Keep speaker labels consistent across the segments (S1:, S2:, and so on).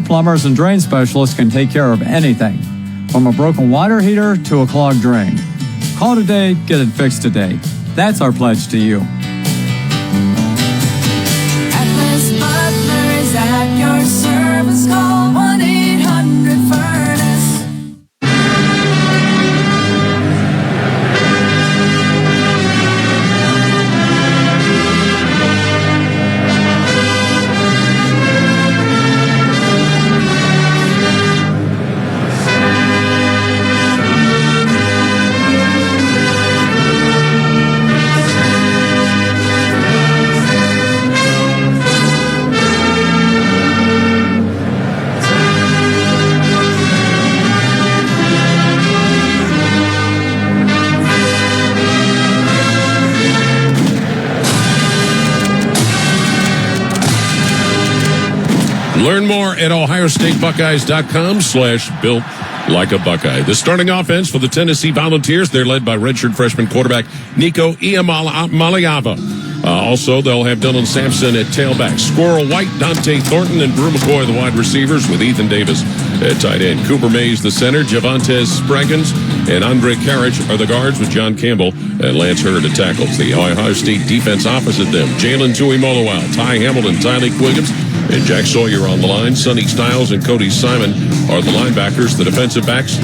S1: plumbers and drain specialists can take care of anything, from a broken water heater to a clogged drain. Call today, get it fixed today. That's our pledge to you.
S2: Atlas Butler is at your service. Call 1-800-FURNACE.
S3: Learn more at OhioStateBuckeyes.com/built like a Buckeye. The starting offense for the Tennessee Volunteers, they're led by redshirt freshman quarterback Nico Iamaleava. Also, they'll have Dylan Sampson at tailback. Squirrel White, Dante Thornton, and Brew McCoy, the wide receivers, with Ethan Davis at tight end. Cooper Mays, the center. Javontes Spraggins and Andre Carriage are the guards, with John Campbell and Lance Hurd at tackles. The Ohio State defense opposite them. Jalen Tuimoloau, Ty Hamilton, Tyleek Williams, and Jack Sawyer on the line. Sonny Styles and Cody Simon are the linebackers. The defensive backs,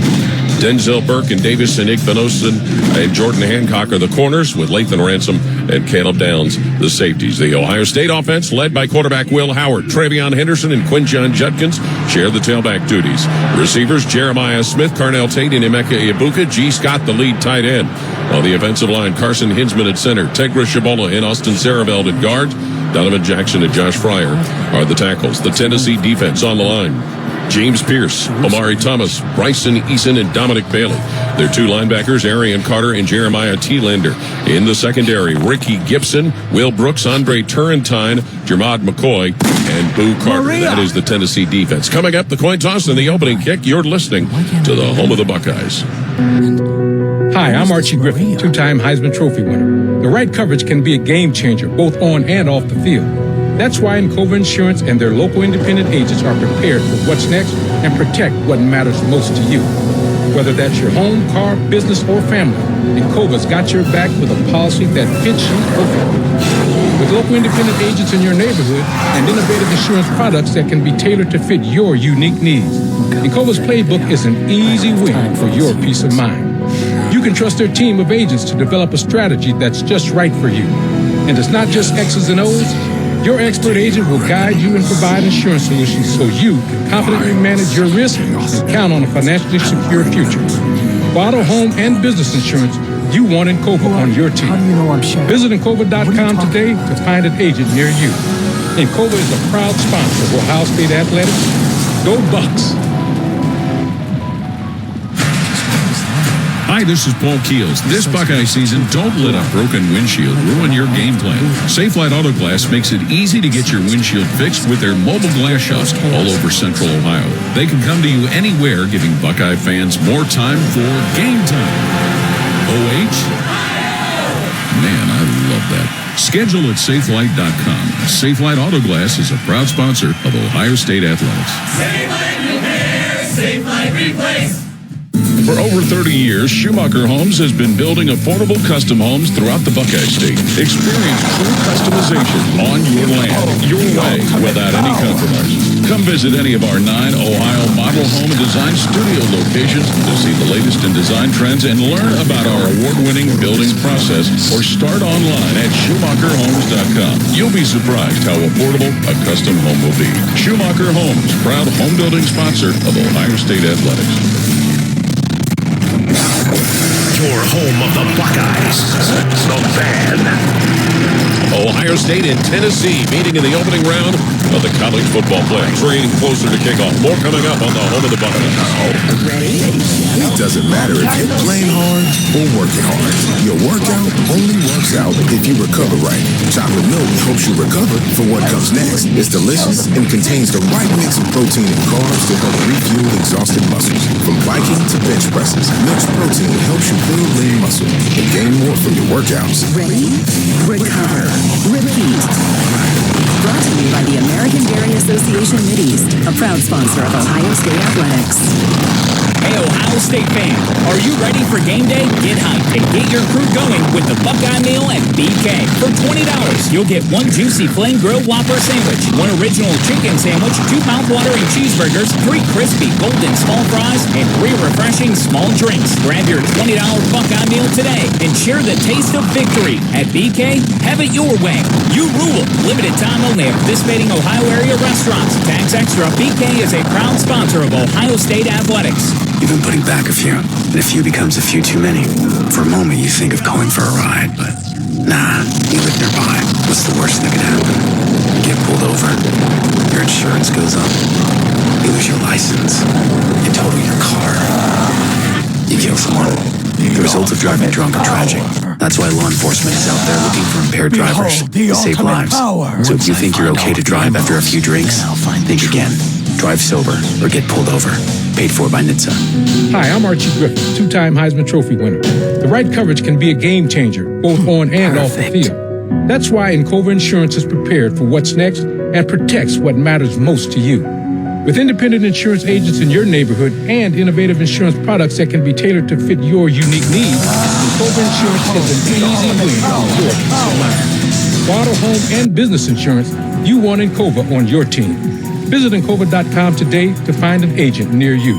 S3: Denzel Burke and Davis and Igvenosen and Jordan Hancock are the corners, with Lathan Ransom and Caleb Downs the safeties. The Ohio State offense, led by quarterback Will Howard, Travion Henderson, and Quinjon Judkins, share the tailback duties. Receivers, Jeremiah Smith, Carnell Tate, and Emeka Ibuka. G. Scott, the lead tight end. On the offensive line, Carson Hinsman at center, Tegra Shabola and Austin Sarabeld at guard. Donovan Jackson and Josh Fryer are the tackles. The Tennessee defense on the line: James Pierce, Omari Thomas, Bryson Eason, and Dominic Bailey. Their two linebackers, Arian Carter and Jeremiah Thielander. In the secondary, Ricky Gibson, Will Brooks, Andre Turrentine, Jermad McCoy, and Boo Carter. That is the Tennessee defense. Coming up, the coin toss and the opening kick. You're listening to the home of the Buckeyes.
S4: Hi, I'm Archie Griffin, two-time Heisman Trophy winner. The right coverage can be a game changer, both on and off the field. That's why Encova Insurance and their local independent agents are prepared for what's next and protect what matters most to you. Whether that's your home, car, business, or family, Encova's got your back with a policy that fits you perfectly. With local independent agents in your neighborhood and innovative insurance products that can be tailored to fit your unique needs, Encova's playbook is an easy win for your peace of mind. You can trust their team of agents to develop a strategy that's just right for you. And it's not just X's and O's. Your expert agent will guide you and provide insurance solutions so you can confidently manage your risk and count on a financially secure future. For auto, home, and business insurance, you want Encova on your team. Visit Encova.com today to find an agent near you. Encova is a proud sponsor of Ohio State Athletics. Go Bucks!
S5: Hi, this is Paul Keels. This Buckeye season, don't let a broken windshield ruin your game plan. Safelite Auto Glass makes it easy to get your windshield fixed with their mobile glass shops all over Central Ohio. They can come to you anywhere, giving Buckeye fans more time for game time. OH? Man, I love that. Schedule at SafeLight.com. Safelite Auto Glass is a proud sponsor of Ohio State Athletics.
S2: Safelite Repair, Safelite Replace.
S5: For over 30 years, Schumacher Homes has been building affordable custom homes throughout the Buckeye State. Experience true customization on your land, your way, without any compromises. Come visit any of our 9 Ohio model home and design studio locations to see the latest in design trends and learn about our award-winning building process, or start online at SchumacherHomes.com. You'll be surprised how affordable a custom home will be. Schumacher Homes, proud home building sponsor of Ohio State Athletics.
S6: Your home of the Buckeyes, the Fan.
S3: Ohio State and Tennessee meeting in the opening round of the college football playoffs. We're getting closer to kickoff. More coming up on the home of the Buckeyes.
S7: It doesn't matter if you're playing hard or working hard. Your workout only works out if you recover right. Chocolate milk helps you recover for what comes next. It's delicious and contains the right mix of protein and carbs to help refuel exhausted muscles. From biking to bench presses, Milk's protein helps you build lean muscle and gain more from your workouts.
S8: Ready? Recover. repeat. Brought to you by the American Dairy Association Middies, a proud sponsor of Ohio State Athletics.
S9: Hey, Ohio State fan, are you ready for game day? Get hyped and get your crew going with the Buckeye Meal at BK. For $20, you'll get 1 juicy flame grilled Whopper sandwich, 1 original chicken sandwich, 2 mouthwatering cheeseburgers, 3 crispy golden small fries, and 3 refreshing small drinks. Grab your $20 Buckeye Meal today and share the taste of victory. At BK, have it your way. You rule. Limited time only at participating Ohio area restaurants. Tax extra. BK is a proud sponsor of Ohio State Athletics.
S10: You've been putting back a few, and a few becomes a few too many. For a moment, you think of calling for a ride, but nah, you live nearby. What's the worst that could happen? You get pulled over. Your insurance goes up. You lose your license. You total your car. You kill someone. The results of driving drunk are tragic. That's why law enforcement is out there looking for impaired drivers to save lives. So if you think you're okay to drive after a few drinks, think again. Drive sober or get pulled over. Paid for by NHTSA.
S4: Hi, I'm Archie Griffin, 2-time Heisman Trophy winner. The right coverage can be a game changer, both on and off the field. That's why Encova Insurance is prepared for what's next and protects what matters most to you. With independent insurance agents in your neighborhood and innovative insurance products that can be tailored to fit your unique needs, Encova Insurance is an easy win for your peace of mind. For auto, home, and business insurance, you want Encova on your team. Visit Encova.com today to find an agent near you.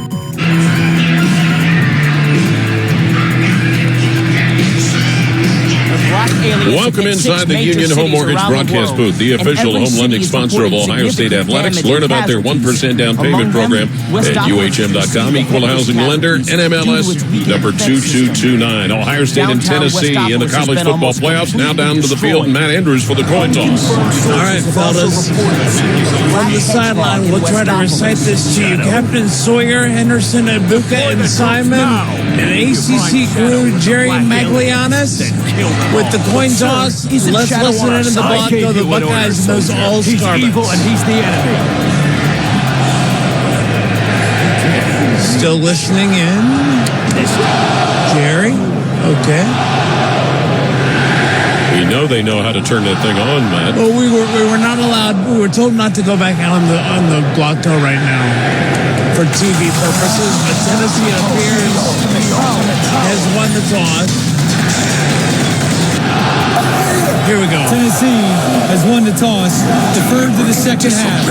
S3: Welcome inside the Union Home Mortgage broadcast booth, the official home lending sponsor of Ohio State Athletics. Learn about their 1% down payment program at UHM.com. Equal housing lender, NMLS number 2229. Ohio State and Tennessee in the college football playoffs. Now down to the field, Matt Andrews for the coin toss.
S11: All right, fellas. From the sideline, we'll try to recite this to you. Captain Sawyer, Henderson, Ibuka, and Simon, and ACC crew Jerry Maglianis with the coin toss. Let's listen into the block of the Buckeyes and those all-star.
S6: He's evil and he's the enemy.
S11: Still listening in. Jerry? Okay.
S3: We know they know how to turn that thing on, Matt.
S11: Well, we were not allowed. We were told not to go back on the block till right now for TV purposes. But Tennessee appears has won the toss. Here we go.
S1: Tennessee has won the toss, deferred to the second half.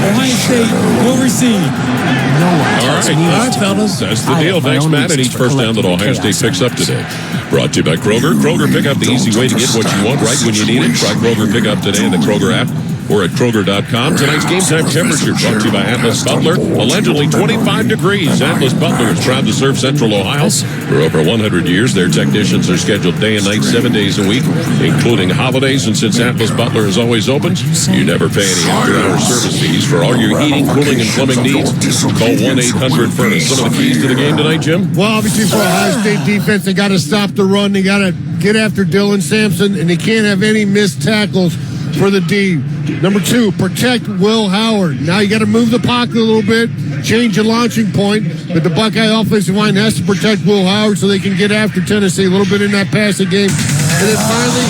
S1: Ohio State will receive.
S3: All right, fellas. That's the deal. Thanks, Matt. And each first down that Ohio State picks up today. Brought to you by Kroger. Kroger, pick up the easy way to get what you want right when you need it. Try Kroger Pick Up today in the Kroger app or at Kroger.com. Tonight's game time temperature brought to you by Atlas Butler. Allegedly 25 degrees. Atlas Butler is proud to serve Central Ohio. For over 100 years, their technicians are scheduled day and night, 7 days a week, including holidays. And since Atlas Butler is always open, you never pay any after-hour service fees for all your heating, cooling, and plumbing needs. Call 1-800-FURNACE. Some of the keys to the game tonight, Jim?
S12: Well, obviously for Ohio State defense, they got to stop the run. They got to get after Dylan Sampson, and they can't have any missed tackles for the D. Number 2, protect Will Howard. Now you got to move the pocket a little bit, change the launching point, but the Buckeye offensive line has to protect Will Howard so they can get after Tennessee a little bit in that passing game. And then finally,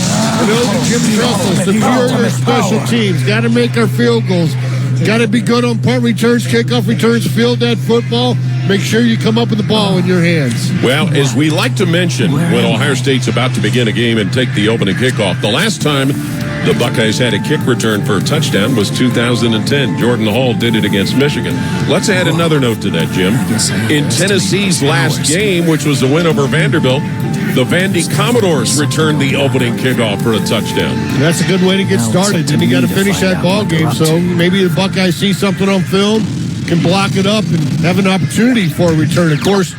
S12: Jim Tressel, superior special teams. Got to make our field goals. Got to be good on punt returns, kickoff returns, field that football. Make sure you come up with the ball in your hands.
S3: Well, as we like to mention when Ohio State's about to begin a game and take the opening kickoff, the last time the Buckeyes had a kick return for a touchdown was 2010. Jordan Hall did it against Michigan. Let's add another note to that, Jim. In Tennessee's last game, which was a win over Vanderbilt, the Vandy Commodores returned the opening kickoff for a touchdown.
S12: That's a good way to get started. Then you got to finish that ball game. So maybe the Buckeyes see something on film, can block it up, and have an opportunity for a return. Of course,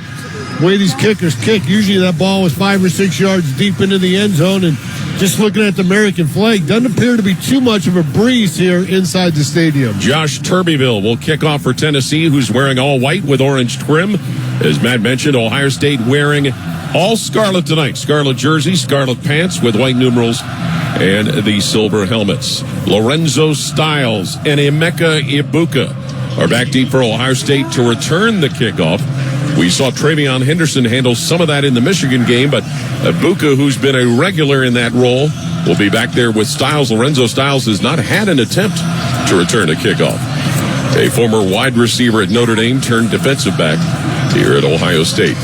S12: the way these kickers kick, usually that ball was 5 or 6 yards deep into the end zone. And just looking at the American flag, doesn't appear to be too much of a breeze here inside the stadium.
S3: Josh Turbyville will kick off for Tennessee, who's wearing all white with orange trim. As Matt mentioned, Ohio State wearing all scarlet tonight. Scarlet jersey, scarlet pants with white numerals, and the silver helmets. Lorenzo Stiles and Emeka Ibuka are back deep for Ohio State to return the kickoff. We saw Travion Henderson handle some of that in the Michigan game, but Ibuka, who's been a regular in that role, will be back there with Styles. Lorenzo Styles has not had an attempt to return a kickoff. A former wide receiver at Notre Dame turned defensive back here at Ohio State.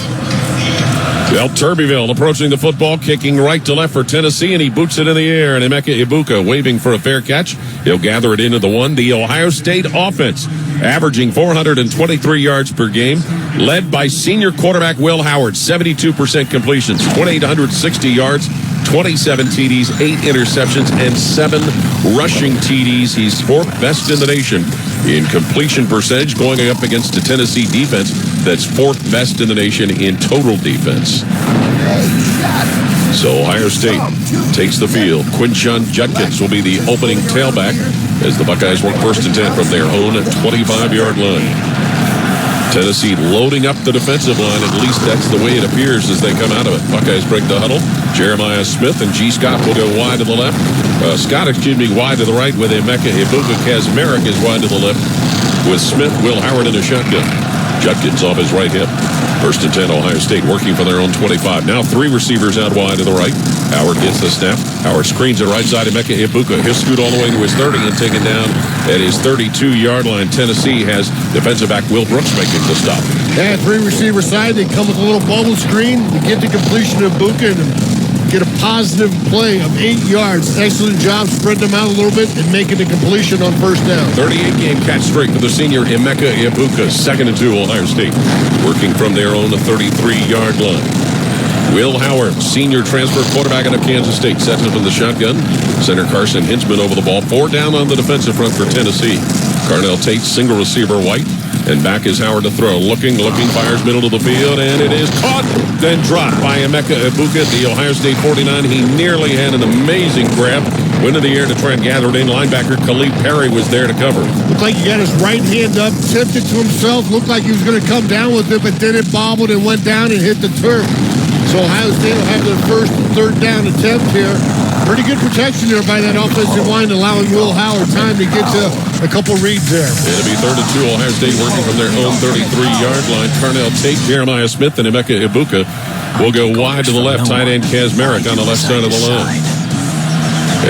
S3: Well, Turbeville approaching the football, kicking right to left for Tennessee, and he boots it in the air. And Emeka Ibuka waving for a fair catch. He'll gather it into the one. The Ohio State offense averaging 423 yards per game, led by senior quarterback Will Howard, 72% completions, 2,860 yards, 27 TDs, 8 interceptions, and 7 rushing TDs. He's 4th best in the nation in completion percentage, going up against a Tennessee defense that's 4th best in the nation in total defense. So Ohio State takes the field. Quinshon Judkins will be the opening tailback as the Buckeyes work 1st and 10 from their own 25-yard line. Tennessee loading up the defensive line. At least that's the way it appears as they come out of it. Buckeyes break the huddle. Jeremiah Smith and G. Scott will go wide to the left. Wide to the right with Emeka Ibuka. Kazmarek is wide to the left with Smith, Will Howard in a shotgun. Judkins off his right hip. 1st and 10, Ohio State working for their own 25. Now 3 receivers out wide to the right. Howard gets the snap. Howard screens it right side. Emeka Ibuka. He'll scoot all the way to his 30 and taken down at his 32-yard line. Tennessee has defensive back Will Brooks making the stop.
S12: Yeah, 3 receiver side. They come with a little bubble screen. They get the completion of Ibuka and get a positive play of 8 yards. Excellent job spreading them out a little bit and making the completion on 1st down.
S3: 38-game catch streak for the senior Emeka Ibuka. 2nd and 2, Ohio State working from their own 33-yard line. Will Howard, senior transfer quarterback out of Kansas State, sets up in the shotgun. Center Carson Hinchman over the ball. 4 down on the defensive front for Tennessee. Carnell Tate, single receiver White. And back is Howard to throw. Looking, fires middle of the field, and it is caught, then dropped by Emeka Ibuka at the Ohio State 49. He nearly had an amazing grab. Went in the air to try and gather it in. Linebacker Khalid Perry was there to cover.
S12: Looked like he got his right hand up, tipped it to himself. Looked like he was going to come down with it, but then it bobbled and went down and hit the turf. So Ohio State will have their 1st and 3rd down attempt here. Pretty good protection there by that offensive line, allowing Will Howard time to get to a couple reads there.
S3: It'll be 3rd and 2. Ohio State working from their own 33-yard line. Carnell Tate, Jeremiah Smith, and Emeka Ibuka will go wide to the left. Tight end Kazmarek on the left side of the line.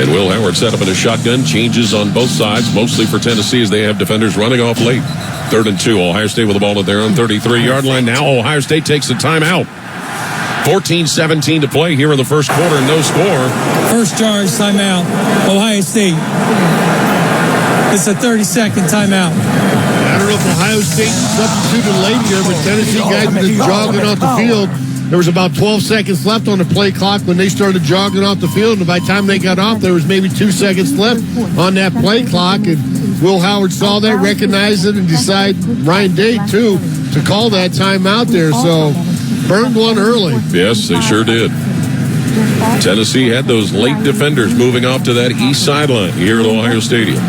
S3: And Will Howard set up in a shotgun. Changes on both sides, mostly for Tennessee as they have defenders running off late. 3rd and 2. Ohio State with the ball at their own 33-yard line. Now Ohio State takes a timeout. 14-17 to play here in the 1st quarter. No score.
S13: First charge, timeout. Ohio State. It's a 30-second timeout.
S12: I don't know if Ohio State substituted late here, but Tennessee guys were just jogging off the field. There was about 12 seconds left on the play clock when they started jogging off the field, and by the time they got off, there was maybe 2 seconds left on that play clock, and Will Howard saw that, recognized it, and decided, Ryan Day, too, to call that timeout there, so burned one early.
S3: Yes, they sure did. Tennessee had those late defenders moving off to that east sideline here at Ohio Stadium.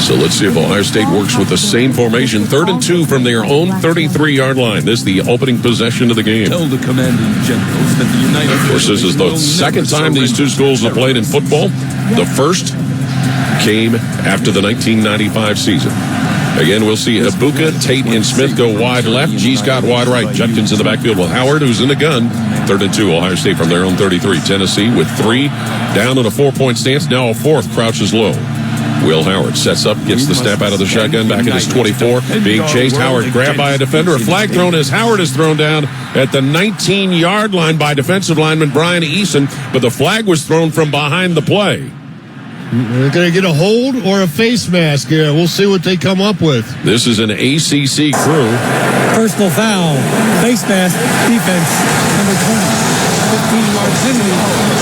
S3: So let's see if Ohio State works with the same formation. 3rd and 2 from their own 33-yard line. This is the opening possession of the game.
S14: Tell the commanding generals that the United
S3: Of course, this is the 2nd time these 2 schools have played in football. The first came after the 1995 season. Again, we'll see Ibuka, Tate, and Smith go wide left. G. Scott wide right. Judkins in the backfield with Howard, who's in the gun. 3rd and 2, Ohio State from their own 33. Tennessee with 3 down on a 4-point stance. Now a 4th, crouches low. Will Howard sets up, gets the snap out of the shotgun, back at his 24. Being chased, Howard grabbed by a defender. A flag thrown as Howard is thrown down at the 19-yard line by defensive lineman Brian Eason, but the flag was thrown from behind the play.
S12: They're going to get a hold or a face mask here. We'll see what they come up with.
S3: This is an ACC crew.
S13: Personal foul. Face mask. Defense. Number 20. 15-yard penalty.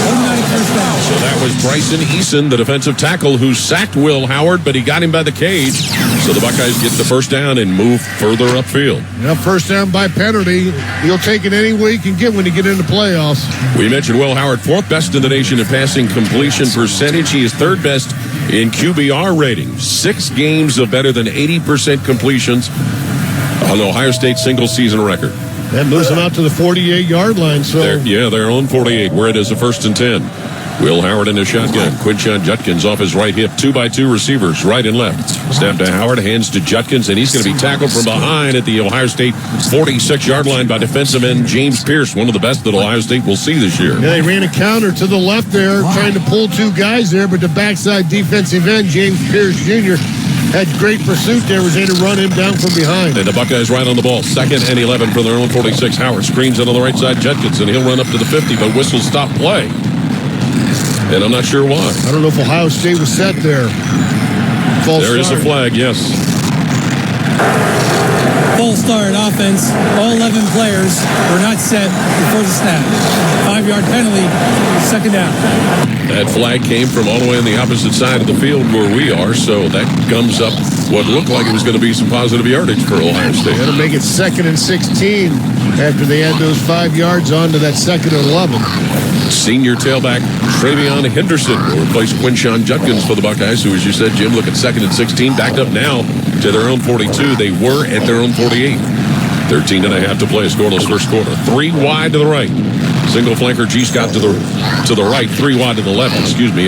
S13: 1-9 first down.
S3: So that was Bryson Eason, the defensive tackle, who sacked Will Howard, but he got him by the cage. So the Buckeyes get the first down and move further upfield.
S12: Yeah, first down by penalty. You'll take it any way you can get when you get into playoffs.
S3: We mentioned Will Howard, 4th best in the nation in passing completion percentage. He is 3rd best in QBR rating. 6 games of better than 80% completions on the Ohio State single-season record.
S12: That moves them out to the 48-yard line. So
S3: their own 48, where it is a 1st and 10. Will Howard in the shotgun. Quinshon Judkins off his right hip. 2x2 receivers, right and left. Snap to Howard, hands to Judkins, and he's going to be tackled from behind at the Ohio State 46-yard line by defensive end James Pierce, one of the best that Ohio State will see this year.
S12: Yeah, they ran a counter to the left there, trying to pull two guys there, but the backside defensive end, James Pierce Jr., had great pursuit there, was able to run him down from behind.
S3: And the Buckeyes right on the ball. 2nd and 11 from their own 46. Howard screens it on the right side. Judkins, and he'll run up to the 50, but whistles stop play. And I'm not sure why.
S12: I don't know if Ohio State was set there.
S3: There is a flag, yes.
S13: Full start offense. All 11 players were not set before the snap. 5-yard penalty, 2nd down.
S3: That flag came from all the way on the opposite side of the field where we are, so that gums up what looked like it was going to be some positive yardage for Ohio State.
S12: That'll make it 2nd and 16 after they add those 5 yards onto that 2nd and 11.
S3: Senior tailback Travion Henderson will replace Quinshon Judkins for the Buckeyes, who, as you said, Jim, look at 2nd and 16, backed up now to their own 42. They were at their own 48. 13 and a half to play, scoreless first quarter. 3 wide to the right. Single flanker G. Scott to the right, 3 wide to the left.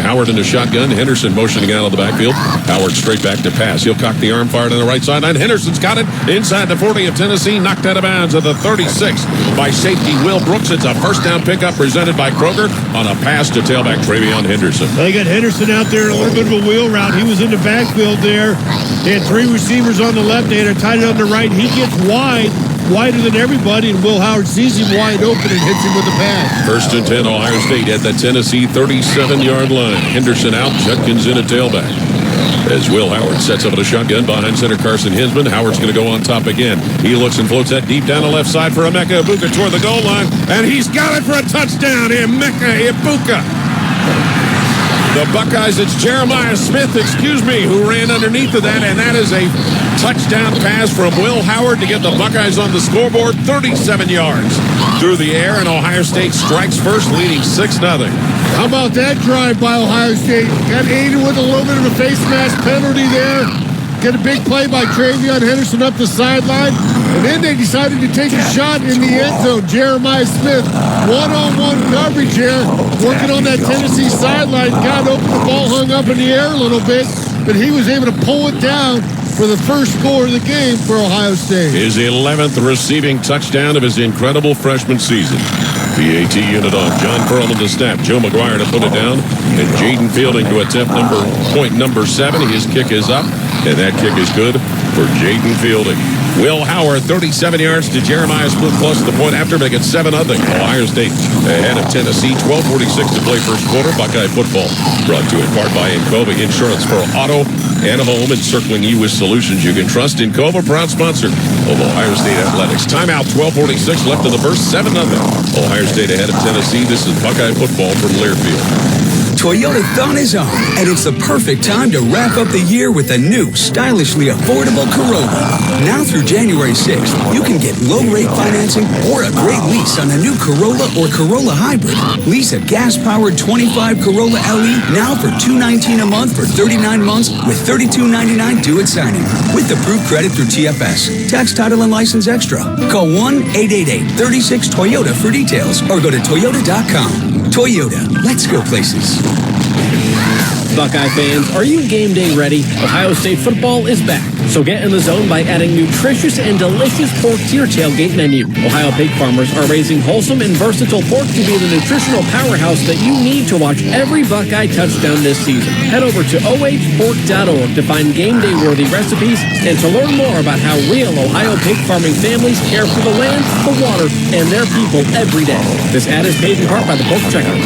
S3: Howard in the shotgun. Henderson motioning out of the backfield. Howard straight back to pass. He'll cock the arm, fired on the right sideline. Henderson's got it inside the 40 of Tennessee. Knocked out of bounds at the 36 by safety Will Brooks. It's a first down pickup presented by Kroger on a pass to tailback Travion Henderson.
S12: They got Henderson out there in a little bit of a wheel route. He was in the backfield there. They had 3 receivers on the left. They had a tight end on the right. He gets wider than everybody, and Will Howard sees him wide open and hits him with the pass.
S3: 1st and 10, Ohio State at the Tennessee 37-yard line. Henderson out, Judkins in a tailback. As Will Howard sets up at a shotgun behind center Carson Hinsman, Howard's going to go on top again. He looks and floats that deep down the left side for Emeka Ibuka toward the goal line, and he's got it for a touchdown. Emeka Ibuka. The Buckeyes, it's Jeremiah Smith, who ran underneath of that, and that is a touchdown pass from Will Howard to get the Buckeyes on the scoreboard, 37 yards through the air, and Ohio State strikes first, leading 6-0.
S12: How about that drive by Ohio State? Got aided with a little bit of a face mask penalty there. Get a big play by Travion Henderson up the sideline, and then they decided to take a shot in the end zone. Jeremiah Smith, one-on-one coverage here, working on that Tennessee sideline. Got open, the ball hung up in the air a little bit, but he was able to pull it down for the first score of the game for Ohio State.
S3: His 11th receiving touchdown of his incredible freshman season. PAT unit on. John Perlman to snap. Joe McGuire to put it down. And Jaden Fielding to attempt point number 7. His kick is up. And that kick is good for Jaden Fielding. Will Howard, 37 yards to Jeremiah Smith plus the point after, making 7-0. Ohio State ahead of Tennessee. 12:46 to play first quarter. Buckeye football brought to you in part by Encova Insurance for auto and home, encircling you with solutions you can trust. Encova, proud sponsor of Ohio State Athletics. Timeout, 12:46 left in the first, 7-0. Ohio State ahead of Tennessee. This is Buckeye football from Learfield.
S15: Toyotathon is on, and it's the perfect time to wrap up the year with a new, stylishly affordable Corolla. Now through January 6th, you can get low-rate financing or a great lease on a new Corolla or Corolla Hybrid. Lease a gas-powered 25 Corolla LE now for $219 a month for 39 months with $32.99 due at signing. With approved credit through TFS. Tax, title, and license extra. Call 1-888-36-TOYOTA for details or go to Toyota.com. Toyota, let's go places.
S16: Buckeye fans, are you game day ready? Ohio State football is back. So get in the zone by adding nutritious and delicious pork to your tailgate menu. Ohio pig farmers are raising wholesome and versatile pork to be the nutritional powerhouse that you need to watch every Buckeye touchdown this season. Head over to ohpork.org to find game day worthy recipes and to learn more about how real Ohio pig farming families care for the land, the water, and their people every day. This ad is paid in part by the Pork Checkers.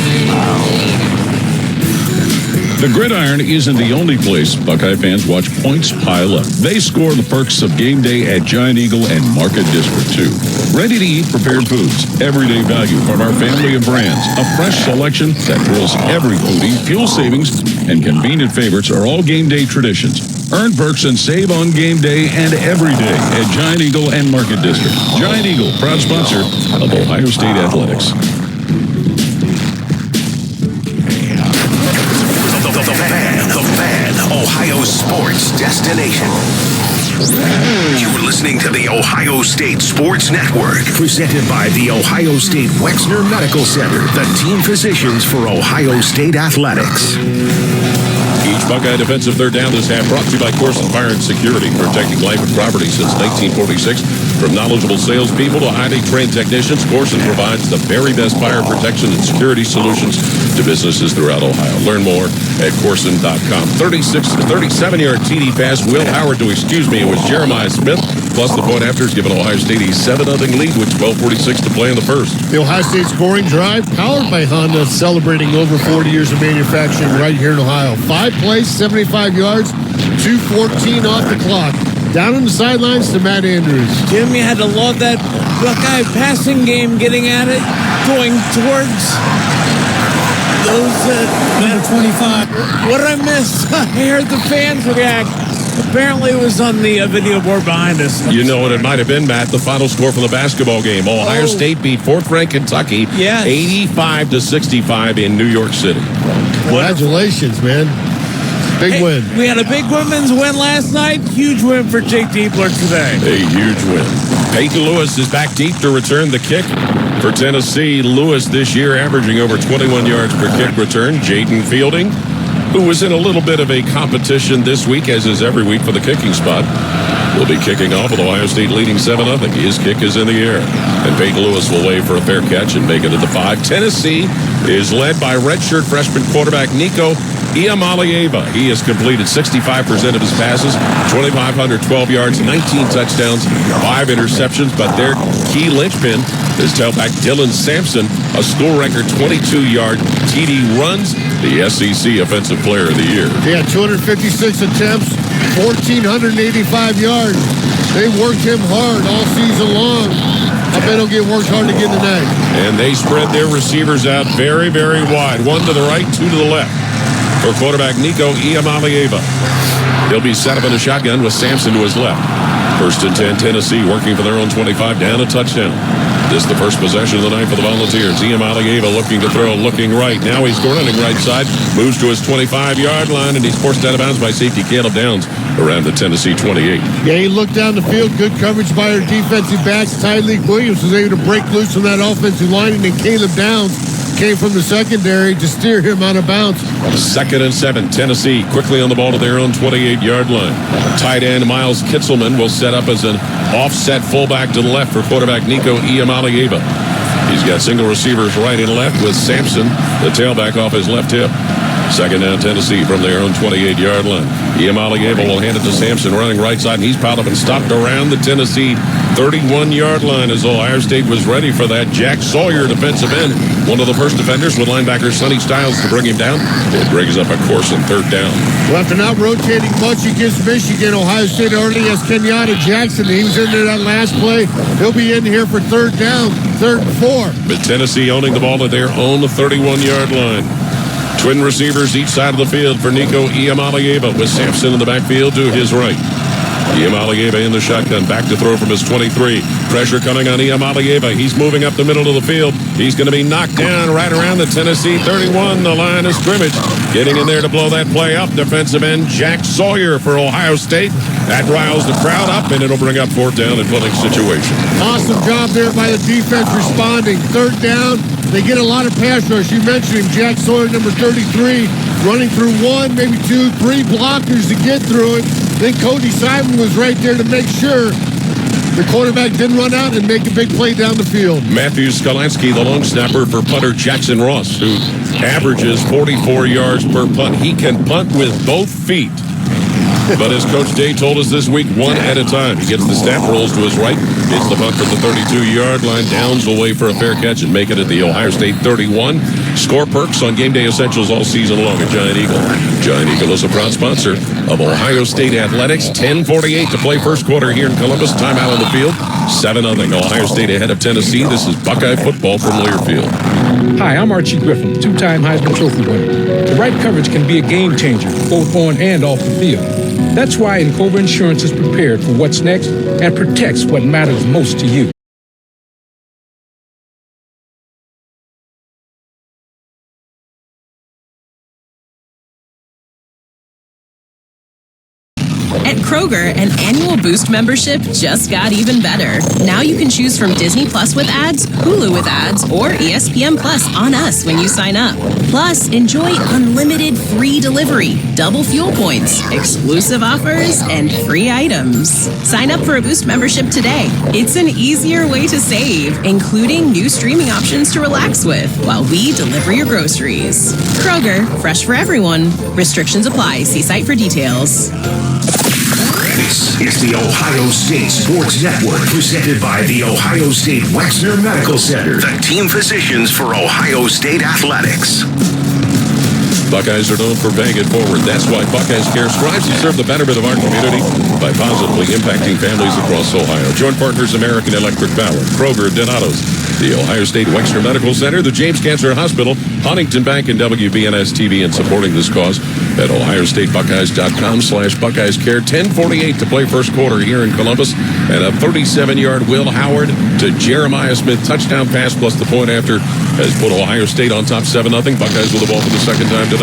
S5: The Gridiron isn't the only place Buckeye fans watch points pile up. They score the perks of game day at Giant Eagle and Market District, too. Ready-to-eat prepared foods, everyday value from our family of brands, a fresh selection that thrills every foodie, fuel savings, and convenient favorites are all game day traditions. Earn perks and save on game day and every day at Giant Eagle and Market District. Giant Eagle, proud sponsor of Ohio State Athletics.
S6: The Fan, Ohio sports destination. You're listening listening to the Ohio State Sports Network, presented by the Ohio State Wexner Medical Center, the team physicians for Ohio State athletics.
S3: Each Buckeye defensive third down this half brought to you by Corson Fire and Security, protecting life and property since 1946. From knowledgeable salespeople to highly trained technicians, Corson provides the very best fire protection and security solutions to businesses throughout Ohio. Learn more at Corson.com. 37-yard TD pass. Will Howard to excuse me. It was Jeremiah Smith. Plus the point after has given Ohio State a 7-0 lead with 12:46 to play in the first.
S12: The Ohio State scoring drive powered by Honda, celebrating over 40 years of manufacturing right here in Ohio. 5 plays, 75 yards, 2:14 off the clock. Down on the sidelines to Matt Andrews.
S11: Jim, you had to love that Buckeye passing game, getting at it, going towards those.
S13: Number 25.
S11: What did I miss? I heard the fans react. Apparently, it was on the video board behind us.
S3: You know what it might have been, Matt? The final score from the basketball game. Ohio State beat fourth-ranked Kentucky 85-65 in New York City.
S12: Congratulations, man. Big win.
S11: We had a big women's win last night. Huge win for Jake Diebler today.
S3: A huge win. Peyton Lewis is back deep to return the kick for Tennessee. Lewis this year averaging over 21 yards per kick return. Jaden Fielding, who was in a little bit of a competition this week, as is every week, for the kicking spot, will be kicking off with Ohio State leading 7-0. His kick is in the air. And Peyton Lewis will wave for a fair catch and make it at the 5. Tennessee is led by redshirt freshman quarterback Nico Iamaleava. He has completed 65% of his passes, 2,512 yards, 19 touchdowns, 5 interceptions. But their key linchpin is tailback Dylan Sampson, a school record 22-yard TD runs, the SEC Offensive Player of the Year.
S12: He had 256 attempts, 1,485 yards. They worked him hard all season long. I bet he'll get worked hard again tonight.
S3: And they spread their receivers out very, very wide. 1 to the right, 2 to the left. For quarterback Nico Iamaleava. He'll be set up in a shotgun with Sampson to his left. 1st and 10, Tennessee working for their own 25, down a touchdown. This is the first possession of the night for the Volunteers. Iamaleava looking to throw, looking right. Now he's running right side, moves to his 25-yard line, and he's forced out of bounds by safety Caleb Downs around the Tennessee 28.
S12: Yeah, he looked down the field. Good coverage by our defensive backs. Tyleek Williams was able to break loose from that offensive line, and then Caleb Downs came from the secondary to steer him out of bounds.
S3: 2nd and 7, Tennessee quickly on the ball to their own 28-yard line. Tight end Miles Kitzelman will set up as an offset fullback to the left for quarterback Nico Iamaleava. He's got single receivers right and left with Sampson, the tailback, off his left hip. 2nd down, Tennessee from their own 28-yard line. Iamaleava will hand it to Sampson running right side, and he's piled up and stopped around the Tennessee 31-yard line as Ohio State was ready for that. Jack Sawyer, defensive end, one of the first defenders with linebacker Sonny Styles to bring him down. It brings up a course and 3rd down.
S12: Well, after not rotating much against Michigan, Ohio State already has Kenyatta Jackson. He was in there that last play. He'll be in here for 3rd down, 3rd and 4.
S3: But Tennessee owning the ball at their own 31-yard line. Twin receivers each side of the field for Nico Iamaleava with Sampson in the backfield to his right. Iamaleava in the shotgun, back to throw from his 23. Pressure coming on Iamaleava. He's moving up the middle of the field. He's going to be knocked down right around the Tennessee 31, the line of scrimmage. Getting in there to blow that play up, defensive end Jack Sawyer for Ohio State. That riles the crowd up, and it'll bring up 4th down and punting situation.
S12: Awesome job there by the defense responding. 3rd down. They get a lot of pass rush. You mentioned him, Jack Sawyer, number 33, running through 1, maybe 2, 3 blockers to get through it. Then Cody Simon was right there to make sure the quarterback didn't run out and make a big play down the field.
S3: Matthew Skolansky, the long snapper for punter Jackson Ross, who averages 44 yards per punt. He can punt with both feet. But as Coach Day told us this week, one at a time. He gets the snap, rolls to his right, hits the punt from the 32-yard line. Downs will wait for a fair catch and make it at the Ohio State 31. Score perks on Game Day Essentials all season long at Giant Eagle. Giant Eagle is a proud sponsor of Ohio State Athletics. 10:48 to play first quarter here in Columbus. Timeout on the field. 7-0. Ohio State ahead of Tennessee. This is Buckeye football from Learfield.
S4: Hi, I'm Archie Griffin, 2-time Heisman Trophy winner. The right coverage can be a game changer, both on and off the field. That's why Encova Insurance is prepared for what's next and protects what matters most to you.
S17: At Kroger, an annual Boost membership just got even better. Now you can choose from Disney Plus with ads, Hulu with ads, or ESPN Plus on us when you sign up. Plus, enjoy unlimited free delivery, double fuel points, exclusive offers, and free items. Sign up for a Boost membership today. It's an easier way to save, including new streaming options to relax with while we deliver your groceries. Kroger, fresh for everyone. Restrictions apply. See site for details.
S6: This is the Ohio State Sports Network, presented by the Ohio State Wexner Medical Center, the team physicians for Ohio State athletics.
S3: Buckeyes are known for paying it forward. That's why Buckeyes Care strives to serve the betterment of our community by positively impacting families across Ohio. Joint partners American Electric Power, Kroger, Donatos, the Ohio State Wexner Medical Center, the James Cancer Hospital, Huntington Bank, and WBNS TV in supporting this cause at ohiostatebuckeyes.com/Buckeyes Care. 10:48 to play first quarter here in Columbus, and a 37-yard Will Howard to Jeremiah Smith touchdown pass plus the point after has put Ohio State on top 7-0. Buckeyes with the ball for the second time tonight.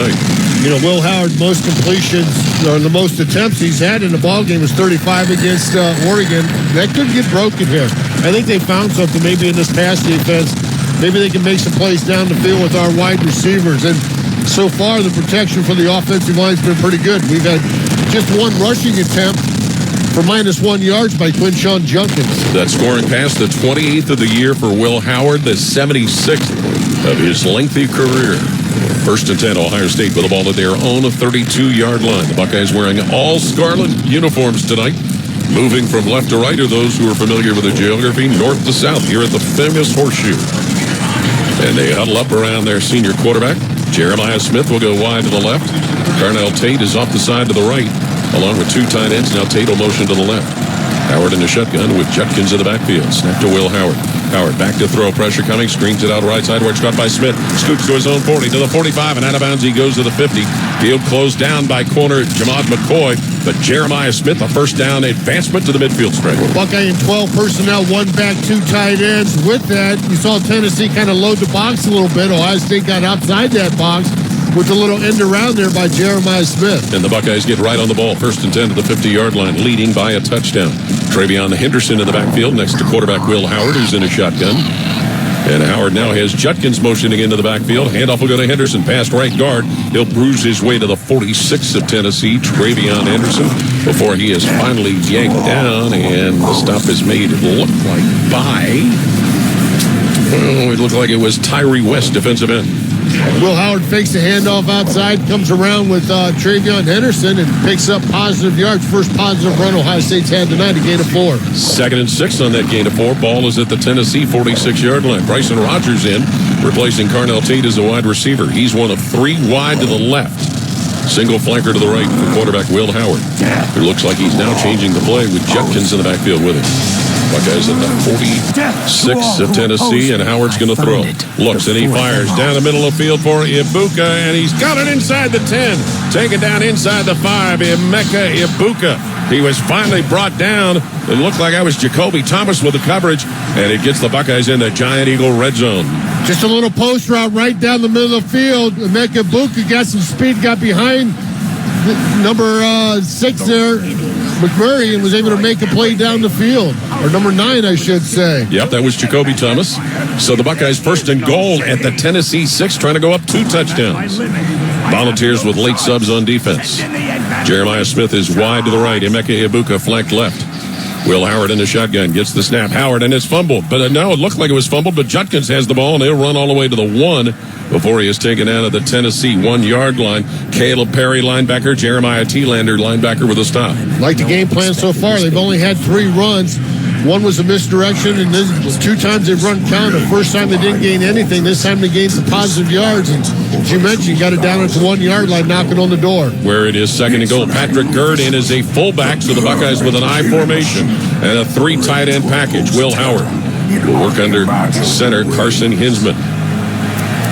S12: You know, Will Howard, most completions or the most attempts he's had in the ball game was 35 against Oregon. That could get broken here. I think they found something maybe in this pass defense. Maybe they can make some plays down the field with our wide receivers. And so far, the protection for the offensive line has been pretty good. We've had just one rushing attempt for -1 yards by Quinshawn Junkins.
S3: That scoring pass, the 28th of the year for Will Howard, the 76th of his lengthy career. First and 10, Ohio State with the ball at their own 32-yard line. The Buckeyes wearing all scarlet uniforms tonight. Moving from left to right are those who are familiar with the geography, north to south, here at the famous Horseshoe. And they huddle up around their senior quarterback. Jeremiah Smith will go wide to the left. Carnell Tate is off the side to the right, along with two tight ends. Now Tate will motion to the left. Howard in the shotgun with Judkins in the backfield. Snap to Will Howard. Howard back to throw. Pressure coming. Screens it out right side where it's caught by Smith. Scoots to his own 40, to the 45, and out of bounds he goes to the 50. Field closed down by corner Jamad McCoy, but Jeremiah Smith, a first down advancement to the midfield strike.
S12: Buckeye in 12 personnel, one back, two tight ends. With that, you saw Tennessee kind of load the box a little bit. Ohio State got outside that box with a little end around there by Jeremiah Smith.
S3: And the Buckeyes get right on the ball. First and 10 to the 50-yard line, leading by a touchdown. Travion Henderson in the backfield next to quarterback Will Howard, who's in a shotgun. And Howard now has Judkins motioning into the backfield. Handoff will go to Henderson, past right guard. He'll bruise his way to the 46 of Tennessee, Travion Henderson, before he is finally yanked down. And the stop is made, it looked like it looked like it was Tyree West, defensive end.
S12: Will Howard fakes the handoff outside, comes around with Travion Henderson and picks up positive yards. First positive run Ohio State's had tonight, a gain of 4.
S3: Second and 6 on that gain of 4. Ball is at the Tennessee 46-yard line. Bryson Rogers in, replacing Carnell Tate as a wide receiver. He's one of 3 wide to the left. Single flanker to the right for quarterback Will Howard, who looks like he's now changing the play with Judkins in the backfield with him. Buckeyes at the 46 of Tennessee, and Howard's going to throw. Looks, and he fires down the middle of the field for Ibuka, and he's got it inside the 10. Taken down inside the 5, Emeka Ibuka. He was finally brought down. It looked like I was Jacoby Thomas with the coverage, and it gets the Buckeyes in the Giant Eagle red zone.
S12: Just a little post route right down the middle of the field. Emeka Ibuka got some speed, got behind number 6 there, McMurray, and was able to make a play down the field. Or number 9, I should say.
S3: Yep, that was Jacoby Thomas. So the Buckeyes first and goal at the Tennessee 6, trying to go up 2 touchdowns. Volunteers with late subs on defense. Jeremiah Smith is wide to the right. Emeka Ibuka flanked left. Will Howard in the shotgun gets the snap. Howard, and it's fumbled. But no, it looked like it was fumbled, but Judkins has the ball, and he'll run all the way to the 1 before he is taken out of the Tennessee 1-yard line. Caleb Perry, linebacker. Jeremiah Thielander, linebacker, with a stop.
S12: Like the game plan so far, they've only had 3 runs. One was a misdirection, and then 2 times they've run counter. First time they didn't gain anything. This time they gained some positive yards. And as you mentioned, got it down at the 1-yard line, knocking on the door.
S3: Where it is second and goal. Patrick Gerd in as a fullback, so the Buckeyes with an I formation and a 3 tight end package. Will Howard will work under center Carson Hinsman.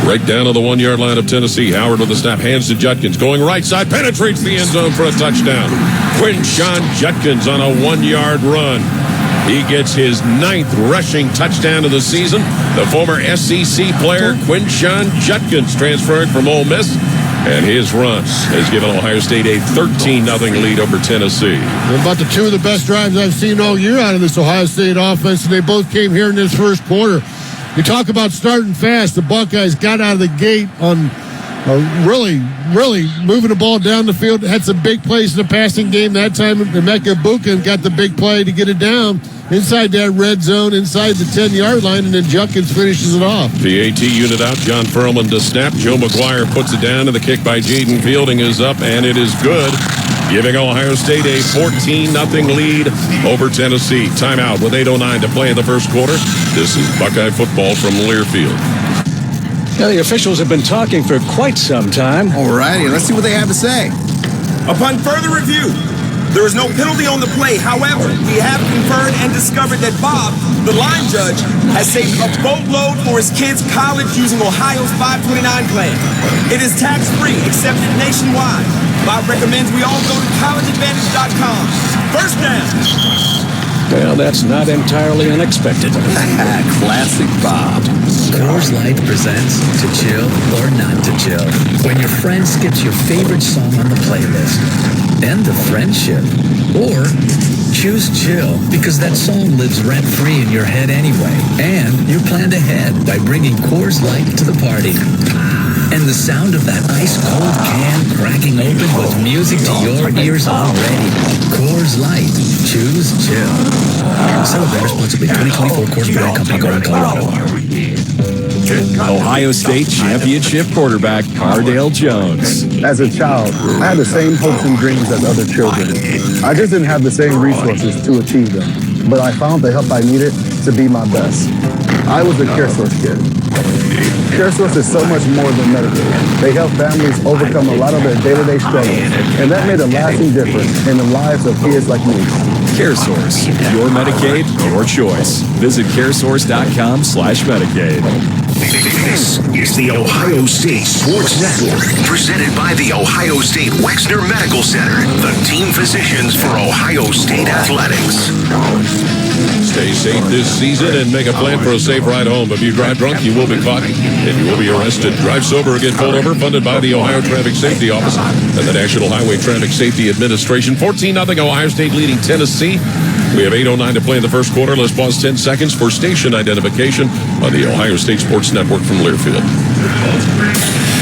S3: Right down to the 1-yard line of Tennessee. Howard with the snap, hands to Judkins. Going right side, penetrates the end zone for a touchdown. Quinshawn Judkins on a 1-yard run. He gets his 9th rushing touchdown of the season. The former SEC player, Quinshawn Judkins, transferring from Ole Miss. And his run has given Ohio State a 13-0 lead over Tennessee.
S12: About the two of the best drives I've seen all year out of this Ohio State offense, and they both came here in this first quarter. You talk about starting fast. The Buckeyes got out of the gate on really moving the ball down the field. Had some big plays in the passing game that time. Emeka Bukin got the big play to get it down inside that red zone, inside the 10-yard line, and then Junkins finishes it off.
S3: The AT unit out, John Furlman to snap. Joe McGuire puts it down, and the kick by Jaden Fielding is up, and it is good, giving Ohio State a 14-0 lead over Tennessee. Timeout with 8:09 to play in the first quarter. This is Buckeye football from Learfield.
S18: Now, the officials have been talking for quite some time.
S19: All righty, let's see what they have to say.
S20: Upon further review, there is no penalty on the play. However, we have conferred and discovered that Bob, the line judge, has saved a boatload for his kids' college using Ohio's 529 plan. It is tax-free, accepted nationwide. Bob recommends we all go to collegeadvantage.com. First down.
S18: Well, that's not entirely unexpected.
S10: Classic Bob. Coors Light presents To Chill or Not to Chill. When your friend skips your favorite song on the playlist. End of friendship. Or choose chill because that song lives rent-free in your head anyway. And you planned ahead by bringing Coors Light to the party. And the sound of that ice-cold can cracking open with music to your ears already. Coors Light. Choose chill. Celebrate responsibly. 2024 Coors Brewing Company, Golden, Colorado.
S14: Ohio State championship quarterback Cardale Jones.
S21: As a child, I had the same hopes and dreams as other children. I just didn't have the same resources to achieve them, but I found the help I needed to be my best. I was a CareSource kid. CareSource is so much more than Medicaid. They help families overcome a lot of their day-to-day struggles, and that made a lasting difference in the lives of kids like me.
S14: CareSource, your Medicaid, your choice. Visit caresource.com/Medicaid.
S6: This is the Ohio State Sports Network, presented by the Ohio State Wexner Medical Center, the team physicians for Ohio State Athletics.
S3: Stay safe this season and make a plan for a safe ride home. If you drive drunk, you will be caught and you will be arrested. Drive sober or get pulled over, funded by the Ohio Traffic Safety Office and the National Highway Traffic Safety Administration. 14-0 Ohio State leading Tennessee. We have 8:09 to play in the first quarter. Let's pause 10 seconds for station identification on the Ohio State Sports Network from Learfield.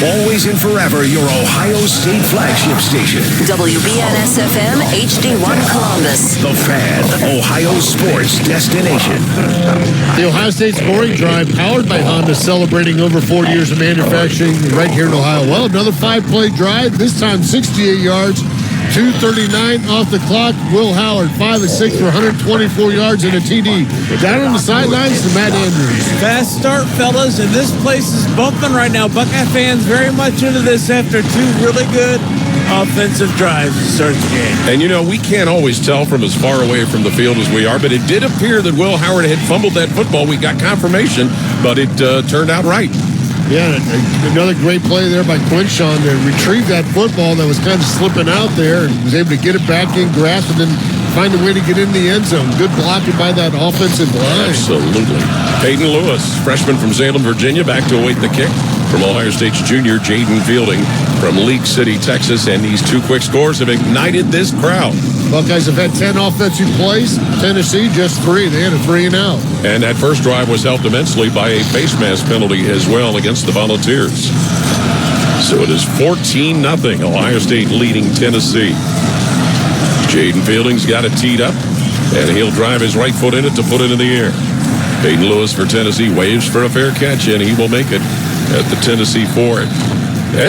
S6: Always and forever, your Ohio State flagship station.
S22: WBNS-FM HD1 Columbus.
S6: The Fan, Ohio sports destination.
S12: The Ohio State scoring drive, powered by Honda, celebrating over 40 years of manufacturing right here in Ohio. Well, another 5-play drive, this time 68 yards. 2:39 off the clock. Will Howard, 5 of 6 for 124 yards and a TD. Down on the sidelines to Matt Andrews.
S11: Fast start, fellas, and this place is bumping right now. Buckeye fans very much into this after two really good offensive drives to start the game.
S3: And, you know, we can't always tell from as far away from the field as we are, but it did appear that Will Howard had fumbled that football. We got confirmation, but it turned out right.
S12: Yeah, another great play there by Quinshawn to retrieve that football that was kind of slipping out there and was able to get it back in grasp and then find a way to get in the end zone. Good blocking by that offensive line.
S3: Absolutely. Peyton Lewis, freshman from Salem, Virginia, back to await the kick from Ohio State's junior Jaden Fielding from League City, Texas. And these two quick scores have ignited this crowd.
S12: Buckeyes have had 10 offensive plays. Tennessee, just 3. They had a 3-and-out.
S3: And that first drive was helped immensely by a face mask penalty as well against the Volunteers. So it is 14-0, Ohio State leading Tennessee. Jaden Fielding's got it teed up, and he'll drive his right foot in it to put it in the air. Peyton Lewis for Tennessee waves for a fair catch, and he will make it at the Tennessee 4.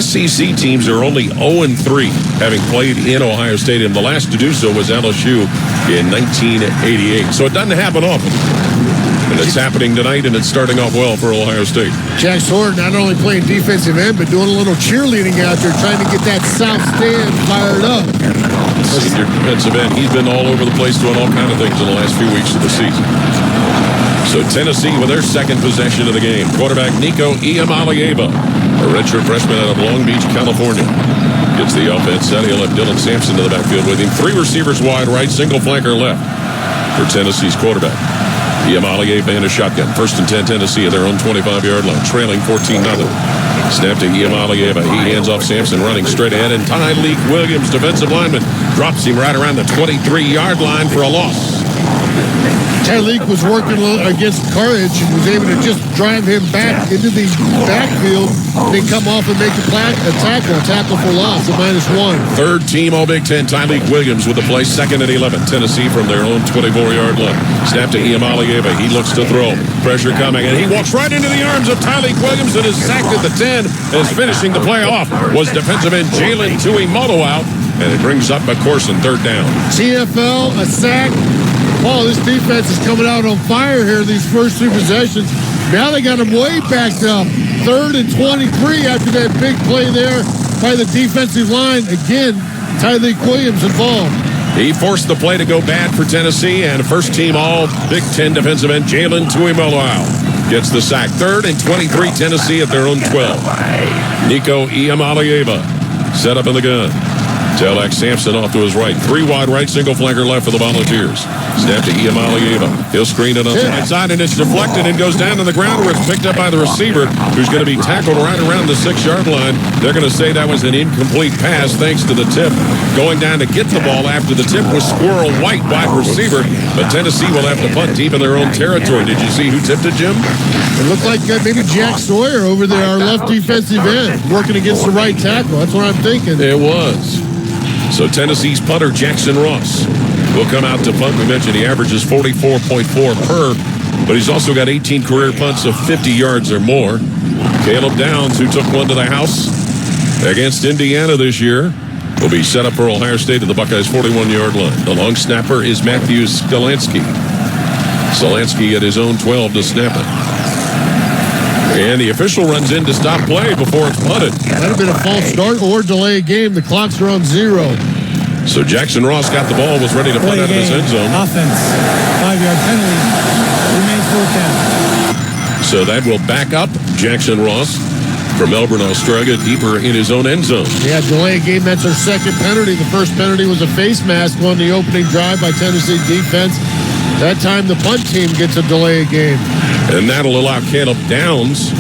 S3: SEC teams are only 0-3, having played in Ohio State, and the last to do so was LSU in 1988. So it doesn't happen often. And it's happening tonight, and it's starting off well for Ohio State.
S12: Jack Sword not only playing defensive end, but doing a little cheerleading out there, trying to get that south stand fired up.
S3: Senior defensive end. He's been all over the place doing all kinds of things in the last few weeks of the season. So Tennessee with their second possession of the game. Quarterback Nico Iamaleava, a redshirt freshman out of Long Beach, California, gets the offense set. He'll have Dylan Sampson to the backfield with him. 3 receivers wide right, single flanker left for Tennessee's quarterback. Iamaleava in a shotgun. 1st and 10, Tennessee at their own 25-yard line, trailing 14-0. Snap to Iamaleava. He hands off Sampson running straight ahead, and Tyleek Williams, defensive lineman, drops him right around the 23-yard line for a loss.
S12: Tyleek was working against Courage and was able to just drive him back into the backfield, then come off and make a tackle for loss, a -1.
S3: Third team All-Big Ten, Tyleek Williams with the play, 2nd and 11. Tennessee from their own 24-yard line. Snap to Iamaleava. He looks to throw. Pressure coming, and he walks right into the arms of Tyleek Williams and is sacked at the 10. As finishing the play off was defensive end Jalen Tuimoloau out, and it brings up a course in 3rd down.
S12: TFL, a sack. Paul, this defense is coming out on fire here these first 2 possessions. Now they got him way backed up. 3rd and 23 after that big play there by the defensive line. Again, Tyleek Williams involved.
S3: He forced the play to go bad for Tennessee, and first team All-Big Ten defensive end Jalen Tuimoloau gets the sack. 3rd and 23, Tennessee at their own 12. Nico Iamaleava set up in the gun. Tailback Sampson off to his right. 3 wide right, single flanker left for the Volunteers. Snap to Iamaleava. He'll screen it on the right side, and it's deflected and goes down to the ground where it's picked up by the receiver, who's going to be tackled right around the 6-yard line. They're going to say that was an incomplete pass thanks to the tip. Going down to get the ball after the tip was Squirrel White, wide receiver, but Tennessee will have to punt deep in their own territory. Did you see who tipped it, Jim?
S12: It looked like maybe Jack Sawyer over there, our left defensive end, working against the right tackle. That's what I'm thinking.
S3: It was. So Tennessee's punter, Jackson Ross, will come out to punt. We mentioned he averages 44.4 per, but he's also got 18 career punts of 50 yards or more. Caleb Downs, who took one to the house against Indiana this year, will be set up for Ohio State at the Buckeyes' 41-yard line. The long snapper is Matthew Skolansky. Skolansky at his own 12 to snap it. And the official runs in to stop play before it's punted.
S12: Might have been a false start or delay a game. The clocks are on 0.
S3: So Jackson Ross got the ball, was ready to punt out of his end zone.
S13: Offense, 5-yard penalty, remains 4th down.
S3: So that will back up Jackson Ross from Melbourne, Australia, deeper in his own end zone.
S12: Yeah, delay a game, that's our 2nd penalty. The first penalty was a face mask on the opening drive by Tennessee defense. That time the punt team gets a delay a game.
S3: And that'll allow Caleb Downs,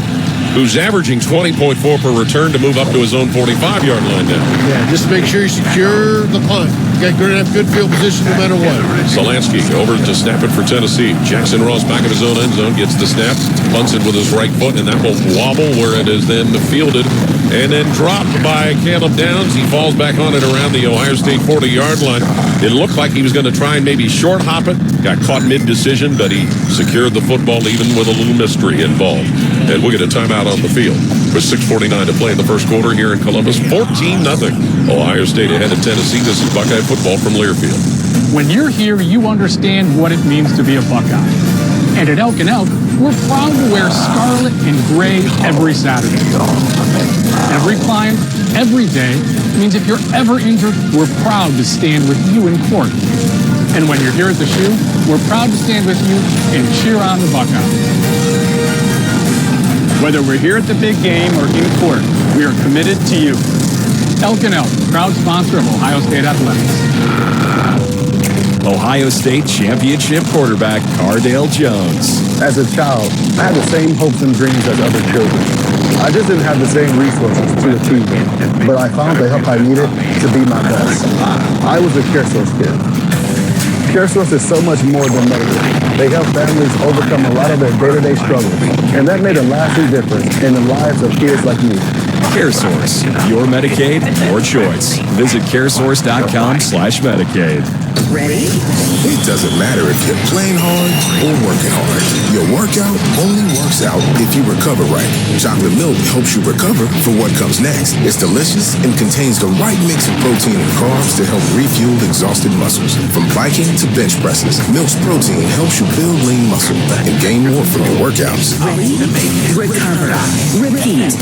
S3: who's averaging 20.4 per return, to move up to his own 45-yard line now.
S12: Yeah, just make sure you secure the punt. You got to have good field position no matter what.
S3: Skolansky over to snap it for Tennessee. Jackson Ross back of his own end zone, gets the snap, punts it with his right foot, and that will wobble where it is then fielded and then dropped by Caleb Downs. He falls back on it around the Ohio State 40-yard line. It looked like he was going to try and maybe short hop it. Got caught mid-decision, but he secured the football even with a little mystery involved. And we'll get a timeout on the field with 6:49 to play in the first quarter here in Columbus. 14-0. Ohio State ahead of Tennessee. This is Buckeye football from Learfield.
S2: When you're here, you understand what it means to be a Buckeye. And at Elk & Elk, we're proud to wear scarlet and gray every Saturday. Every climb, every day means if you're ever injured, we're proud to stand with you in court. And when you're here at the shoe, we're proud to stand with you and cheer on the Buckeye. Whether we're here at the big game or in court, we are committed to you. Elk & Elk, proud sponsor of Ohio State Athletics.
S14: Ohio State championship quarterback Cardale Jones.
S21: As a child, I had the same hopes and dreams as other children. I just didn't have the same resources to achieve them, but I found the help I needed to be my best. I was a CareSource kid. CareSource is so much more than medical. They help families overcome a lot of their day-to-day struggles, and that made a lasting difference in the lives of kids like me.
S14: CareSource, your Medicaid, your choice. Visit caresource.com/Medicaid.
S8: Ready?
S7: It doesn't matter if you're playing hard or working hard. Your workout only works out if you recover right. Chocolate milk helps you recover for what comes next. It's delicious and contains the right mix of protein and carbs to help refuel exhausted muscles. From biking to bench presses, Milk's protein helps you build lean muscle and gain more from your workouts.
S8: Ready? Recover. Repeat.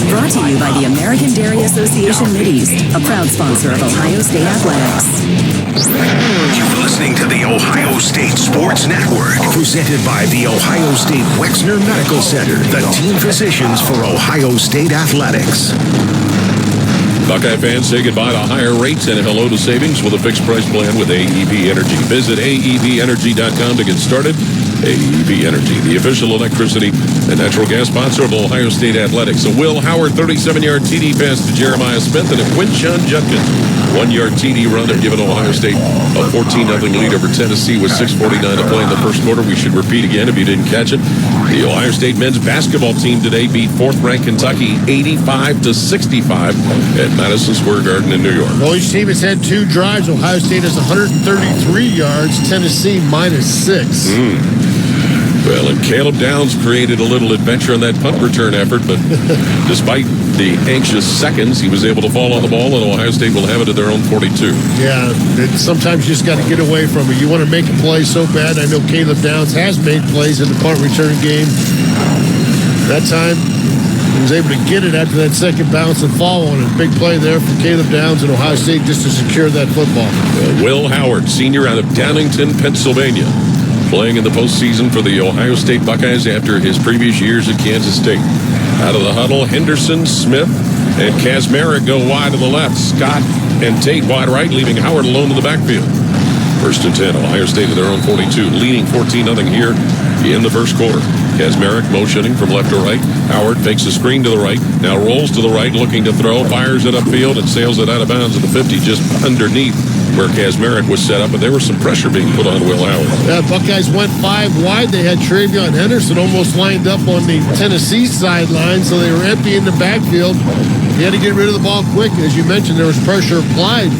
S8: Brought to you by the American Dairy Association Mideast, a proud sponsor of Ohio State Athletics.
S6: You're listening to the Ohio State Sports Network, presented by the Ohio State Wexner Medical Center, the team physicians for Ohio State Athletics.
S3: Buckeye fans, say goodbye to higher rates and hello to savings with a fixed price plan with AEP Energy. Visit AEPenergy.com to get started. AEP Energy, the official electricity and natural gas sponsor of Ohio State Athletics. A Will Howard 37-yard TD pass to Jeremiah Smith and a Quinshon Judkins 1-yard TD run have given Ohio State a 14-0 lead over Tennessee with 6:49 to play in the first quarter. We should repeat again if you didn't catch it. The Ohio State men's basketball team today beat 4th-ranked Kentucky 85-65 at Madison Square Garden in New York.
S12: Well, each team has had 2 drives. Ohio State has 133 yards. Tennessee -6.
S3: Well, and Caleb Downs created a little adventure on that punt return effort, but despite the anxious seconds, he was able to fall on the ball, and Ohio State will have it at their own 42.
S12: Yeah, sometimes you just got to get away from it. You want to make a play so bad. I know Caleb Downs has made plays in the punt return game. That time, he was able to get it after that second bounce and fall on it. Big play there for Caleb Downs and Ohio State just to secure that football.
S3: Will Howard, senior out of Downingtown, Pennsylvania, playing in the postseason for the Ohio State Buckeyes after his previous years at Kansas State. Out of the huddle, Henderson, Smith, and Kazmarek go wide to the left. Scott and Tate wide right, leaving Howard alone in the backfield. 1st and 10, Ohio State at their own 42, leading 14-0 here in the first quarter. Kazmarek motioning from left to right. Howard takes a screen to the right, now rolls to the right, looking to throw, fires it upfield, and sails it out of bounds at the 50, just underneath where Kazmarek was set up, but there was some pressure being put on Will Howard.
S12: Yeah, Buckeyes went 5 wide. They had Travion Henderson almost lined up on the Tennessee sideline, so they were empty in the backfield. He had to get rid of the ball quick. As you mentioned, there was pressure applied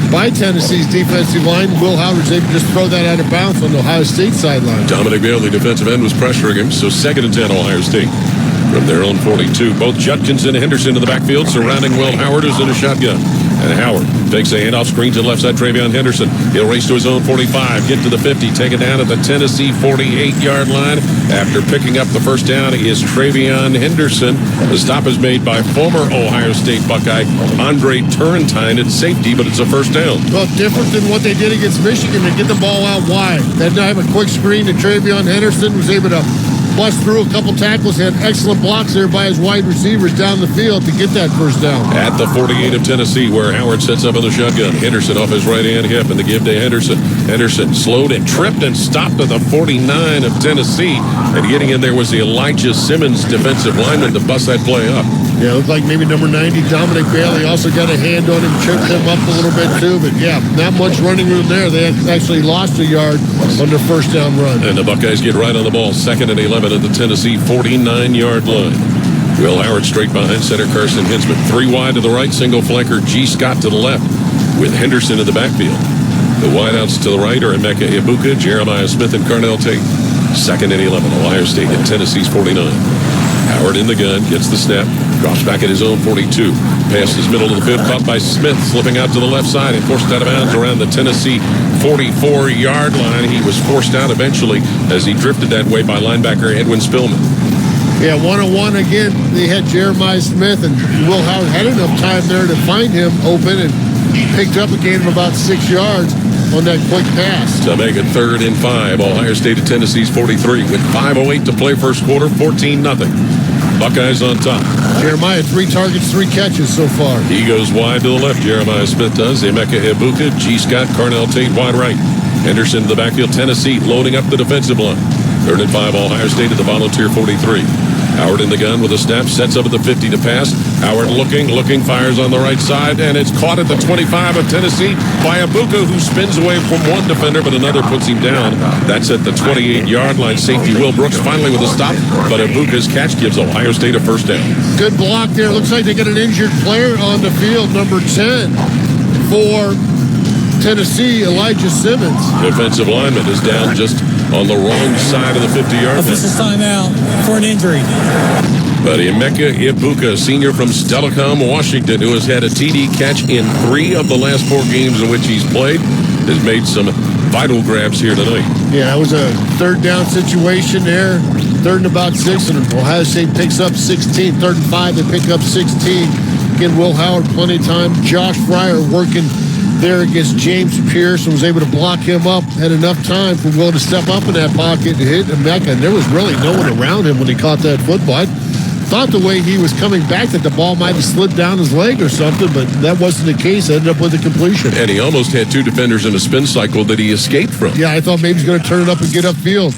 S12: by Tennessee's defensive line. Will Howard was able to just throw that out of bounds on the Ohio State sideline.
S3: Dominic Bailey, defensive end, was pressuring him, so 2nd and 10, Ohio State. From their own 42, both Judkins and Henderson in the backfield, surrounding Will Howard, who's in a shotgun. And Howard takes a handoff, screen to the left side, Travion Henderson. He'll race to his own 45, get to the 50, take it down at the Tennessee 48-yard line. After picking up the first down is Travion Henderson. The stop is made by former Ohio State Buckeye Andre Turrentine at safety, but it's a first down.
S12: Well, different than what they did against Michigan to get the ball out wide. They now have a quick screen to Travion Henderson, was able to bust through a couple tackles, had excellent blocks there by his wide receivers down the field to get that first down.
S3: At the 48 of Tennessee, where Howard sets up in the shotgun. Henderson off his right-hand hip, and the give to Henderson. Henderson slowed and tripped and stopped at the 49 of Tennessee. And getting in there was the Elijah Simmons, defensive lineman, to bust that play up.
S12: Yeah, it looked like maybe number 90, Dominic Bailey, also got a hand on him, tripped him up a little bit too. But yeah, not much running room there. They actually lost a yard on their first down run.
S3: And the Buckeyes get right on the ball, 2nd and 11 at the Tennessee 49-yard line. Will Howard straight behind center, Carson Hinsman. 3 wide to the right, single flanker G. Scott to the left, with Henderson in the backfield. The wideouts to the right are Emeka Ibuka, Jeremiah Smith, and Carnell Tate. 2nd and 11, Ohio State at Tennessee's 49. Howard in the gun, gets the snap, drops back at his own 42. Past his middle of the field, caught by Smith, slipping out to the left side and forced out of bounds around the Tennessee 44-yard line. He was forced out eventually as he drifted that way by linebacker Edwin Spillman.
S12: Yeah, 1-on-1 again. They had Jeremiah Smith, and Will Howard had enough time there to find him open and picked up a gain of about 6 yards on that quick pass.
S3: To make it 3rd and 5, Ohio State at Tennessee's 43 with 5:08 to play first quarter, 14-0. Buckeyes on top.
S12: Jeremiah, 3 targets, 3 catches so far.
S3: He goes wide to the left, Jeremiah Smith does. Emeka Ibuka, G. Scott, Carnell Tate wide right. Henderson to the backfield, Tennessee loading up the defensive line. 3rd and 5, Ohio State at the Volunteer 43. Howard in the gun with a snap, sets up at the 50 to pass. Howard looking, fires on the right side, and it's caught at the 25 of Tennessee by Ibuka, who spins away from one defender, but another puts him down. That's at the 28-yard line. Safety Will Brooks finally with a stop, but Ibuka's catch gives Ohio State a first down.
S12: Good block there. Looks like they got an injured player on the field, number 10 for Tennessee, Elijah Simmons.
S3: Defensive lineman is down just on the wrong side of the 50-yard line.
S13: Official timeout for an injury.
S3: But Emeka Ibuka, senior from Stelicom, Washington, who has had a TD catch in 3 of the last 4 games in which he's played, has made some vital grabs here tonight.
S12: Yeah, it was a 3rd down situation there. 3rd and about 6, and Ohio State picks up 16. 3rd and 5, they pick up 16. Again, Will Howard, plenty of time. Josh Fryer working there against James Pierce and was able to block him up. Had enough time for Will to step up in that pocket and hit Emeka. And there was really no one around him when he caught that football. I thought the way he was coming back that the ball might have slid down his leg or something, but that wasn't the case. Ended up with a completion.
S3: And he almost had 2 defenders in a spin cycle that he escaped from.
S12: Yeah, I thought maybe he was going to turn it up and get upfield.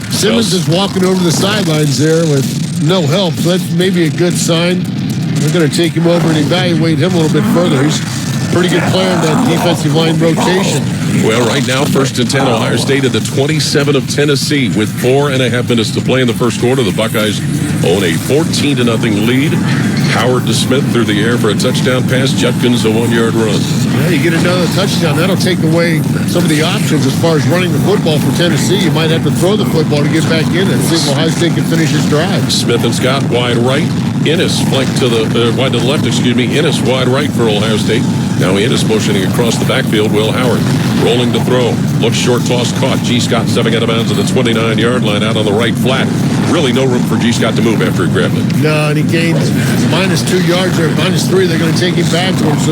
S12: Simmons is walking over the sidelines there with no help, so that's maybe a good sign. We're going to take him over and evaluate him a little bit further. He's a pretty good player in that defensive line rotation.
S3: Well, right now, 1st and 10, Ohio State at the 27 of Tennessee with 4.5 minutes to play in the first quarter. The Buckeyes own a 14-0 lead. Howard to Smith through the air for a touchdown pass. Judkins a 1-yard run.
S12: Yeah, you get another touchdown. That'll take away some of the options as far as running the football for Tennessee. You might have to throw the football to get back in and see if Ohio State can finish his drive.
S3: Smith and Scott wide right. Ennis flanked to the wide to the left. Ennis wide right for Ohio State. Now Ennis motioning across the backfield. Will Howard rolling to throw. Looks short toss caught. G. Scott stepping out of bounds at the 29-yard line out on the right flat. Really no room for G. Scott to move after he grabbed it.
S12: No, and he gained -2 yards or -3. They're going to take him backwards.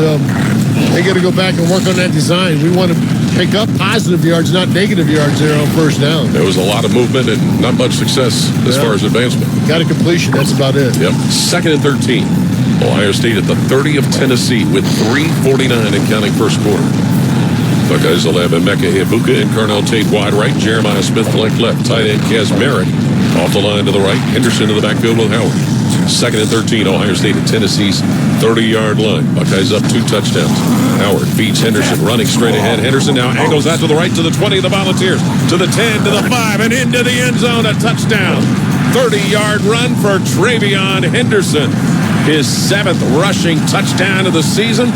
S12: They got to go back and work on that design. We want to pick up positive yards, not negative yards there on first down.
S3: There was a lot of movement and not much success as far as advancement.
S12: Got a completion. That's about it.
S3: Yep. 2nd and 13. Ohio State at the 30 of Tennessee with 3:49 and counting first quarter. Buckeyes will have Emeka Ibuka and Carnell Tate wide right. Jeremiah Smith flank left. Tight end Kaz Merritt off the line to the right. Henderson to the backfield with Howard. 2nd and 13. Ohio State at Tennessee's 30-yard line. Buckeyes up 2 touchdowns. Howard feeds Henderson running straight ahead. Henderson now angles out to the right to the 20 of the Volunteers. To the 10, to the 5, and into the end zone. A touchdown. 30-yard run for Travion Henderson. His 7th rushing touchdown of the season.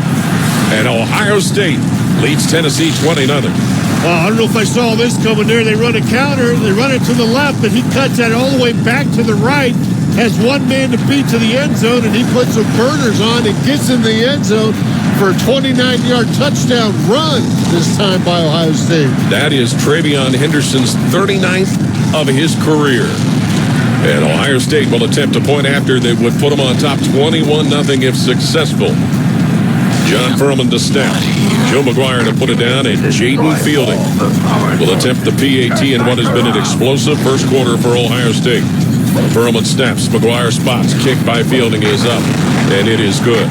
S3: And Ohio State leads Tennessee 20-0.
S12: I don't know if I saw this coming there. They run a counter. They run it to the left, but he cuts that all the way back to the right. Has one man to beat to the end zone, and he puts some burners on and gets in the end zone for a 29-yard touchdown run this time by Ohio State.
S3: That is Travion Henderson's 39th of his career. And Ohio State will attempt a point after that would put them on top 21-0 if successful. John Furman to snap. Joe McGuire to put it down, and Jaden Fielding will attempt the PAT in what has been an explosive first quarter for Ohio State. Furman snaps. McGuire spots. Kick by Fielding is up, and it is good.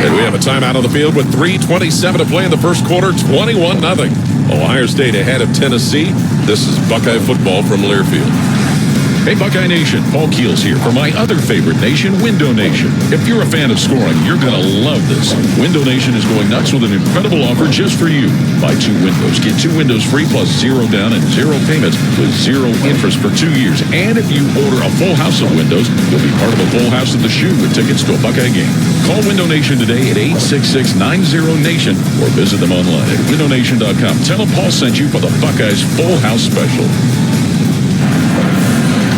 S3: And we have a timeout on the field with 3:27 to play in the first quarter, 21-0. Ohio State ahead of Tennessee. This is Buckeye football from Learfield.
S5: Hey, Buckeye Nation, Paul Keels here for my other favorite nation, Window Nation. If you're a fan of scoring, you're going to love this. Window Nation is going nuts with an incredible offer just for you. Buy 2 windows, get 2 windows free plus 0 down and 0 payments with 0 interest for 2 years. And if you order a full house of windows, you'll be part of a full house at the Shoe with tickets to a Buckeye game. Call Window Nation today at 866-90-NATION or visit them online at windownation.com. Tell them Paul sent you for the Buckeyes Full House Special.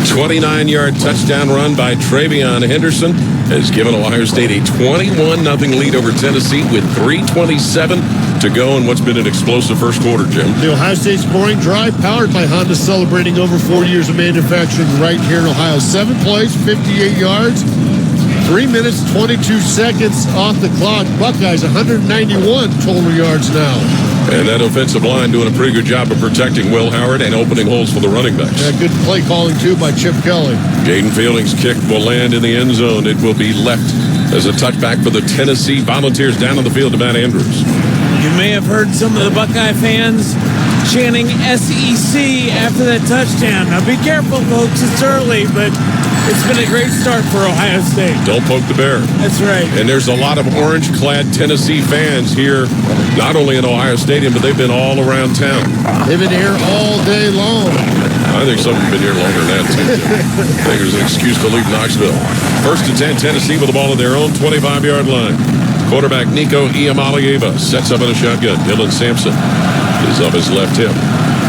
S3: 29-yard touchdown run by Travion Henderson has given Ohio State a 21-0 lead over Tennessee with 3:27 to go in what's been an explosive first quarter, Jim.
S12: The Ohio State scoring drive powered by Honda, celebrating over 4 years of manufacturing right here in Ohio. 7 plays, 58 yards, 3 minutes, 22 seconds off the clock. Buckeyes 191 total yards now.
S3: And that offensive line doing a pretty good job of protecting Will Howard and opening holes for the running backs.
S12: Yeah, good play calling, too, by Chip Kelly.
S3: Jaden Fielding's kick will land in the end zone. It will be left as a touchback for the Tennessee Volunteers down on the field to Matt Andrews.
S11: You may have heard some of the Buckeye fans chanting SEC after that touchdown. Now, be careful, folks. It's early, but it's been a great start for Ohio State.
S3: Don't poke the bear.
S11: That's right.
S3: And there's a lot of orange-clad Tennessee fans here, not only in Ohio Stadium, but they've been all around town.
S12: They've been here all day long.
S3: I think some have been here longer than that, too. I think there's an excuse to leave Knoxville. 1st and 10, Tennessee with the ball at their own 25-yard line. Quarterback Nico Iamaleava sets up in a shotgun. Dylan Sampson is up his left hip.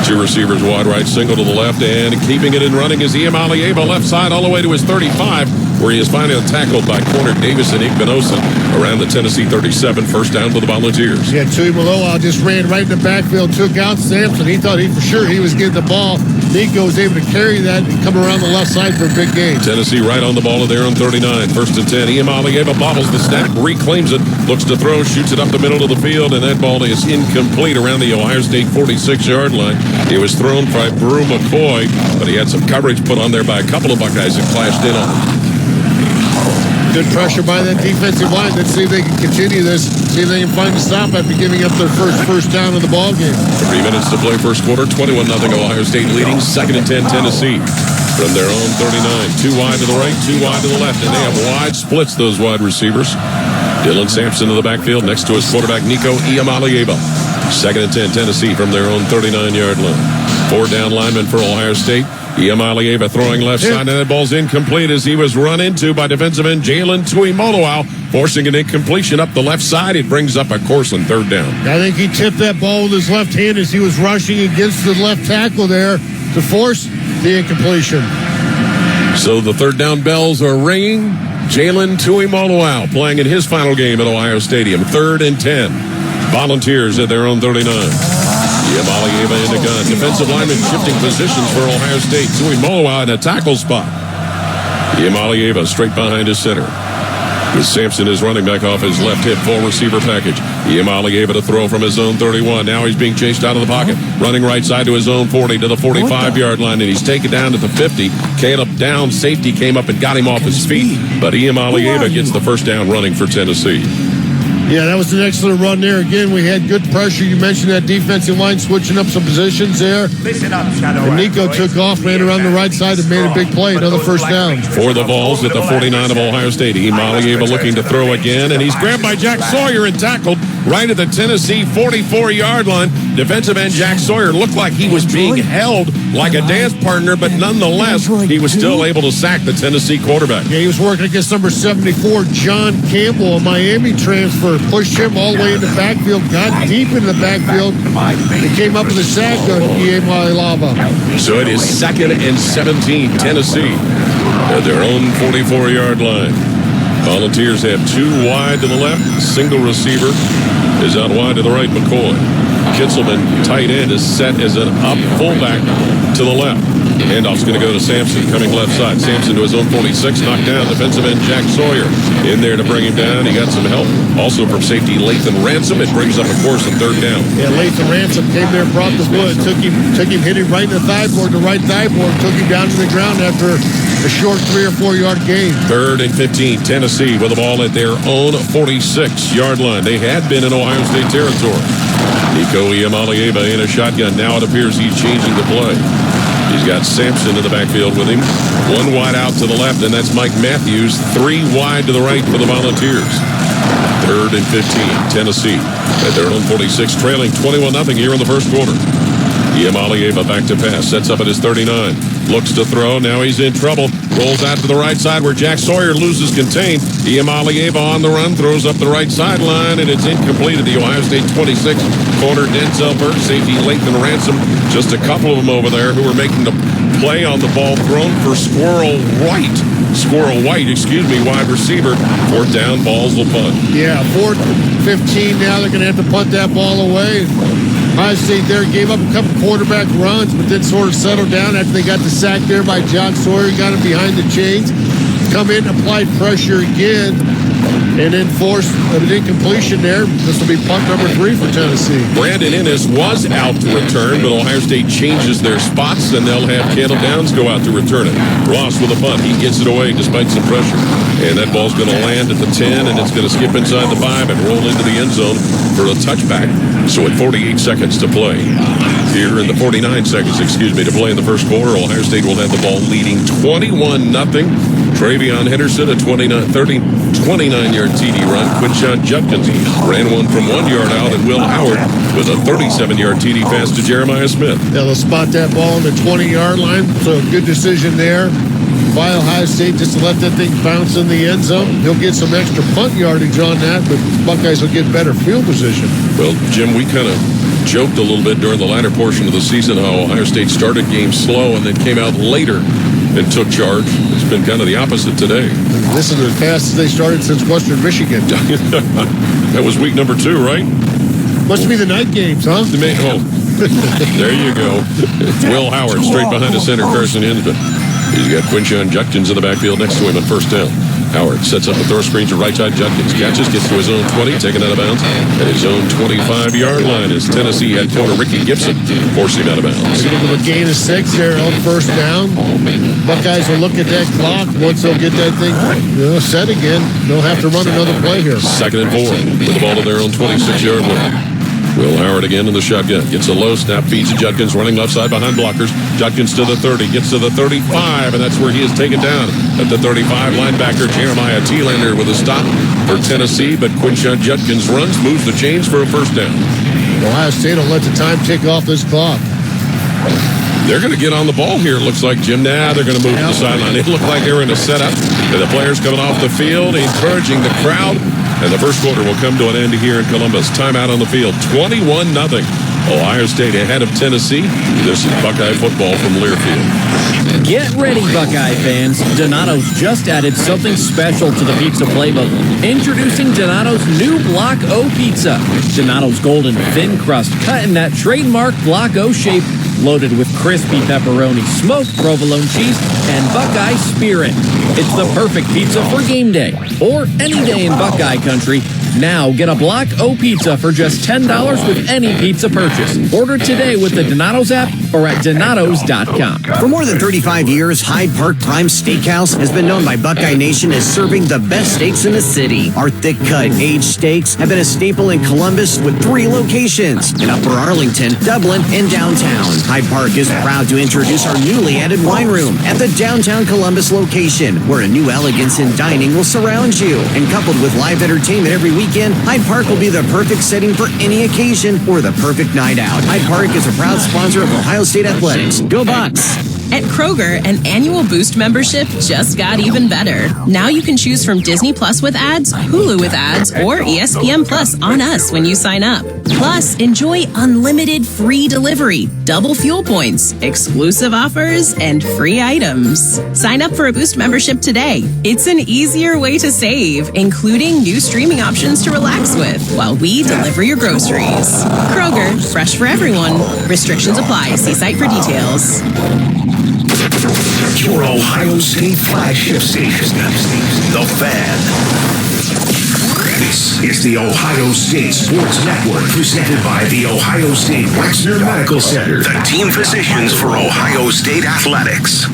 S3: 2 receivers wide right, single to the left, and keeping it in running is Iamaleava left side all the way to his 35, where he is finally tackled by corner Davison Igbinosun around the Tennessee 37. First down for the Volunteers.
S12: Yeah, Tui Maloa just ran right in the backfield, took out Sampson. He thought for sure he was getting the ball. Nico was able to carry that and come around the left side for a big gain.
S3: Tennessee right on the ball at their own 39. 1st and 10. Iamaleava bobbles the snap, reclaims it, looks to throw, shoots it up the middle of the field, and that ball is incomplete around the Ohio State 46-yard line. It was thrown by Brew McCoy, but he had some coverage put on there by a couple of Buckeyes that clashed in on him.
S12: Good pressure by that defensive line. Let's see if they can continue this. see if they can find a stop after giving up their first down of the ball game.
S3: 3 minutes to play first quarter, 21-0 Ohio State leading. 2nd and 10 Tennessee from their own 39. 2 wide to the right, 2 wide to the left, and they have wide splits, those wide receivers. Dylan Sampson in the backfield next to his quarterback, Nico Iamaleava. 2nd and 10 Tennessee from their own 39-yard line. 4 down linemen for Ohio State. Iamaleava throwing left side, and that ball's incomplete as he was run into by defensive end Jalen Tuimoloau, forcing an incompletion up the left side. It brings up a Corson 3rd down.
S12: I think he tipped that ball with his left hand as he was rushing against the left tackle there to force the incompletion.
S3: So the 3rd down bells are ringing. Jalen Tuimoloau playing in his final game at Ohio Stadium. 3rd and 10. Volunteers at their own 39. Iamaleava in the gun. Defensive lineman shifting positions for Ohio State. Tuimoloau in a tackle spot. Iamaleava straight behind his center. With Sampson is running back off his left hip, full receiver package. Iamaleava to throw from his own 31. Now he's being chased out of the pocket. Running right side to his own 40 to the 45-yard line, and he's taken down to the 50. Caleb down. Safety came up and got him off his feet, but Iamaleava gets the first down running for Tennessee.
S12: Yeah, that was an excellent run there. Again, we had good pressure. You mentioned that defensive line switching up some positions there. And Nico took off, ran around the right side and made a big play. Another first down.
S3: For the Vols at the 49 of Ohio State. Iamaleava looking to throw again, and he's grabbed by Jack Sawyer and tackled right at the Tennessee 44-yard line. Defensive end Jack Sawyer looked like he was being held like a dance partner, but nonetheless, he was still able to sack the Tennessee quarterback.
S12: Yeah, he was working against number 74, John Campbell, a Miami transfer. Pushed him all the way in the backfield, got deep in the backfield, and came up with a sack on Iamaleava.
S3: So it is 2nd and 17, Tennessee at their own 44-yard line. Volunteers have 2 wide to the left. Single receiver is out wide to the right, McCoy. Kitzelman, tight end, is set as an up fullback to the left. Handoff's going to go to Sampson, coming left side. Sampson to his own 46, knocked down. Defensive end Jack Sawyer in there to bring him down. He got some help. Also from safety, Lathan Ransom. It brings up a Corson 3rd down.
S12: Yeah, Lathan Ransom came there, brought the wood, took him, hit him right in the thigh board, the right thigh board, took him down to the ground after a short 3 or 4 yard gain.
S3: 3rd and 15, Tennessee with the ball at their own 46-yard line. They had been in Ohio State territory. Nico Iamaleava in a shotgun. Now it appears he's changing the play. He's got Sampson in the backfield with him. 1 wide out to the left, and that's Mike Matthews. 3 wide to the right for the Volunteers. 3rd and 15, Tennessee at their own 46, trailing 21-0 here in the first quarter. Iamaleava back to pass, sets up at his 39. Looks to throw, now he's in trouble. Rolls out to the right side where Jack Sawyer loses contain. Iamaleava on the run, throws up the right sideline, and it's incomplete at the Ohio State 26. Corner Denzel Burke, safety Lathan Ransom. Just a couple of them over there who are making the play on the ball thrown for Squirrel White, wide receiver. 4th down, balls will punt.
S12: Yeah, 4th, 15 now. They're going to have to punt that ball away. Ohio State there gave up a couple quarterback runs, but then sort of settled down after they got the sack there by Jack Sawyer. Got him behind the chains. Come in, applied pressure again, and then forced an incompletion there. This will be punt number 3 for Tennessee.
S3: Brandon Ennis was out to return, but Ohio State changes their spots, and they'll have Caleb Downs go out to return it. Ross with a punt. He gets it away despite some pressure. And that ball's going to land at the 10, and it's going to skip inside the 5 and roll into the end zone for a touchback. So at 48 seconds to play, here in the 49 seconds, to play in the first quarter, Ohio State will have the ball leading 21-0. Travion Henderson, a 29-yard TD run. Quinshon Judkins ran one from 1 yard out, and Will Howard with a 37-yard TD pass to Jeremiah Smith.
S12: They'll spot that ball on the 20-yard line, so good decision there by Ohio State just to let that thing bounce in the end zone. He'll get some extra punt yardage on that, but Buckeyes will get better field position.
S3: Well, Jim, we kind of joked a little bit during the latter portion of the season how Ohio State started games slow and then came out later and took charge. It's been kind of the opposite today.
S12: This is the fastest they started since Western Michigan.
S3: That was week number 2, right?
S12: Must be the night games, huh?
S3: There you go. Will Howard straight behind the center, Carson Hinsman. He's got Quinshon Judkins in the backfield next to him on 1st down. Howard sets up a throw screen to right side. Judkins catches, gets to his own 20, taken out of bounds. At his own 25-yard line is Tennessee head corner Ricky Gibson forcing him out of bounds.
S12: They're going to gain of 6 there on first down. Buckeyes will look at that clock. Once they'll get that thing set again, they'll have to run another play here.
S3: 2nd and 4 with the ball to their own 26-yard line. Will Howard again in the shotgun. Gets a low snap, feeds to Judkins, running left side behind blockers. Judkins to the 30, gets to the 35, and that's where he is taken down. At the 35, linebacker Jeremiah Thielander with a stop for Tennessee, but Quinshon Judkins runs, moves the chains for a first down.
S12: Ohio State will let the time tick off this clock.
S3: They're going to get on the ball here, it looks like, Jim. Now they're going to move to the sideline. It looked like they were in a setup. And the players coming off the field, encouraging the crowd. And the first quarter will come to an end here in Columbus. Timeout on the field, 21-0. Ohio State ahead of Tennessee. This is Buckeye football from Learfield.
S16: Get ready, Buckeye fans. Donato's just added something special to the pizza playbook. Introducing Donato's new Block O pizza. Donato's golden thin crust cut in that trademark Block O shape, loaded with crispy pepperoni, smoked provolone cheese, and Buckeye spirit. It's the perfect pizza for game day or any day in Buckeye country. Now get a Block O pizza for just $10 with any pizza purchase. Order today with the Donato's app or at donatos.com.
S1: For more than 35 years, Hyde Park Prime Steakhouse has been known by Buckeye Nation as serving the best steaks in the city. Our thick-cut, aged steaks have been a staple in Columbus with 3 locations in Upper Arlington, Dublin, and downtown. Hyde Park is proud to introduce our newly added wine room at the downtown Columbus location, where a new elegance in dining will surround you. And coupled with live entertainment every weekend, Hyde Park will be the perfect setting for any occasion or the perfect night out. Hyde Park is a proud sponsor of Ohio State Athletics. Go Bucks!
S17: At Kroger, an annual Boost membership just got even better. Now you can choose from Disney Plus with ads, Hulu with ads, or ESPN Plus on us when you sign up. Plus, enjoy unlimited free delivery, double fuel points, exclusive offers, and free items. Sign up for a Boost membership today. It's an easier way to save, including new streaming options to relax with while we deliver your groceries. Kroger, fresh for everyone. Restrictions apply. See site for details.
S6: Your Ohio State flagship station, The Fan. This is the Ohio State Sports Network, presented by the Ohio State Wexner Medical Center, the team physicians for Ohio State Athletics.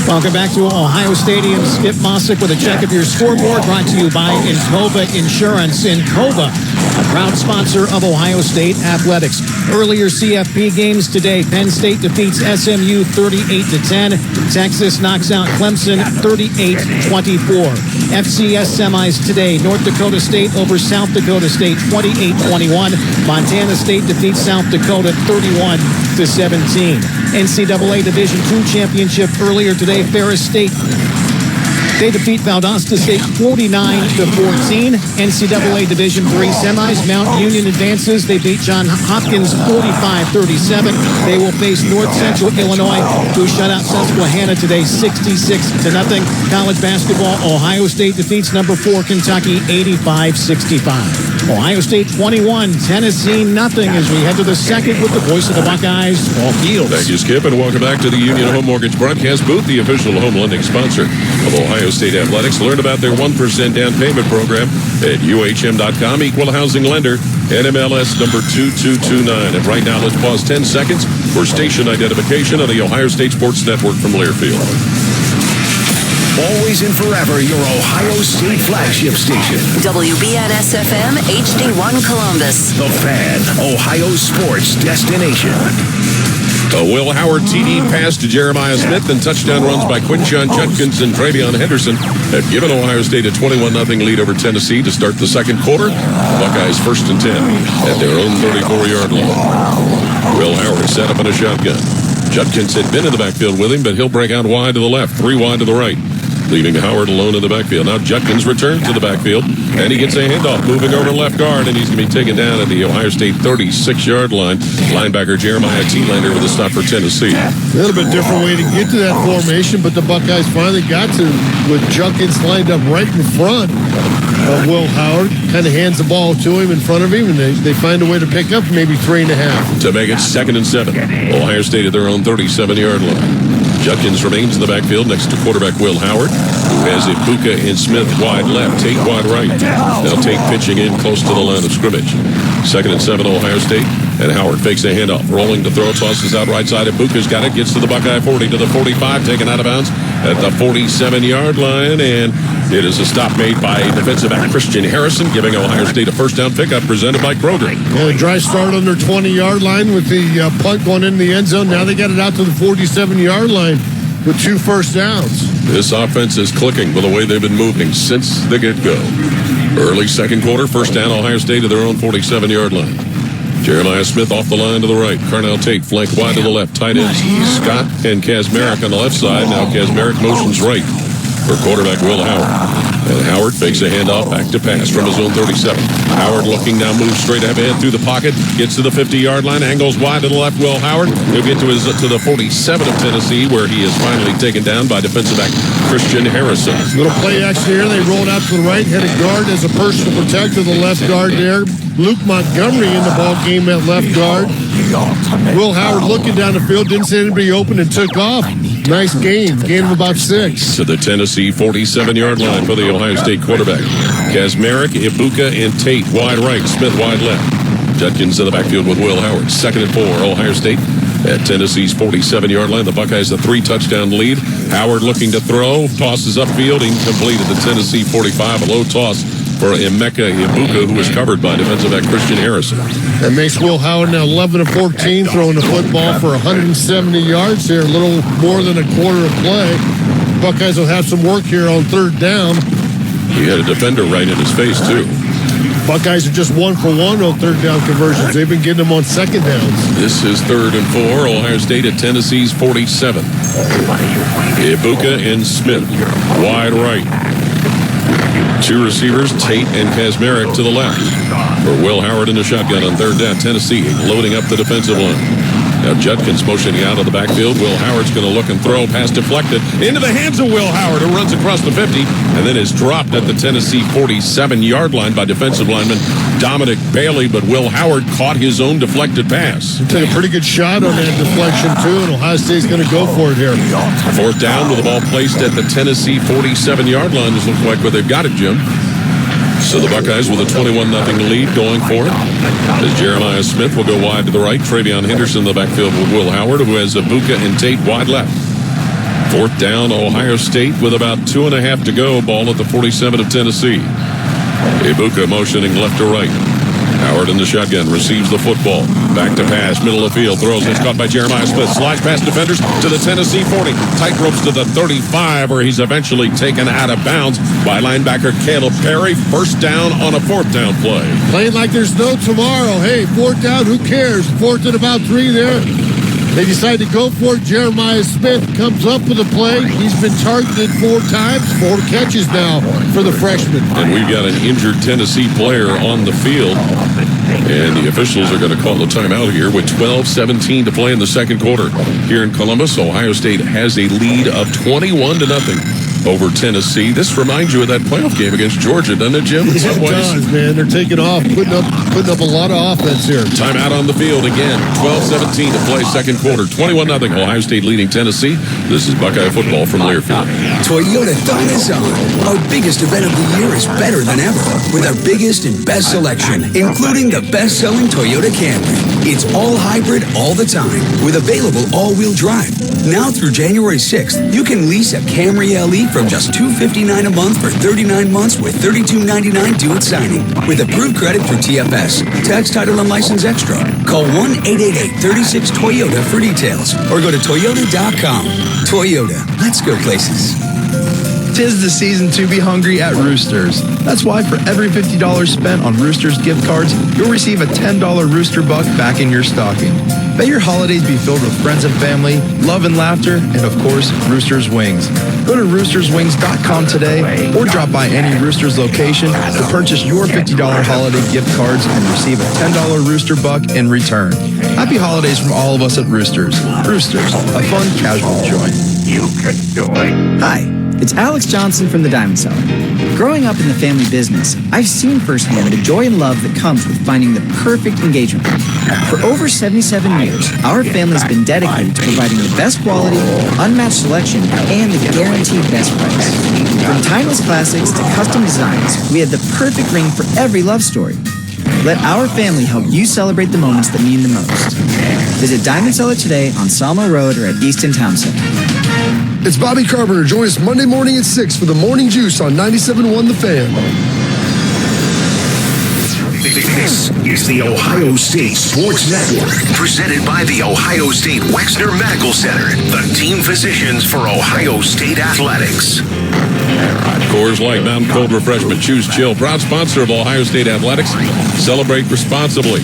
S9: Welcome back to Ohio Stadium. Skip Mossick with a check of your scoreboard, brought to you by Encova Insurance. Encova, a proud sponsor of Ohio State Athletics. Earlier CFP games today. Penn State defeats SMU 38-10. Texas knocks out Clemson 38-24. FCS semis today. North Dakota State over South Dakota State 28-21. Montana State defeats South Dakota 31-17. NCAA Division II championship earlier today. Ferris State, they defeat Valdosta State 49-14. NCAA Division III semis. Mount Union advances. They beat Johns Hopkins 45-37. They will face North Central Illinois, who shut out Susquehanna today 66-0. College basketball, Ohio State defeats number 4 Kentucky 85-65. Ohio State 21, Tennessee nothing, as we head to the second with the voice of the Buckeyes, Paul Fields.
S3: Thank you, Skip, and welcome back to the Union Home Mortgage broadcast booth, the official home lending sponsor of Ohio State Athletics. Learn about their 1% down payment program at UHM.com. Equal housing lender, NMLS number 2229. And right now, let's pause 10 seconds for station identification on the Ohio State Sports Network from Learfield.
S6: Always and forever, your Ohio State flagship station.
S22: WBNS-FM, HD1 Columbus.
S6: The Fan, Ohio sports destination.
S3: A Will Howard TD pass to Jeremiah Smith and touchdown runs by Quinshon Judkins and Travion Henderson have given Ohio State a 21-0 lead over Tennessee to start the second quarter. Buckeyes 1st and 10 at their own 34-yard line. Will Howard set up in a shotgun. Judkins had been in the backfield with him, but he'll break out wide to the left, 3 wide to the right, leaving Howard alone in the backfield. Now Judkins returns to the backfield, and he gets a handoff moving over left guard, and he's going to be taken down at the Ohio State 36-yard line. Linebacker Jeremiah Thielander with a stop for Tennessee.
S12: A little bit different way to get to that formation, but the Buckeyes finally got to with Judkins lined up right in front of Will Howard. Kind of hands the ball to him in front of him, and they find a way to pick up maybe 3.5.
S3: To make it 2nd and 7. Ohio State at their own 37-yard line. Judkins remains in the backfield next to quarterback Will Howard, who has Ibuka and Smith wide left, Tate wide right. Now Tate pitching in close to the line of scrimmage. 2nd and 7, Ohio State. And Howard fakes a handoff, rolling to throw, tosses out right side. Ibuka's got it, gets to the Buckeye 40, to the 45, taken out of bounds at the 47-yard line. And it is a stop made by defensive back Christian Harrison, giving Ohio State a first down pickup presented by Kroger.
S12: A dry start on their 20-yard line with the punt going in the end zone. Now they got it out to the 47-yard line with 2 first downs.
S3: This offense is clicking with the way they've been moving since the get-go. Early second quarter, first down, Ohio State to their own 47-yard line. Jeremiah Smith off the line to the right. Carnell Tate flanked wide to the left. Tight ends Scott and Kazmarek on the left side. Now Kazmarek motions right for quarterback Will Howard. And Howard fakes a handoff back to pass from his own 37. Howard looking now, moves straight ahead through the pocket, gets to the 50-yard line, angles wide to the left. Will Howard, he'll get to the 47 of Tennessee, where he is finally taken down by defensive back Christian Harrison.
S12: Little play action here. They rolled out to the right, had a guard as a personal protector, the left guard there. Luke Montgomery in the ball game at left guard. Will Howard looking down the field, didn't see anybody open and took off. Nice gain of about 6.
S3: To the Tennessee 47-yard line for the Ohio State quarterback. Kazmarek, Ibuka, and Tate wide right, Smith wide left. Judkins in the backfield with Will Howard. 2nd and 4, Ohio State at Tennessee's 47-yard line. The Buckeyes a 3-touchdown lead. Howard looking to throw, tosses upfield, incomplete at the Tennessee 45. A low toss for Emeka Ibuka, who was covered by defensive back Christian Harrison.
S12: That makes Will Howard now 11 of 14, throwing the football for 170 yards here, a little more than a quarter of play. Buckeyes will have some work here on 3rd down.
S3: He had a defender right in his face, too.
S12: Buckeyes are just 1 for 1 on 3rd down conversions. They've been getting them on 2nd downs.
S3: This is 3rd and 4, Ohio State at Tennessee's 47. Ibuka and Smith wide right. 2 receivers, Tate and Kazmarek to the left. For Will Howard in the shotgun on 3rd down. Tennessee loading up the defensive line. Now Judkins motioning out of the backfield. Will Howard's going to look and throw. Pass deflected into the hands of Will Howard, who runs across the 50 and then is dropped at the Tennessee 47-yard line by defensive lineman Dominic Bailey. But Will Howard caught his own deflected pass.
S12: He took a pretty good shot on that deflection, too, and Ohio State's going to go for it here.
S3: 4th down with the ball placed at the Tennessee 47-yard line. This looks like where they've got it, Jim. So the Buckeyes with a 21-0 lead going for it. As Jeremiah Smith will go wide to the right. Travion Henderson in the backfield with Will Howard, who has Ibuka and Tate wide left. 4th down, Ohio State with about 2.5 to go. Ball at the 47 of Tennessee. Ibuka motioning left to right. Howard in the shotgun, receives the football. Back to pass, middle of the field, throws. It's caught by Jeremiah Smith. Slides past defenders to the Tennessee 40. Tight ropes to the 35, where he's eventually taken out of bounds by linebacker Caleb Perry. 1st down on a 4th down play.
S12: Playing like there's no tomorrow. Hey, 4th down, who cares? 4th and about 3 there. They decide to go for it. Jeremiah Smith comes up with a play. He's been targeted 4 times, 4 catches now for the freshman.
S3: And we've got an injured Tennessee player on the field. And the officials are going to call the timeout here with 12:17 to play in the second quarter. Here in Columbus, Ohio State has a lead of 21-0 over Tennessee. This reminds you of that playoff game against Georgia, doesn't it, Jim?
S12: Yeah, it does, man. They're taking off, putting up a lot of offense here.
S3: Timeout on the field again. 12:17 to play second quarter. 21-0. Ohio State leading Tennessee. This is Buckeye football from Learfield.
S4: Toyota Thon is on. Our biggest event of the year is better than ever with our biggest and best selection, including the best-selling Toyota Camry. It's all hybrid all the time with available all-wheel drive. Now through January 6th, you can lease a Camry LE from just $259 a month for 39 months with $32.99 due at signing. With approved credit through TFS, tax, title, and license extra. Call 1-888-36-TOYOTA for details or go to Toyota.com. Toyota, let's go places.
S15: 'Tis the season to be hungry at Roosters. That's why for every $50 spent on Roosters gift cards, you'll receive a $10 Rooster Buck back in your stocking. May your holidays be filled with friends and family, love and laughter, and of course, Roosters Wings. Go to roosterswings.com today or drop by any Roosters location to purchase your $50 holiday gift cards and receive a $10 Rooster Buck in return. Happy holidays from all of us at Roosters. Roosters, a fun, casual joint.
S23: You can do it.
S4: Hi.
S19: It's Alex Johnson from the Diamond Cellar. Growing up in the family business, I've seen firsthand the joy and love that comes with finding the perfect engagement ring. For over 77 years, our family's been dedicated to providing the best quality, unmatched selection, and the guaranteed best price. From timeless classics to custom designs, we have the perfect ring for every love story. Let our family help you celebrate the moments that mean the most. Visit Diamond Cellar today on Salmo Road or at Easton Town Center.
S20: It's Bobby Carpenter. Join us Monday morning at 6 for the Morning Juice on 97.1 The Fan.
S6: This is the Ohio State Sports Network, presented by the Ohio State Wexner Medical Center, the team physicians for Ohio State Athletics.
S3: Coors Light Mountain Cold Refreshment. Choose chill. Proud sponsor of Ohio State Athletics. Celebrate responsibly.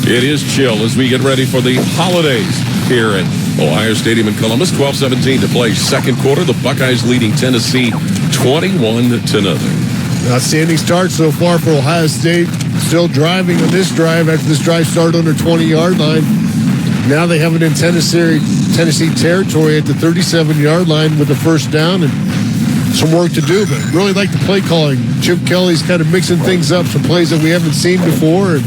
S3: It is chill as we get ready for the holidays here at Ohio Stadium in Columbus. 12-17 to play second quarter. The Buckeyes leading Tennessee 21-0.
S12: Outstanding start so far for Ohio State. Still driving on this drive after this drive started on their 20-yard line. Now they have it in Tennessee territory at the 37-yard line with the first down and some work to do. But really like the play calling. Chip Kelly's kind of mixing things up, some plays that we haven't seen before, and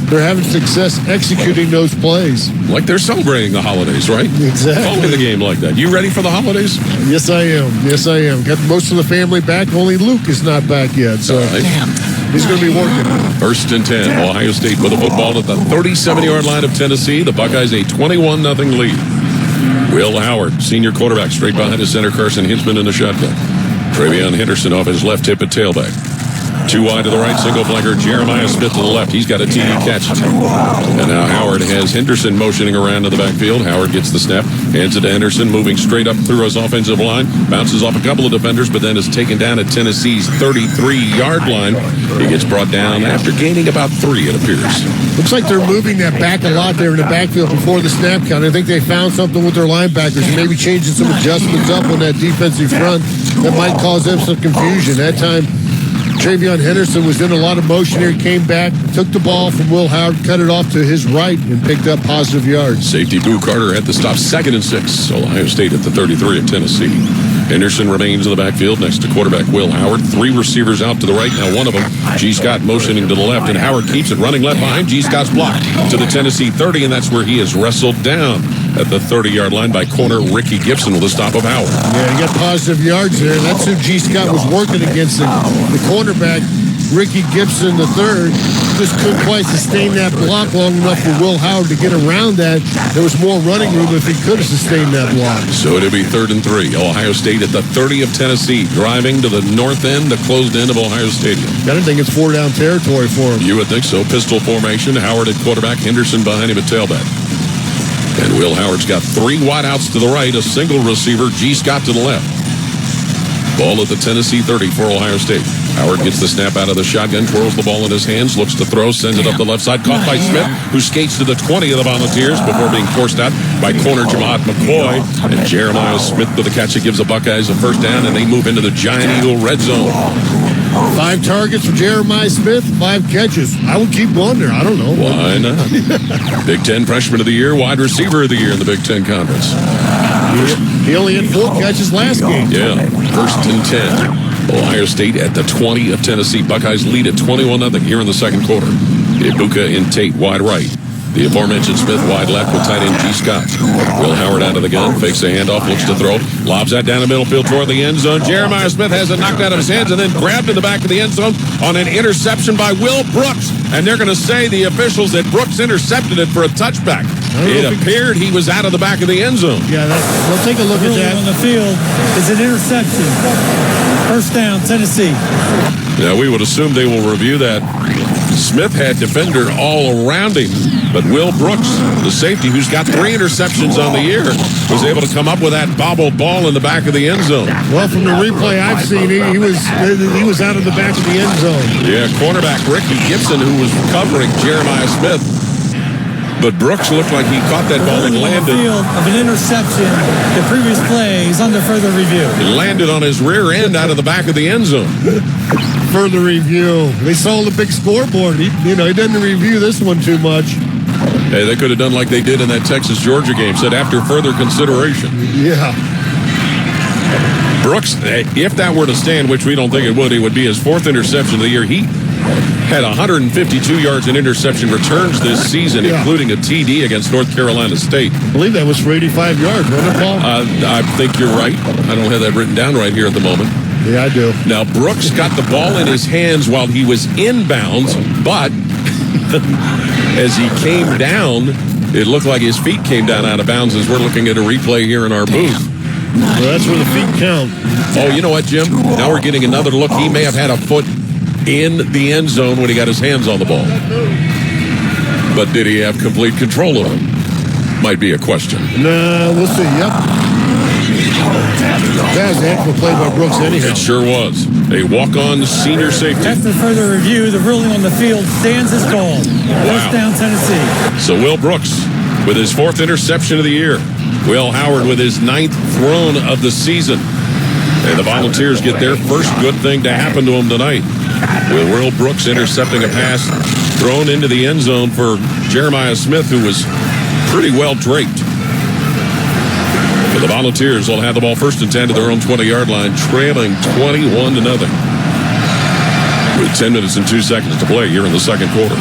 S12: they're having success executing those plays.
S3: Like they're celebrating the holidays, right?
S12: Exactly.
S3: Following the game like that. You ready for the holidays?
S12: Yes, I am. Yes, I am. Got most of the family back. Only Luke is not back yet. So he's going to be working.
S3: First and 10. Ohio State with the football at the 37-yard line of Tennessee. The Buckeyes a 21-0 lead. Will Howard, senior quarterback, straight behind his center, Carson Hinchman in the shotgun. Travion Henderson off his left hip at tailback. Two wide to the right, single flanker, Jeremiah Smith to the left. He's got a TD catch. And now Howard has Henderson motioning around to the backfield. Howard gets the snap, hands it to Henderson, moving straight up through his offensive line. Bounces off a couple of defenders, but then is taken down at Tennessee's 33-yard line. He gets brought down after gaining about 3, it appears.
S12: Looks like they're moving that back a lot there in the backfield before the snap count. I think they found something with their linebackers and maybe changing some adjustments up on that defensive front that might cause them some confusion. That time, Travion Henderson was in a lot of motion here. He came back, took the ball from Will Howard, cut it off to his right, and picked up positive yards.
S3: Safety Boo Carter had the stop, 2nd and 6. Ohio State at the 33 of Tennessee. Henderson remains in the backfield next to quarterback Will Howard. 3 receivers out to the right. Now one of them, G. Scott, motioning to the left, and Howard keeps it running left behind. G. Scott's blocked to the Tennessee 30, and that's where he is wrestled down at the 30-yard line by corner Ricky Gibson with a stop of Howard.
S12: Yeah, he got positive yards there. That's who G. Scott was working against. The cornerback, Ricky Gibson III, just couldn't quite sustain that block long enough for Will Howard to get around that. There was more running room if he could have sustained that block.
S3: So it'll be 3rd and 3. Ohio State at the 30 of Tennessee, driving to the north end, the closed end of Ohio Stadium.
S12: I don't think it's 4-down territory for him.
S3: You would think so. Pistol formation. Howard at quarterback, Henderson behind him at tailback. And Will Howard's got 3 wideouts to the right, a single receiver, G. Scott to the left. Ball at the Tennessee 30 for Ohio State. Howard gets the snap out of the shotgun, twirls the ball in his hands, looks to throw, sends it up the left side, caught by Smith, who skates to the 20 of the Volunteers before being forced out by corner Jamaat McCoy. And Jeremiah Smith with the catch that gives the Buckeyes a first down, and they move into the Giant Eagle red zone.
S12: 5 targets for Jeremiah Smith, 5 catches. I would keep going there. I don't know.
S3: Why not? Big Ten Freshman of the Year, wide receiver of the year in the Big Ten Conference.
S12: He only had 4 catches last game.
S3: Yeah, 1st and 10. Ohio State at the 20 of Tennessee. Buckeyes lead at 21-0 here in the second quarter. Ibuka and Tate wide right. The aforementioned Smith wide left with tight end G. Scott. Will Howard out of the gun, fakes a handoff, looks to throw, lobs that down the middle field toward the end zone. Jeremiah Smith has it knocked out of his hands and then grabbed in the back of the end zone on an interception by Will Brooks. And they're going to say, the officials, that Brooks intercepted it for a touchback. It appeared he was out of the back of the end zone.
S12: Yeah, we'll take a look at that.
S13: On the field is an interception. First down, Tennessee.
S3: Now, we would assume they will review that. Smith had defender all around him, but Will Brooks, the safety, who's got 3 interceptions on the year, was able to come up with that bobbled ball in the back of the end zone.
S12: Well, from the replay I've seen, he was out of the back of the end zone.
S3: Yeah, cornerback Ricky Gibson, who was covering Jeremiah Smith. But Brooks looked like he caught that ball and landed.
S13: Field of an interception. The previous play is under further review.
S3: It landed on his rear end out of the back of the end zone.
S12: Further review. They saw the big scoreboard. He doesn't review this one too much.
S3: Hey, they could have done like they did in that Texas-Georgia game, said after further consideration.
S12: Yeah.
S3: Brooks, if that were to stand, which we don't think it would be his 4th interception of the year. He had 152 yards in interception returns this season, including a TD against North Carolina State.
S12: I believe that was for 85 yards, wasn't it, Paul?
S3: I think you're right. I don't have that written down right here at the moment.
S12: Yeah, I do.
S3: Now, Brooks got the ball in his hands while he was inbounds, but as he came down, it looked like his feet came down out of bounds as we're looking at a replay here in our booth.
S12: Well, that's where the feet count.
S3: Oh, you know what, Jim? Now we're getting another look. He may have had a foot in the end zone when he got his hands on the ball. But did he have complete control of it? Might be a question.
S12: No, we'll see. Yep. That was a heck of a play by Brooks anyhow.
S3: It sure was. A walk-on senior safety.
S13: After further review, the ruling on the field stands as called. First down, Tennessee.
S3: So Will Brooks with his 4th interception of the year. Will Howard with his 9th thrown of the season. And the Volunteers get their first good thing to happen to them tonight. With Will Brooks intercepting a pass thrown into the end zone for Jeremiah Smith, who was pretty well draped. But the Volunteers will have the ball 1st and 10 to their own 20-yard line, trailing 21-0. With 10 minutes and 2 seconds to play here in the second quarter.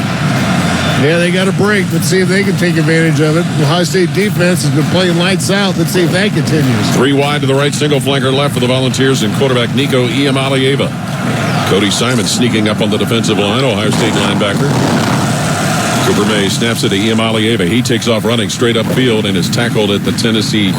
S12: Yeah, they got a break. Let's see if they can take advantage of it. The Ohio State defense has been playing lights out. Let's see if that continues.
S3: 3 wide to the right, single flanker left for the Volunteers, and quarterback Nico Iamaleava. Cody Simon sneaking up on the defensive line, Ohio State linebacker. Cooper May snaps it to Iamaleava. He takes off running straight upfield and is tackled at the Tennessee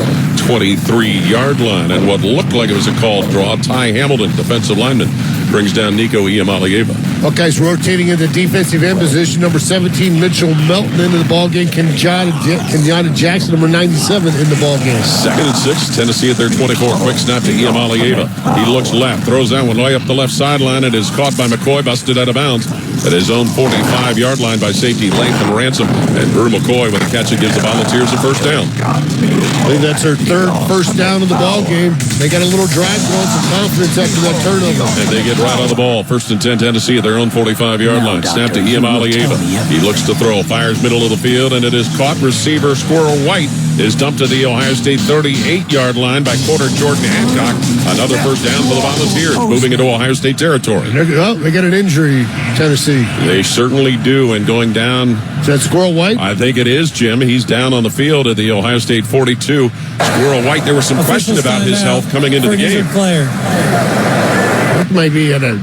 S3: 23-yard line. And what looked like it was a called draw, Ty Hamilton, defensive lineman, brings down Nico Iamaleava.
S12: Buckeyes rotating into defensive end position. Number 17, Mitchell Melton into the ballgame. Kenyatta Jackson, number 97, in the ballgame.
S3: 2nd and 6, Tennessee at their 24. Quick snap to Iamaleava. He looks left, throws that one way up the left sideline. It is caught by McCoy, busted out of bounds at his own 45-yard line by safety Lathan Ransom. And Drew McCoy with a catch that gives the Volunteers a first down.
S12: I think that's their 3rd first down of the ballgame. They got a little drive going, some confidence after that turnover.
S3: And they get right on the ball. 1st and 10, Tennessee at their own 45-yard line. Snap to Iamaleava. He looks to throw, fires middle of the field, and it is caught. Receiver Squirrel White is dumped to the Ohio State 38-yard line by quarter Jordan Hancock. Another first down for the Volunteers, moving into Ohio State territory.
S12: Oh, they got an injury, Tennessee.
S3: They certainly do, and going down.
S12: Is that Squirrel White?
S3: I think it is, Jim. He's down on the field at the Ohio State 42. Squirrel White, there was some question about his health coming into the game.
S13: Player.
S12: That might be at a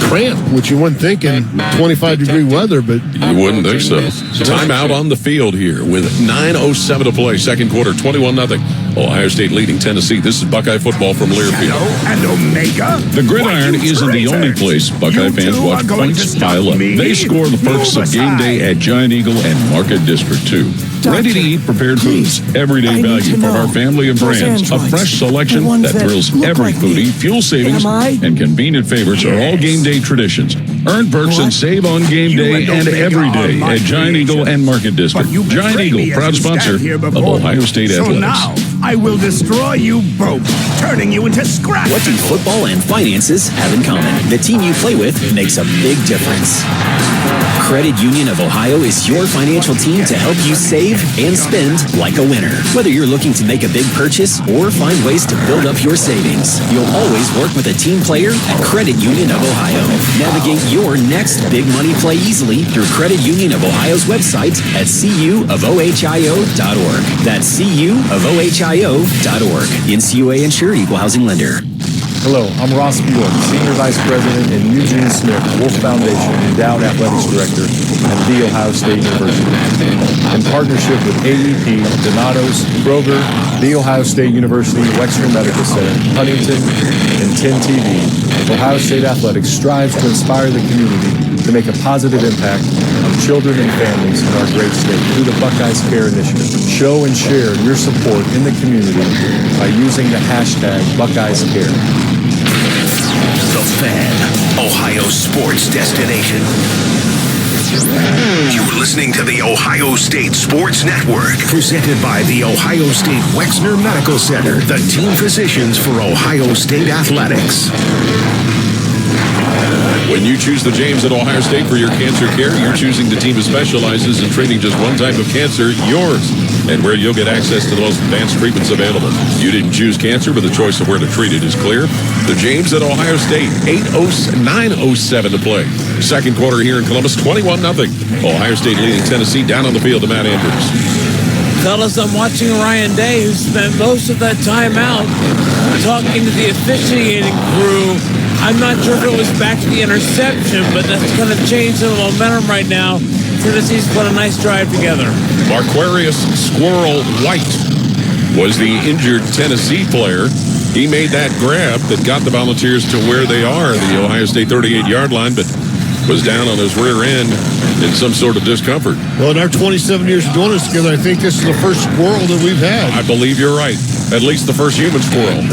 S12: cramp, which you wouldn't think in 25-degree weather, but
S3: you wouldn't think so. Timeout on the field here with 9:07 to play, second quarter, 21-0. Ohio State leading Tennessee. This is Buckeye football from Learfield.
S6: And Omega.
S5: The gridiron isn't the only place Buckeye fans watch points pile up. They score the perks of game day at Giant Eagle and Market District 2. Ready to eat prepared foods, everyday value for our family of brands, a fresh selection that thrills every foodie, fuel savings, and convenient favorites are all game day traditions. Earn perks and save on game day and every day at Giant Eagle and Market District. Giant Eagle, proud sponsor of Ohio State Athletics.
S6: So now, I will destroy you both, turning you into scratch.
S1: What do football and finances have in common? The team you play with makes a big difference. Credit Union of Ohio is your financial team to help you save and spend like a winner. Whether you're looking to make a big purchase or find ways to build up your savings, you'll always work with a team player at Credit Union of Ohio. Navigate your next big money play easily through Credit Union of Ohio's website at cuohio.org. That's cuohio.org. NCUA insured, equal housing lender.
S14: Hello, I'm Ross Bjork, Senior Vice President and Eugene Smith, Wolf Foundation Endowed Athletics Director at The Ohio State University. In partnership with AEP, Donatos, Kroger, The Ohio State University, Wexner Medical Center, Huntington, and 10TV, Ohio State Athletics strives to inspire the community to make a positive impact on children and families in our great state through the Buckeyes Care Initiative. Show and share your support in the community by using the hashtag Buckeyes Care.
S6: The Fan, Ohio sports destination. You're listening to the Ohio State Sports Network, presented by the Ohio State Wexner Medical Center, the team physicians for Ohio State Athletics.
S3: When you choose the James at Ohio State for your cancer care, you're choosing the team that specializes in treating just one type of cancer, yours. and where you'll get access to the most advanced treatments available. You didn't choose cancer, but the choice of where to treat it is clear. The James at Ohio State, 9:07 to play. Second quarter here in Columbus, 21-0. Ohio State leading Tennessee. Down on the field to Matt Andrews.
S11: Fellas, I'm watching Ryan Day, who spent most of that time out talking to the officiating crew. I'm not sure if it was back to the interception, but that's going to change the momentum right now. Tennessee's put a nice drive together.
S3: Marquarius Squirrel White was the injured Tennessee player. He made that grab that got the Volunteers to where they are, the Ohio State 38-yard line, but was down on his rear end in some sort of discomfort.
S12: Well, in our 27 years of doing this together, I think this is the first squirrel that we've had.
S3: I believe you're right. At least the first human squirrel.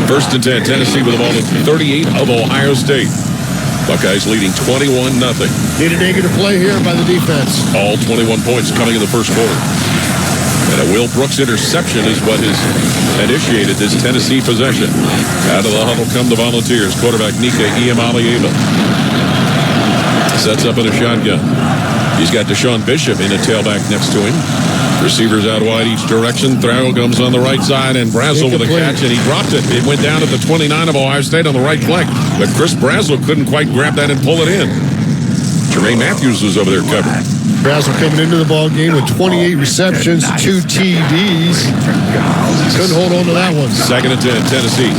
S3: First and 10, Tennessee with the ball at 38 of Ohio State. Buckeyes leading 21-0.
S12: Need a negative play here by the defense.
S3: All 21 points coming in the first quarter. And a Will Brooks interception is what has initiated this Tennessee possession. Out of the huddle come the Volunteers. Quarterback Nika Iamalieva sets up in a shotgun. He's got Deshaun Bishop in a tailback next to him. Receivers out wide each direction. Throw comes on the right side, and Brazel with a catch, and he dropped it. It went down at the 29 of Ohio State on the right flank, but Chris Brazel couldn't quite grab that and pull it in. Jermaine Matthews was over there covering.
S12: Brazel coming into the ball game with 28 receptions, 2 TDs. Couldn't hold on to that one.
S3: Second and 10, Tennessee.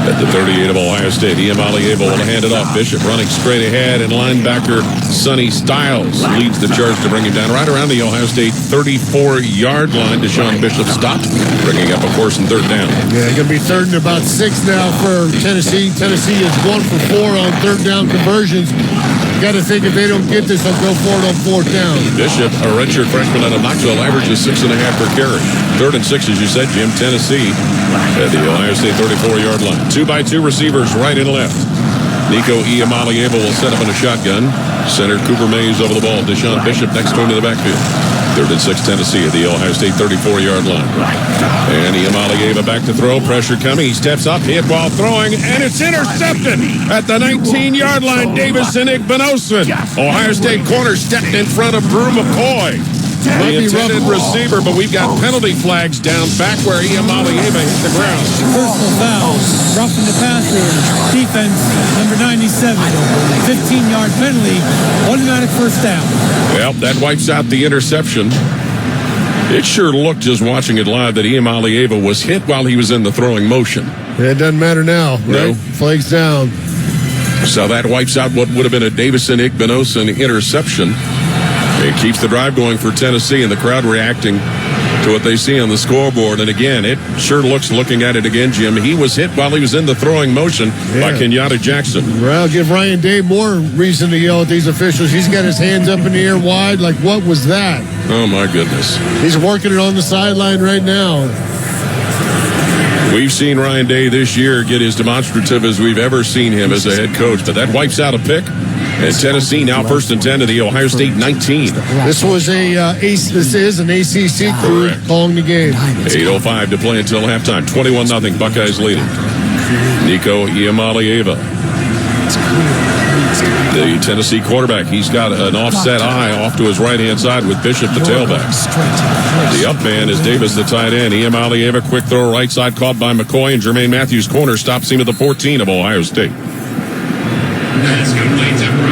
S3: At the 38 of Ohio State, Iamalieva will hand it off. Bishop running straight ahead, and linebacker Sonny Styles leads the charge to bring him down right around the Ohio State 34-yard line. Deshaun Bishop stopped, bringing up a course and third down.
S12: Yeah, going to be third and about 6 now for Tennessee. Tennessee is 1 for 4 on third down conversions. Got to think if they don't get this, they'll go for it on fourth down.
S3: Bishop, a redshirt freshman out of Knoxville, averages 6.5 per carry. Third and 6, as you said, Jim. Tennessee at the Ohio State 34-yard line. 2-by-2 receivers, right and left. Nico Iamalieva will set up in a shotgun. Center Cooper Mays over the ball. Deshaun Bishop next to him to the backfield. Third and 6, Tennessee at the Ohio State 34-yard line. And Iamalieva back to throw. Pressure coming. He steps up, hit while throwing, and it's intercepted at the 19-yard line. Davison Igbinosun. Ohio State corner stepped in front of Drew McCoy. The intended receiver, but we've got penalty flags down back where Iamalieva hit the ground.
S13: Personal foul, roughing the passer, defense, number 97, 15-yard penalty, automatic first down.
S3: Well, that wipes out the interception. It sure looked, just watching it live, that Iamalieva was hit while he was in the throwing motion.
S12: It doesn't matter now, right?
S3: No.
S12: Flags down.
S3: So that wipes out what would have been a Davison Igbinosun interception. It keeps the drive going for Tennessee, and the crowd reacting to what they see on the scoreboard. And again, it sure looks, looking at it again, Jim, he was hit while he was in the throwing motion by Kenyatta Jackson.
S12: Well, give Ryan Day more reason to yell at these officials. He's got his hands up in the air wide, like, what was that?
S3: Oh, my goodness.
S12: He's working it on the sideline right now.
S3: We've seen Ryan Day this year get as demonstrative as we've ever seen him as a head coach, but that wipes out a pick. And Tennessee now first and 10 to the Ohio State 19.
S12: This is an ACC crew calling the game.
S3: 8:05 to play until halftime. 21-0. Buckeyes leading. Nico Iamalieva, the Tennessee quarterback. He's got an offset eye off to his right-hand side with Bishop, the tailback. The up man is Davis, the tight end. Iamalieva, quick throw right side, caught by McCoy, and Jermaine Matthews corner stops him at the 14 of Ohio State.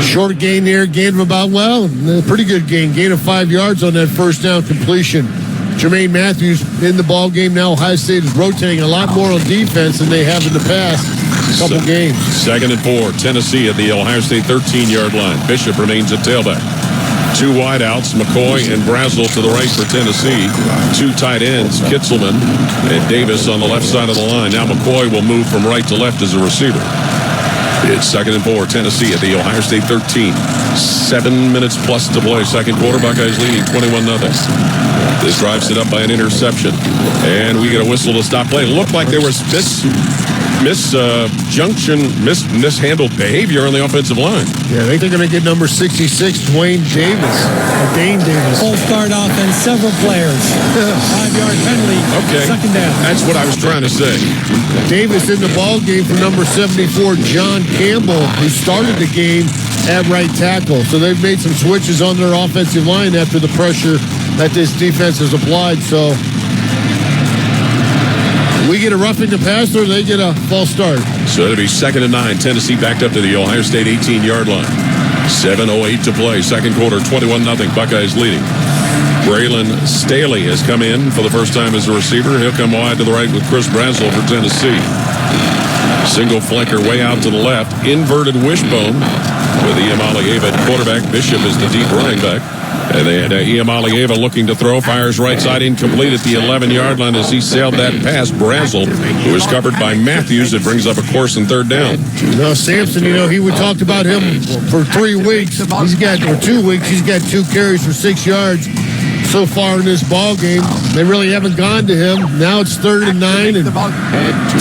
S12: Short gain there, gain of about, pretty good gain of 5 yards on that first down completion. Jermaine Matthews in the ball game now. Ohio State is rotating a lot more on defense than they have in the past couple games.
S3: Second and 4, Tennessee at the Ohio State 13-yard line. Bishop remains at tailback. 2 wideouts, McCoy and Brazel to the right for Tennessee. 2 tight ends, Kitzelman and Davis on the left side of the line. Now McCoy will move from right to left as a receiver. It's second and 4, Tennessee at the Ohio State 13. 7 minutes plus to play. Second quarter, Buckeyes leading 21-0. This drive set up by an interception. And we get a whistle to stop play. It looked like there was mishandled behavior on the offensive line.
S12: Yeah, I think they're going to get number 66, Dane Davis.
S13: Full start offense, several players. 5-yard penalty.
S3: Okay.
S13: Second down.
S3: That's what I was trying to say.
S12: Davis in the ball game for number 74, John Campbell, who started the game at right tackle. So they've made some switches on their offensive line after the pressure that this defense has applied. So we get a roughing the passer, they get a false start.
S3: So it'll be 2nd and 9. Tennessee backed up to the Ohio State 18-yard line. 7:08 to play. Second quarter, 21-0. Buckeyes leading. Braylon Staley has come in for the first time as a receiver. He'll come wide to the right with Chris Brazel for Tennessee. Single flanker way out to the left. Inverted wishbone with Iamaleava at quarterback. Bishop is the deep running back. And they had Iamaleava looking to throw. Fires right side, incomplete at the 11-yard line as he sailed that past Brazel, who was covered by Matthews. It brings up a course and third down.
S12: Sampson, we talked about him for 3 weeks. He's got 2 weeks. He's got 2 carries for 6 yards so far in this ball game. They really haven't gone to him. Now it's 3rd and 9, and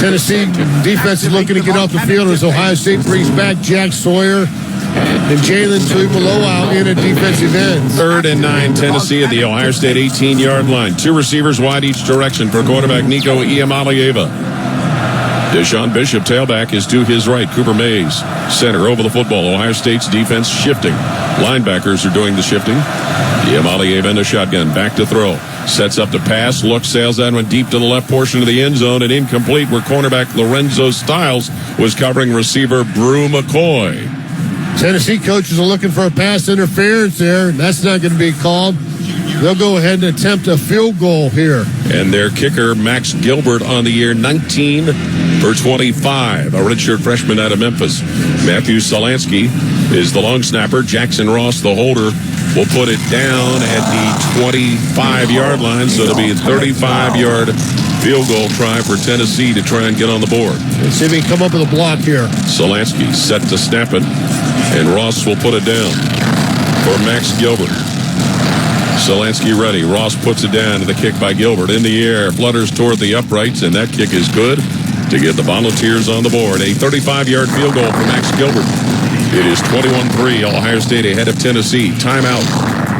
S12: Tennessee defense is looking to get off the field as Ohio State brings back Jack Sawyer and Jalen Tuipoloau in at defensive end.
S3: 3rd and 9, Tennessee at the Ohio State 18-yard line. 2 receivers wide each direction for quarterback Nico Iamaleava. Deshaun Bishop, tailback, is to his right. Cooper Mays, center, over the football. Ohio State's defense shifting. Linebackers are doing the shifting. Iamaleava in the shotgun, back to throw. Sets up to pass, looks, sails that one deep to the left portion of the end zone and incomplete where cornerback Lorenzo Stiles was covering receiver Brew McCoy.
S12: Tennessee coaches are looking for a pass interference there. That's not going to be called. They'll go ahead and attempt a field goal here.
S3: And their kicker, Max Gilbert, on the year, 19 for 25. A redshirt freshman out of Memphis. Matthew Solansky is the long snapper. Jackson Ross, the holder, will put it down at the 25-yard line. So it'll be a 35-yard field goal try for Tennessee to try and get on the board.
S12: Let's see if he can come up with a block here.
S3: Solansky set to snap it, and Ross will put it down for Max Gilbert. Solansky ready. Ross puts it down, and the kick by Gilbert in the air, flutters toward the uprights, and that kick is good to get the Volunteers on the board. A 35-yard field goal for Max Gilbert. It is 21-3, Ohio State ahead of Tennessee. Timeout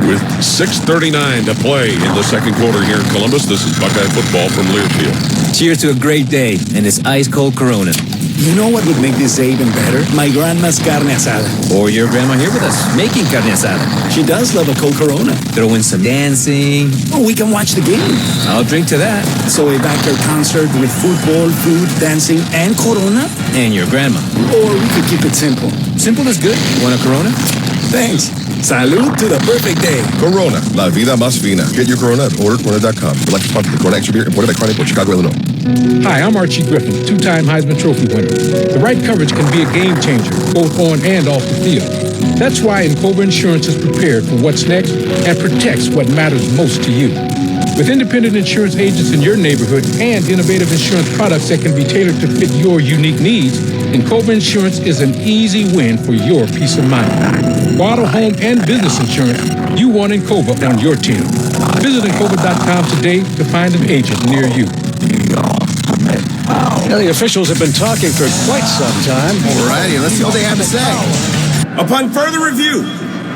S3: with 6:39 to play in the second quarter here in Columbus. This is Buckeye football from Learfield.
S10: Cheers to a great day and this ice-cold Corona.
S18: You know what would make this day even better? My grandma's carne asada.
S10: Or your grandma here with us, making carne asada.
S18: She does love a cold Corona.
S10: Throw in some dancing.
S18: Oh, we can watch the game.
S10: I'll drink to that.
S18: So a backyard concert with football, food, dancing, and Corona?
S10: And your grandma.
S18: Or we could keep it simple.
S10: Simple is good. Want a Corona?
S18: Thanks. Salud to the perfect day.
S7: Corona, la vida más fina. Get your Corona at ordercorona.com. We'd like to sponsor the Corona Extra Beer imported by Carney for Chicago, Illinois.
S23: Hi, I'm Archie Griffin, 2-time Heisman Trophy winner. The right coverage can be a game changer, both on and off the field. That's why Encova Insurance is prepared for what's next and protects what matters most to you. With independent insurance agents in your neighborhood and innovative insurance products that can be tailored to fit your unique needs, Encova Insurance is an easy win for your peace of mind. For auto, home, and business insurance, you want Encova on your team. Visit Encova.com today to find an agent near you.
S9: Well, the officials have been talking for quite some time.
S24: All righty, let's see what they have to say.
S25: Upon further review,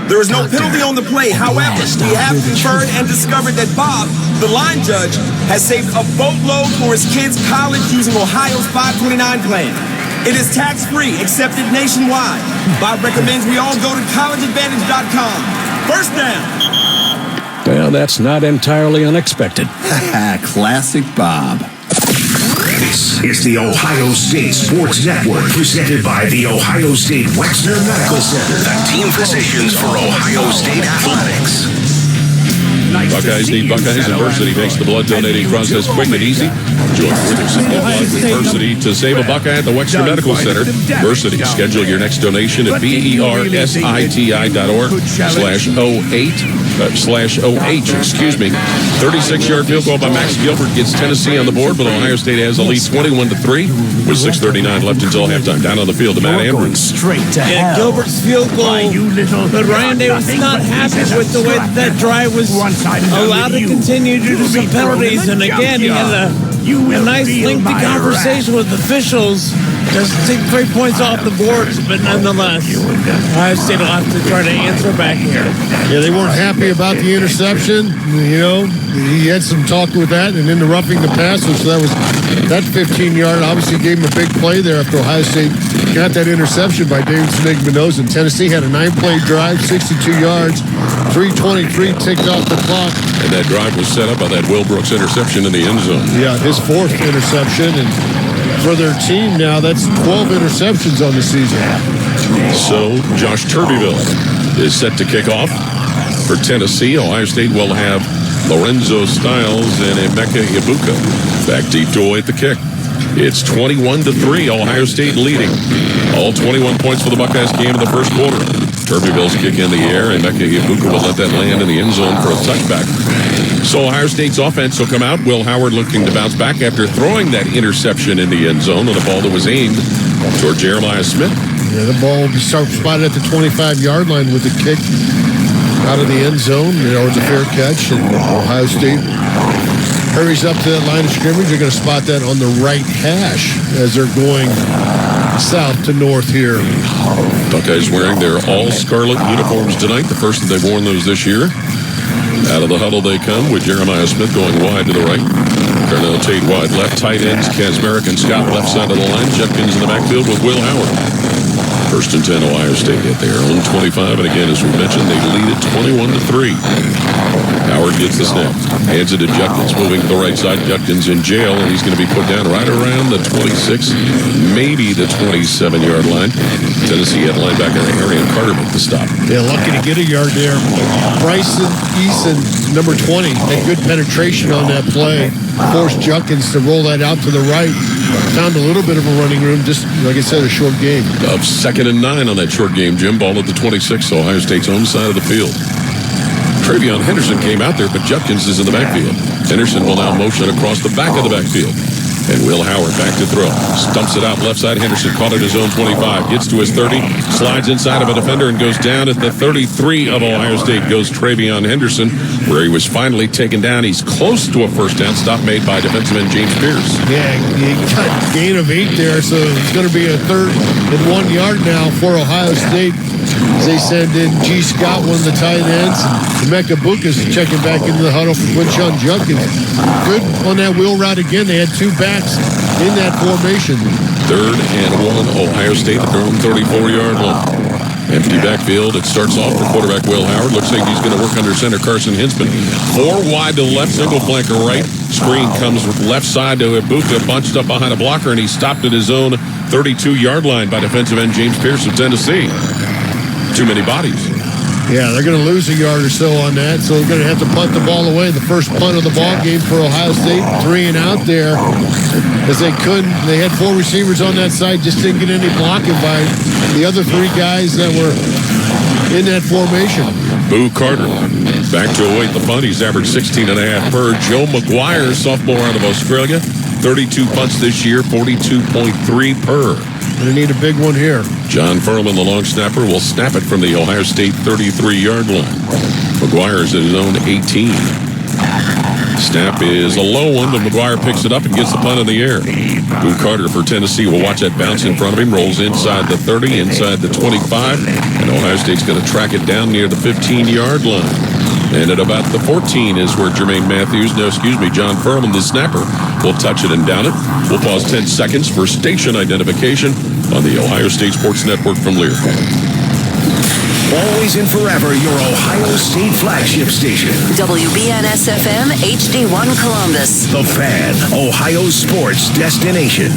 S25: there is no penalty on the play. However, we have confirmed and discovered that Bob, the line judge, has saved a boatload for his kids' college using Ohio's 529 plan. It is tax-free, accepted nationwide. Bob recommends we all go to collegeadvantage.com. First down.
S9: Well, that's not entirely unexpected.
S24: Classic Bob.
S6: This is the Ohio State Sports Network, presented by the Ohio State Wexner Medical Center, the team physicians for Ohio State athletics.
S3: Buckeyes need Buckeyes. Adversity makes the blood donating process quick and easy. Join Adversity to save a Buckeye at the Wexner Medical Center. Adversity. Schedule your next donation at bersiti.org/08/OH. 36-yard field goal by Max Gilbert gets Tennessee on the board, but Ohio State has a lead 21-3 with 6:39 left until halftime. Down on the field to Matt Andrews.
S11: Straight to hell. Gilbert's field goal. But Ryan Day was not happy with the way that drive was allowed to continue due to some penalties. And again, he had a a nice lengthy conversation with officials. Just take 3 points off the boards, but nonetheless, Ohio State will have to try to answer back here.
S12: Yeah, they weren't happy about the interception. He had some talk with that, and then the roughing the passer. So that 15-yard obviously gave him a big play there after Ohio State got that interception by David Smigmanoza. And Tennessee had a 9-play drive, 62 yards, 3:23 ticked off the clock.
S3: And that drive was set up by that Will Brooks interception in the end zone.
S12: Yeah, his 4th interception, and for their team now, that's 12 interceptions on the season.
S3: So Josh Turbeville is set to kick off for Tennessee. Ohio State will have Lorenzo Styles and Emeka Ibuka back deep to await the kick. It's 21-3, Ohio State leading. All 21 points for the Buckeyes came in the first quarter. Turbeville's kick in the air, and Emeka Ibuka will let that land in the end zone for a touchback. So Ohio State's offense will come out. Will Howard looking to bounce back after throwing that interception in the end zone on a ball that was aimed toward Jeremiah Smith.
S12: Yeah, the ball will be spotted at the 25-yard line with the kick out of the end zone. It's a fair catch, and Ohio State hurries up to that line of scrimmage. They're going to spot that on the right hash as they're going south to north here.
S3: Buckeyes wearing their all-scarlet uniforms tonight, the first that they've worn those this year. Out of the huddle they come with Jeremiah Smith going wide to the right. Darnell Tate wide left. Tight ends Kazmarek and Scott left side of the line. Judkins in the backfield with Will Howard. First and 10, Ohio State at their own 25. And again, as we mentioned, they lead it 21-3. Howard gets the snap. Hands it to Judkins. Moving to the right side. Judkins in jail, and he's going to be put down right around the 26, maybe the 27-yard line. Tennessee had linebacker Arian Carter make the stop.
S12: Yeah, lucky to get a yard there. Bryson Eason, number 20, had good penetration on that play. Forced Judkins to roll that out to the right. Found a little bit of a running room, just like I said, a short game.
S3: Up 2nd and 9 on that short game. Jim ball at the 26, so Ohio State's own side of the field. Travion Henderson came out there, but Judkins is in the backfield. Henderson will now motion across the back of the backfield. And Will Howard back to throw. Stumps it out left side. Henderson caught at his own 25. Gets to his 30. Slides inside of a defender and goes down at the 33 of Ohio State. Goes Travion Henderson, where he was finally taken down. He's close to a first down. Stop made by defensive end James Pierce.
S12: Yeah, he got a gain of 8 there, so it's going to be a 3rd and 1 yard now for Ohio State. As they send in G. Scott, one of the tight ends. Emeka Ibuka is checking back into the huddle for Quinshon Judkins. Good on that wheel route again. They had 2 backs in that formation.
S3: 3rd and 1, Ohio State at their own 34-yard line. Empty backfield. It starts off for quarterback Will Howard. Looks like he's going to work under center Carson Hinsman. 4 wide to the left, single flanker right. Screen comes with left side to Ibuka, bunched up behind a blocker, and he stopped at his own 32-yard line by defensive end James Pierce of Tennessee. Too many bodies.
S12: Yeah, they're going to lose a yard or so on that, so they're going to have to punt the ball away. The first punt of the ball game for Ohio State, 3 and out there, as they couldn't. They had 4 receivers on that side, just didn't get any blocking by the other 3 guys that were in that formation.
S3: Boo Carter back to await the punt. He's averaged 16.5 per. Joe McGuire, sophomore out of Australia, 32 punts this year, 42.3 per.
S12: They need a big one here.
S3: John Furman, the long snapper, will snap it from the Ohio State 33-yard line. McGuire's at his own 18. Snap is a low one, but McGuire picks it up and gets the punt in the air. Boo Carter for Tennessee will watch that bounce in front of him. Rolls inside the 30, inside the 25, and Ohio State's going to track it down near the 15-yard line. And at about the 14 is where John Furman, the snapper, will touch it and down it. We'll pause 10 seconds for station identification on the Ohio State Sports Network from Lear.
S6: Always and forever your Ohio State flagship station.
S22: WBNS-FM HD1 Columbus.
S6: The Fan, Ohio sports destination.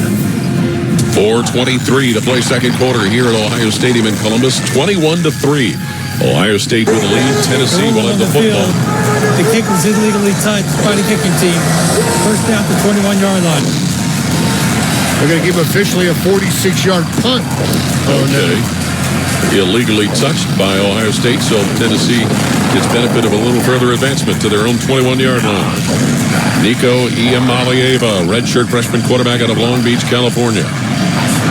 S3: 4:23 to play second quarter here at Ohio Stadium in Columbus. 21-3. Ohio State with the lead. Tennessee will have the football.
S13: The kick was illegally touched by the kicking team. First down to 21-yard line.
S12: They're going to give officially a 46-yard punt.
S3: Okay. Illegally touched by Ohio State, so Tennessee gets benefit of a little further advancement to their own 21-yard line. Nico Iamaleava, redshirt freshman quarterback out of Long Beach, California.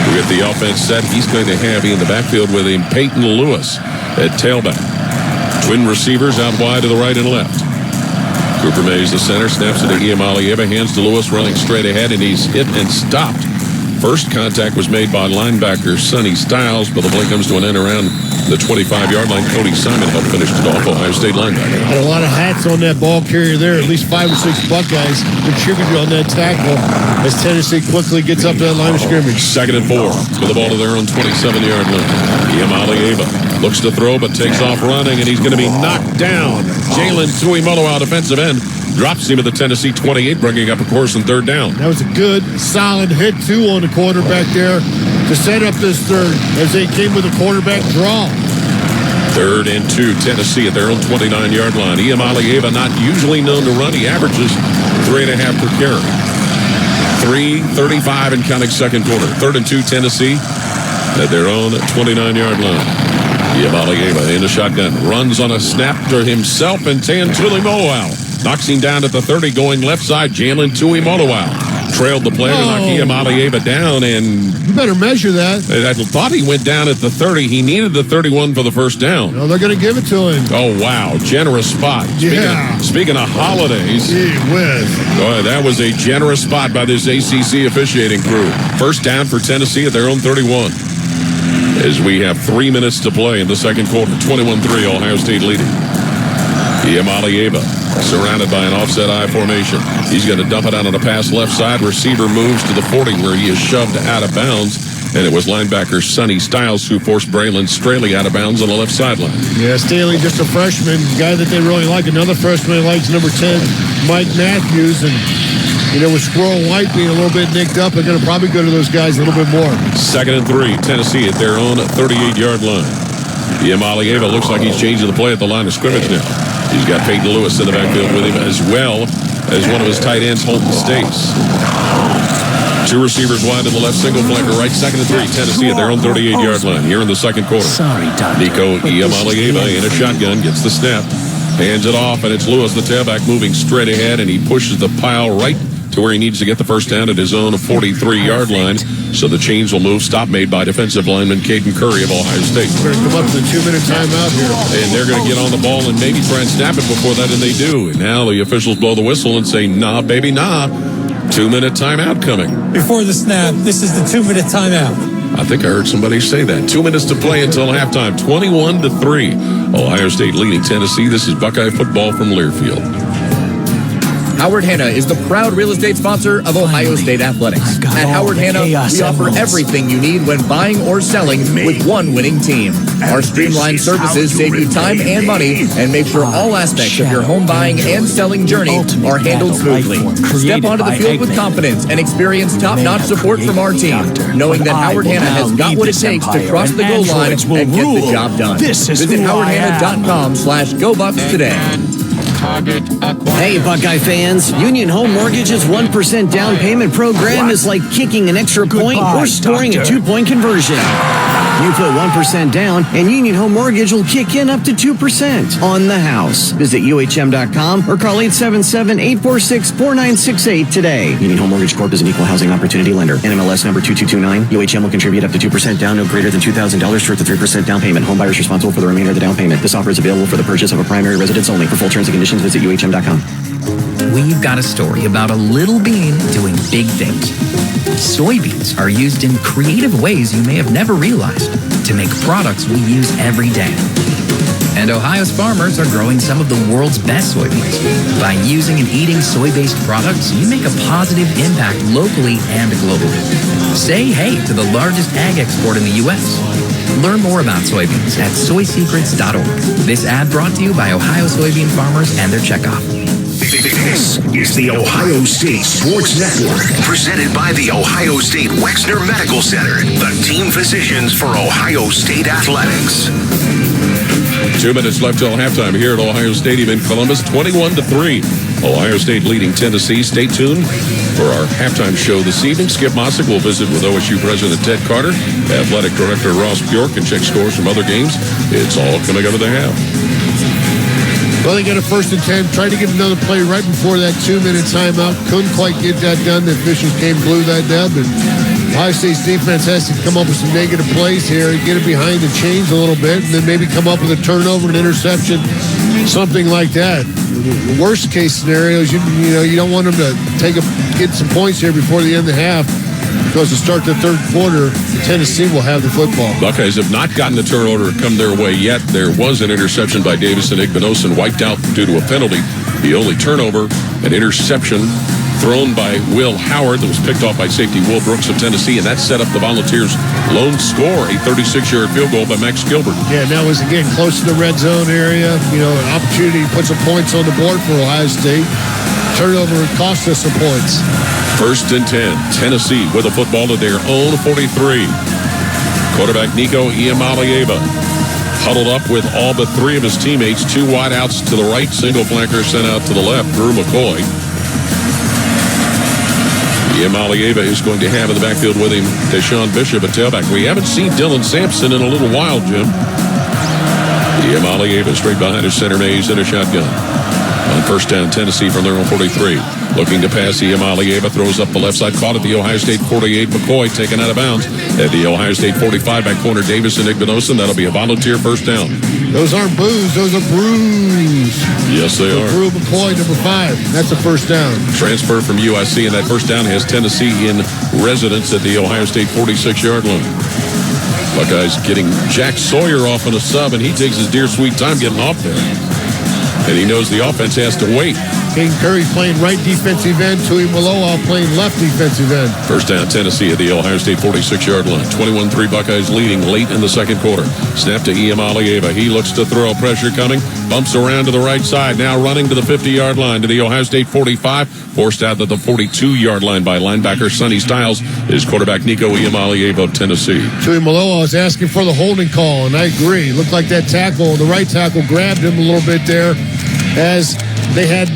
S3: We get the offense set. He's going to have in the backfield with him Peyton Lewis at tailback. Twin receivers out wide to the right and left. Cooper Mays, the center, snaps it to Iamaleava, hands to Lewis, running straight ahead, and he's hit and stopped. First contact was made by linebacker Sonny Styles, but the play comes to an end around the 25-yard line. Cody Simon helped finish it off, Ohio State linebacker.
S12: Had a lot of hats on that ball carrier there. At least 5 or 6 Buckeyes contributed on that tackle as Tennessee quickly gets up to that line of scrimmage.
S3: 2nd and 4 with the ball to their own 27-yard line. Iamaleava looks to throw, but takes off running, and he's going to be knocked down. Jalen Tuimoloau, defensive end, drops him at the Tennessee 28, bringing up a course and 3rd down.
S12: That was a good, solid hit, too, on the quarterback there to set up this third as they came with a quarterback draw.
S3: 3rd and 2, Tennessee at their own 29-yard line. Iamaleava, not usually known to run. He averages 3.5 per carry. 3:35 and counting second quarter. 3rd and 2, Tennessee at their own 29-yard line. Iamaleava in the shotgun, runs on a snap to himself, and Tuimoloau knocks him down at the 30, going left side. Jalen Tuimoloau trailed the player to knock Iamaleava down, and
S12: you better measure that.
S3: I thought he went down at the 30. He needed the 31 for the first down.
S12: No, they're going to give it to him.
S3: Oh, wow. Generous spot. Speaking of holidays.
S12: Gee whiz.
S3: Boy, that was a generous spot by this ACC officiating crew. First down for Tennessee at their own 31. As we have 3 minutes to play in the second quarter. 21-3, Ohio State leading. Iamaleava surrounded by an offset I formation. He's going to dump it out on the pass left side. Receiver moves to the 40 where he is shoved out of bounds. And it was linebacker Sonny Styles who forced Braylon Straley out of bounds on the left sideline.
S12: Yeah, Staley, just a freshman, guy that they really like. Another freshman likes number 10, Mike Matthews. And, with Squirrel White being a little bit nicked up, they're going to probably go to those guys a little bit more.
S3: 2nd and 3, Tennessee at their own 38-yard line. Iamaleava looks like he's changing the play at the line of scrimmage now. He's got Peyton Lewis in the backfield with him, as well as one of his tight ends, Holton Stace. 2 receivers wide to the left, single flanker right. 2nd and 3, Tennessee at their own 38-yard line here in the second quarter. Nico Iamaleava in a shotgun gets the snap, hands it off, and it's Lewis, the tailback, moving straight ahead, and he pushes the pile right to where he needs to get the first down at his own 43-yard line. So the chains will move. Stop made by defensive lineman Caden Curry of Ohio State.
S12: We're going to come up to the 2-minute timeout here.
S3: And they're going to get on the ball and maybe try and snap it before that, and they do. And now the officials blow the whistle and say, nah, baby, nah. 2-minute timeout coming.
S13: Before the snap, this is the 2-minute timeout.
S3: I think I heard somebody say that. 2 minutes to play until halftime. 21-3. Ohio State leading Tennessee. This is Buckeye football from Learfield.
S2: Howard Hanna is the proud real estate sponsor of Ohio State Athletics. At Howard Hanna, we offer everything you need when buying or selling with one winning team. Our streamlined services save you time and money and make sure all aspects of your home buying and selling journey are handled smoothly. Step onto the field with confidence and experience top-notch support from our team, knowing that Howard Hanna has got what it takes to cross the goal line and get the job done. Visit howardhanna.com/GoBucks today.
S1: Hey, Buckeye fans. Union Home Mortgage's 1% down payment program is like kicking an extra point or scoring a 2-point conversion. You put 1% down, and Union Home Mortgage will kick in up to 2% on the house. Visit UHM.com or call 877-846-4968 today. Union Home Mortgage Corp is an equal housing opportunity lender. NMLS number 2229. UHM will contribute up to 2% down, no greater than $2,000 towards the 3% down payment. Home buyers responsible for the remainder of the down payment. This offer is available for the purchase of a primary residence only. For full terms and conditions, visit UHM.com.
S8: We've got a story about a little bean doing big things. Soybeans are used in creative ways you may have never realized to make products we use every day. And Ohio's farmers are growing some of the world's best soybeans. By using and eating soy-based products, you make a positive impact locally and globally. Say hey to the largest ag export in the U.S. Learn more about soybeans at soysecrets.org. This ad brought to you by Ohio soybean farmers and their checkoff.
S6: This is the Ohio State Sports Network, presented by the Ohio State Wexner Medical Center, the team physicians for Ohio State Athletics.
S3: 2 minutes left till halftime here at Ohio Stadium in Columbus, 21-3. Ohio State leading Tennessee. Stay tuned for our halftime show this evening. Skip Mossick will visit with OSU President Ted Carter, Athletic Director Ross Bjork, and check scores from other games. It's all coming up at the half.
S12: Well, they got a 1st and 10. Tried to get another play right before that 2-minute timeout. Couldn't quite get that done. The officials came blew that dub, and Ohio State's defense has to come up with some negative plays here, get it behind the chains a little bit, and then maybe come up with a turnover, an interception, something like that. The worst case scenario is you don't want them to get some points here before the end of the half, because to start the third quarter, Tennessee will have the football.
S3: Buckeyes have not gotten a turnover come their way yet. There was an interception by Davison Igbinosun, wiped out due to a penalty. The only turnover, an interception thrown by Will Howard that was picked off by safety Will Brooks of Tennessee, and that set up the Volunteers' lone score, a 36-yard field goal by Max Gilbert.
S12: Yeah, and that was, again, close to the red zone area. An opportunity to put some points on the board for Ohio State. Turnover cost us some points.
S3: 1st and 10. Tennessee with a football at their own 43. Quarterback Nico Iamaleava huddled up with all but 3 of his teammates. 2 wideouts to the right, single flanker sent out to the left. Drew McCoy. Iamaleava is going to have in the backfield with him Deshaun Bishop at tailback. We haven't seen Dylan Sampson in a little while, Jim. Iamaleava straight behind his center maze in a shotgun. On 1st down, Tennessee from their own 43. Looking to pass, Iamaleava throws up the left side, caught at the Ohio State 48. McCoy taken out of bounds at the Ohio State 45. Back corner, Davison Igbinosun. That'll be a Volunteer 1st down.
S12: Those aren't boos, those are brews.
S3: Yes, they are.
S12: Drew McCoy, number 5. That's a 1st down.
S3: Transfer from USC, and that 1st down has Tennessee in residence at the Ohio State 46-yard line. Buckeyes getting Jack Sawyer off on a sub, and he takes his dear sweet time getting off there. And he knows the offense has to wait.
S12: King Curry playing right defensive end. Tui Maloa playing left defensive end.
S3: 1st down, Tennessee at the Ohio State 46-yard line. 21-3 Buckeyes leading late in the 2nd quarter. Snap to Iamaleava. He looks to throw. Pressure coming. Bumps around to the right side. Now running to the 50-yard line to the Ohio State 45. Forced out to the 42-yard line by linebacker Sonny Styles is quarterback Nico Iamaleava of Tennessee.
S12: Tui Maloa was asking for the holding call, and I agree. Looked like that tackle, the right tackle, grabbed him a little bit there as they had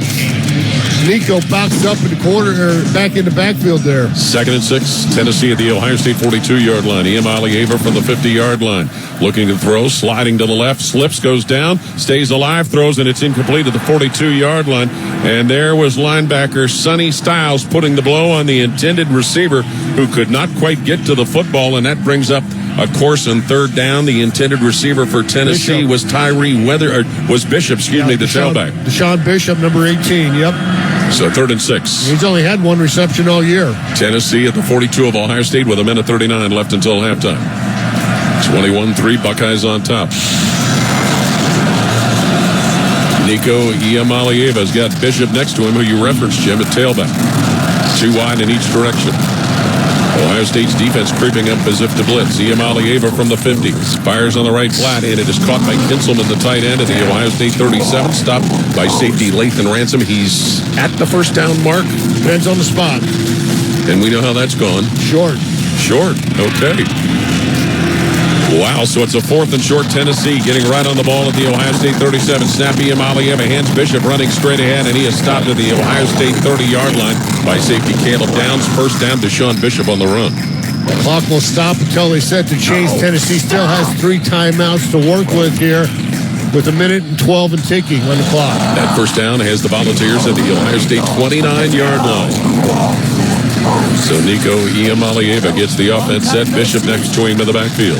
S12: Nico boxed up in the corner or back in the backfield there.
S3: 2nd and 6. Tennessee at the Ohio State 42-yard line. Iamaleava from the 50-yard line. Looking to throw, sliding to the left, slips, goes down, stays alive, throws, and it's incomplete at the 42-yard line. And there was linebacker Sonny Styles putting the blow on the intended receiver who could not quite get to the football, and that brings up a course on 3rd down. The intended receiver for Tennessee was Bishop, the tailback.
S12: Deshaun Bishop, number 18, yep.
S3: So 3rd and 6.
S12: He's only had 1 reception all year.
S3: Tennessee at the 42 of Ohio State with 1:39 left until halftime. 21-3 Buckeyes on top. Nico Iamaleava's got Bishop next to him, who you referenced, Jim, at tailback. 2 wide in each direction. Ohio State's defense creeping up as if to blitz. Iamaleava from the 50. Fires on the right flat, and it is caught by Kinselman, the tight end, at the Ohio State 37. Stopped by safety Lathan Ransom. He's at the 1st down mark.
S12: Depends on the spot.
S3: And we know how that's gone.
S12: Short.
S3: Okay. Wow, so it's a 4th and short. Tennessee getting right on the ball at the Ohio State 37. Snappy Iamaleava hands Bishop running straight ahead, and he is stopped at the Ohio State 30-yard line by safety Caleb Downs. 1st down, Deshaun Bishop on the run.
S12: The clock will stop until they set the chains. Tennessee still has 3 timeouts to work with here, with 1:12 and ticking on the clock.
S3: That 1st down has the Volunteers at the Ohio State 29-yard line. So Nico Iamaleava gets the offense set. Bishop next to him in the backfield.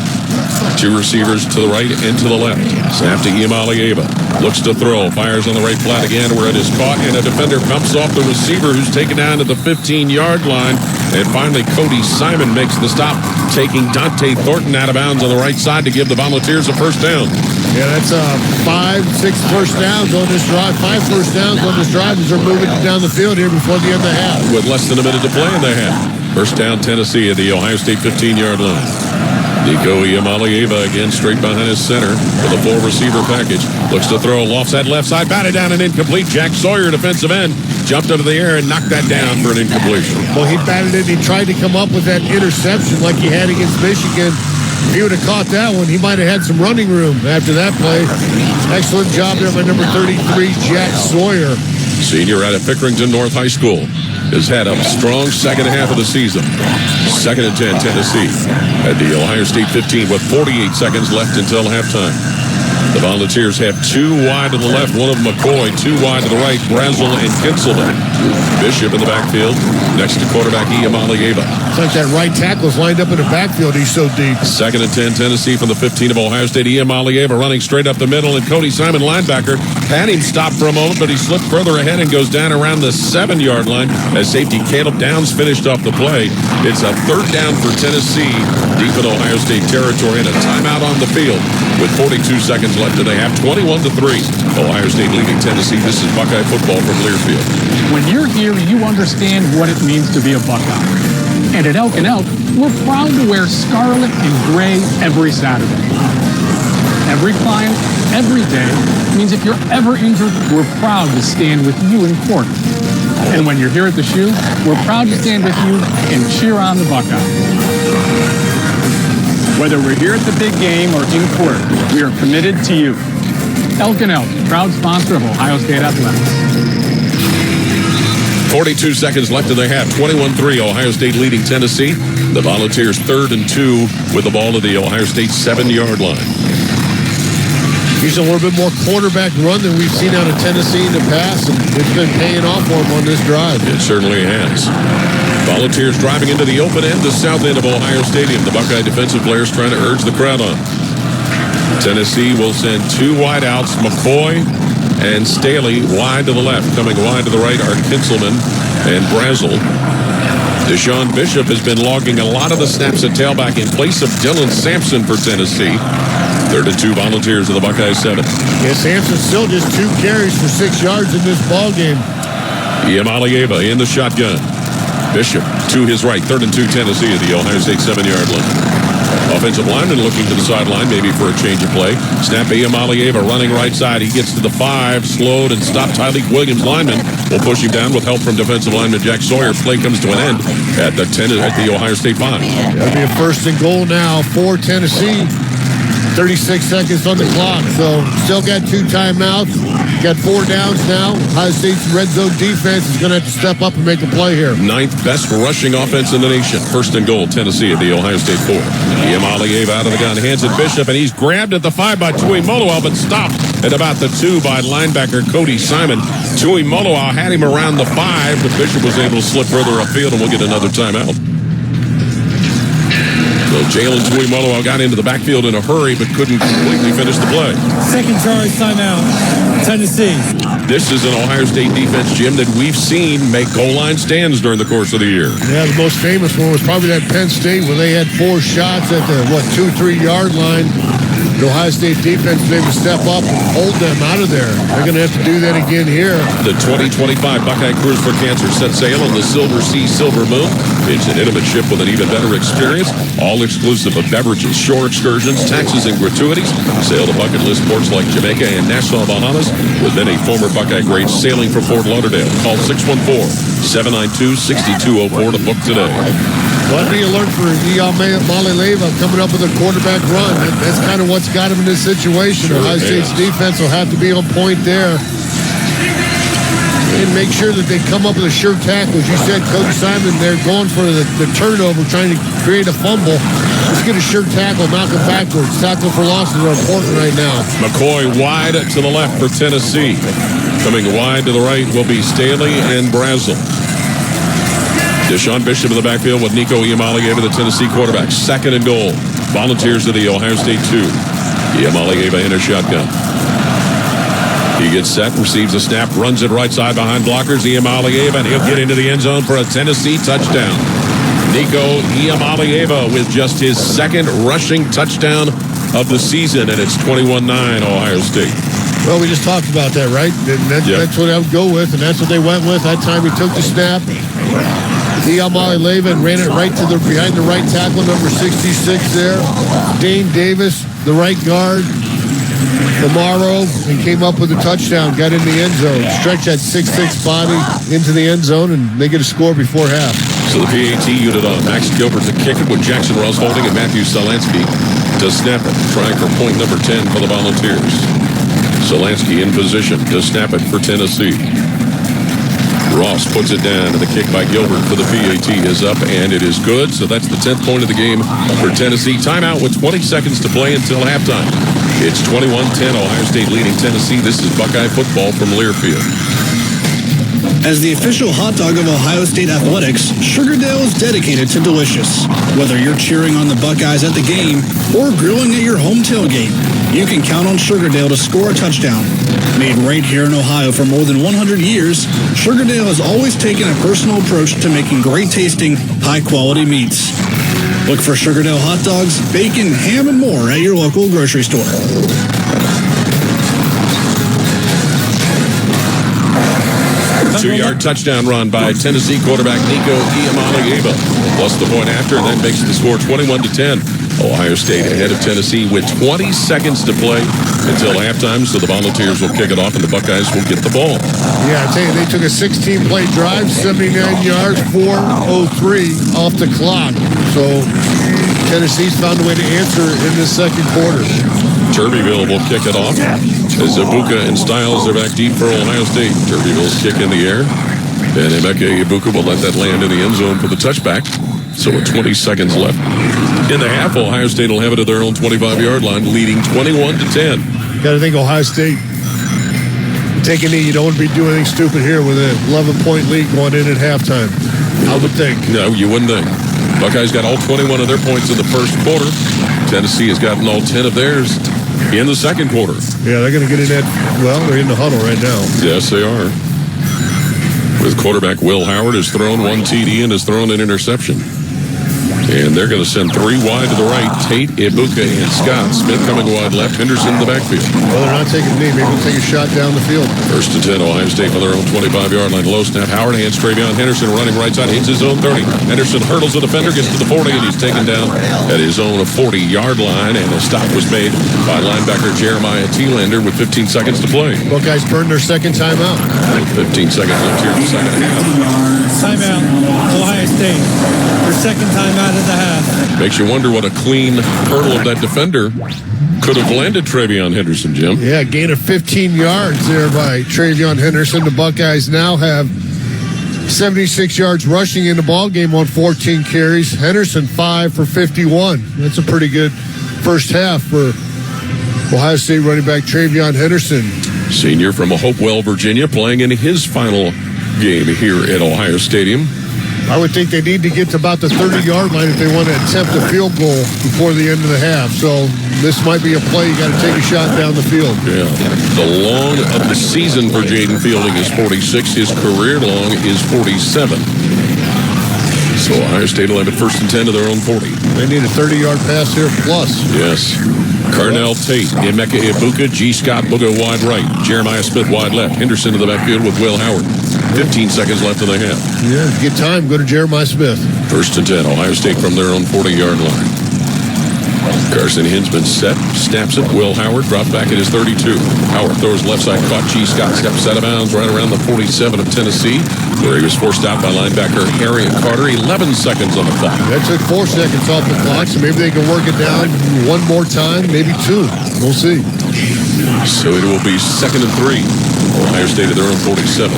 S3: 2 receivers to the right and to the left. Snap to Iamaleava. Looks to throw. Fires on the right flat again where it is caught. And a defender bumps off the receiver who's taken down to the 15-yard line. And finally, Cody Simon makes the stop, taking Dante Thornton out of bounds on the right side to give the Volunteers a 1st down.
S12: Yeah, that's 5-6 first downs on this drive. 5 first downs on this drive as they're moving down the field here before the end of the half.
S3: With less than a minute to play in the half. 1st down, Tennessee at the Ohio State 15-yard line. Nico Iamaleava again straight behind his center with a 4-receiver package. Looks to throw, lofts that left side, batted down and incomplete. Jack Sawyer, defensive end, jumped into the air and knocked that down for an incompletion.
S12: Well, he batted it. He tried to come up with that interception like he had against Michigan. If he would have caught that one, he might have had some running room after that play. Excellent job there by number 33, Jack Sawyer.
S3: Senior out of Pickerington North High School has had a strong second half of the season. 2nd and 10, Tennessee at the Ohio State 15 with 48 seconds left until halftime. The Volunteers have 2 wide to the left, one of them McCoy, 2 wide to the right, Brazel and Kinselman. Bishop in the backfield, next to quarterback Iamaleava.
S12: It's like that right tackle is lined up in the backfield. He's so deep.
S3: 2nd and 10, Tennessee from the 15 of Ohio State. Iamaleava running straight up the middle, and Cody Simon, linebacker, had him stop for a moment, but he slipped further ahead and goes down around the 7-yard line as safety Caleb Downs finished off the play. It's a 3rd down for Tennessee, deep in Ohio State territory, and a timeout on the field with 42 seconds left in the half, 21-3. Ohio State leading Tennessee. This is Buckeye football from Learfield.
S4: When you're here, you understand what it means to be a Buckeye. And at Elk & Elk, we're proud to wear scarlet and gray every Saturday. Every client, every day, means if you're ever injured, we're proud to stand with you in court. And when you're here at the shoe, we're proud to stand with you and cheer on the Buckeye. Whether we're here at the big game or in court, we are committed to you. Elk & Elk, proud sponsor of Ohio State Athletics.
S3: 42 seconds left in the half. 21-3. Ohio State leading Tennessee. The Volunteers 3rd and 2 with the ball at the Ohio State 7-yard line.
S12: He's a little bit more quarterback run than we've seen out of Tennessee in the past, and it's been paying off for him on this drive.
S3: It certainly has. Volunteers driving into the open end, the south end of Ohio Stadium. The Buckeye defensive players trying to urge the crowd on. Tennessee will send 2 wideouts, McCoy and Staley wide to the left. Coming wide to the right are Kinselman and Brazel. Deshaun Bishop has been logging a lot of the snaps at tailback in place of Dylan Sampson for Tennessee. 3rd and 2 Volunteers of the Buckeye 7.
S12: Yeah, Sampson still just 2 carries for 6 yards in this ball game.
S3: Iamaleava in the shotgun. Bishop to his right. 3rd and 2 Tennessee at the Ohio State 7-yard line. Offensive lineman looking to the sideline, maybe for a change of play. Snap Iamaleava running right side. He gets to the 5, slowed and stopped. Tyleek Williams, lineman, will push him down with help from defensive lineman Jack Sawyer. Play comes to an end at the Ohio State 5.
S12: That'll be a 1st and goal now for Tennessee. 36 seconds on the clock, so still got 2 timeouts. Got 4 downs now. Ohio State's red zone defense is going to have to step up and make a play here.
S3: 9th best rushing offense in the nation. 1st and goal, Tennessee at the Ohio State 4. Iamaleava out of the gun, hands it Bishop, and he's grabbed at the 5 by Tuimoloau, but stopped at about the 2 by linebacker Cody Simon. Tuimoloau had him around the 5, but Bishop was able to slip further upfield, and we'll get another timeout. So Jalen Tuimoloau got into the backfield in a hurry, but couldn't completely finish the play.
S13: 2nd charge timeout, Tennessee.
S3: This is an Ohio State defense, Jim, that we've seen make goal line stands during the course of the year.
S12: Yeah, the most famous one was probably that Penn State where they had 4 shots at the, 2-3 yard line. The Ohio State defense was able to step up and hold them out of there. They're going to have to do that again here.
S3: The 2025 Buckeye Cruise for Cancer set sail on the Silver Sea Silver Moon. It's an intimate ship with an even better experience, all exclusive of beverages, shore excursions, taxes, and gratuities. Sail to bucket list ports like Jamaica and Nassau, Bahamas, with many former Buckeye greats sailing from Fort Lauderdale. Call 614-792-6204 to book today.
S12: What do you learn for Iamaleava coming up with a quarterback run? That's kind of what's got him in this situation.
S3: Sure,
S12: Ohio State's defense will have to be on point there. And make sure that they come up with a sure tackle. As you said, Coach Simon, they're going for the turnover, trying to create a fumble. Let's get a sure tackle, knock it backwards. Tackle for losses are important right now.
S3: McCoy wide to the left for Tennessee. Coming wide to the right will be Staley and Brazel. Deshaun Bishop in the backfield with Nico Iamaleava, the Tennessee quarterback. 2nd and goal. Volunteers to the Ohio State 2. Iamaleava in a shotgun. He gets set, receives a snap, runs it right side behind blockers. Iamaleava, and he'll get into the end zone for a Tennessee touchdown. Nico Iamaleava with just his 2nd rushing touchdown of the season, and it's 21-9 Ohio State.
S12: Well, we just talked about that, right? That's what I would go with, and that's what they went with. That time he took the snap. Iamaleava and ran it right to behind the right tackle, number 66 there. Dane Davis, the right guard. Tomorrow, and came up with a touchdown, got in the end zone, stretched that 6'6" body into the end zone, and they get a score before half.
S3: So the PAT unit on Max Gilbert to kick it with Jackson Ross holding and Matthew Solansky to snap it, trying for point number 10 for the Volunteers. Solansky in position to snap it for Tennessee. Ross puts it down, and the kick by Gilbert for the PAT is up, and it is good. So that's the 10th point of the game for Tennessee. Timeout with 20 seconds to play until halftime. It's 21-10, Ohio State leading Tennessee. This is Buckeye football from Learfield.
S15: As the official hot dog of Ohio State athletics, Sugardale is dedicated to delicious. Whether you're cheering on the Buckeyes at the game or grilling at your home tailgate, you can count on Sugardale to score a touchdown. Made right here in Ohio for more than 100 years, Sugardale has always taken a personal approach to making great-tasting, high-quality meats. Look for Sugardale hot dogs, bacon, ham, and more at your local grocery store.
S3: 2-yard touchdown run by Tennessee quarterback Nico Iamaleava. Plus the point after, and then makes the score 21-10. Ohio State ahead of Tennessee with 20 seconds to play until halftime, so the Volunteers will kick it off and the Buckeyes will get the ball.
S12: Yeah, I tell you, they took a 16-play drive, 79 yards, 4:03 off the clock. So Tennessee's found a way to answer in the second quarter.
S3: Turbeville will kick it off as Ibuka and Styles are back deep for Ohio State. Turbeville's kick in the air, and Emeka Ibuka will let that land in the end zone for the touchback. So with 20 seconds left in the half, Ohio State will have it at their own 25-yard line, leading 21-10.
S12: Got to think Ohio State taking it. You don't want to be doing anything stupid here with an 11-point lead going in at halftime. I would think.
S3: No, you wouldn't think. Buckeyes got all 21 of their points in the first quarter. Tennessee has gotten all 10 of theirs in the second quarter.
S12: Yeah, they're going to get in that. Well, they're in the huddle right now.
S3: Yes, they are. With quarterback Will Howard has thrown one TD and has thrown an interception. And they're going to send three wide to the right. Tate, Ibuka, and Scott. Smith coming wide left. Henderson in the backfield.
S12: Well, they're not taking a knee. Maybe they'll take a shot down the field.
S3: 1st and 10, Ohio State on their own 25-yard line. Low snap. Howard hands Travion Henderson running right side. Hits his own 30. Henderson hurdles the defender, gets to the 40, and he's taken down at his own 40-yard line. And a stop was made by linebacker Jeremiah Thielander with 15 seconds to play.
S12: Buckeyes burned their second timeout.
S3: 15 seconds left here in the second half.
S13: Timeout, Ohio State. Their second timeout of the half.
S3: Makes you wonder what a clean hurdle of that defender could have landed Travion Henderson, Jim.
S12: Yeah, gain of 15 yards there by Travion Henderson. The Buckeyes now have 76 yards rushing in the ball game on 14 carries. Henderson 5 for 51. That's a pretty good first half for Ohio State running back Travion Henderson.
S3: Senior from Hopewell, Virginia, playing in his final game here at Ohio Stadium.
S12: I would think they need to get to about the 30-yard line if they want to attempt a field goal before the end of the half. So this might be a play. You got to take a shot down the field.
S3: Yeah. The long of the season for Jaden Fielding is 46. His career long is 47. So Ohio State will have it 1st and 10 to their own 40.
S12: They need a 30-yard pass here plus.
S3: Yes. Carnell Tate, Emeka Ibuka, G. Scott will go wide right. Jeremiah Smith wide left. Henderson to the backfield with Will Howard. 15 seconds left in the half.
S12: Yeah, get time. Go to Jeremiah Smith.
S3: 1st and 10, Ohio State from their own 40-yard line. Carson Hinsman set, snaps it. Will Howard dropped back at his 32. Howard throws left side, caught. G. Scott steps out of bounds right around the 47 of Tennessee, where he was forced out by linebacker Harry Carter. 11 seconds on the clock.
S12: That took 4 seconds off the clock, so maybe they can work it down one more time, maybe 2. We'll see.
S3: So it will be 2nd and 3. Ohio State at their own 47.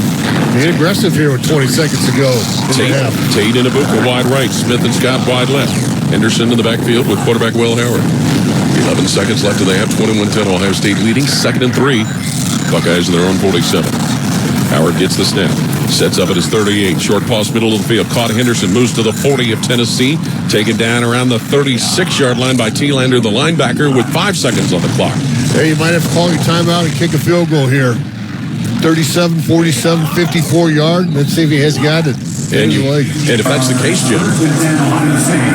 S12: Being aggressive here with 20 seconds to go.
S3: Tate and Ibuka wide right. Smith and Scott wide left. Henderson in the backfield with quarterback Will Howard. 11 seconds left in the half. 21-10. Ohio State leading. 2nd and 3. Buckeyes at their own 47. Howard gets the snap. Sets up at his 38. Short pass middle of the field. Caught Henderson. Moves to the 40 of Tennessee. Taken down around the 36-yard line by Thielander, the linebacker, with 5 seconds on the clock.
S12: Hey, you might have to call your timeout and kick a field goal here. 37, 47, 54 yard. Let's see if he has got it.
S3: And if that's the case, Jim.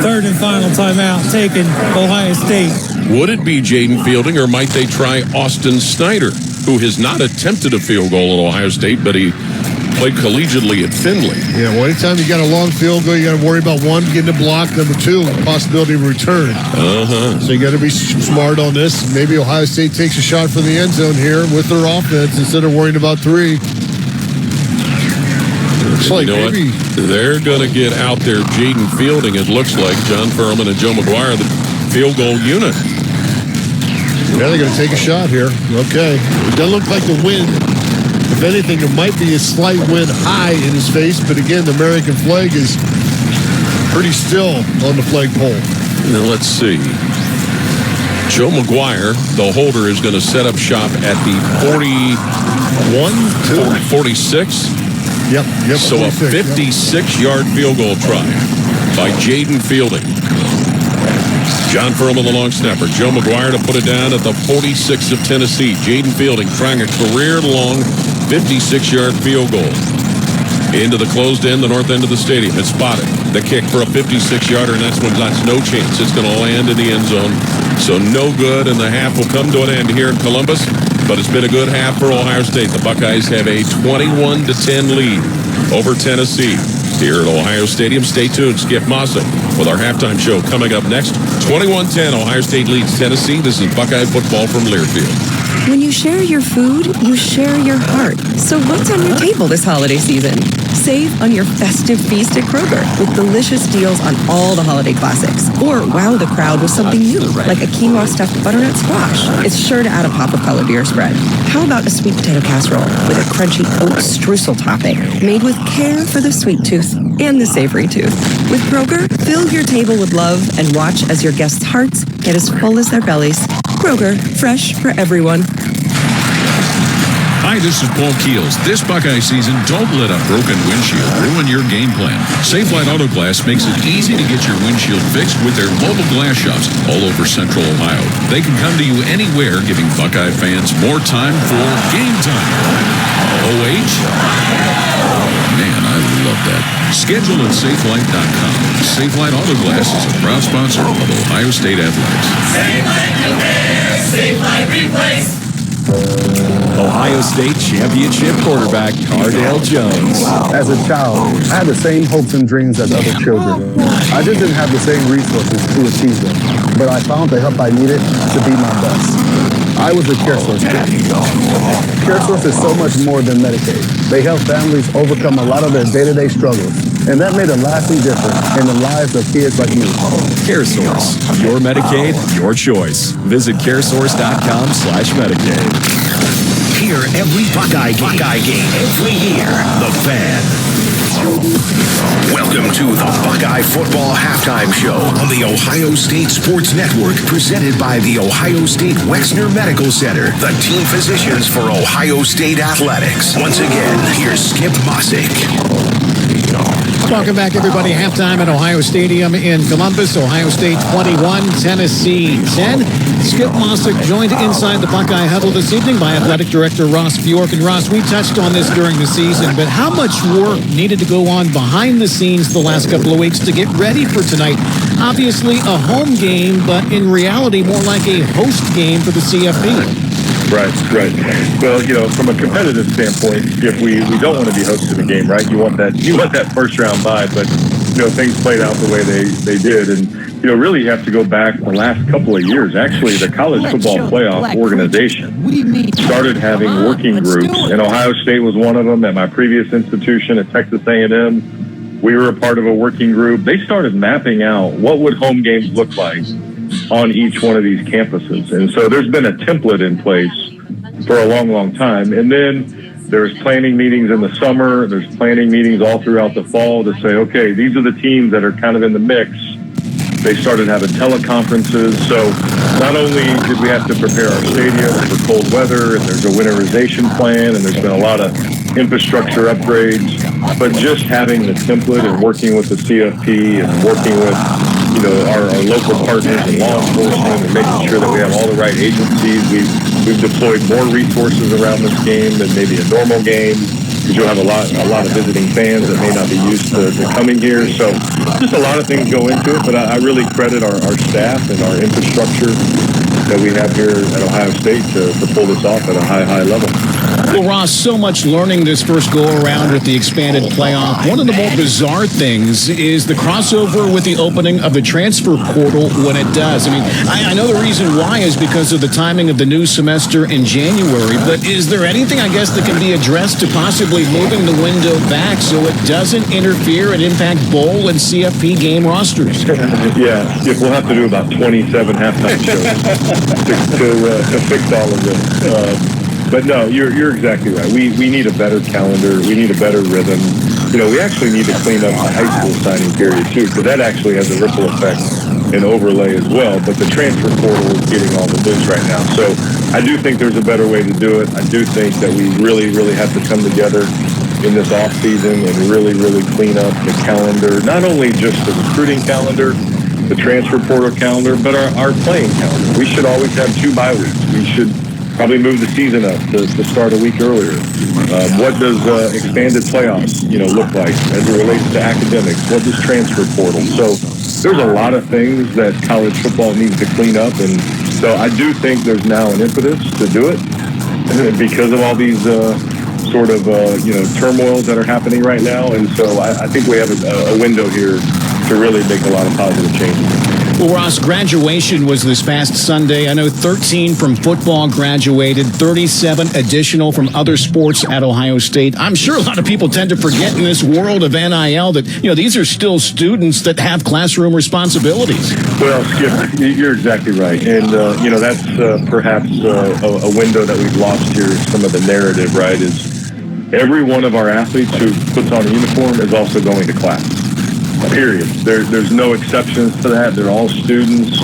S13: 3rd and final timeout taken, Ohio State.
S3: Would it be Jaden Fielding, or might they try Austin Snyder, who has not attempted a field goal at Ohio State, but he played collegiately at Findlay?
S12: Yeah, well, anytime you got a long field goal, you got to worry about one, getting a block, number 2, the possibility of a return. So you got to be smart on this. Maybe Ohio State takes a shot from the end zone here with their offense instead of worrying about 3. Looks like
S3: you know
S12: maybe
S3: what? They're going to get out there Jaden Fielding, it looks like. John Furman and Joe McGuire, the field goal unit.
S12: Yeah, they're going to take a shot here. Okay. It doesn't look like the wind. The If anything, there might be a slight wind high in his face, but again, the American flag is pretty still on the flagpole.
S3: Now let's see. Joe McGuire, the holder, is going to set up shop at the 46.
S12: Yep.
S3: So
S12: 46,
S3: a 56-yard field goal try by Jaden Fielding. John Furman, the long snapper. Joe McGuire to put it down at the 46 of Tennessee. Jaden Fielding trying a career-long 56-yard field goal. Into the closed end, the north end of the stadium. It's spotted. The kick for a 56-yarder, and that's no chance. It's going to land in the end zone. So no good, and the half will come to an end here in Columbus. But it's been a good half for Ohio State. The Buckeyes have a 21-10 lead over Tennessee. Here at Ohio Stadium, stay tuned. Skip Mossick with our halftime show coming up next. 21-10, Ohio State leads Tennessee. This is Buckeye football from Learfield.
S16: When you share your food, you share your heart. So what's on your table this holiday season? Save on your festive feast at Kroger with delicious deals on all the holiday classics. Or wow the crowd with something new, like a quinoa stuffed butternut squash. It's sure to add a pop of color to your spread. How about a sweet potato casserole with a crunchy oat streusel topping, made with care for the sweet tooth and the savory tooth. With Kroger, fill your table with love and watch as your guests' hearts get as full as their bellies. Kroger, fresh for everyone.
S5: Hi, this is Paul Keels. This Buckeye season, don't let a broken windshield ruin your game plan. Safelite Auto Glass makes it easy to get your windshield fixed with their mobile glass shops all over Central Ohio. They can come to you anywhere, giving Buckeye fans more time for game time. OH? Man, I love that. Schedule at safelite.com. Safelite Auto Glass is a proud sponsor of Ohio State Athletics.
S6: Safelite repair, Safelite replace.
S14: Ohio State championship quarterback Cardale Jones.
S17: As a child, I had the same hopes and dreams as other children. I just didn't have the same resources to achieve them, but I found the help I needed to be my best. I was a CareSource kid. CareSource is so much more than Medicaid. They help families overcome a lot of their day-to-day struggles, and that made a lasting difference in the lives of kids like me.
S14: CareSource, your Medicaid, your choice. Visit caresource.com/Medicaid.
S6: Hear every Buckeye game every year. The Fan. Welcome to the Buckeye Football Halftime Show on the Ohio State Sports Network, presented by the Ohio State Wexner Medical Center, the team physicians for Ohio State Athletics. Once again, here's Skip Mossick.
S9: Welcome back, everybody. Halftime at Ohio Stadium in Columbus. Ohio State 21, Tennessee 10. Skip Mossick joined inside the Buckeye huddle this evening by Athletic Director Ross Bjork. And Ross, we touched on this during the season, but how much work needed to go on behind the scenes the last couple of weeks to get ready for tonight? Obviously a home game, but in reality more like a host game for the CFP.
S19: Right. Well, from a competitive standpoint, if we don't want to be hosting the game, right? You want that first round bye, but things played out the way they did, and really you have to go back the last couple of years. Actually, the college football playoff organization started having working groups, and Ohio State was one of them. At my previous institution at Texas A&M, we were a part of a working group. They started mapping out what would home games look like on each one of these campuses. And so there's been a template in place for a long, long time. And then there's planning meetings in the summer. There's planning meetings all throughout the fall to say, okay, these are the teams that are kind of in the mix. They started having teleconferences. So not only did we have to prepare our stadium for cold weather, and there's a winterization plan, and there's been a lot of infrastructure upgrades, but just having the template and working with the CFP and working with our local partners and law enforcement and making sure that we have all the right agencies. We've deployed more resources around this game than maybe a normal game, because you'll have a lot of visiting fans that may not be used to coming here. So just a lot of things go into it, but I really credit our staff and our infrastructure that we have here at Ohio State to pull this off at a high level.
S9: Well, Ross, so much learning this first go-around with the expanded playoff. One of the more bizarre things is the crossover with the opening of the transfer portal when it does. I mean, I know the reason why is because of the timing of the new semester in January, but is there anything, I guess, that can be addressed to possibly moving the window back so it doesn't interfere and impact bowl and CFP game rosters?
S19: Yeah, we'll have to do about 27 halftime shows to fix all of this. But no, you're exactly right. We need a better calendar. We need a better rhythm. We actually need to clean up the high school signing period too, because that actually has a ripple effect and overlay as well. But the transfer portal is getting all the news right now. So I do think there's a better way to do it. I do think that we really, really have to come together in this off season and really, really clean up the calendar, not only just the recruiting calendar, the transfer portal calendar, but our playing calendar. We should always have 2 bye weeks. We should probably move the season up to start a week earlier. What does expanded playoffs, look like as it relates to academics? What does transfer portal? So there's a lot of things that college football needs to clean up, and so I do think there's now an impetus to do it because of all these turmoils that are happening right now, and so I think we have a window here to really make a lot of positive changes.
S9: Well, Ross, graduation was this past Sunday. I know 13 from football graduated, 37 additional from other sports at Ohio State. I'm sure a lot of people tend to forget in this world of NIL that, these are still students that have classroom responsibilities.
S19: Well, Skip, you're exactly right. And, that's perhaps a window that we've lost here, some of the narrative, right, is every one of our athletes who puts on a uniform is also going to class. Period. There's no exceptions to that. They're all students.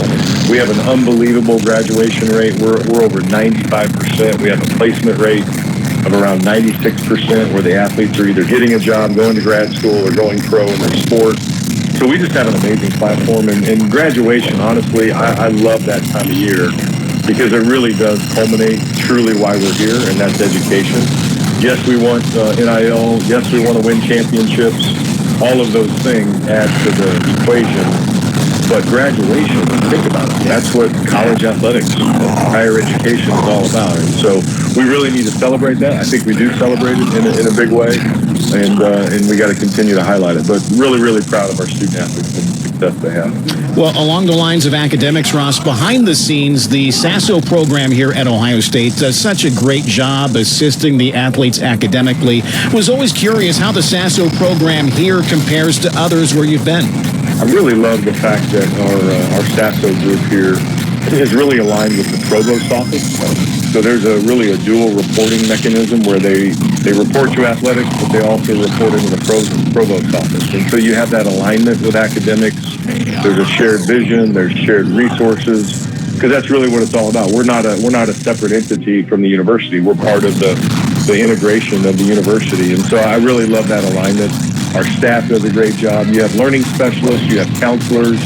S19: We have an unbelievable graduation rate. We're over 95%. We have a placement rate of around 96% where the athletes are either getting a job, going to grad school, or going pro in their sport. So we just have an amazing platform. And graduation, honestly, I love that time of year because it really does culminate truly why we're here, and that's education. Yes, we want NIL. Yes, we want to win championships. All of those things add to the equation. But graduation, think about it. That's what college athletics, higher education is all about. And so we really need to celebrate that. I think we do celebrate it in a big way. And we got to continue to highlight it. But really, really proud of our student athletes and the success they have.
S9: Well, along the lines of academics, Ross, behind the scenes, the SASO program here at Ohio State does such a great job assisting the athletes academically. Was always curious how the SASO program here compares to others where you've been.
S19: I really love the fact that our SASO group here is really aligned with the provost office. So there's a dual reporting mechanism where they report to athletics, but they also report into the provost office. And so you have that alignment with academics. There's a shared vision. There's shared resources, because that's really what it's all about. We're not a separate entity from the university. We're part of the integration of the university. And so I really love that alignment. Our staff does a great job. You have learning specialists. You have counselors.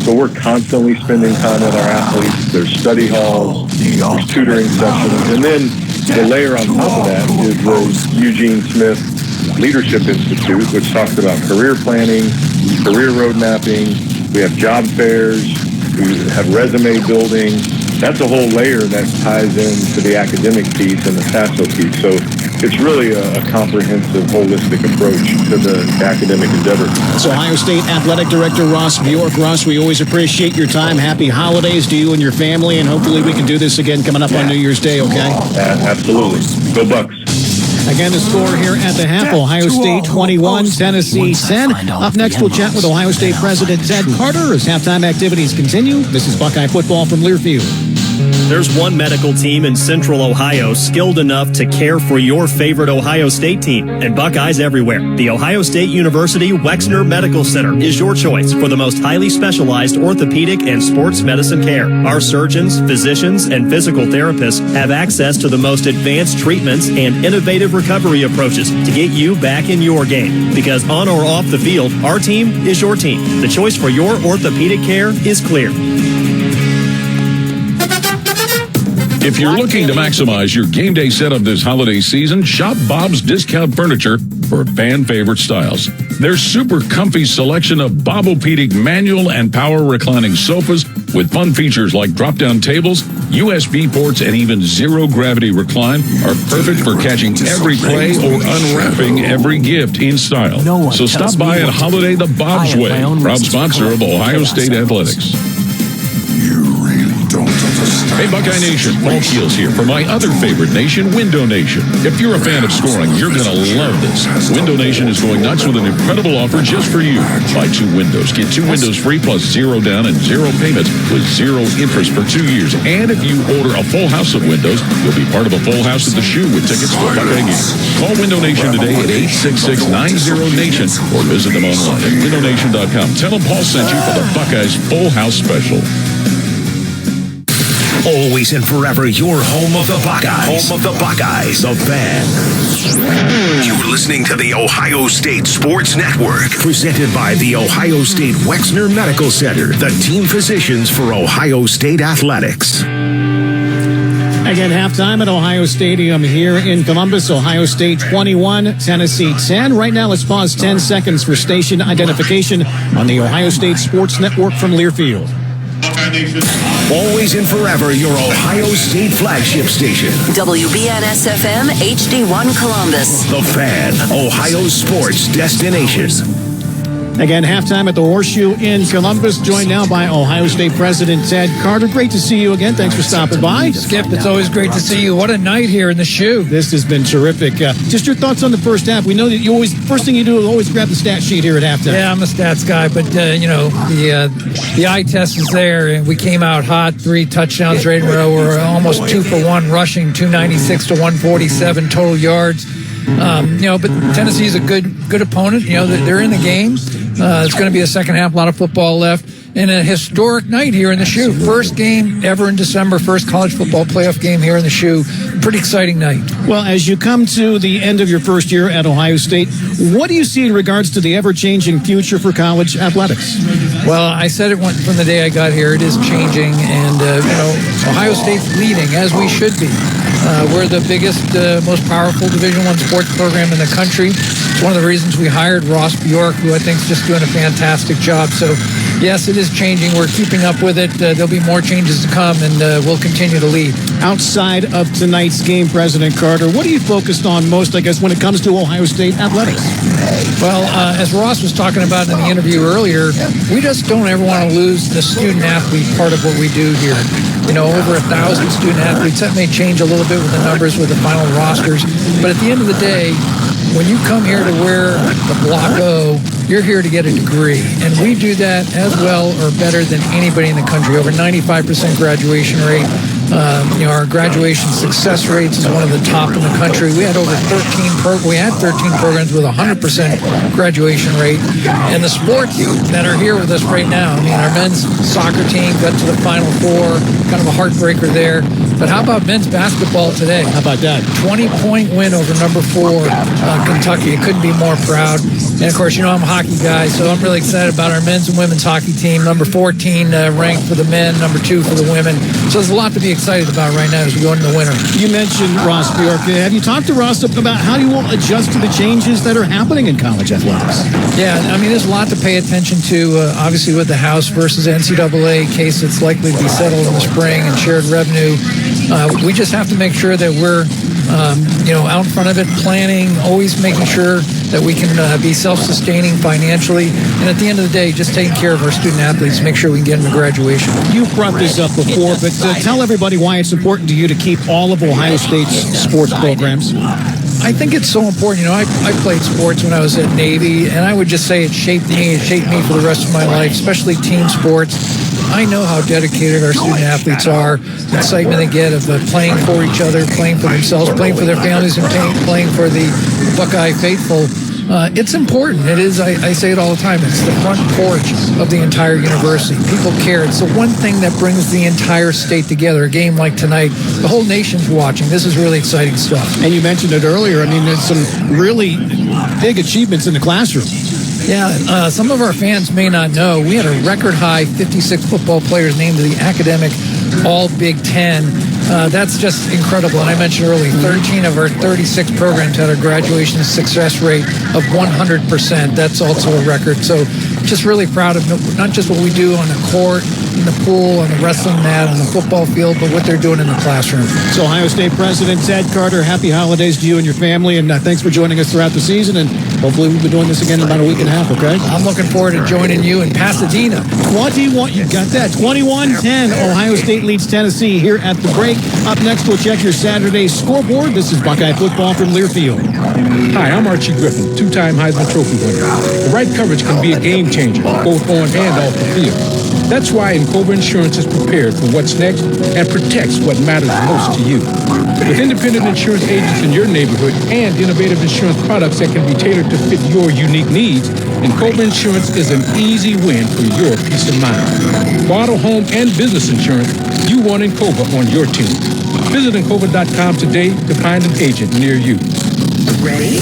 S19: So we're constantly spending time with our athletes. There's study halls, there's tutoring sessions. And then the layer on top of that is the Eugene Smith Leadership Institute, which talks about career planning, career road mapping. We have job fairs. We have resume building. That's a whole layer that ties into the academic piece and the SASO piece. So it's really a comprehensive, holistic approach to the academic endeavor.
S9: So Ohio State Athletic Director Ross Bjork. Ross, we always appreciate your time. Happy holidays to you and your family, and hopefully we can do this again coming up on New Year's Day, okay?
S19: Absolutely. Go Bucks.
S9: Again, the score here at the half, Ohio State 21, Tennessee 10. Up next, we'll chat with Ohio State President Ted Carter as halftime activities continue. This is Buckeye Football from Learfield.
S7: There's one medical team in Central Ohio skilled enough to care for your favorite Ohio State team, and Buckeyes everywhere. The Ohio State University Wexner Medical Center is your choice for the most highly specialized orthopedic and sports medicine care. Our surgeons, physicians, and physical therapists have access to the most advanced treatments and innovative recovery approaches to get you back in your game. Because on or off the field, our team is your team. The choice for your orthopedic care is clear.
S5: If you're looking to maximize your game day setup this holiday season, shop Bob's Discount Furniture for fan favorite styles. Their super comfy selection of Bobopedic manual and power reclining sofas with fun features like drop-down tables, USB ports, and even zero-gravity recline are perfect for catching every play or unwrapping every gift in style. So stop by and holiday the Bob's way. Proud sponsor of Ohio State Athletics.
S6: You really don't
S5: Hey, Buckeye Nation, Paul Keels here for my other favorite nation, Window Nation. If you're a fan of scoring, you're going to love this. Window Nation is going nuts with an incredible offer just for you. Buy 2 windows, get 2 windows free plus 0 down and 0 payments with 0 interest for 2 years. And if you order a full house of windows, you'll be part of a full house at the Shoe with tickets to a Buckeye game. Call Window Nation today at 866-90-NATION or visit them online at windownation.com. Tell them Paul sent you for the Buckeyes Full House Special.
S6: Always and forever your home of the Buckeyes. Home of the Buckeyes. The Fan. You're listening to the Ohio State Sports Network. Presented by the Ohio State Wexner Medical Center. The team physicians for Ohio State Athletics.
S9: Again, halftime at Ohio Stadium here in Columbus. Ohio State 21, Tennessee 10. Right now, let's pause 10 seconds for station identification on the Ohio State Sports Network from Learfield.
S6: Always and forever your Ohio State flagship station.
S22: WBNS-FM HD1 Columbus.
S6: The Fan, Ohio's sports destination.
S9: Again, halftime at the Horseshoe in Columbus, joined now by Ohio State President Ted Carter. Great to see you again. Thanks for stopping by.
S10: Skip, it's always great to see you. What a night here in the Shoe.
S9: This has been terrific. Just your thoughts on the first half. We know that you always, first thing you do is always grab the stat sheet here at halftime.
S10: Yeah, I'm a stats guy, but, the eye test is there, and we came out hot. 3 touchdowns right in a row. We're almost 2 for 1 rushing, 296 to 147 total yards. But Tennessee's a good opponent. They're in the game. It's going to be a second half, a lot of football left, and a historic night here in the Shoe. First game ever in December, first college football playoff game here in the Shoe. Pretty exciting night.
S9: Well, as you come to the end of your first year at Ohio State, what do you see in regards to the ever-changing future for college athletics?
S10: Well, I said it from the day I got here. It is changing, and, Ohio State's leading, as we should be. We're the biggest, most powerful Division I sports program in the country. It's one of the reasons we hired Ross Bjork, who I think is just doing a fantastic job. So, yes, it is changing. We're keeping up with it. There'll be more changes to come, and we'll continue to lead.
S9: Outside of tonight's game, President Carter, what are you focused on most, I guess, when it comes to Ohio State athletics?
S10: Well, as Ross was talking about in the interview earlier, we just don't ever want to lose the student-athlete part of what we do here. Over 1,000 student-athletes. That may change a little bit with the numbers with the final rosters. But at the end of the day, when you come here to wear the Block O, you're here to get a degree. And we do that as well or better than anybody in the country. Over 95% graduation rate. Our graduation success rates is one of the top in the country. We had over 13 programs with 100% graduation rate. And the sports that are here with us right now, our men's soccer team got to the Final Four, kind of a heartbreaker there. But how about men's basketball today?
S9: How about that?
S10: 20-point win over number 4, Kentucky. I couldn't be more proud. And, of course, I'm a hockey guy, so I'm really excited about our men's and women's hockey team. Number 14 ranked for the men, number 2 for the women. So there's a lot to be excited about right now as we go into the winter.
S9: You mentioned Ross Bjork. Have you talked to Ross about how you will adjust to the changes that are happening in college athletics?
S10: Yeah, there's a lot to pay attention to, obviously, with the House versus NCAA case that's likely to be settled in the spring and shared revenue. We just have to make sure that we're, out in front of it, planning, always making sure that we can be self-sustaining financially. And at the end of the day, just taking care of our student athletes, make sure we can get them to graduation.
S9: You've brought this up before, but tell everybody why it's important to you to keep all of Ohio State's sports programs.
S10: I think it's so important. I played sports when I was at Navy, and I would just say it shaped me for the rest of my life, especially team sports. I know how dedicated our student athletes are, the excitement they get of playing for each other, playing for themselves, playing for their families, and playing for the Buckeye faithful. It's important. It is, I say it all the time, it's the front porch of the entire university. People care. It's the one thing that brings the entire state together. A game like tonight, the whole nation's watching. This is really exciting stuff.
S9: And you mentioned it earlier. There's some really big achievements in the classroom.
S10: Yeah, some of our fans may not know, we had a record high 56 football players named to the academic All Big Ten. That's just incredible. And I mentioned earlier, 13 of our 36 programs had a graduation success rate of 100%. That's also a record. So just really proud of not just what we do on the court, in the pool, on the wrestling mat, on the football field, but what they're doing in the classroom.
S9: So Ohio State President Ted Carter, happy holidays to you and your family, and thanks for joining us throughout the season, and Hopefully we'll be doing this again in about a week and a half, okay?
S10: I'm looking forward to joining you in Pasadena.
S9: 21, you got that. 21-10, Ohio State leads Tennessee here at the break. Up next, we'll check your Saturday scoreboard. This is Buckeye football from Learfield.
S18: Hi, I'm Archie Griffin, two-time Heisman Trophy winner. The right coverage can be a game changer, both on and off the field. That's why Encova Insurance is prepared for what's next and protects what matters most to you. With independent insurance agents in your neighborhood and innovative insurance products that can be tailored to fit your unique needs, Encova Insurance is an easy win for your peace of mind. For auto, home, and business insurance, you want Encova on your team. Visit Encova.com today to find an agent near you.
S6: Ready?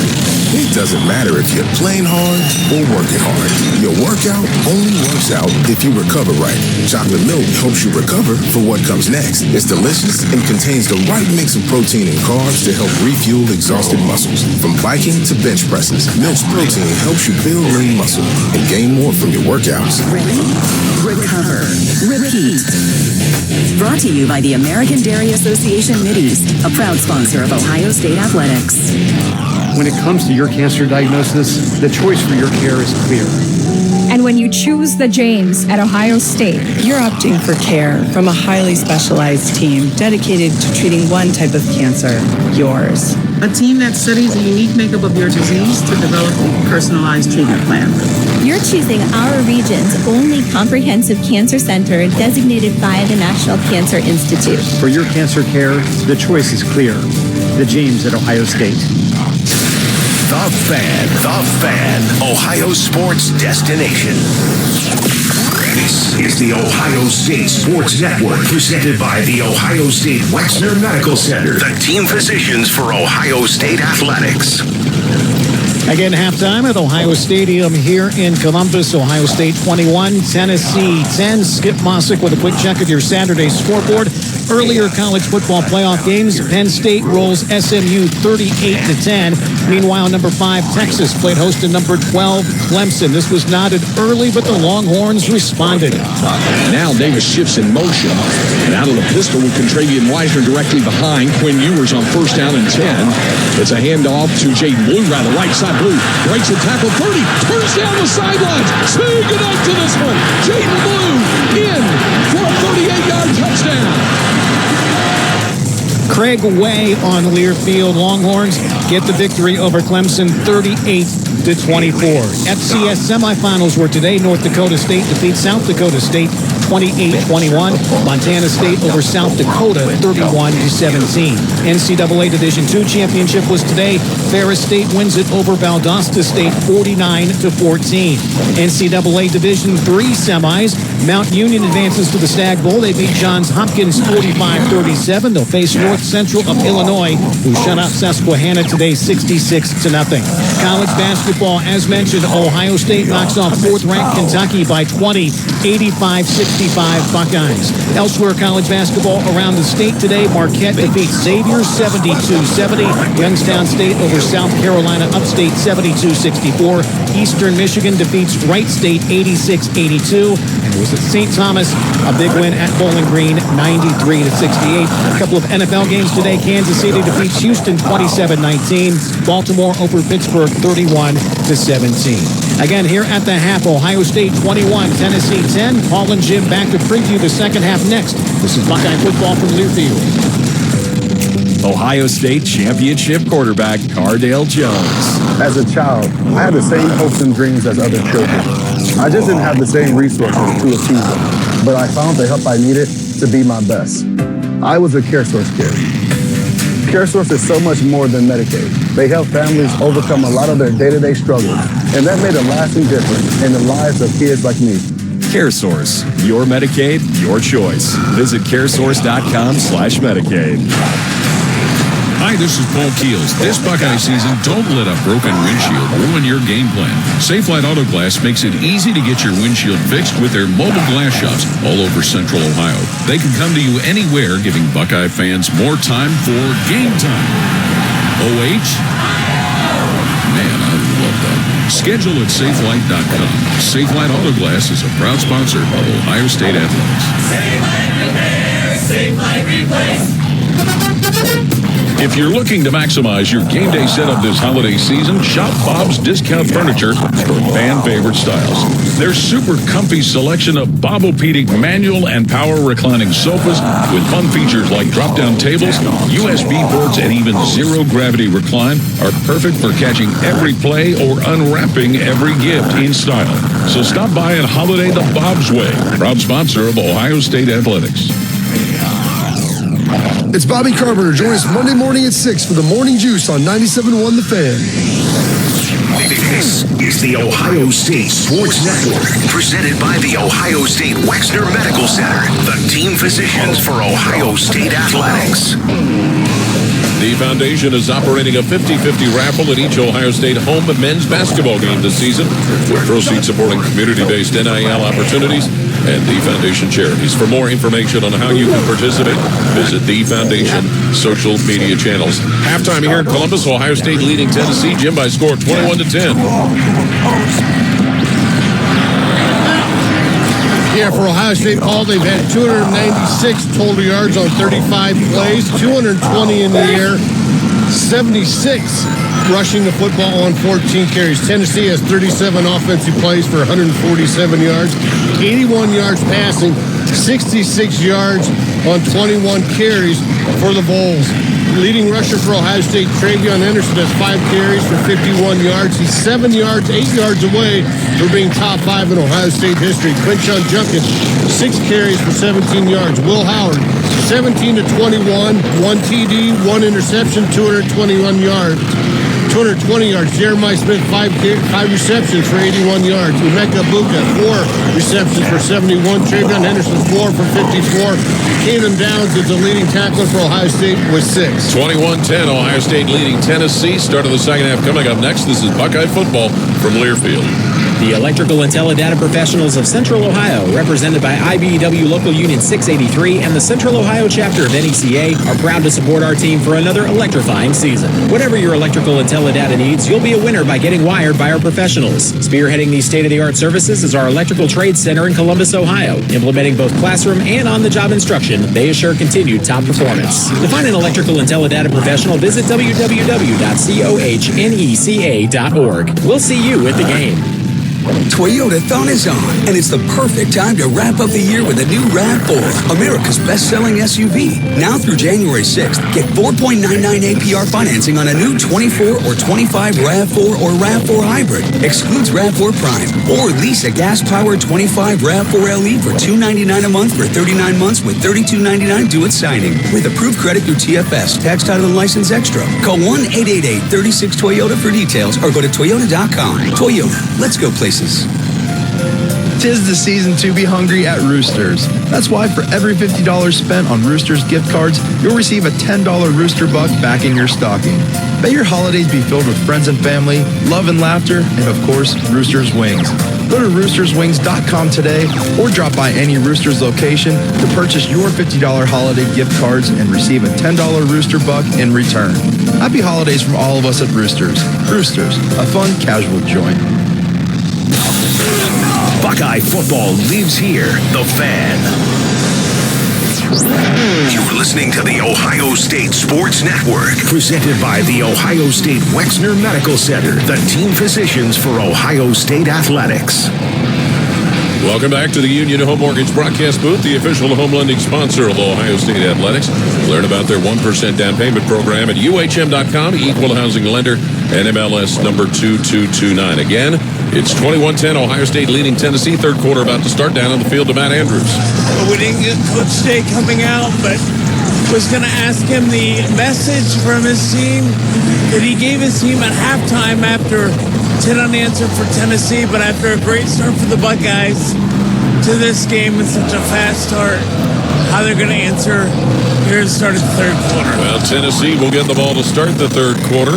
S6: It doesn't matter if you're playing hard or working hard. Your workout only works out if you recover right. Chocolate milk helps you recover for what comes next. It's delicious and contains the right mix of protein and carbs to help refuel exhausted muscles. From biking to bench presses, Milk's protein helps you build lean muscle and gain more from your workouts.
S22: Ready? Recover. Repeat. Brought to you by the American Dairy Association Mideast, a proud sponsor of Ohio State Athletics.
S20: When it comes to your cancer diagnosis, the choice for your care is clear.
S21: And when you choose the James at Ohio State,
S23: you're opting for care from a highly specialized team dedicated to treating one type of cancer, yours.
S25: A team that studies the unique makeup of your disease to develop a personalized treatment plan.
S26: You're choosing our region's only comprehensive cancer center designated by the National Cancer Institute.
S20: For your cancer care, the choice is clear. The James at Ohio State.
S6: The Fan, Ohio sports destination. This is the Ohio State Sports Network, presented by the Ohio State Wexner Medical Center, the team physicians for Ohio State Athletics.
S9: Again, halftime at Ohio Stadium here in Columbus. Ohio State 21, Tennessee 10. Skip Mossick with a quick check of your Saturday scoreboard. Earlier college football playoff games, Penn State rolls SMU 38-10. Meanwhile, number 5, Texas played host to number 12, Clemson. This was knotted early, but the Longhorns responded.
S27: Now Davis shifts in motion, and out of the pistol with Contravian Weisner directly behind. Quinn Ewers on first down and 10. It's a handoff to Jaden Blue, right the right side. Blue breaks a tackle, 30, turns down the sidelines. Say goodnight to this one. Jaden Blue in for a 38-yard touchdown.
S9: Craig Way on Learfield. Longhorns get the victory over Clemson 38-24. FCS semifinals were today. North Dakota State defeats South Dakota State 28-21. Montana State over South Dakota 31-17. NCAA Division II championship was today. Ferris State wins it over Valdosta State 49-14. NCAA Division III semis. Mount Union advances to the Stag Bowl. They beat Johns Hopkins 45-37. They'll face North Central of Illinois, who shut out Susquehanna today 66-0. College basketball, as mentioned, Ohio State knocks off fourth-ranked Kentucky by 20, 85-65 Buckeyes. Elsewhere, college basketball around the state today. Marquette defeats Xavier 72-70. Youngstown State over South Carolina Upstate 72-64. Eastern Michigan defeats Wright State 86-82. And it was at St. Thomas, a big win at Bowling Green 93-68. A couple of NFL games today. Kansas City defeats Houston 27-19. Baltimore over Pittsburgh 31-17. Again, here at the half, Ohio State 21, Tennessee 10. Paul and Jim back to preview the second half next. This is Buckeye football from Learfield.
S28: Ohio State championship quarterback Cardale Jones.
S17: As a child, I had the same hopes and dreams as other children. I just didn't have the same resources to achieve them, but I found the help I needed to be my best. I was a CareSource kid. CareSource is so much more than Medicaid. They help families overcome a lot of their day-to-day struggles, and that made a lasting difference in the lives of kids like me.
S28: CareSource, your Medicaid, your choice. Visit caresource.com/Medicaid.
S5: Hi, this is Paul Keels. This Buckeye season, don't let a broken windshield ruin your game plan. Safelite Auto Glass makes it easy to get your windshield fixed with their mobile glass shops all over Central Ohio. They can come to you anywhere, giving Buckeye fans more time for game time. OH? Man, I love that. Schedule at safelite.com. Safelite Auto Glass is a proud sponsor of Ohio State Athletics.
S29: Safelite Repair, Safelite Replace.
S5: If you're looking to maximize your game day setup this holiday season, shop Bob's Discount Furniture for fan favorite styles. Their super comfy selection of Bobopedic manual and power reclining sofas with fun features like drop-down tables, USB ports, and even zero-gravity recline are perfect for catching every play or unwrapping every gift in style. So stop by and holiday the Bob's way. Proud sponsor of Ohio State Athletics.
S1: It's Bobby Carpenter. Join us Monday morning at 6 for the Morning Juice on 97.1 The Fan.
S6: This is the Ohio State Sports Network, presented by the Ohio State Wexner Medical Center, the team physicians for Ohio State Athletics.
S3: The foundation is operating a 50-50 raffle at each Ohio State home men's basketball game this season, with proceeds supporting community-based NIL opportunities and the foundation charities. For more information on how you can participate, visit the foundation social media channels. Halftime here in Columbus, Ohio State leading Tennessee. Jim by score 21-10.
S12: Yeah, for Ohio State ball, they've had 296 total yards on 35 plays, 220 in the air, 76 rushing the football on 14 carries. Tennessee has 37 offensive plays for 147 yards, 81 yards passing, 66 yards on 21 carries for the Vols. Leading rusher for Ohio State, Travion Henderson, has 5 carries for 51 yards. He's 7 yards, 8 yards away from being top 5 in Ohio State history. Quinshon Judkins, 6 carries for 17 yards. Will Howard, 17 to 21, 1 TD, 1 interception, 221 yards. 220 yards. Jeremiah Smith, 5 receptions for 81 yards. Emeka Buka, 4 receptions for 71. Travion Henderson, 4 for 54. Keenan Downs is the leading tackler for Ohio State with 6.
S3: 21-10, Ohio State leading Tennessee. Start of the second half coming up next. This is Buckeye football from Learfield.
S2: The Electrical and Teledata Professionals of Central Ohio, represented by IBEW Local Union 683 and the Central Ohio chapter of NECA, are proud to support our team for another electrifying season. Whatever your electrical and teledata needs, you'll be a winner by getting wired by our professionals. Spearheading these state-of-the-art services is our Electrical Trades Center in Columbus, Ohio. Implementing both classroom and on-the-job instruction, they assure continued top performance. To find an electrical and teledata professional, visit www.cohneca.org. We'll see you at the game.
S4: Toyotathon is on, and it's the perfect time to wrap up the year with a new RAV4, America's best-selling SUV. Now through January 6th, get 4.99 APR financing on a new 24 or 25 RAV4 or RAV4 Hybrid. Excludes RAV4 Prime. Or lease a gas-powered 25 RAV4 LE for $299 a month for 39 months with $32.99 due at signing. With approved credit through TFS, tax, title, and license extra. Call 1-888-36-TOYOTA for details or go to Toyota.com. Toyota, let's go places.
S8: Tis the season to be hungry at Roosters. That's why for every $50 spent on Roosters gift cards, you'll receive a $10 Rooster Buck back in your stocking. May your holidays be filled with friends and family, love and laughter, and of course, Roosters Wings. Go to roosterswings.com today or drop by any Roosters location to purchase your $50 holiday gift cards and receive a $10 Rooster Buck in return. Happy holidays from all of us at Roosters. Roosters, a fun, casual joint.
S6: Buckeye football lives here, the Fan. You're listening to the Ohio State Sports Network, presented by the Ohio State Wexner Medical Center, the team physicians for Ohio State Athletics.
S3: Welcome back to the Union Home Mortgage broadcast booth, the official home lending sponsor of Ohio State Athletics. Learn about their 1% down payment program at UHM.com, equal housing lender, NMLS number 2229. Again, it's 21-10, Ohio State leading Tennessee. Third quarter about to start. Down on the field to Matt Andrews.
S11: We didn't get Coach Day coming out, but was going to ask him the message from his team that he gave his team at halftime after 10 unanswered for Tennessee, but after a great start for the Buckeyes to this game and such a fast start, how they're going to answer here at the start of the third quarter.
S3: Well, Tennessee will get the ball to start the third quarter.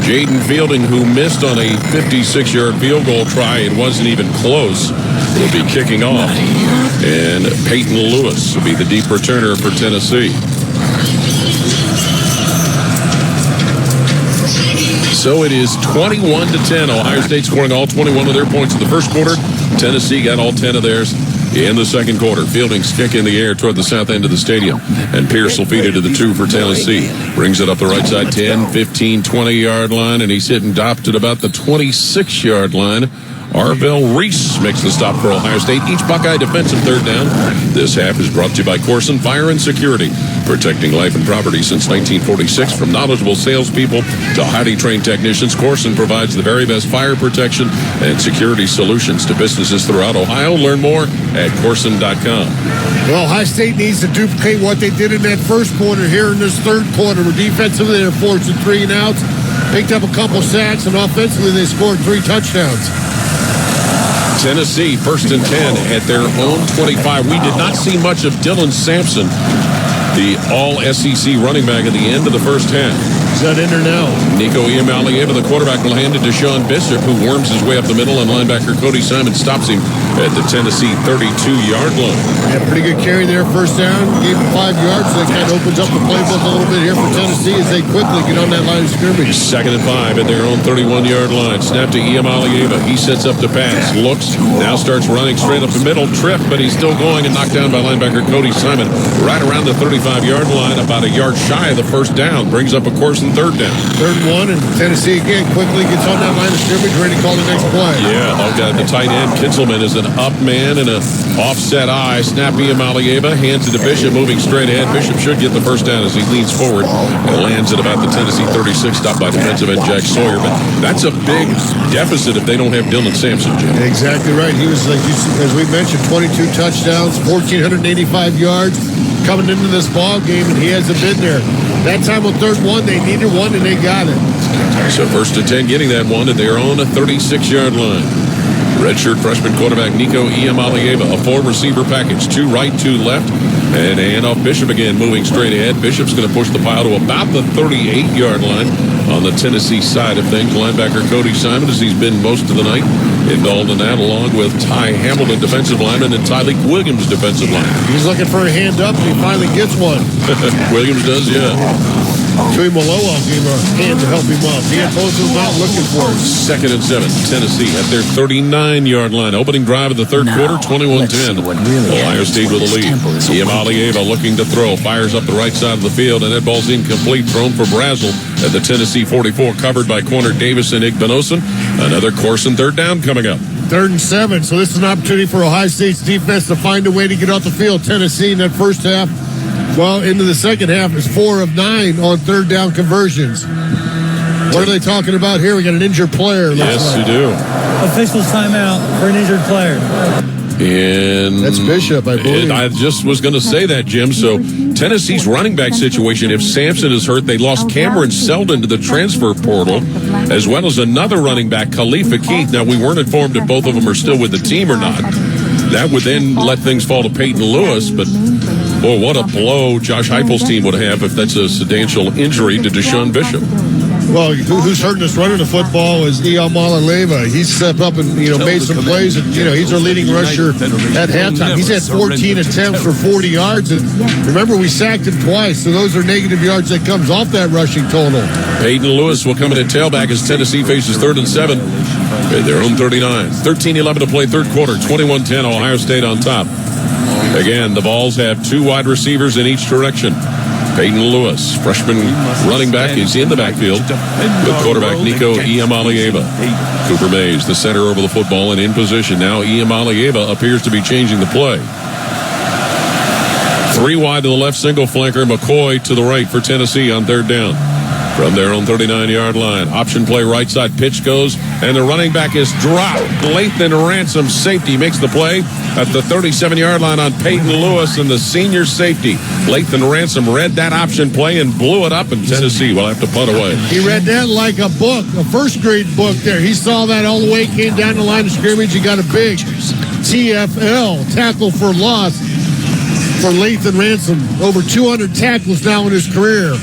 S3: Jaden Fielding, who missed on a 56-yard field goal try, it wasn't even close, will be kicking off. And Peyton Lewis will be the deep returner for Tennessee. So it is 21-10. Ohio State scoring all 21 of their points in the first quarter. Tennessee got all 10 of theirs in the second quarter. Fielding's kick in the air toward the south end of the stadium. And Pierce will feed it to the 2 for Tennessee. Brings it up the right side, 10, 15, 20-yard line, and he's hitting dopped at about the 26-yard line. Arvell Reese makes the stop for Ohio State. Each Buckeye defensive third down. This half is brought to you by Corson Fire and Security, protecting life and property since 1946. From knowledgeable salespeople to highly trained technicians, Corson provides the very best fire protection and security solutions to businesses throughout Ohio. Learn more at Corson.com.
S12: Well, Ohio State needs to duplicate what they did in that first quarter here in this third quarter. Where defensively they're forcing 3 and outs, picked up a couple sacks, and offensively they scored 3 touchdowns.
S3: Tennessee, 1st and 10 at their own 25. We did not see much of Dylan Sampson, the all-SEC running back at the end of the first half.
S12: Is that in or now?
S3: Nico Iamaleava, the quarterback, will hand it to Deshaun Bishop, who worms his way up the middle, and linebacker Cody Simon stops him at the Tennessee 32-yard line.
S12: Yeah, pretty good carry there, first down. Gave him 5 yards. So that kind of opens up the playbook a little bit here for Tennessee as they quickly get on that line of scrimmage.
S3: 2nd and 5 at their own 31-yard line. Snap to Iamaleava. He sets up the pass. Looks. Now starts running straight up the middle. Trip, but he's still going and knocked down by linebacker Cody Simon right around the 35-yard line, about a yard shy of the first down. Brings up a course and 3rd down.
S12: 3rd and 1, and Tennessee again quickly gets on that line of scrimmage, ready to call the next play.
S3: Yeah, I've got the tight end. Kinselman is an up man and an offset eye. Snap Iamaleava, hands it to Bishop, moving straight ahead. Bishop should get the first down as he leans forward and lands at about the Tennessee 36, stopped by defensive end Jack Sawyer. But that's a big deficit if they don't have Dylan Sampson, Jim.
S12: Exactly right. He was, like as we mentioned, 22 touchdowns, 1,485 yards coming into this ball game, and he hasn't been there. That time on 3rd and 1, they needed one, and they got it.
S3: So 1st and 10, getting that one at their own 36-yard line. Redshirt freshman quarterback Nico Iamaleava, a 4-receiver package, 2 right, 2 left, and handoff Bishop again, moving straight ahead. Bishop's going to push the pile to about the 38-yard line on the Tennessee side of things. Linebacker Cody Simon, as he's been most of the night, involved in that, along with Ty Hamilton, defensive lineman, and Tyleek Williams, defensive lineman.
S12: He's looking for a hand up, and he finally gets one.
S3: Williams does, yeah.
S12: Troy Malowell gave a hand to help him up. He had both of them out looking for him.
S3: 2nd and 7, Tennessee at their 39-yard line. Opening drive of the third quarter, 21-10. Ohio State with a lead. Iamaleava looking to throw. Fires up the right side of the field, and that ball's incomplete. Thrown for Brazel at the Tennessee 44, covered by corner Davis and Igbenosin. Another course and 3rd down coming up.
S12: 3rd and 7, so this is an opportunity for Ohio State's defense to find a way to get off the field. Tennessee in that first half, well, into the second half, is 4 of 9 on 3rd down conversions. What are they talking about here? We got an injured player.
S3: Yes, you do.
S7: Official timeout for an injured player.
S3: And
S12: that's Bishop, I believe.
S3: I just was going to say that, Jim. So Tennessee's running back situation, if Sampson is hurt, they lost Cameron Seldon to the transfer portal, as well as another running back, Khalifa Keith. Now, we weren't informed if both of them are still with the team or not. That would then let things fall to Peyton Lewis, but boy, what a blow Josh Heupel's team would have if that's a substantial injury to Deshaun Bishop.
S12: Well, who's hurting us running the football is Iamaleava. He's stepped up and, made some plays. And, he's our leading rusher at halftime. He's had 14 attempts for 40 yards. And remember, we sacked him twice. So those are negative yards that comes off that rushing total.
S3: Peyton Lewis will come in at tailback as Tennessee faces 3rd and 7 at their own 39. 13-11 to play third quarter. 21-10, Ohio State on top. Again, the Vols have 2 wide receivers in each direction. Peyton Lewis, freshman running back, is in the backfield with quarterback Nico Iamaleava. Cooper Mays, the center over the football and in position. Now Iamaleava appears to be changing the play. 3 wide to the left, single flanker. McCoy to the right for Tennessee on 3rd down. From their own 39-yard line. Option play right side. Pitch goes, and the running back is dropped. Lathan Ransom, safety, makes the play at the 37-yard line on Peyton Lewis and the senior safety. Lathan Ransom read that option play and blew it up, and Tennessee will have to punt away.
S12: He read that like a book, a first-grade book there. He saw that all the way, came down the line of scrimmage. He got a big TFL, tackle for loss, for Lathan Ransom. Over 200 tackles now in his career.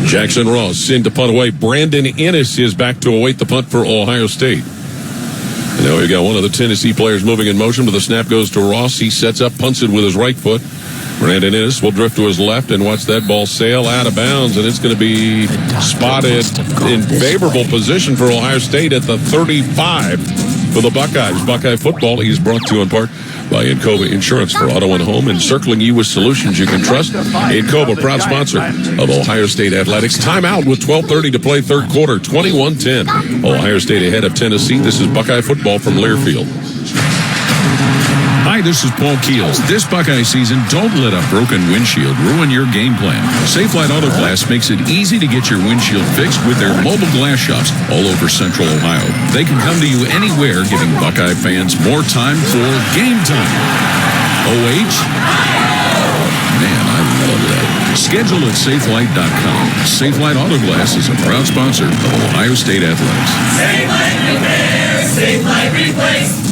S3: Jackson Ross in to punt away. Brandon Ennis is back to await the punt for Ohio State. And now we've got one of the Tennessee players moving in motion, but the snap goes to Ross. He sets up, punts it with his right foot. Brandon Ennis will drift to his left and watch that ball sail out of bounds, and it's going to be spotted in favorable position for Ohio State at the 35. for the Buckeyes. Buckeye football is brought to you in part by Encova Insurance for auto and home, encircling you with solutions you can trust. Encova, proud sponsor of Ohio State Athletics. Timeout with 12:30 to play third quarter, 21-10. Ohio State ahead of Tennessee. This is Buckeye football from Learfield.
S5: Hi, this is Paul Keels. This Buckeye season, don't let a broken windshield ruin your game plan. Safelite Auto Glass makes it easy to get your windshield fixed with their mobile glass shops all over Central Ohio. They can come to you anywhere, giving Buckeye fans more time for game time. OH? Man, I love that. Schedule at safelite.com. Safelite Auto Glass is a proud sponsor of Ohio State Athletics.
S10: Safelite Repair, Safelite Replace.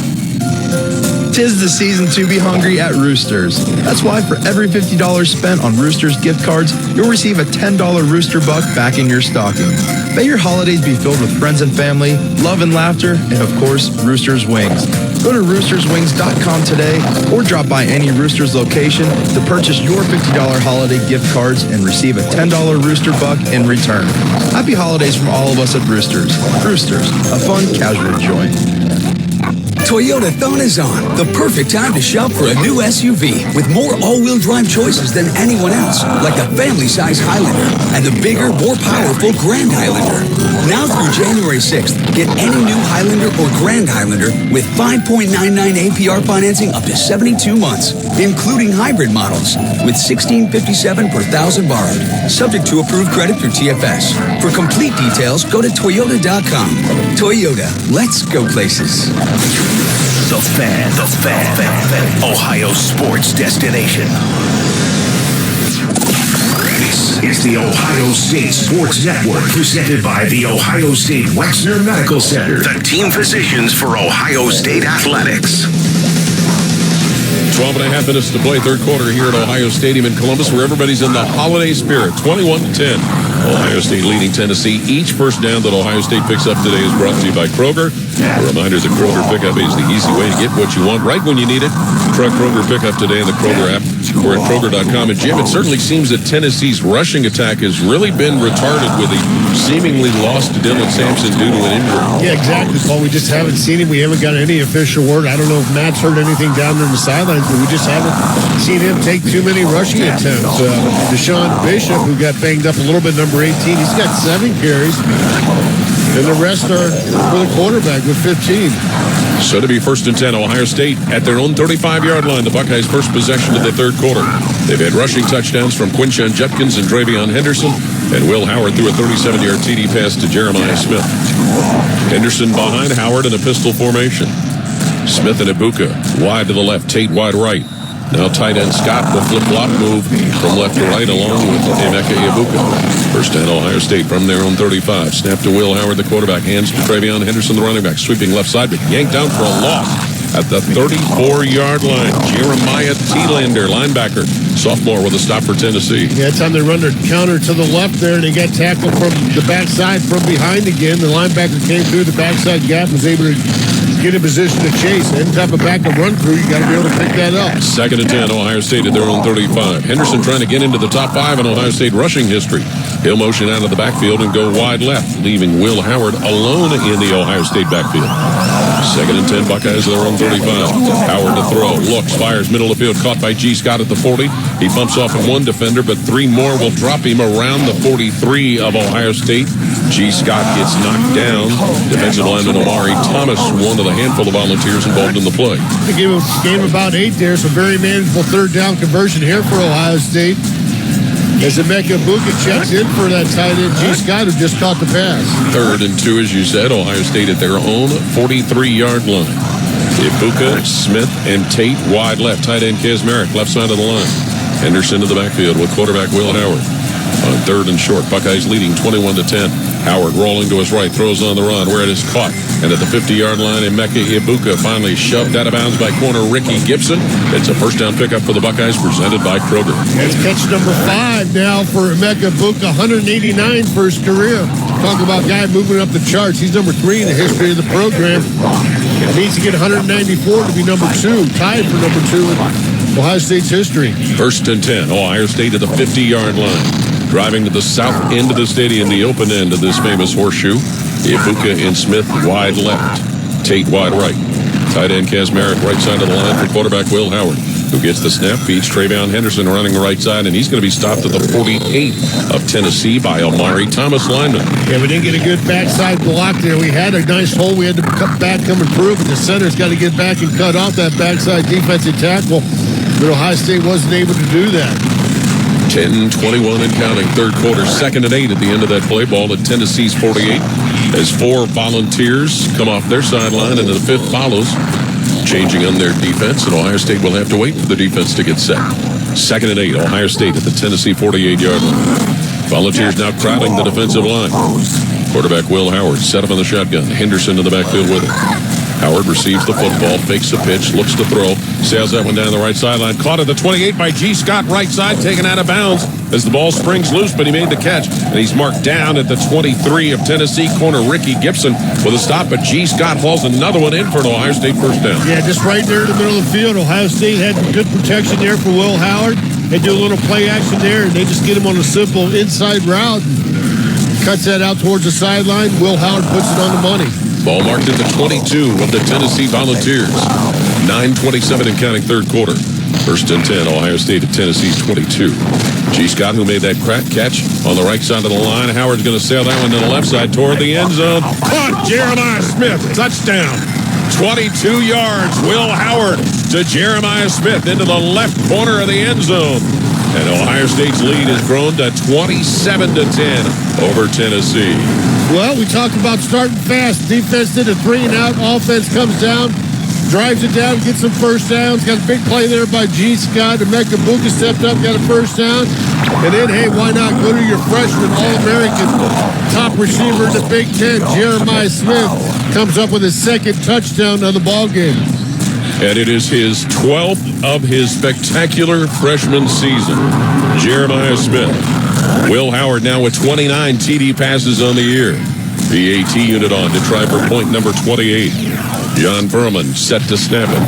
S8: 'Tis the season to be hungry at Roosters. That's why for every $50 spent on Roosters gift cards, you'll receive a $10 Rooster Buck back in your stocking. May your holidays be filled with friends and family, love and laughter, and of course, Roosters Wings. Go to roosterswings.com today or drop by any Roosters location to purchase your $50 holiday gift cards and receive a $10 Rooster Buck in return. Happy holidays from all of us at Roosters. Roosters, a fun, casual joint.
S4: Toyota Thon is on. The perfect time to shop for a new SUV with more all-wheel drive choices than anyone else, like the family-size Highlander and the bigger, more powerful Grand Highlander. Now through January 6th, get any new Highlander or Grand Highlander with 5.99 APR financing up to 72 months, including hybrid models with $1,657 per $1,000 borrowed, subject to approved credit through TFS. For complete details, go to Toyota.com. Toyota, let's go places.
S6: The Fan. Ohio sports destination. This is the Ohio State Sports Network, presented by the Ohio State Wexner Medical Center, the team physicians for Ohio State Athletics.
S3: 12 and a half minutes to play third quarter here at Ohio Stadium in Columbus, where everybody's in the holiday spirit. 21-10. Ohio State leading Tennessee. Each first down that Ohio State picks up today is brought to you by Kroger. A reminder that Kroger Pickup is the easy way to get what you want right when you need it. Try Kroger Pickup today in the Kroger app or at Kroger.com. And Jim, it certainly seems that Tennessee's rushing attack has really been retarded with the seemingly lost Dylan Sampson due to an injury.
S12: Yeah, exactly, Paul. We just haven't seen him. We haven't got any official word. I don't know if Matt's heard anything down there on the sidelines, but we just haven't seen him take too many rushing attempts. Deshaun Bishop, who got banged up a little bit, number 18, he's got 7 carries. And the rest are for the quarterback with 15.
S3: So to be first and 10, Ohio State at their own 35-yard line. The Buckeyes' first possession of the third quarter. They've had rushing touchdowns from Quinshon Judkins and Dravion Henderson, and Will Howard threw a 37-yard TD pass to Jeremiah Smith. Henderson behind Howard in a pistol formation. Smith and Ibuka wide to the left, Tate wide right. Now tight end Scott will flip-flop move from left to right along with Emeka Ibuka. First down Ohio State from their own 35. Snap to Will Howard, the quarterback. Hands to Travion Henderson, the running back. Sweeping left side, but yanked down for a loss at the 34-yard line. Jeremiah Thielander, linebacker, sophomore with a stop for Tennessee.
S12: Yeah, it's time they run their counter to the left there, and they got tackled from the backside from behind again. The linebacker came through the backside gap, was able to get in position to chase. Any type of backup run through, you got to be able to pick that up.
S3: Second and 10, Ohio State at their own 35. Henderson trying to get into the top 5 in Ohio State rushing history. He'll motion out of the backfield and go wide left, leaving Will Howard alone in the Ohio State backfield. Second and 10, Buckeyes at their own 35. Howard to throw, looks, fires, middle of the field, caught by G. Scott at the 40. He bumps off of one defender, but 3 more will drop him around the 43 of Ohio State. G. Scott gets knocked down. Defensive lineman Omari Thomas, one of the handful of volunteers involved in the play.
S12: The game about 8 there, so very manageable third down conversion here for Ohio State. As Emeka Ibuka checks in for that tight end, G. Scott, who just caught the pass.
S3: Third and 2, as you said, Ohio State at their own 43-yard line. Ibuka, Smith, and Tate wide left. Tight end Kazmarek, left side of the line. Henderson to the backfield with quarterback Will Howard. On third and short, Buckeyes leading 21-10. Howard rolling to his right, throws on the run where it is caught. And at the 50-yard line, Emeka Ibuka finally shoved out of bounds by corner Ricky Gibson. It's a first down pickup for the Buckeyes presented by Kroger.
S12: That's catch number 5 now for Emeka Ibuka, 189 for his career. Talk about guy moving up the charts. He's number 3 in the history of the program. Needs to get 194 to be number 2, tied for number 2 in Ohio State's history.
S3: First and 10, Ohio State at the 50-yard line. Driving to the south end of the stadium, the open end of this famous horseshoe. Ibuka and Smith wide left. Tate wide right. Tight end Kazmarek right side of the line for quarterback Will Howard, who gets the snap, feeds Travion Henderson running right side, and he's going to be stopped at the 48 of Tennessee by Omari Thomas lineman.
S12: Yeah, we didn't get a good backside block there. We had a nice hole. We had to come back, come and prove it. The center's got to get back and cut off that backside defensive tackle. But Ohio State wasn't able to do that.
S3: 10-21 and counting, third quarter, 2nd and 8 at the end of that play. Ball at Tennessee's 48 as 4 Volunteers come off their sideline, and the 5th follows, changing on their defense, and Ohio State will have to wait for the defense to get set. 2nd and 8, Ohio State at the Tennessee 48-yard line. Volunteers now crowding the defensive line. Quarterback Will Howard set up in the shotgun. Henderson in the backfield with him. Howard receives the football, fakes the pitch, looks to throw, sails that one down the right sideline. Caught at the 28 by G. Scott, right side, taken out of bounds as the ball springs loose, but he made the catch. And he's marked down at the 23 of Tennessee. Corner Ricky Gibson with a stop, but G. Scott hauls another one in for an Ohio State first down.
S12: Yeah, just right there in the middle of the field. Ohio State had good protection there for Will Howard. They do a little play action there, and they just get him on a simple inside route. Cuts that out towards the sideline. Will Howard puts it on the money.
S3: Ball marked at the 22 of the Tennessee Volunteers. 9:27 and counting, third quarter. 1st and 10, Ohio State at Tennessee's 22. G. Scott, who made that catch on the right side of the line. Howard's going to sail that one to the left side toward the end zone. Caught Jeremiah Smith. Touchdown. 22 yards. Will Howard to Jeremiah Smith into the left corner of the end zone. And Ohio State's lead has grown to 27-10 over Tennessee.
S12: Well, we talked about starting fast. Defense did a 3-and-out. Offense comes down, drives it down, gets some first downs. Got a big play there by G. Scott. Emeka Buka stepped up, got a first down. And then, hey, why not go to your freshman All-American top receiver in the Big Ten, Jeremiah Smith, comes up with his 2nd touchdown of the ballgame.
S3: And it is his 12th of his spectacular freshman season. Jeremiah Smith. Will Howard now with 29 TD passes on the year. PAT unit on to try for point number 28. John Furman set to snap it.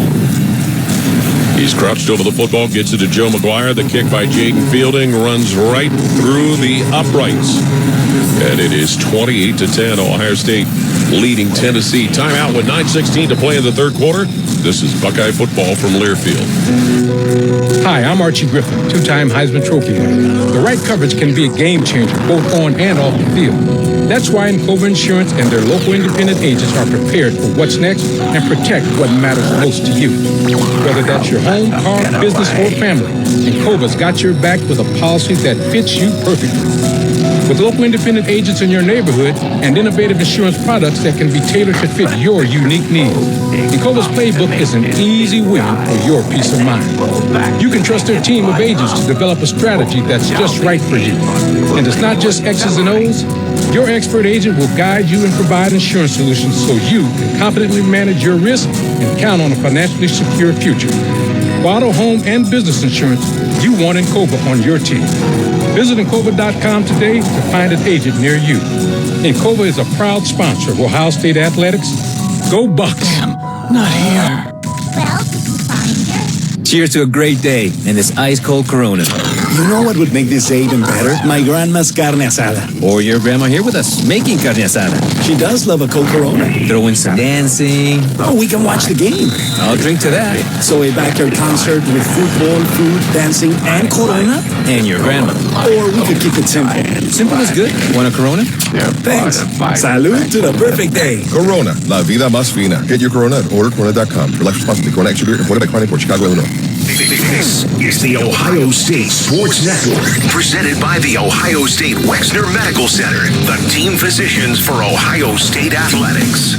S3: He's crouched over the football, gets it to Joe McGuire. The kick by Jaden Fielding runs right through the uprights. And it is 28-10. Ohio State leading Tennessee. Timeout with 9:16 to play in the third quarter. This is Buckeye football from Learfield.
S13: Hi, I'm Archie Griffin, 2-time Heisman Trophy winner. The right coverage can be a game changer, both on and off the field. That's why Encova Insurance and their local independent agents are prepared for what's next and protect what matters most to you. Whether that's your home, car, business, or family, Encova's got your back with a policy that fits you perfectly. With local independent agents in your neighborhood and innovative insurance products that can be tailored to fit your unique needs, Encova's playbook is an easy win for your peace of mind. You can trust their team of agents to develop a strategy that's just right for you. And it's not just X's and O's. Your expert agent will guide you and provide insurance solutions so you can confidently manage your risk and count on a financially secure future. For auto, home, and business insurance, you want Encova on your team. Visit Encova.com today to find an agent near you. Encova is a proud sponsor of Ohio State Athletics. Go Bucks!
S14: Damn, not here. Cheers to a great day and this ice-cold Corona.
S15: You know what would make this day even better? My grandma's carne asada.
S14: Or your grandma here with us, making carne asada.
S15: She does love a cold Corona.
S14: Throw in some dancing.
S15: Oh, we can watch the game.
S14: I'll drink to that.
S15: So a backyard concert with football, food, dancing, and Corona?
S14: And your grandma.
S15: Or we could keep it simple.
S14: Simple is good. Want a Corona?
S15: Yeah. Thanks. Salud to the perfect day.
S16: Corona, la vida más fina. Get your Corona at ordercorona.com. Relax responsibly. Corona Extra Beer, imported by Carne for Chicago, Illinois.
S6: This is the Ohio State Sports Network, presented by the Ohio State Wexner Medical Center, the team physicians for Ohio State Athletics.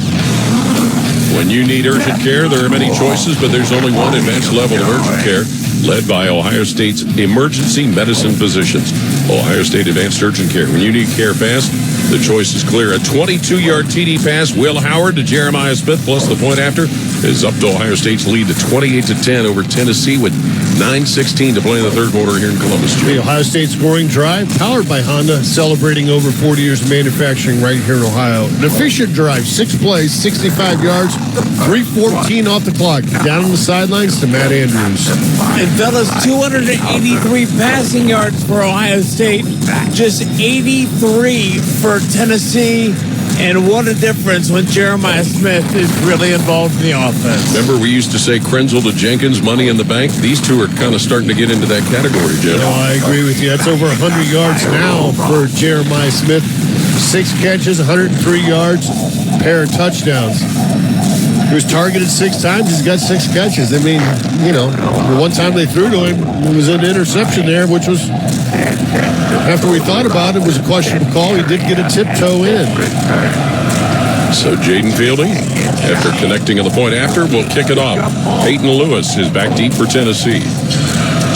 S3: When you need urgent care, there are many choices, but there's only one advanced level of urgent care, led by Ohio State's emergency medicine physicians. Ohio State Advanced Urgent Care. When you need care fast, the choice is clear. A 22-yard TD pass, Will Howard to Jeremiah Smith, plus the point after, is up to Ohio State's lead to 28-10 over Tennessee with 9:16 to play in the third quarter here in Columbus.
S12: The Ohio State scoring drive, powered by Honda, celebrating over 40 years of manufacturing right here in Ohio. An efficient drive, 6 plays, 65 yards, 3:14 off the clock. Down on the sidelines to Matt Andrews.
S11: And fellas, 283 passing yards for Ohio State, just 83 for Tennessee. And what a difference when Jeremiah Smith is really involved in the offense.
S3: Remember, we used to say Krenzel to Jenkins, money in the bank? These two are kind of starting to get into that category, Jim.
S12: No, I agree with you. That's over 100 yards now for Jeremiah Smith. 6 catches, 103 yards, pair of touchdowns. He was targeted 6 times. He's got 6 catches. I mean, the one time they threw to him, it was an interception there, which was, after we thought about it, was a questionable call. He did get a tiptoe in.
S3: So Jaden Fielding, after connecting on the point after, will kick it off. Peyton Lewis is back deep for Tennessee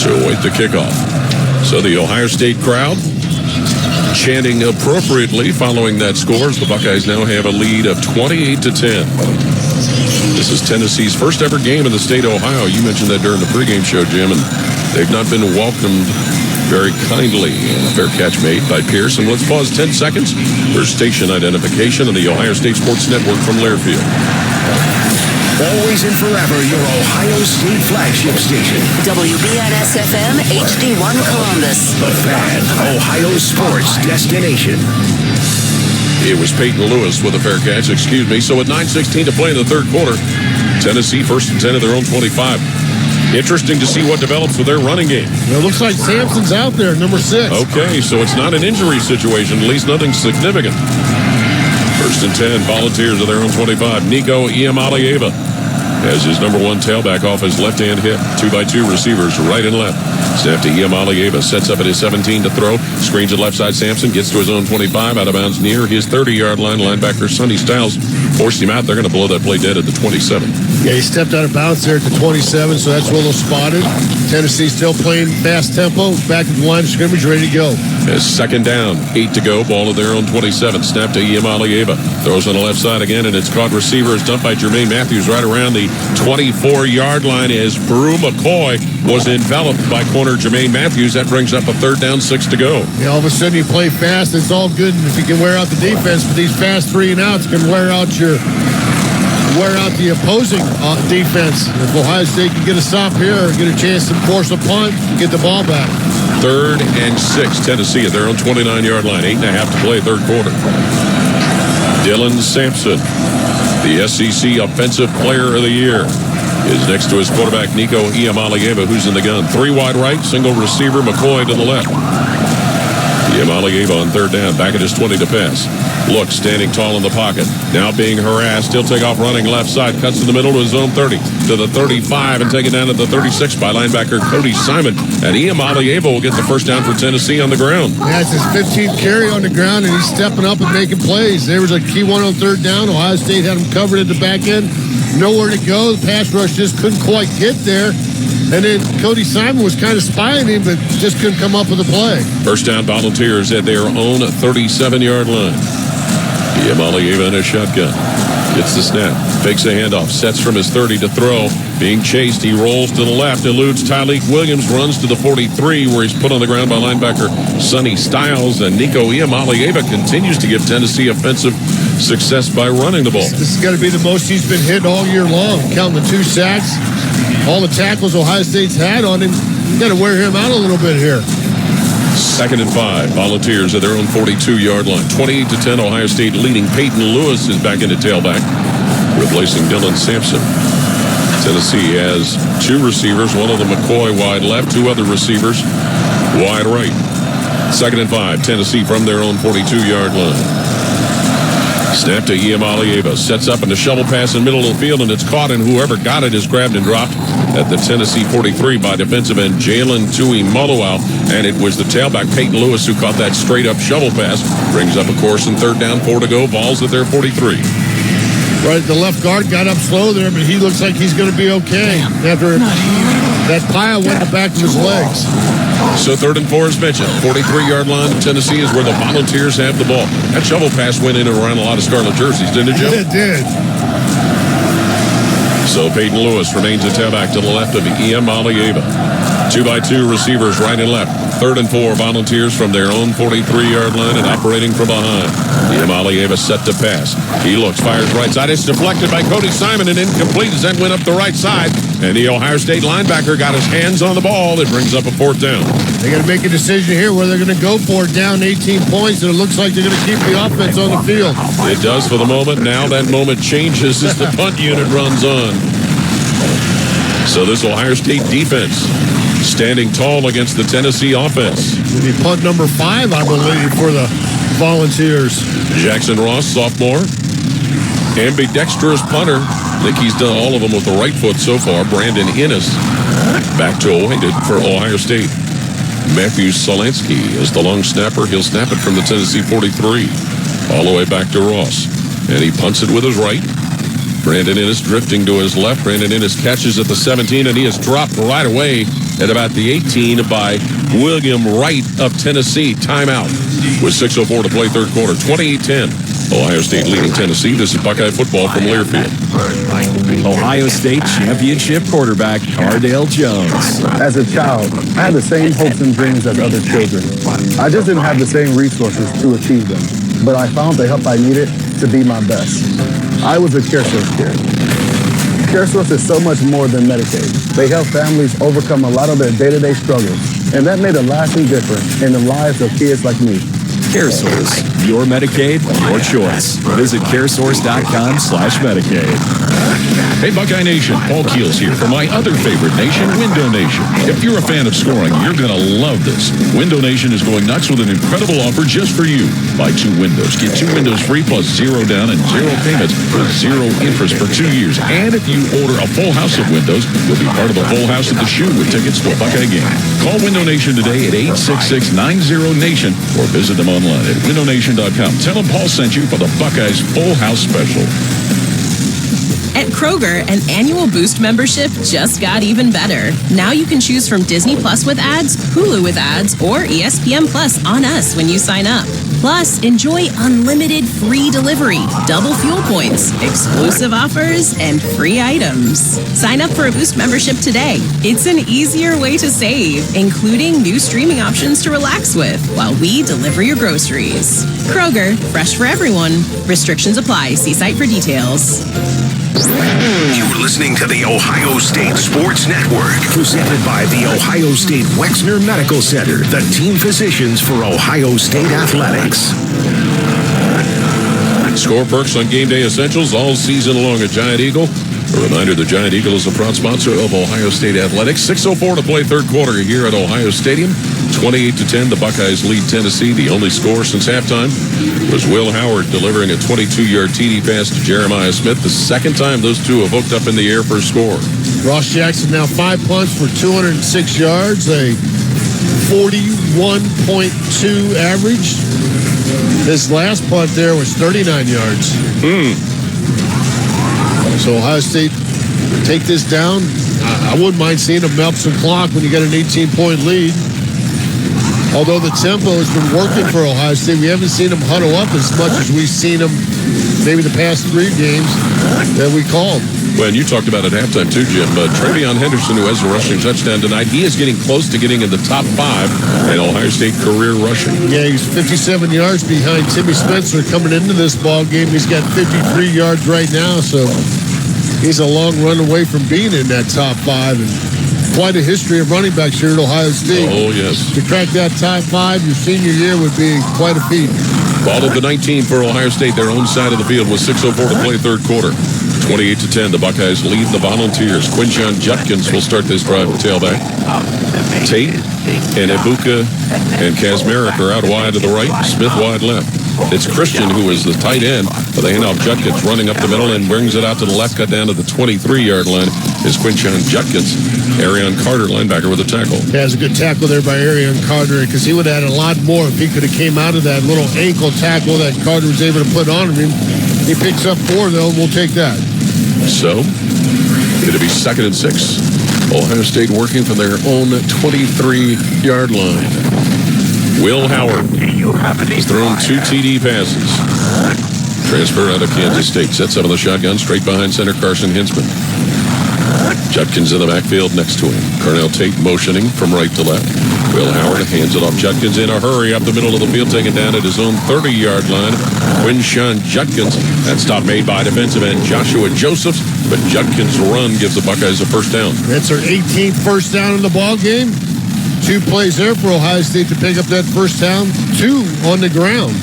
S3: to await the kickoff. So the Ohio State crowd chanting appropriately following that score as the Buckeyes now have a lead of 28-10. This is Tennessee's first ever game in the state of Ohio. You mentioned that during the pregame show, Jim, and they've not been welcomed very kindly. And a fair catch made by Pierce. And let's pause 10 seconds for station identification on the Ohio State Sports Network from Lairfield.
S6: Always and forever, your Ohio State flagship station.
S18: WBNS-FM HD1 Columbus.
S6: The Fan, Ohio sports destination.
S3: It was Peyton Lewis with a fair catch, So at 9:16 to play in the third quarter, Tennessee first and 10 of their own 25. Interesting to see what develops with their running game.
S12: It looks like Sampson's out there, number 6.
S3: Okay, so it's not an injury situation, at least nothing significant. First and 10, Volunteers of their own 25. Nico Iamaleava has his number 1 tailback off his left-hand hip. 2x2 receivers, right and left. Snap to Iamaleava, sets up at his 17 to throw. Screens at left side. Sampson gets to his own 25, out of bounds near his 30-yard line. Linebacker Sonny Styles forced him out. They're going to blow that play dead at the 27.
S12: Yeah, he stepped out of bounds there at the 27, so that's well spotted. Tennessee still playing fast tempo, back at the line of scrimmage, ready to go.
S3: As second down, 8 to go, ball at their own 27. Snap to Iamaleava. Throws on the left side again, and it's caught receiver. It's dumped by Jermaine Matthews right around the 24-yard line as Brew McCoy was enveloped by corner Jermaine Matthews. That brings up a third down, 6 to go.
S12: Yeah, all of a sudden you play fast. It's all good if you can wear out the defense, but these fast 3 and outs can wear out the opposing defense. If Ohio State can get a stop here or get a chance to force a punt, get the ball back.
S3: 3rd and 6, Tennessee at their own 29-yard line. 8.5 to play, third quarter. Dylan Sampson, the SEC Offensive Player of the Year, is next to his quarterback, Nico Iamaleava, who's in the gun. 3 wide right, single receiver, McCoy to the left. Iamaleava on third down, back at his 20 to pass. Look, standing tall in the pocket. Now being harassed. He'll take off running left side. Cuts to the middle to his own 30. To the 35 and take it down to the 36 by linebacker Cody Simon. And Iamaleava will get the first down for Tennessee on the ground.
S12: Yeah, it's his 15th carry on the ground, and he's stepping up and making plays. There was a key one on third down. Ohio State had him covered at the back end. Nowhere to go. The pass rush just couldn't quite get there. And then Cody Simon was kind of spying him, but just couldn't come up with a play.
S3: First down, Volunteers at their own 37-yard line. Iamaleava in a shotgun. Gets the snap. Fakes a handoff. Sets from his 30 to throw. Being chased, he rolls to the left. Eludes Tyleek Williams. Runs to the 43 where he's put on the ground by linebacker Sonny Styles. And Nico Iamaleava continues to give Tennessee offensive success by running the ball.
S12: This has got to be the most he's been hit all year long. Counting the 2 sacks. All the tackles Ohio State's had on him. You got to wear him out a little bit here.
S3: 2nd and 5. Volunteers at their own 42-yard line. 28-10, Ohio State leading. Peyton Lewis is back into tailback, replacing Dylan Sampson. Tennessee has 2 receivers, one of them McCoy wide left, 2 other receivers wide right. 2nd and 5, Tennessee from their own 42-yard line. Snap to Iamaleava. Sets up in the shovel pass in the middle of the field, and it's caught, and whoever got it is grabbed and dropped at the Tennessee 43 by defensive end Jalen Tuimoloau. And it was the tailback, Peyton Lewis, who caught that straight-up shovel pass. Brings up a course in third down, 4 to go. Balls at their 43.
S12: Right, the left guard got up slow there, but he looks like he's going to be okay after that pile went to the back of his legs.
S3: So 3rd and 4 as mentioned. 43-yard line of Tennessee is where the Volunteers have the ball. That shovel pass went in and around a lot of scarlet jerseys, didn't it, Joe?
S12: It did.
S3: So Peyton Lewis remains a tailback to the left of Iamaleava. 2x2 receivers right and left. 3rd and 4 Volunteers from their own 43-yard line and operating from behind. Iamaleava set to pass. He looks, fires right side. It's deflected by Cody Simon and incomplete as that went up the right side. And the Ohio State linebacker got his hands on the ball. It brings up a 4th down.
S12: They got to make a decision here where they're going to go for it, down 18 points, and it looks like they're going to keep the offense on the field.
S3: It does for the moment. Now that moment changes as the punt unit runs on. So this Ohio State defense standing tall against the Tennessee offense.
S12: It'll be punt number 5, I believe, for the Volunteers.
S3: Jackson Ross, sophomore. Ambidextrous punter. I think he's done all of them with the right foot so far. Brandon Innes back to Oited for Ohio State. Matthew Solanski is the long snapper. He'll snap it from the Tennessee 43 all the way back to Ross. And he punts it with his right. Brandon Innes drifting to his left. Brandon Innes catches at the 17, and he is dropped right away at about the 18 by William Wright of Tennessee. Timeout with 6:04 to play 3rd quarter. 28-10. Ohio State leading Tennessee. This is Buckeye football from Learfield.
S28: Ohio State championship quarterback Cardale Jones.
S17: As a child, I had the same hopes and dreams as other children. I just didn't have the same resources to achieve them, but I found the help I needed to be my best. I was a CareSource kid. CareSource is so much more than Medicaid. They help families overcome a lot of their day-to-day struggles, and that made a lasting difference in the lives of kids like me.
S28: CareSource, your Medicaid, your choice. Visit caresource.com/Medicaid.
S5: Hey, Buckeye Nation, Paul Keels here for my other favorite nation, Window Nation. If you're a fan of scoring, you're going to love this. Window Nation is going nuts with an incredible offer just for you. Buy 2 windows, get 2 windows free plus 0 down and 0 payments with 0 interest for 2 years. And if you order a full house of windows, you'll be part of a full house at the shoe with tickets to a Buckeye game. Call Window Nation today at 866-90-NATION or visit them online at windownation.com. Tell them Paul sent you for the Buckeyes Full House Special.
S19: At Kroger, an annual Boost membership just got even better. Now you can choose from Disney Plus with ads, Hulu with ads, or ESPN Plus on us when you sign up. Plus, enjoy unlimited free delivery, double fuel points, exclusive offers, and free items. Sign up for a Boost membership today. It's an easier way to save, including new streaming options to relax with while we deliver your groceries. Kroger, fresh for everyone. Restrictions apply. See site for details.
S6: You're listening to the Ohio State Sports Network, presented by the Ohio State Wexner Medical Center, the team physicians for Ohio State Athletics.
S3: Score perks on game day essentials all season long at Giant Eagle. A reminder, the Giant Eagle is a proud sponsor of Ohio State Athletics. 6:04 to play 3rd quarter here at Ohio Stadium. 28-10, the Buckeyes lead Tennessee. The only score since halftime was Will Howard delivering a 22-yard TD pass to Jeremiah Smith. The second time those two have hooked up in the air for a score.
S12: Ross Jackson now 5 punts for 206 yards, a 41.2 average. His last punt there was 39 yards. So Ohio State take this down. I wouldn't mind seeing them milk some clock when you get an 18-point lead. Although the tempo has been working for Ohio State, we haven't seen them huddle up as much as we've seen them maybe the past 3 games that we called.
S3: Well, and you talked about at halftime too, Jim. Travion Henderson, who has a rushing touchdown tonight, he is getting close to getting in the top 5 in Ohio State career rushing.
S12: Yeah, he's 57 yards behind Timmy Spencer coming into this ball game. He's got 53 yards right now, so he's a long run away from being in that top 5. And quite a history of running backs here at Ohio State.
S3: Oh, yes.
S12: To crack that top 5 your senior year would be quite a feat.
S3: Ball at the 19 for Ohio State, their own side of the field with 6:04 to play 3rd quarter. 28-10, the Buckeyes lead the Volunteers. Quinshon Judkins will start this drive at tailback. Tate and Ibuka and Kazmarek are out wide to the right. Smith wide left. It's Christian who is the tight end, but they hand off Judkins running up the middle and brings it out to the left, cut down to the 23-yard line. Is Quinshon Judkins. Arion Carter, linebacker, with a tackle.
S12: Yeah, it's a good tackle there by Arion Carter because he would have had a lot more if he could have came out of that little ankle tackle that Carter was able to put on him. He picks up 4, though, and we'll take that.
S3: So, it'll be 2nd and 6. Ohio State working from their own 23-yard line. Will Howard has thrown 2 TD passes. Transfer out of Kansas State. Sets up on the shotgun straight behind center Carson Hinsman. Judkins in the backfield next to him. Cornell Tate motioning from right to left. Will Howard hands it off. Judkins in a hurry up the middle of the field, taken down at his own 30-yard line. Quinshawn Judkins. That stop made by defensive end Joshua Josephs, but Judkins' run gives the Buckeyes a first down.
S12: That's their 18th first down in the ball game. 2 plays there for Ohio State to pick up that first down. 2 on the ground.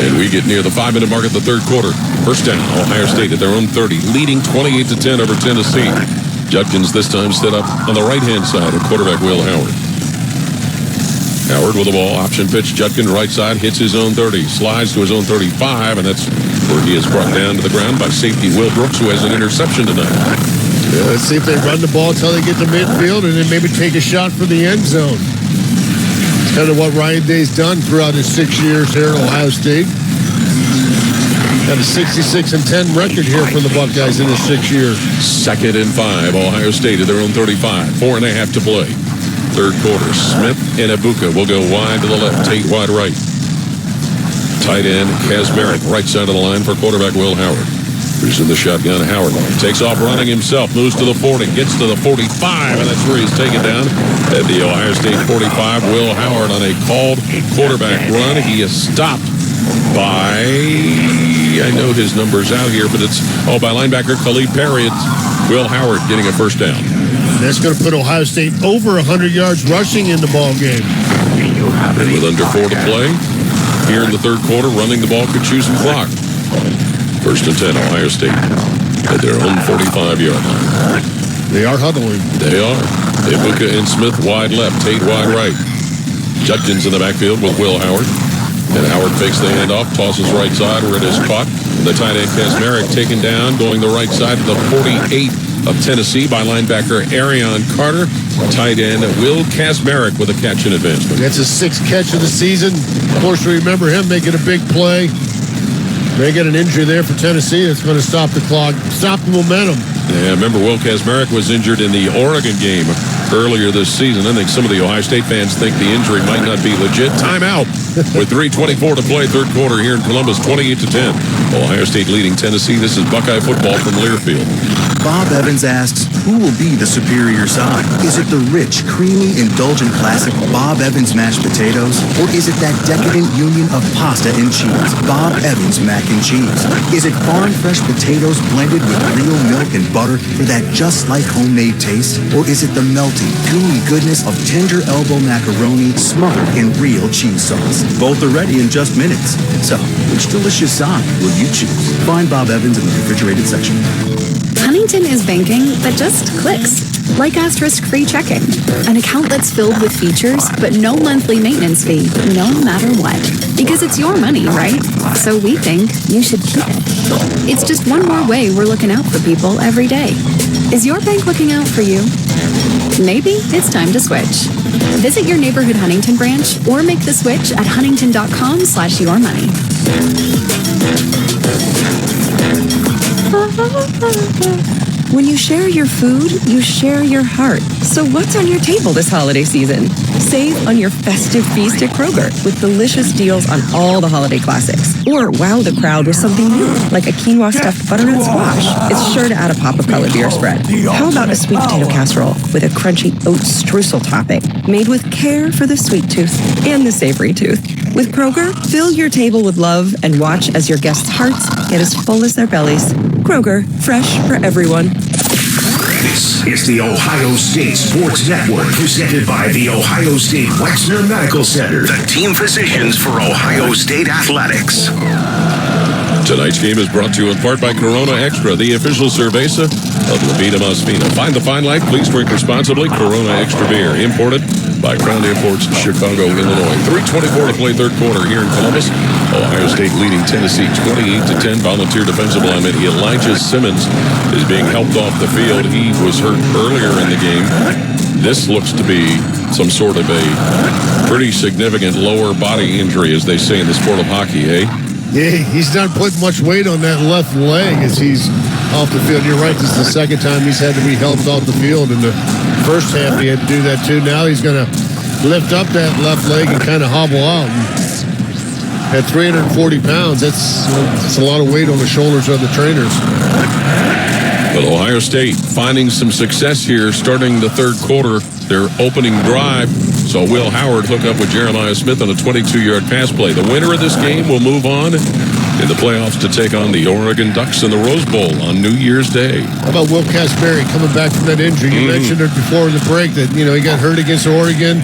S3: And we get near the 5-minute mark of the third quarter. First down, Ohio State at their own 30, leading 28-10 over Tennessee. Judkins this time set up on the right-hand side of quarterback Will Howard. Howard with the ball, option pitch. Judkins right side, hits his own 30, slides to his own 35, and that's where he is brought down to the ground by safety Will Brooks, who has an interception tonight.
S12: Yeah, let's see if they run the ball until they get to midfield and then maybe take a shot for the end zone. It's kind of what Ryan Day's done throughout his 6 years here at Ohio State. Got a 66-10 record here for the Buckeyes in his 6 years.
S3: 2nd and 5, Ohio State at their own 35, 4.5 to play. Third quarter, Smith and Ibuka will go wide to the left, Tate wide right. Tight end, Kazmarek, right side of the line for quarterback Will Howard. Who's in the shotgun, Howard takes off running himself, moves to the 40, gets to the 45, and that's where he's taken down at the Ohio State 45. Will Howard on a called quarterback run. He is stopped by, I know his number's out here, but it's all by linebacker Khalid Perry. It's Will Howard getting a first down.
S12: That's going to put Ohio State over 100 yards rushing in the ball game.
S3: And with under 4 to play, here in the third quarter, running the ball could chew some clock. 1st and 10, Ohio State at their own 45-yard line.
S12: They are huddling.
S3: They are. Ibuka and Smith wide left, Tate wide right. Judkins in the backfield with Will Howard. And Howard fakes the handoff, tosses right side where it is caught. The tight end Kazmarek taken down, going the right side to the 48 of Tennessee by linebacker Arion Carter. Tight end Will Kazmarek with a catch and advancement.
S12: That's his 6th catch of the season. Of course, we remember him making a big play. They get an injury there for Tennessee. It's going to stop the clock, stop the momentum.
S3: Yeah, remember Will Kazmarek was injured in the Oregon game earlier this season. I think some of the Ohio State fans think the injury might not be legit. Timeout with 3:24 to play, third quarter here in Columbus, 28-10. Ohio State leading Tennessee. This is Buckeye football from Learfield.
S20: Bob Evans asks, who will be the superior side? Is it the rich, creamy, indulgent classic Bob Evans mashed potatoes? Or is it that decadent union of pasta and cheese, Bob Evans mac and cheese? Is it farm fresh potatoes blended with real milk and butter for that just like homemade taste? Or is it the melting, gooey goodness of tender elbow macaroni smothered in real cheese sauce? Both are ready in just minutes. So, which delicious side will you choose? Find Bob Evans in the refrigerated section.
S21: Huntington is banking that just clicks. Like asterisk-free checking. An account that's filled with features, but no monthly maintenance fee, no matter what. Because it's your money, right? So we think you should keep it. It's just one more way we're looking out for people every day. Is your bank looking out for you? Maybe it's time to switch. Visit your neighborhood Huntington branch or make the switch at huntington.com/yourmoney.
S22: When you share your food, you share your heart. So what's on your table this holiday season? Save on your festive feast at Kroger with delicious deals on all the holiday classics. Or wow the crowd with something new, like a quinoa stuffed butternut squash. It's sure to add a pop of color to your spread. How about a sweet potato casserole with a crunchy oat streusel topping, made with care for the sweet tooth and the savory tooth. With Kroger, fill your table with love and watch as your guests' hearts get as full as their bellies. Kroger, fresh for everyone.
S6: This is the Ohio State Sports Network, presented by the Ohio State Wexner Medical Center, the team physicians for Ohio State Athletics.
S3: Tonight's game is brought to you in part by Corona Extra, the official cerveza of La Vida Más Fina. Find the fine life. Please drink responsibly. Corona Extra beer, imported by Crown Imports, Chicago, Illinois. 3:24 to play third quarter here in Columbus. Ohio State leading Tennessee 28-10. Volunteer defensive lineman Elijah Simmons is being helped off the field. He was hurt earlier in the game. This looks to be some sort of a pretty significant lower body injury, as they say in the sport of hockey, eh?
S12: Yeah, he's not putting much weight on that left leg as he's off the field. You're right, this is the second time he's had to be helped off the field. In the first half, he had to do that too. Now he's going to lift up that left leg and kind of hobble out. At 340 pounds, that's a lot of weight on the shoulders of the trainers.
S3: But Ohio State finding some success here starting the third quarter, their opening drive. So Will Howard hook up with Jeremiah Smith on a 22-yard pass play. The winner of this game will move on in the playoffs to take on the Oregon Ducks in the Rose Bowl on New Year's Day.
S12: How about Will Casperry coming back from that injury? You mentioned it before the break that, he got hurt against Oregon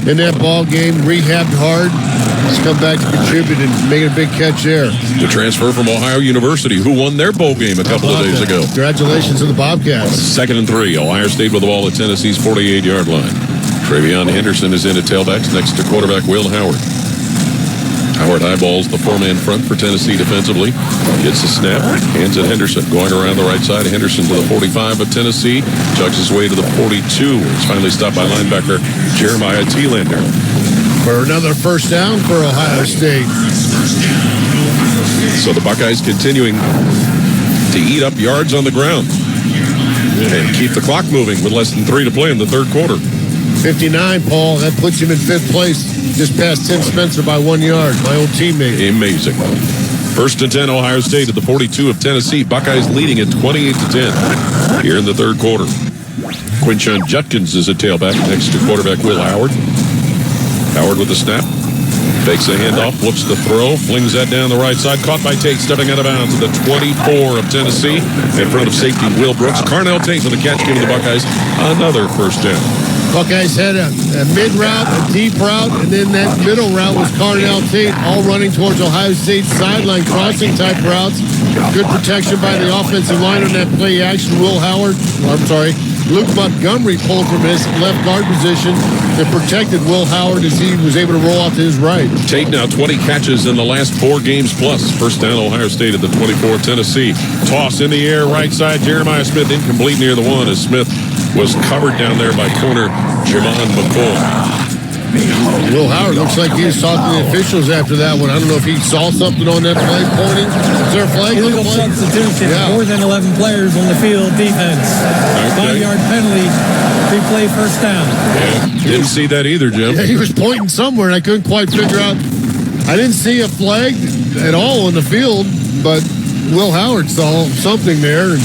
S12: in that ball game, rehabbed hard. He's come back to contribute and making a big catch there.
S3: The transfer from Ohio University, who won their bowl game a couple of days ago.
S12: Congratulations to the Bobcats.
S3: 2nd and 3. Ohio State with the ball at Tennessee's 48-yard line. Travion Henderson is in at tailbacks next to quarterback Will Howard. Howard eyeballs the four-man front for Tennessee defensively. Gets the snap, hands it Henderson. Going around the right side, Henderson to the 45 of Tennessee. Chugs his way to the 42. He's finally stopped by linebacker Jeremiah Thielander.
S12: For another first down for Ohio State.
S3: So the Buckeyes continuing to eat up yards on the ground and keep the clock moving with less than 3 to play in the third quarter.
S12: 59, Paul. That puts him in 5th place, just past Tim Spencer by 1 yard. My old teammate.
S3: Amazing. 1st and 10, Ohio State at the 42 of Tennessee. Buckeyes leading at 28-10 here in the third quarter. Quinshon Judkins is at tailback next to quarterback Will Howard. Howard with the snap. Takes the handoff, flips the throw, flings that down the right side. Caught by Tate, stepping out of bounds at the 24 of Tennessee. In front of safety Will Brooks. Carnell Tate with a catch, giving the Buckeyes another first down.
S12: Buckeyes had a mid route, a deep route, and then that middle route was Carnell Tate, all running towards Ohio State's sideline crossing type routes. Good protection by the offensive line on that play action. Luke Montgomery pulled from his left guard position and protected Will Howard as he was able to roll out to his right.
S3: Tate now 20 catches in the last 4 games plus. First down, Ohio State at the 24, Tennessee. Toss in the air, right side, Jeremiah Smith incomplete near the 1 as Smith was covered down there by corner Jermon McCoy.
S12: Will Howard looks like he was talking to the officials after that one. I don't know if he saw something on that play pointing. Is there a flag?
S7: Illegal substitution.
S12: Yeah.
S7: More than 11 players on the field. Defense.
S3: Okay.
S7: 5-yard penalty. Replay first down.
S3: Yeah. Didn't see that either, Jim.
S12: Yeah, he was pointing somewhere, and I couldn't quite figure out. I didn't see a flag at all on the field, but Will Howard saw something there and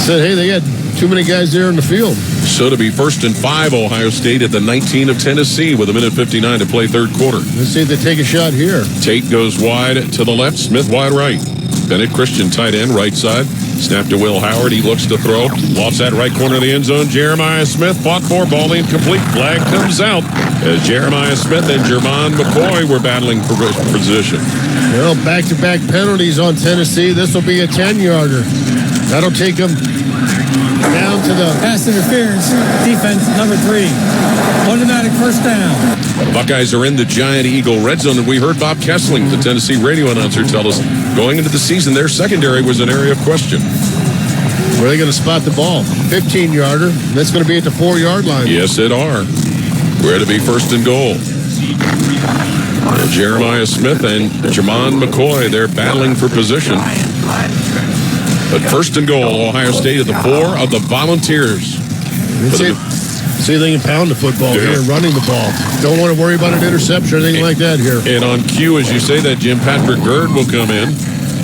S12: said, hey, they had too many guys there in the field.
S3: So to be 1st and 5, Ohio State at the 19 of Tennessee with 1:59 to play third quarter.
S12: Let's see if they take a shot here.
S3: Tate goes wide to the left, Smith wide right. Bennett Christian tight end right side. Snap to Will Howard. He looks to throw. Lofts that right corner of the end zone. Jeremiah Smith fought for, ball incomplete. Flag comes out as Jeremiah Smith and Jermon McCoy were battling for position.
S12: Well, back-to-back penalties on Tennessee. This will be a 10-yarder. That'll take them down to the
S7: pass interference. Defense number 3. Automatic first down.
S3: The Buckeyes are in the Giant Eagle red zone, and we heard Bob Kessling, the Tennessee radio announcer, tell us going into the season, their secondary was an area of question.
S12: Where are they going to spot the ball? 15-yarder. That's going to be at the 4-yard line.
S3: Yes, it are. Where to be 1st and goal. Jeremiah Smith and Jermon McCoy, they're battling for position. But 1st and goal, Ohio State at the 4 of the Volunteers.
S12: See if they can pound the football here, running the ball. Don't want to worry about an interception or anything like that here.
S3: And on cue, as you say that, Jim, Patrick Gerd will come in.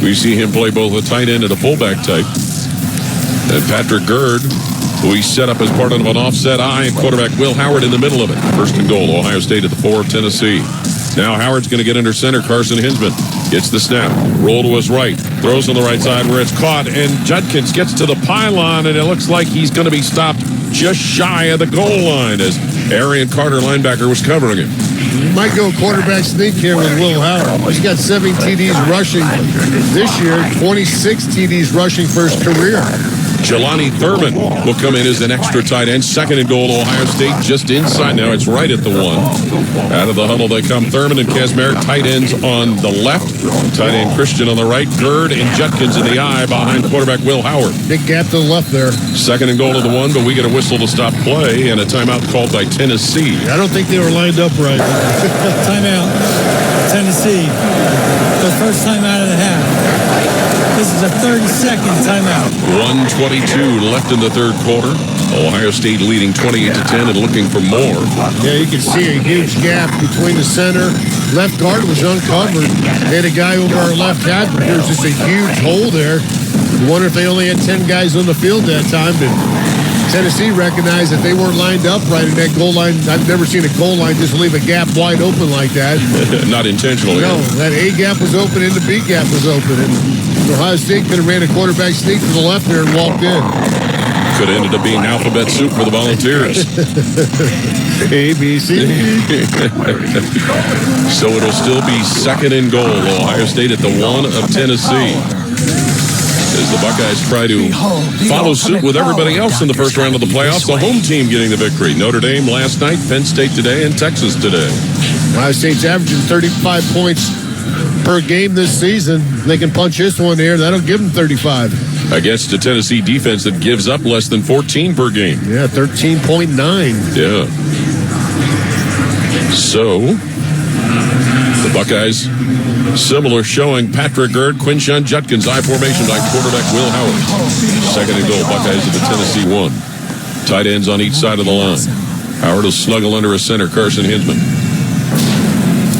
S3: We see him play both a tight end and a fullback type. And Patrick Gerd, who he set up as part of an offset eye, and quarterback Will Howard in the middle of it. 1st and goal, Ohio State at the 4 of Tennessee. Now Howard's going to get under center. Carson Hinsman gets the snap. Roll to his right. Throws on the right side where it's caught. And Judkins gets to the pylon, and it looks like he's going to be stopped just shy of the goal line as Arian Carter, linebacker, was covering him.
S12: You might go quarterback sneak here with Will Howard. He's got 7 TDs rushing this year, 26 TDs rushing for his career.
S3: Jelani Thurman will come in as an extra tight end. 2nd and goal, Ohio State just inside. Now it's right at the 1. Out of the huddle they come. Thurman and Kazmarek, tight ends on the left. Tight end Christian on the right. Gerd and Judkins in the eye behind quarterback Will Howard.
S12: Big gap to the left there.
S3: 2nd and goal to the 1, but we get a whistle to stop play and a timeout called by Tennessee.
S12: I don't think they were lined up right.
S7: Timeout. Tennessee. The first time out of the half. This is a 30-second timeout.
S3: 1:22 left in the third quarter. Ohio State leading 28-10 and looking for more.
S12: Yeah, you can see a huge gap between the center. Left guard was uncovered. They had a guy over our left tackle. There's just a huge hole there. You wonder if they only had 10 guys on the field that time. But Tennessee recognized that they weren't lined up right in that goal line. I've never seen a goal line just leave a gap wide open like that.
S3: Not intentionally.
S12: No, that A gap was open and the B gap was open. And Ohio State could have ran a quarterback sneak to the left there and walked in.
S3: Could have ended up being alphabet soup for the Volunteers.
S12: A, B, C.
S3: So it'll still be second and goal. Ohio State at the 1 of Tennessee. As the Buckeyes try to follow suit with everybody else in the first round of the playoffs. The home team getting the victory. Notre Dame last night, Penn State today, and Texas today.
S12: Ohio State's averaging 35 points per game this season. They can punch this one here. That'll give them 35.
S3: Against a Tennessee defense that gives up less than 14 per game.
S12: Yeah, 13.9.
S3: Yeah. So, the Buckeyes, similar showing. Patrick Gerd, Quinshon Judkins, I formation by quarterback Will Howard. Second and goal, Buckeyes at the Tennessee 1. Tight ends on each side of the line. Howard will snuggle under a center, Carson Hinsman.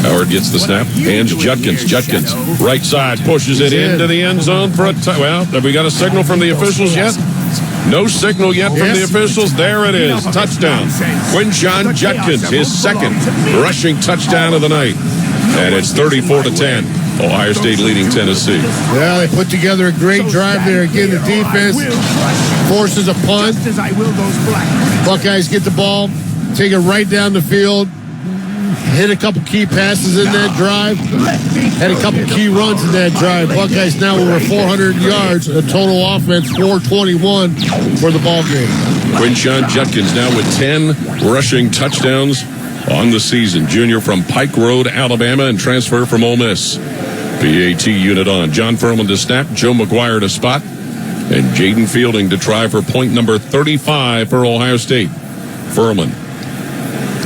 S3: Howard gets the snap, hands Judkins. Judkins, right side, pushes it into the end zone for a well, have we got a signal from the officials yet? No signal yet from the officials. There it is. Touchdown. Quinshon Judkins, his second rushing touchdown of the night. And it's 34-10. Ohio State leading Tennessee.
S12: Yeah, they put together a great drive there. Again, the defense forces a punt. Buckeyes get the ball, take it right down the field. Hit a couple key passes in that drive. Had a couple key runs in that drive. Buckeyes now over 400 yards. A total offense, 421 for the ball game.
S3: Quinshon Judkins now with 10 rushing touchdowns on the season. Junior from Pike Road, Alabama, and transfer from Ole Miss. PAT unit on. John Furman to snap. Joe McGuire to spot. And Jaden Fielding to try for point number 35 for Ohio State. Furman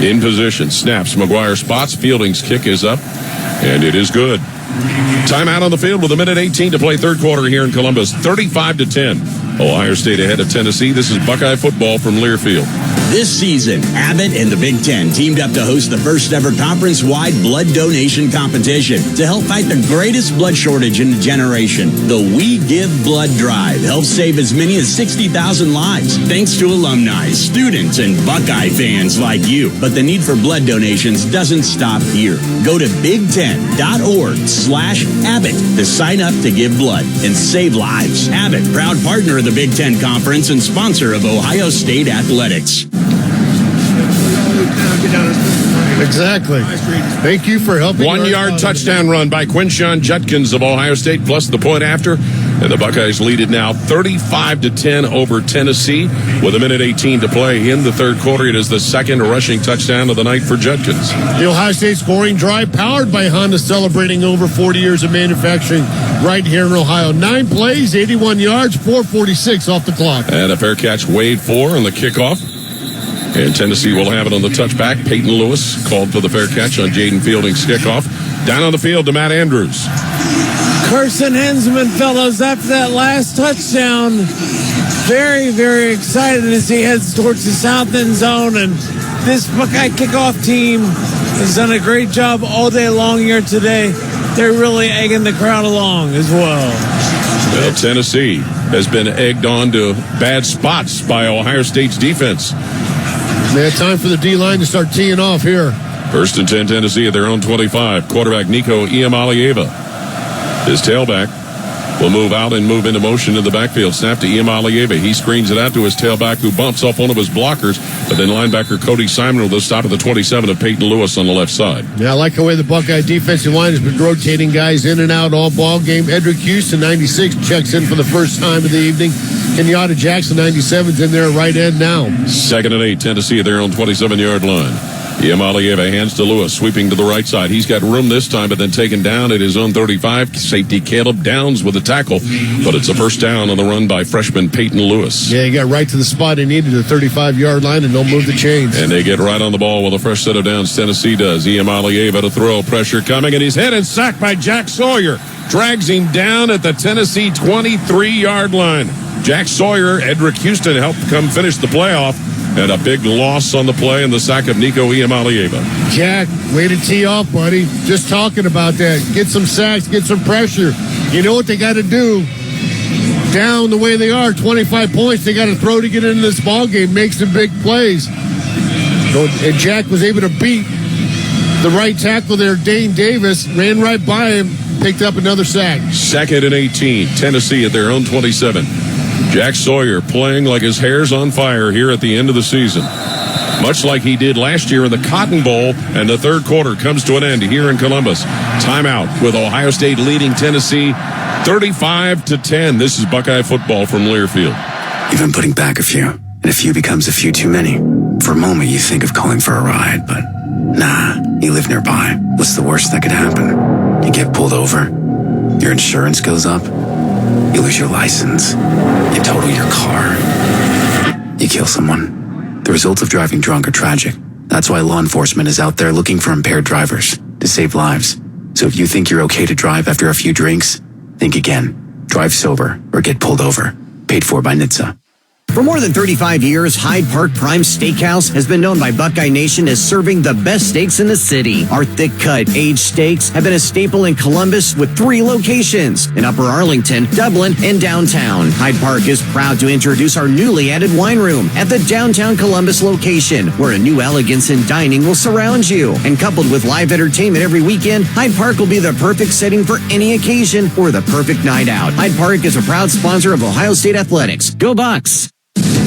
S3: in position, snaps, McGuire spots, Fielding's kick is up, and it is good. Timeout on the field with 1:18 to play third quarter here in Columbus, 35-10. Ohio State ahead of Tennessee. This is Buckeye football from Learfield.
S1: This season, Abbott and the Big Ten teamed up to host the first ever conference-wide blood donation competition to help fight the greatest blood shortage in a generation. The We Give Blood Drive helps save as many as 60,000 lives, thanks to alumni, students, and Buckeye fans like you. But the need for blood donations doesn't stop here. Go to big10.org/Abbott to sign up to give blood and save lives. Abbott, proud partner of the Big Ten Conference and sponsor of Ohio State Athletics.
S12: Exactly. Thank you for helping.
S3: 1 yard touchdown run by Quinshon Judkins of Ohio State, plus the point after. And the Buckeyes lead it now 35-10 over Tennessee with 1:18 to play in the third quarter. It is the second rushing touchdown of the night for Judkins.
S12: The Ohio State scoring drive powered by Honda, celebrating over 40 years of manufacturing right here in Ohio. 9 plays, 81 yards, 4:46 off the clock.
S3: And a fair catch, Wade 4 on the kickoff. And Tennessee will have it on the touchback. Peyton Lewis called for the fair catch on Jaden Fielding's kickoff. Down on the field to Matt Andrews.
S11: Carson Hinsman, fellows, after that last touchdown, very, very excited as he heads towards the south end zone. And this Buckeye kickoff team has done a great job all day long here today. They're really egging the crowd along as well.
S3: Well, Tennessee has been egged on to bad spots by Ohio State's defense.
S12: They had time for the D-line to start teeing off here.
S3: First and 10, Tennessee at their own 25. Quarterback Nico Iamaleava. His tailback will move out and move into motion in the backfield. Snap to Iamaleava. He screens it out to his tailback, who bumps off one of his blockers. But then linebacker Cody Simon will stop at the 27 of Peyton Lewis on the left side.
S12: Yeah, I like the way the Buckeye defensive line has been rotating guys in and out all ball game. Edric Houston, 96, checks in for the first time of the evening. Kenyatta Jackson, 97's in there right end now.
S3: Second and 8, Tennessee at their own 27-yard line. Iamaleava hands to Lewis, sweeping to the right side. He's got room this time, but then taken down at his own 35. Safety Caleb Downs with a tackle, but it's a first down on the run by freshman Peyton Lewis.
S12: Yeah, he got right to the spot he needed, the 35-yard line, and don't move the chains.
S3: And they get right on the ball with a fresh set of downs. Tennessee does. Iamaleava to throw, pressure coming, and he's hit and sacked by Jack Sawyer. Drags him down at the Tennessee 23-yard line. Jack Sawyer, Edric Houston helped come finish the playoff. And a big loss on the play and the sack of Nico Iamaleava.
S12: Jack, way to tee off, buddy. Just talking about that. Get some sacks, get some pressure. You know what they got to do. down the way they are, 25 points. They got to throw to get into this ball game, make some big plays. And Jack was able to beat the right tackle there, Dane Davis, ran right by him, picked up another sack.
S3: 2nd and 18, Tennessee at their own 27. Jack Sawyer playing like his hair's on fire here at the end of the season, much like he did last year in the Cotton Bowl, and the third quarter comes to an end here in Columbus. Timeout with Ohio State leading Tennessee 35-10. This is Buckeye football from Learfield.
S2: You've been putting back a few, and a few becomes a few too many. For a moment, you think of calling for a ride, but nah, you live nearby. What's the worst that could happen? You get pulled over, your insurance goes up, you lose your license, you total your car, you kill someone. The results of driving drunk are tragic. That's why law enforcement is out there looking for impaired drivers to save lives. So if you think you're okay to drive after a few drinks, think again. Drive sober or get pulled over. Paid for by NHTSA.
S9: For more than 35 years, Hyde Park Prime Steakhouse has been known by Buckeye Nation as serving the best steaks in the city. Our thick-cut, aged steaks have been a staple in Columbus with 3 locations in Upper Arlington, Dublin, and downtown. Hyde Park is proud to introduce our newly added wine room at the downtown Columbus location, where a new elegance in dining will surround you. And coupled with live entertainment every weekend, Hyde Park will be the perfect setting for any occasion or the perfect night out. Hyde Park is a proud sponsor of Ohio State Athletics. Go Bucks!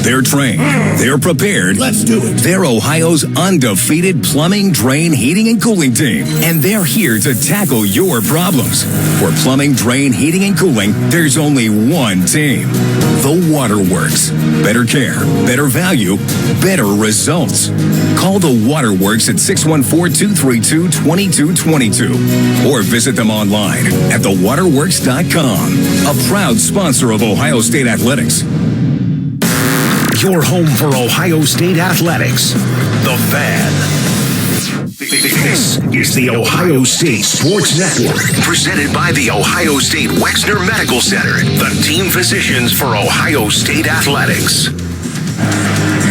S6: They're trained. They're prepared.
S15: Let's do it.
S6: They're Ohio's undefeated plumbing, drain, heating, and cooling team. And they're here to tackle your problems. For plumbing, drain, heating, and cooling, there's only one team. The Waterworks. Better care, better value, better results. Call the Waterworks at 614-232-2222 or visit them online at thewaterworks.com. A proud sponsor of Ohio State Athletics. Your home for Ohio State Athletics. The Fan. This is the Ohio State Sports Network, presented by the Ohio State Wexner Medical Center, the team physicians for Ohio State Athletics.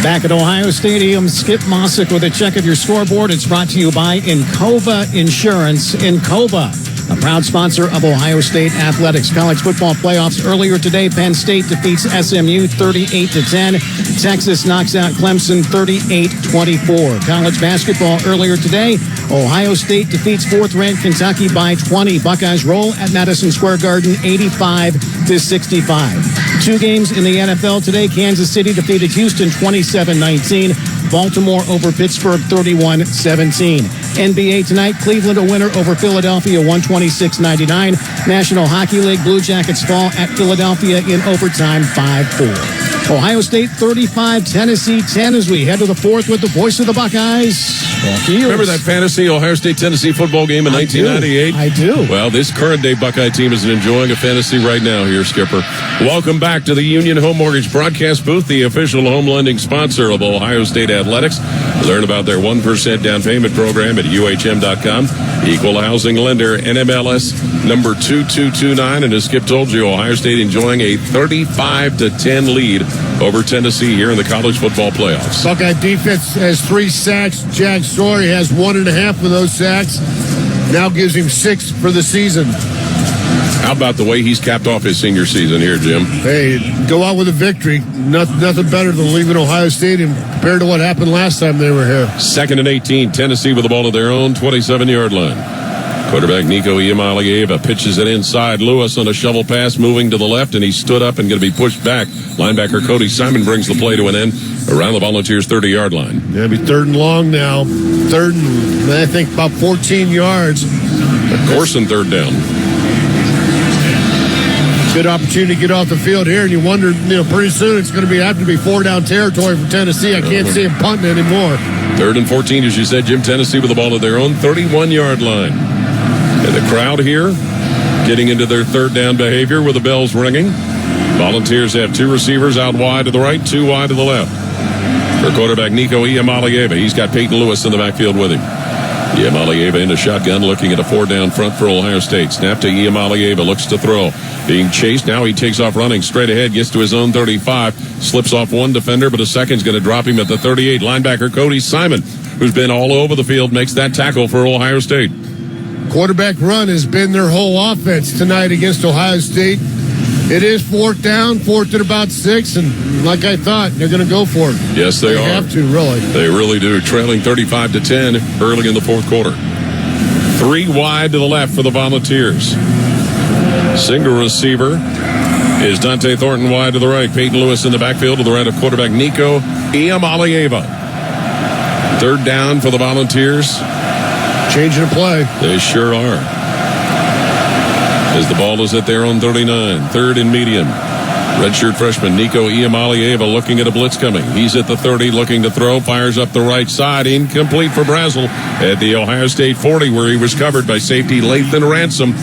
S10: Back at Ohio Stadium, Skip Mossick with a check of your scoreboard. It's brought to you by Encova Insurance. Encova, a proud sponsor of Ohio State Athletics. College football playoffs earlier today. Penn State defeats SMU 38-10. Texas knocks out Clemson 38-24. College basketball earlier today. Ohio State defeats 4th-ranked Kentucky by 20. Buckeyes roll at Madison Square Garden 85-65. 2 games in the NFL today. Kansas City defeated Houston 27-19. Baltimore over Pittsburgh 31-17. NBA tonight, Cleveland a winner over Philadelphia 126-99. National Hockey League Blue Jackets fall at Philadelphia in overtime 5-4. Ohio State 35, Tennessee 10 as we head to the 4th with the voice of the Buckeyes.
S3: Remember that fantasy Ohio State-Tennessee football game in 1998?
S10: I do.
S3: Well, this current-day Buckeye team is enjoying a fantasy right now here, Skipper. Welcome back to the Union Home Mortgage broadcast booth, the official home lending sponsor of Ohio State Athletics. Learn about their 1% down payment program at UHM.com. Equal housing lender, NMLS number 2229. And as Skip told you, Ohio State enjoying a 35-10 lead over Tennessee here in the college football playoffs.
S12: Buckeye defense has 3 sacks. Jack Sawyer has 1.5 of those sacks. Now gives him 6 for the season.
S3: How about the way he's capped off his senior season here, Jim?
S12: Hey, go out with a victory. Nothing better than leaving Ohio Stadium compared to what happened last time they were here.
S3: 2nd and 18, Tennessee with the ball at their own 27-yard line. Quarterback Nico Iamaleava pitches it inside. Lewis on a shovel pass moving to the left, and he stood up and going to be pushed back. Linebacker Cody Simon brings the play to an end around the Volunteers' 30-yard line.
S12: Yeah, it'll be 3rd and long now. 3rd and, I think, about 14 yards.
S3: Of course, in 3rd down.
S12: Good opportunity to get off the field here, and you wonder, pretty soon it's going to have to be 4-down territory for Tennessee. I can't see him punting anymore.
S3: 3rd and 14, as you said, Jim. Tennessee with the ball at their own 31-yard line. And the crowd here getting into their 3rd down behavior with the bells ringing. Volunteers have 2 receivers out wide to the right, 2 wide to the left. For quarterback Nico Iamaleava, he's got Peyton Lewis in the backfield with him. Iamaleava into shotgun, looking at a 4-down front for Ohio State. Snap to Iamaleava, looks to throw. Being chased, now he takes off running straight ahead, gets to his own 35, slips off 1 defender, but a second's going to drop him at the 38. Linebacker Cody Simon, who's been all over the field, makes that tackle for Ohio State.
S12: Quarterback run has been their whole offense tonight against Ohio State. It is fourth down, fourth and about 6, and like I thought, they're going to go for it.
S3: Yes, they are.
S12: They have to, really.
S3: They really do. Trailing 35-10 early in the fourth quarter. 3 wide to the left for the Volunteers. Single receiver is Dante Thornton wide to the right. Peyton Lewis in the backfield to the right of quarterback Nico Iamalieva. Third down for the Volunteers.
S12: Changing the play.
S3: They sure are. As the ball is at their own 39. Third and medium. Redshirt freshman Nico Iamalieva looking at a blitz coming. He's at the 30 looking to throw. Fires up the right side. Incomplete for Brazel at the Ohio State 40 where he was covered by safety Lathan Ransom.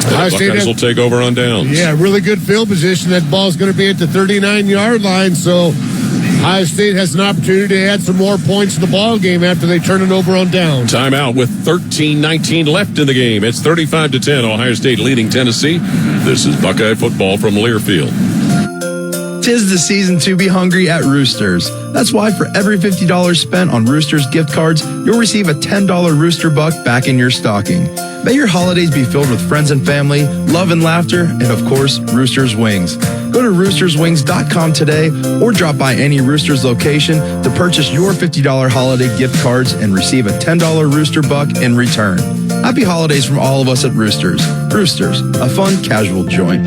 S3: Ohio State will take over on downs.
S12: Yeah, really good field position. That ball's going to be at the 39-yard line, so Ohio State has an opportunity to add some more points to the ball game after they turn it over on downs.
S3: Timeout with 13:19 left in the game. It's 35-10. Ohio State leading Tennessee. This is Buckeye football from Learfield.
S4: 'Tis the season to be hungry at Roosters. That's why for every $50 spent on Roosters gift cards, you'll receive a $10 Rooster Buck back in your stocking. May your holidays be filled with friends and family, love and laughter, and of course, Roosters Wings. Go to roosterswings.com today or drop by any Roosters location to purchase your $50 holiday gift cards and receive a $10 Rooster Buck in return. Happy holidays from all of us at Roosters. Roosters, a fun, casual joint.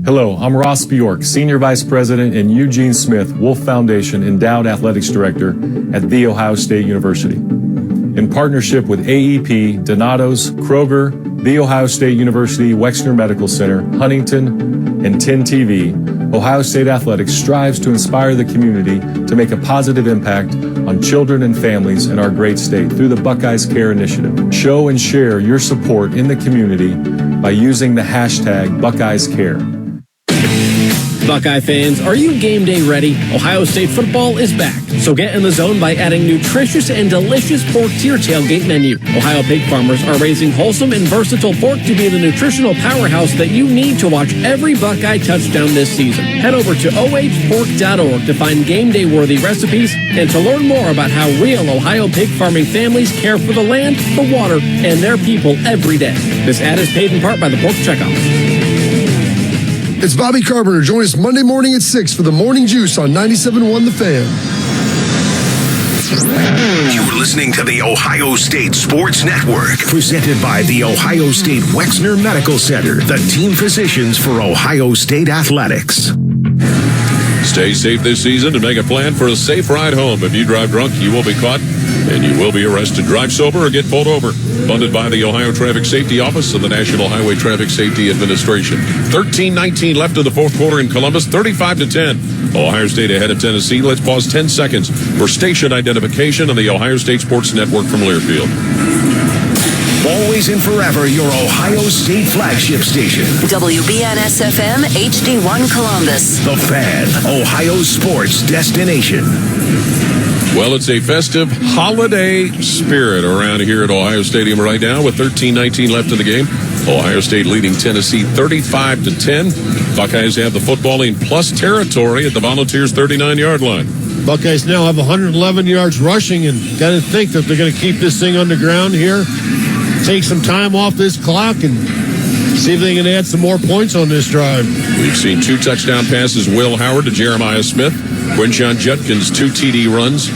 S8: Hello, I'm Ross Bjork, Senior Vice President and Eugene Smith, Wolf Foundation Endowed Athletics Director at The Ohio State University. In partnership with AEP, Donato's, Kroger, The Ohio State University, Wexner Medical Center, Huntington, and 10 TV, Ohio State Athletics strives to inspire the community to make a positive impact on children and families in our great state through the Buckeyes Care Initiative. Show and share your support in the community by using the hashtag Buckeyes Care.
S13: Buckeye fans, are you game day ready? Ohio State football is back, so get in the zone by adding nutritious and delicious pork to your tailgate menu. Ohio pig farmers are raising wholesome and versatile pork to be the nutritional powerhouse that you need to watch every Buckeye touchdown this season. Head over to ohpork.org to find game day worthy recipes and to learn more about how real Ohio pig farming families care for the land, the water, and their people every day. This ad is paid in part by the Pork Checkoff.
S16: It's Bobby Carpenter. Join us Monday morning at 6 for the Morning Juice on 97.1 The Fan.
S6: You're listening to the Ohio State Sports Network, presented by the Ohio State Wexner Medical Center, the team physicians for Ohio State Athletics.
S3: Stay safe this season and make a plan for a safe ride home. If you drive drunk, you will be caught and you will be arrested. Drive sober or get pulled over. Funded by the Ohio Traffic Safety Office and the National Highway Traffic Safety Administration. 13:19 left in the fourth quarter in Columbus, 35-10. Ohio State ahead of Tennessee. Let's pause 10 seconds for station identification on the Ohio State Sports Network from Learfield.
S6: Always and forever, your Ohio State flagship station.
S18: WBNS-FM HD1 Columbus.
S6: The Fan, Ohio sports destination.
S3: Well, it's a festive holiday spirit around here at Ohio Stadium right now with 13:19 left in the game. Ohio State leading Tennessee 35-10. Buckeyes have the football in plus territory at the Volunteers' 39-yard line.
S12: Buckeyes now have 111 yards rushing, and got to think that they're going to keep this thing on the ground here, take some time off this clock, and see if they can add some more points on this drive.
S3: We've seen 2 touchdown passes, Will Howard to Jeremiah Smith. Quinshon Judkins, 2 TD runs,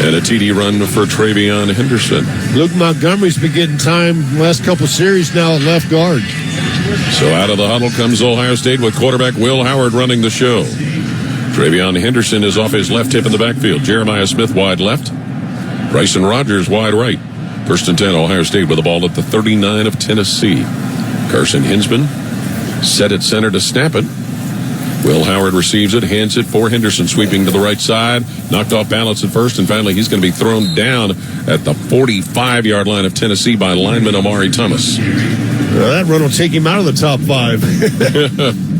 S3: and a TD run for Travion Henderson.
S12: Luke Montgomery's been getting time last couple series now at left guard.
S3: So out of the huddle comes Ohio State with quarterback Will Howard running the show. Travion Henderson is off his left hip in the backfield. Jeremiah Smith wide left. Bryson Rogers wide right. First and 10, Ohio State with the ball at the 39 of Tennessee. Carson Hinsman set at center to snap it. Will Howard receives it, hands it for Henderson, sweeping to the right side, knocked off balance at first, and finally he's going to be thrown down at the 45-yard line of Tennessee by lineman Amari Thomas.
S12: That run will take him out of the top 5.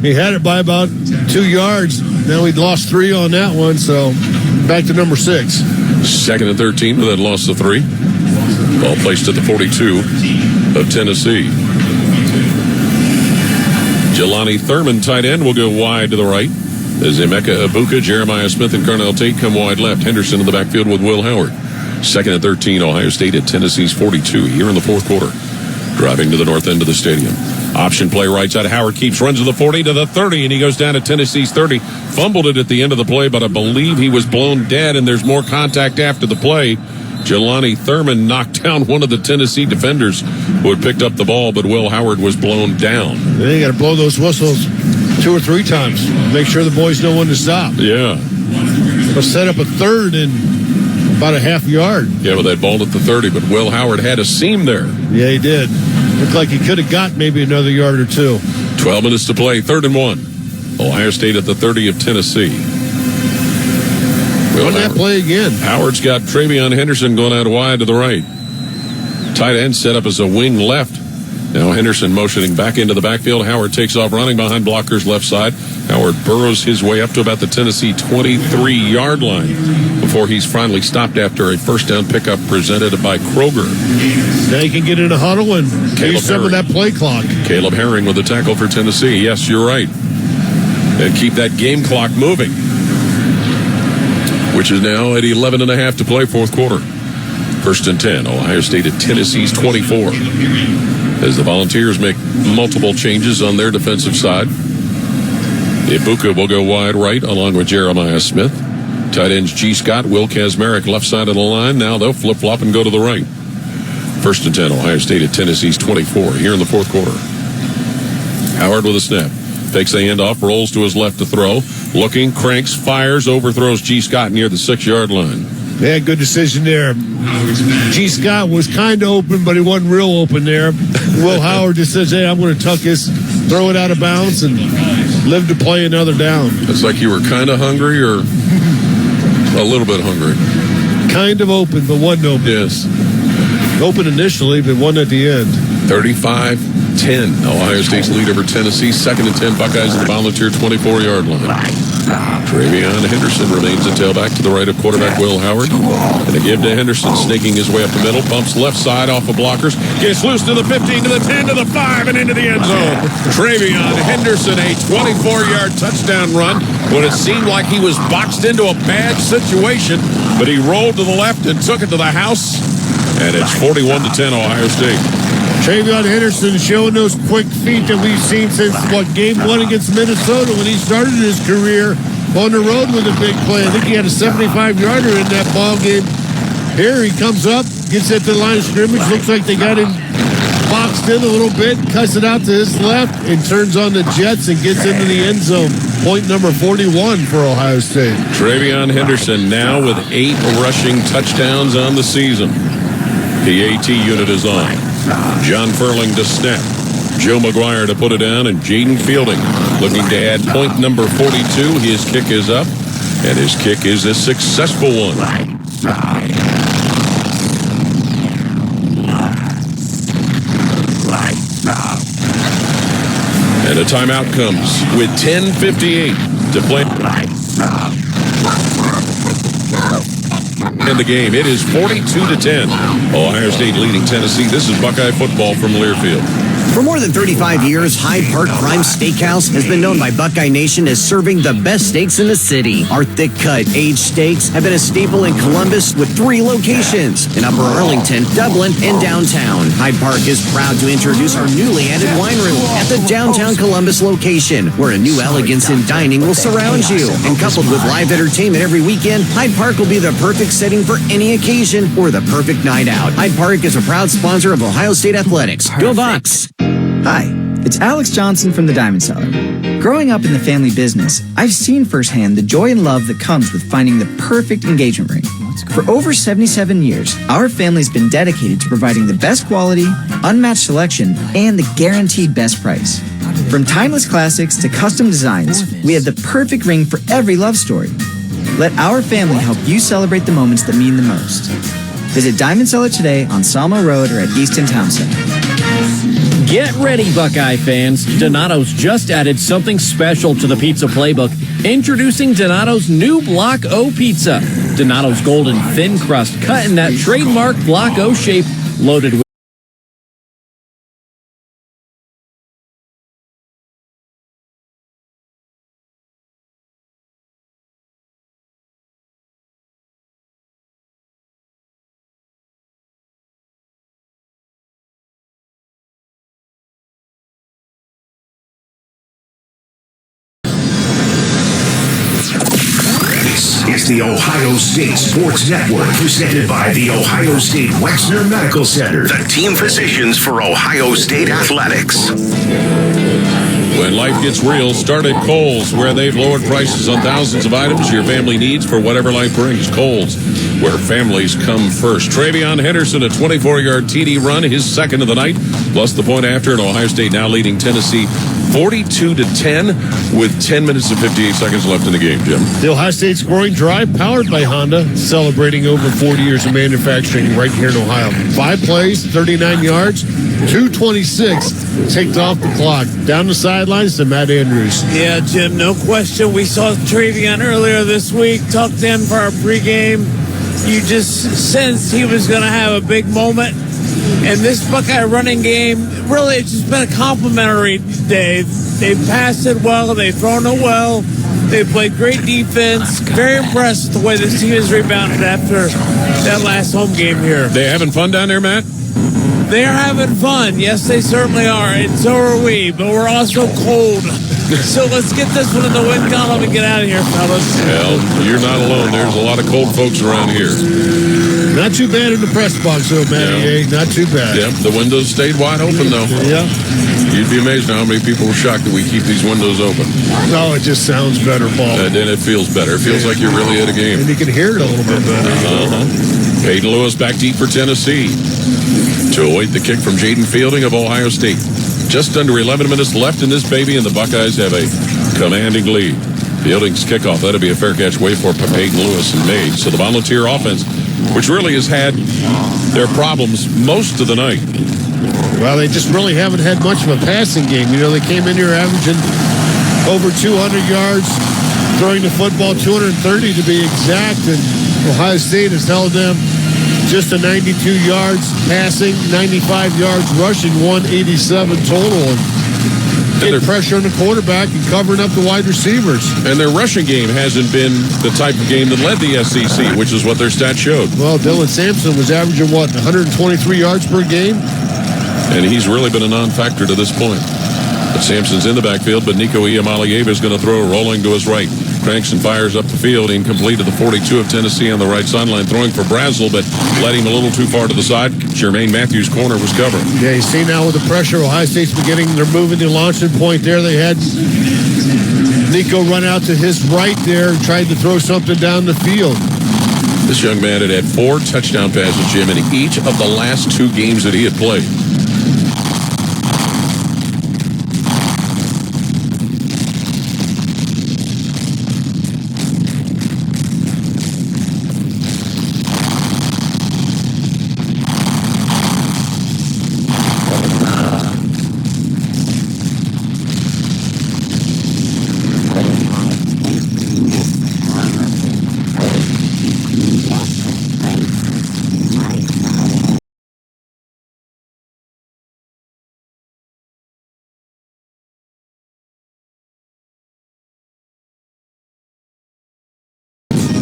S12: He had it by about 2 yards. Now he'd lost 3 on that one, so back to number 6.
S3: Second and 13 with that loss of 3. Ball placed at the 42 of Tennessee. Jelani Thurman, tight end, will go wide to the right. As Emeka Ibuka, Jeremiah Smith, and Carnell Tate come wide left. Henderson in the backfield with Will Howard. Second and 13, Ohio State at Tennessee's 42 here in the fourth quarter. Driving to the north end of the stadium. Option play right side. Howard keeps, runs to the 40, to the 30, and he goes down to Tennessee's 30. Fumbled it at the end of the play, but I believe he was blown dead, and there's more contact after the play. Jelani Thurman knocked down one of the Tennessee defenders who had picked up the ball, but Will Howard was blown down.
S12: You got to blow those whistles 2 or 3 times. Make sure the boys know when to stop.
S3: Yeah.
S12: They'll set up a third in about a half yard.
S3: Yeah, with that ball at the 30, but Will Howard had a seam there.
S12: Yeah, he did. Looked like he could have got maybe another yard or 2.
S3: 12 minutes to play, 3rd and 1. Ohio State at the 30 of Tennessee.
S12: Run that play again.
S3: Howard's got Travion Henderson going out wide to the right. Tight end set up as a wing left. Now Henderson motioning back into the backfield. Howard takes off running behind blockers left side. Howard burrows his way up to about the Tennessee 23-yard line before he's finally stopped after a first down pickup presented by Kroger.
S12: Now he can get in a huddle and use some of that play clock.
S3: Caleb Herring with the tackle for Tennessee. Yes, you're right. And keep that game clock moving, which is now at 11.5 to play, 4th quarter. 1st and 10. Ohio State at Tennessee's 24. As the Volunteers make multiple changes on their defensive side. Ibuka will go wide right along with Jeremiah Smith. Tight ends G. Scott, Will Kazmarek left side of the line. Now they'll flip-flop and go to the right. 1st and 10. Ohio State at Tennessee's 24 here in the 4th quarter. Howard with a snap. Takes the handoff, rolls to his left to throw. Looking, cranks, fires, overthrows G. Scott near the 6-yard line.
S12: Yeah, good decision there. G. Scott was kind of open, but he wasn't real open there. Will Howard just says, hey, I'm going to tuck this, throw it out of bounds, and live to play another down.
S3: It's like you were kind of hungry or a little bit hungry.
S12: Kind of open, but wasn't open.
S3: Yes.
S12: Open initially, but wasn't at the end.
S3: 35-10. Ohio State's lead over Tennessee. 2nd and 10. Buckeyes at the Volunteer 24-yard line. Travion Henderson remains at tailback to the right of quarterback Will Howard. And a give to Henderson, snaking his way up the middle. Bumps left side off of blockers. Gets loose to the 15, to the 10, to the 5, and into the end zone. Travion Henderson, a 24-yard touchdown run when it seemed like he was boxed into a bad situation. But he rolled to the left and took it to the house. And it's 41-10 Ohio State.
S12: Travion Henderson showing those quick feet that we've seen since, game 1 against Minnesota when he started his career on the road with a big play. I think he had a 75-yarder in that ball game. Here he comes up, gets at the line of scrimmage. Looks like they got him boxed in a little bit, cuts it out to his left, and turns on the Jets and gets into the end zone. Point number 41 for Ohio State.
S3: Travion Henderson now with 8 rushing touchdowns on the season. PAT unit is on. John Furling to snap. Joe McGuire to put it down, and Jaden Fielding looking to add point number 42. His kick is up, and his kick is a successful one. And a timeout comes with 10:58 to play. In the game, it is 42-10. Ohio State leading Tennessee. This is Buckeye football from Learfield.
S9: For more than 35 years, Hyde Park Prime Steakhouse has been known by Buckeye Nation as serving the best steaks in the city. Our thick-cut, aged steaks have been a staple in Columbus with 3 locations in Upper Arlington, Dublin, and downtown. Hyde Park is proud to introduce our newly added wine room at the downtown Columbus location, where a new elegance in dining will surround you. And coupled with live entertainment every weekend, Hyde Park will be the perfect setting for any occasion or the perfect night out. Hyde Park is a proud sponsor of Ohio State Athletics. Go Bucks!
S14: Hi, it's Alex Johnson from the Diamond Cellar. Growing up in the family business, I've seen firsthand the joy and love that comes with finding the perfect engagement ring. For over 77 years, our family's been dedicated to providing the best quality, unmatched selection, and the guaranteed best price. From timeless classics to custom designs, we have the perfect ring for every love story. Let our family help you celebrate the moments that mean the most. Visit Diamond Cellar today on Salmo Road or at Easton Town Center.
S13: Get ready, Buckeye fans. Donato's just added something special to the pizza playbook. Introducing Donato's new Block O pizza. Donato's golden thin crust cut in that trademark Block O shape, loaded with
S6: It's the Ohio State Sports Network, presented by the Ohio State Wexner Medical Center, the team physicians for Ohio State Athletics.
S3: When life gets real, start at Kohl's, where they've lowered prices on thousands of items your family needs for whatever life brings. Kohl's, where families come first. Travion Henderson, a 24-yard TD run, his second of the night, plus the point after, and Ohio State now leading Tennessee 42-10 with 10 minutes and 58 seconds left in the game, Jim.
S12: The Ohio State scoring drive powered by Honda, celebrating over 40 years of manufacturing right here in Ohio. 5 plays, 39 yards, 2:26 ticked off the clock. Down the sidelines to Matt Andrews.
S11: Yeah, Jim, no question. We saw Travion earlier this week, tucked in for our pregame. You just sensed he was going to have a big moment. And this Buckeye running game, really, it's just been a complimentary day. They've passed it well. They've thrown it well. They played great defense. Very impressed with the way this team has rebounded after that last home game here.
S3: They having fun down there, Matt?
S11: They're having fun. Yes, they certainly are. And so are we. But we're also cold. So let's get this one in the win column and get out of here, fellas.
S3: Well, you're not alone. There's a lot of cold folks around here.
S12: Not too bad in the press box, though, Matty. Not too bad.
S3: Yep, the windows stayed wide open, though.
S12: Yeah.
S3: You'd be amazed how many people were shocked that we keep these windows open.
S12: No, it just sounds better, Paul.
S3: And then it feels better. It feels like you're really at a game.
S12: And you can hear it a little bit better.
S3: Peyton Lewis back deep for Tennessee to await the kick from Jaden Fielding of Ohio State. Just under 11 minutes left in this baby, and the Buckeyes have a commanding lead. Fielding's kickoff, that'll be a fair catch way for Peyton Lewis and made. So the Volunteer offense, which really has had their problems most of the night.
S12: Well, they just really haven't had much of a passing game. You know, they came in here averaging over 200 yards, throwing the football 230 to be exact, and Ohio State has held them just to 92 yards passing, 95 yards rushing, 187 total. And getting pressure on the quarterback and covering up the wide receivers.
S3: And their rushing game hasn't been the type of game that led the SEC, which is what their stats showed.
S12: Well, Dylan Sampson was averaging, 123 yards per game?
S3: And he's really been a non-factor to this point. But Sampson's in the backfield, but Nico Iamaleava is going to throw rolling to his right. Cranks and fires up the field, incomplete to the 42 of Tennessee on the right sideline, throwing for Brazel, but led him a little too far to the side. Jermaine Matthews' corner was covered.
S12: Yeah, you see now with the pressure, Ohio State's beginning, they're moving the launching point there. They had Nico run out to his right there, tried to throw something down the field.
S3: This young man had 4 touchdown passes, Jim, in each of the last 2 games that he had played.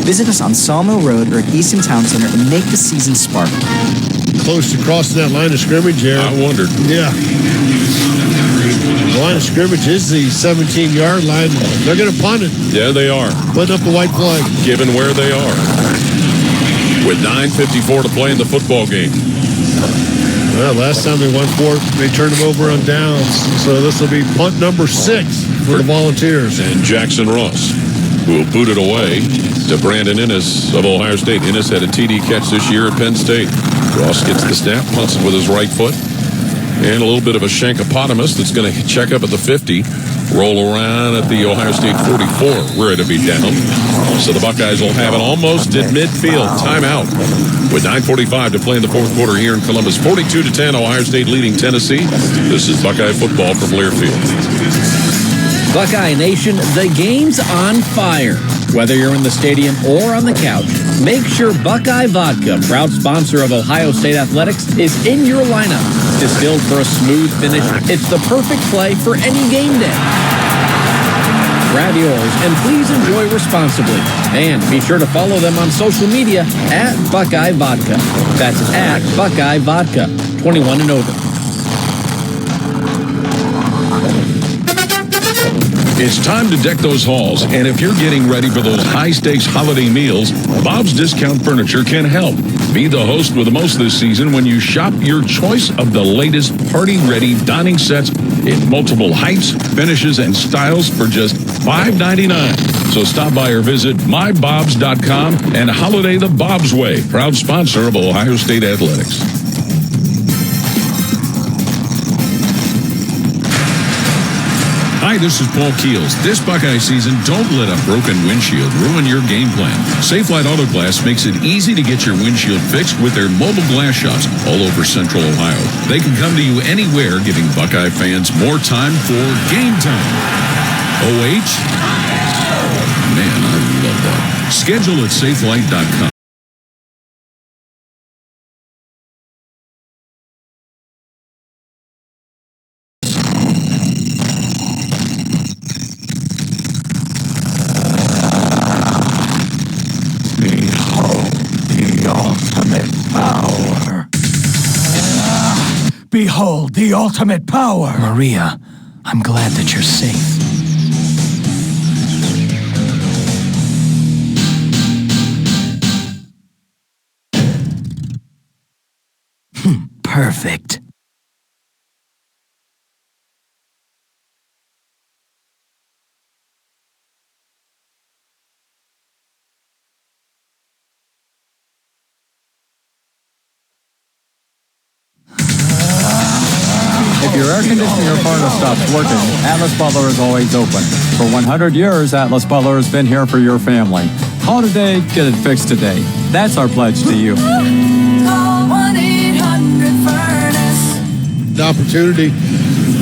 S14: Visit us on Sawmill Road or at Easton Town Center and make the season sparkle.
S12: Close to crossing that line of scrimmage there.
S3: I wondered.
S12: Yeah. The line of scrimmage is the 17-yard line. They're going to punt it.
S3: Yeah, they are.
S12: Putting up the white flag.
S3: Given where they are. With 9:54 to play in the football game.
S12: Well, last time they went for it, they turned them over on downs. So this will be punt number 6 for the Volunteers.
S3: And Jackson Ross, who will boot it away to Brandon Innes of Ohio State. Innes had a TD catch this year at Penn State. Ross gets the snap, punts it with his right foot. And a little bit of a shankopotamus that's going to check up at the 50, roll around at the Ohio State 44, ready to be down. So the Buckeyes will have it almost at midfield. Timeout with 9:45 to play in the fourth quarter here in Columbus. 42-10, Ohio State leading Tennessee. This is Buckeye football from Learfield.
S13: Buckeye Nation, the game's on fire. Whether you're in the stadium or on the couch, make sure Buckeye Vodka, proud sponsor of Ohio State Athletics, is in your lineup. Distilled for a smooth finish, it's the perfect play for any game day. Grab yours and please enjoy responsibly. And be sure to follow them on social media at Buckeye Vodka. That's at Buckeye Vodka, 21 and over.
S3: It's time to deck those halls, and if you're getting ready for those high-stakes holiday meals, Bob's Discount Furniture can help. Be the host with the most this season when you shop your choice of the latest party-ready dining sets in multiple heights, finishes, and styles for just $5.99. So stop by or visit mybobs.com and holiday the Bob's way, proud sponsor of Ohio State Athletics. Hi, this is Paul Keels. This Buckeye season, don't let a broken windshield ruin your game plan. Safelite Auto Glass makes it easy to get your windshield fixed with their mobile glass shops all over Central Ohio. They can come to you anywhere, giving Buckeye fans more time for game time. OH? Man, I love that. Schedule at safelite.com.
S15: Behold the ultimate power! Maria, I'm glad that you're safe. Perfect.
S5: If your air conditioning or furnace stops working, Atlas Butler is always open. For 100 years, Atlas Butler has been here for your family. Call today, get it fixed today. That's our pledge to you.
S12: The opportunity.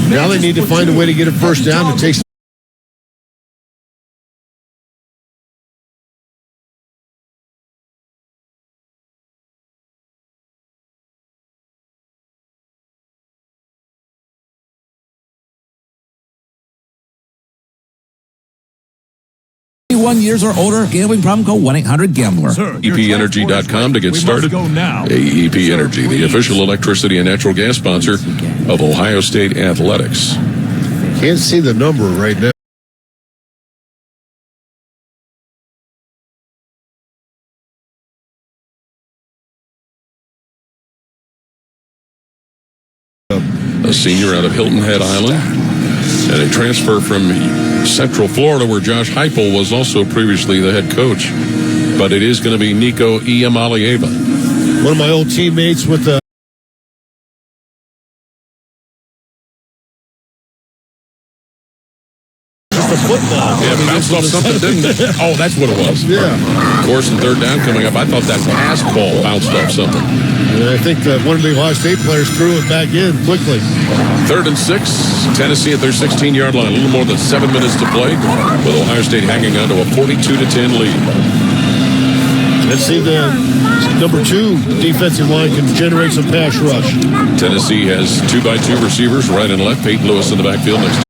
S12: Now they need to find a way to get a first down to take.
S17: Years or older, gambling problem, call 1-800-GAMBLER.
S3: EPEnergy.com to get started. AEP Energy, the official electricity and natural gas sponsor of Ohio State Athletics.
S12: Can't see the number right now.
S3: A senior out of Hilton Head Island, and a transfer from Central Florida, where Josh Heupel was also previously the head coach. But it is going to be Nico Iamaleava.
S12: One of my old teammates with the football.
S3: Yeah, bounced off something, didn't it? Oh, that's what it was.
S12: Yeah.
S3: Of course, and third down coming up. I thought that pass ball bounced off something.
S12: And I think that one of the Ohio State players threw it back in quickly.
S3: 3rd and 6. Tennessee at their 16-yard line. A little more than 7 minutes to play, with Ohio State hanging on to a 42-10 lead.
S12: Let's see the number 2 defensive line can generate some pass rush.
S3: Tennessee has 2x2 receivers, right and left. Peyton Lewis in the backfield next.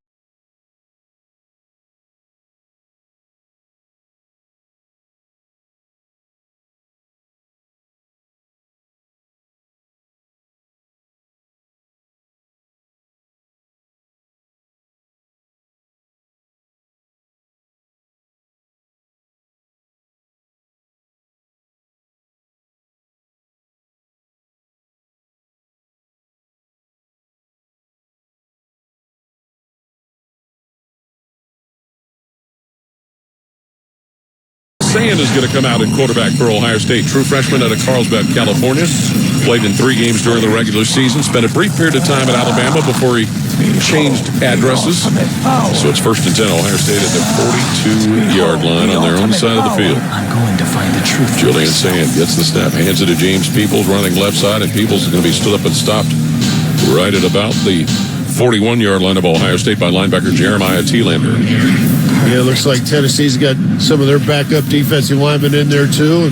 S3: Sand is going to come out at quarterback for Ohio State. True freshman out of Carlsbad, California. Played in 3 games during the regular season. Spent a brief period of time at Alabama before he changed addresses. So it's 1st and 10. Ohio State at the 42-yard line on their own side of the field.
S15: I'm going to find the truth.
S3: Julian Sand gets the snap, hands it to James Peoples, running left side, and Peoples is going to be stood up and stopped right at about the 41-yard line of Ohio State by linebacker Jeremiah Thielander.
S12: Yeah, it looks like Tennessee's got some of their backup defensive linemen in there, too.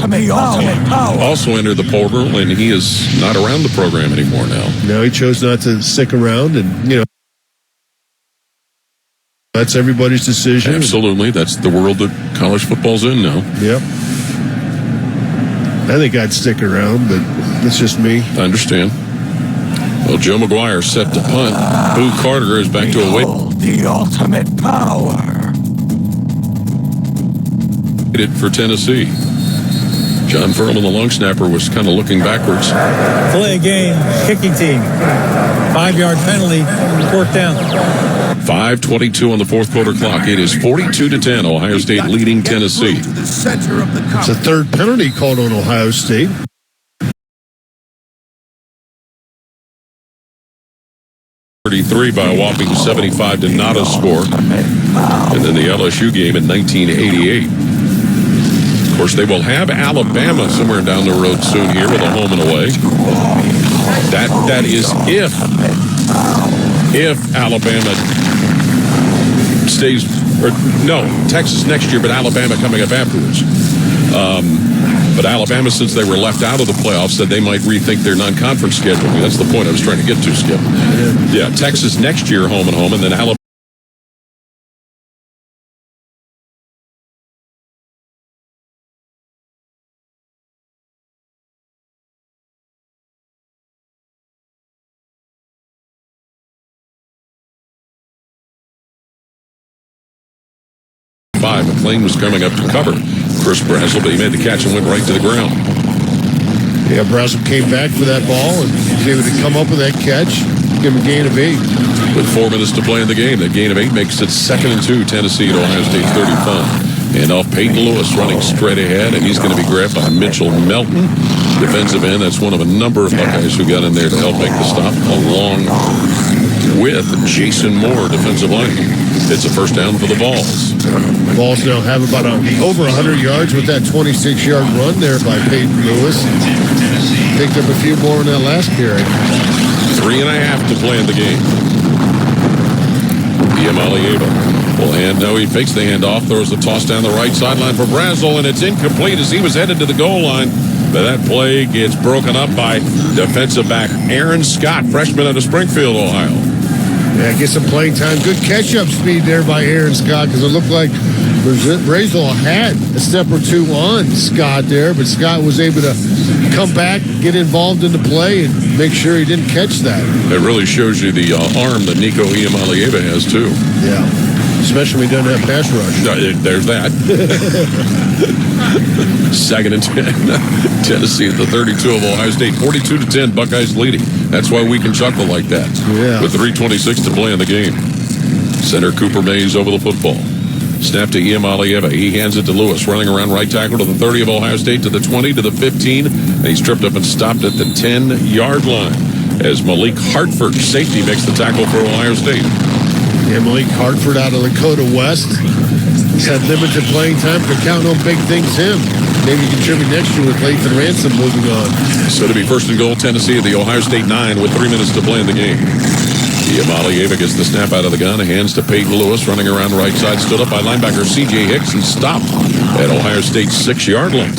S12: And
S3: also entered the portal, and he is not around the program anymore now.
S12: No, he chose not to stick around, and, you know. That's everybody's decision.
S3: Absolutely. That's the world that college football's in now.
S12: Yep. I think I'd stick around, but it's just me.
S3: I understand. Well, Joe McGuire set to punt. Boo Carter is back to a wait.
S17: The ultimate power.
S3: For Tennessee. John Furman, the long snapper, was kind of looking backwards.
S7: Play a game, kicking team. 5-yard penalty, 4th down.
S3: 5:22 on the fourth quarter clock. It is 42-10. Ohio State leading Tennessee.
S12: It's a third penalty called on Ohio State.
S3: By a whopping 75 to nada score. And then the LSU game in 1988. Of course, they will have Alabama somewhere down the road soon here with a home and away. That is if Alabama stays, or no, Texas next year, but Alabama coming up afterwards. But Alabama, since they were left out of the playoffs, said they might rethink their non-conference scheduling. That's the point I was trying to get to, Skip. Yeah, Texas next year, home and home, and then Alabama. McLean was coming up to cover Chris Brazzell, but he made the catch and went right to the ground.
S12: Yeah, Brazzell came back for that ball and was able to come up with that catch, give him a gain of 8.
S3: With 4 minutes to play in the game, that gain of 8 makes it 2nd and 2, Tennessee at Ohio State's 35. And off Peyton Lewis running straight ahead, and he's going to be grabbed by Mitchell Melton, defensive end. That's one of a number of Buckeyes who got in there to help make the stop, along with Jason Moore, defensive lineman. It's a first down for the Vols.
S12: Vols now have about over 100 yards with that 26-yard run there by Peyton Lewis. Picked up a few more in that last carry.
S3: 3.5 to play in the game. Iamaleava will hand. No, he fakes the handoff. Throws the toss down the right sideline for Brazzell, and it's incomplete as he was headed to the goal line. But that play gets broken up by defensive back Aaron Scott, freshman out of Springfield, Ohio.
S12: Yeah, get some playing time. Good catch-up speed there by Aaron Scott, because it looked like Brazzell had a step or two on Scott there, but Scott was able to come back, get involved in the play, and make sure he didn't catch that.
S3: It really shows you the arm that Nico Iamaleava has, too.
S12: Yeah, especially when he doesn't have pass rush.
S3: There's that. 2nd and 10. Tennessee at the 32 of Ohio State. 42-10, Buckeyes leading. That's why we can chuckle like that.
S12: Yeah.
S3: With 3:26 to play in the game. Center Cooper Mays over the football. Snap to Iamaleava. He hands it to Lewis, running around right tackle to the 30 of Ohio State, to the 20, to the 15, and he's tripped up and stopped at the 10-yard line as Malik Hartford, safety, makes the tackle for Ohio State.
S12: Yeah, Malik Hartford out of Dakota West. He's had limited playing time. Could count on big things him. Maybe contribute next year with Lathan Ransom moving on.
S3: So to be first and goal, Tennessee at the Ohio State 9 with 3 minutes to play in the game. Iamaleava gets the snap out of the gun, hands to Peyton Lewis, running around right side, stood up by linebacker C.J. Hicks, and stopped at Ohio State's 6-yard line.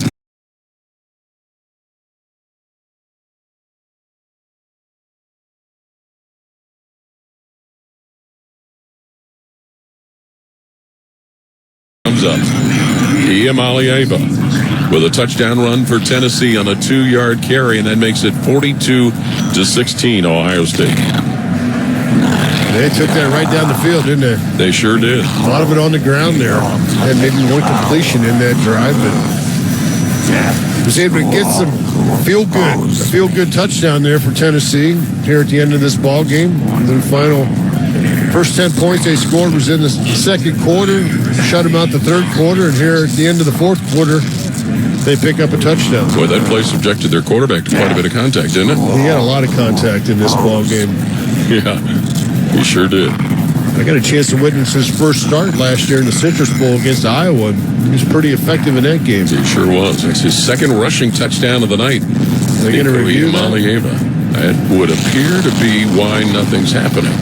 S3: Comes up. Iamaleava with a touchdown run for Tennessee on a 2-yard carry, and that makes it 42-16, Ohio State.
S12: They took that right down the field, didn't they?
S3: They sure did.
S12: A lot of it on the ground there. Had maybe one completion in that drive, but was able to get some feel-good touchdown there for Tennessee here at the end of this ball game. The final first 10 points they scored was in the second quarter, shut them out the third quarter, and here at the end of the fourth quarter, they pick up a touchdown.
S3: Boy, that play subjected their quarterback to quite a bit of contact, didn't it?
S12: He had a lot of contact in this ball game.
S3: Yeah, he sure did.
S12: I got a chance to witness his first start last year in the Citrus Bowl against Iowa. He was pretty effective in that game.
S3: He sure was. That's his second rushing touchdown of the night.
S12: They're going to review
S3: Iamaleava. That would appear to be why nothing's happening.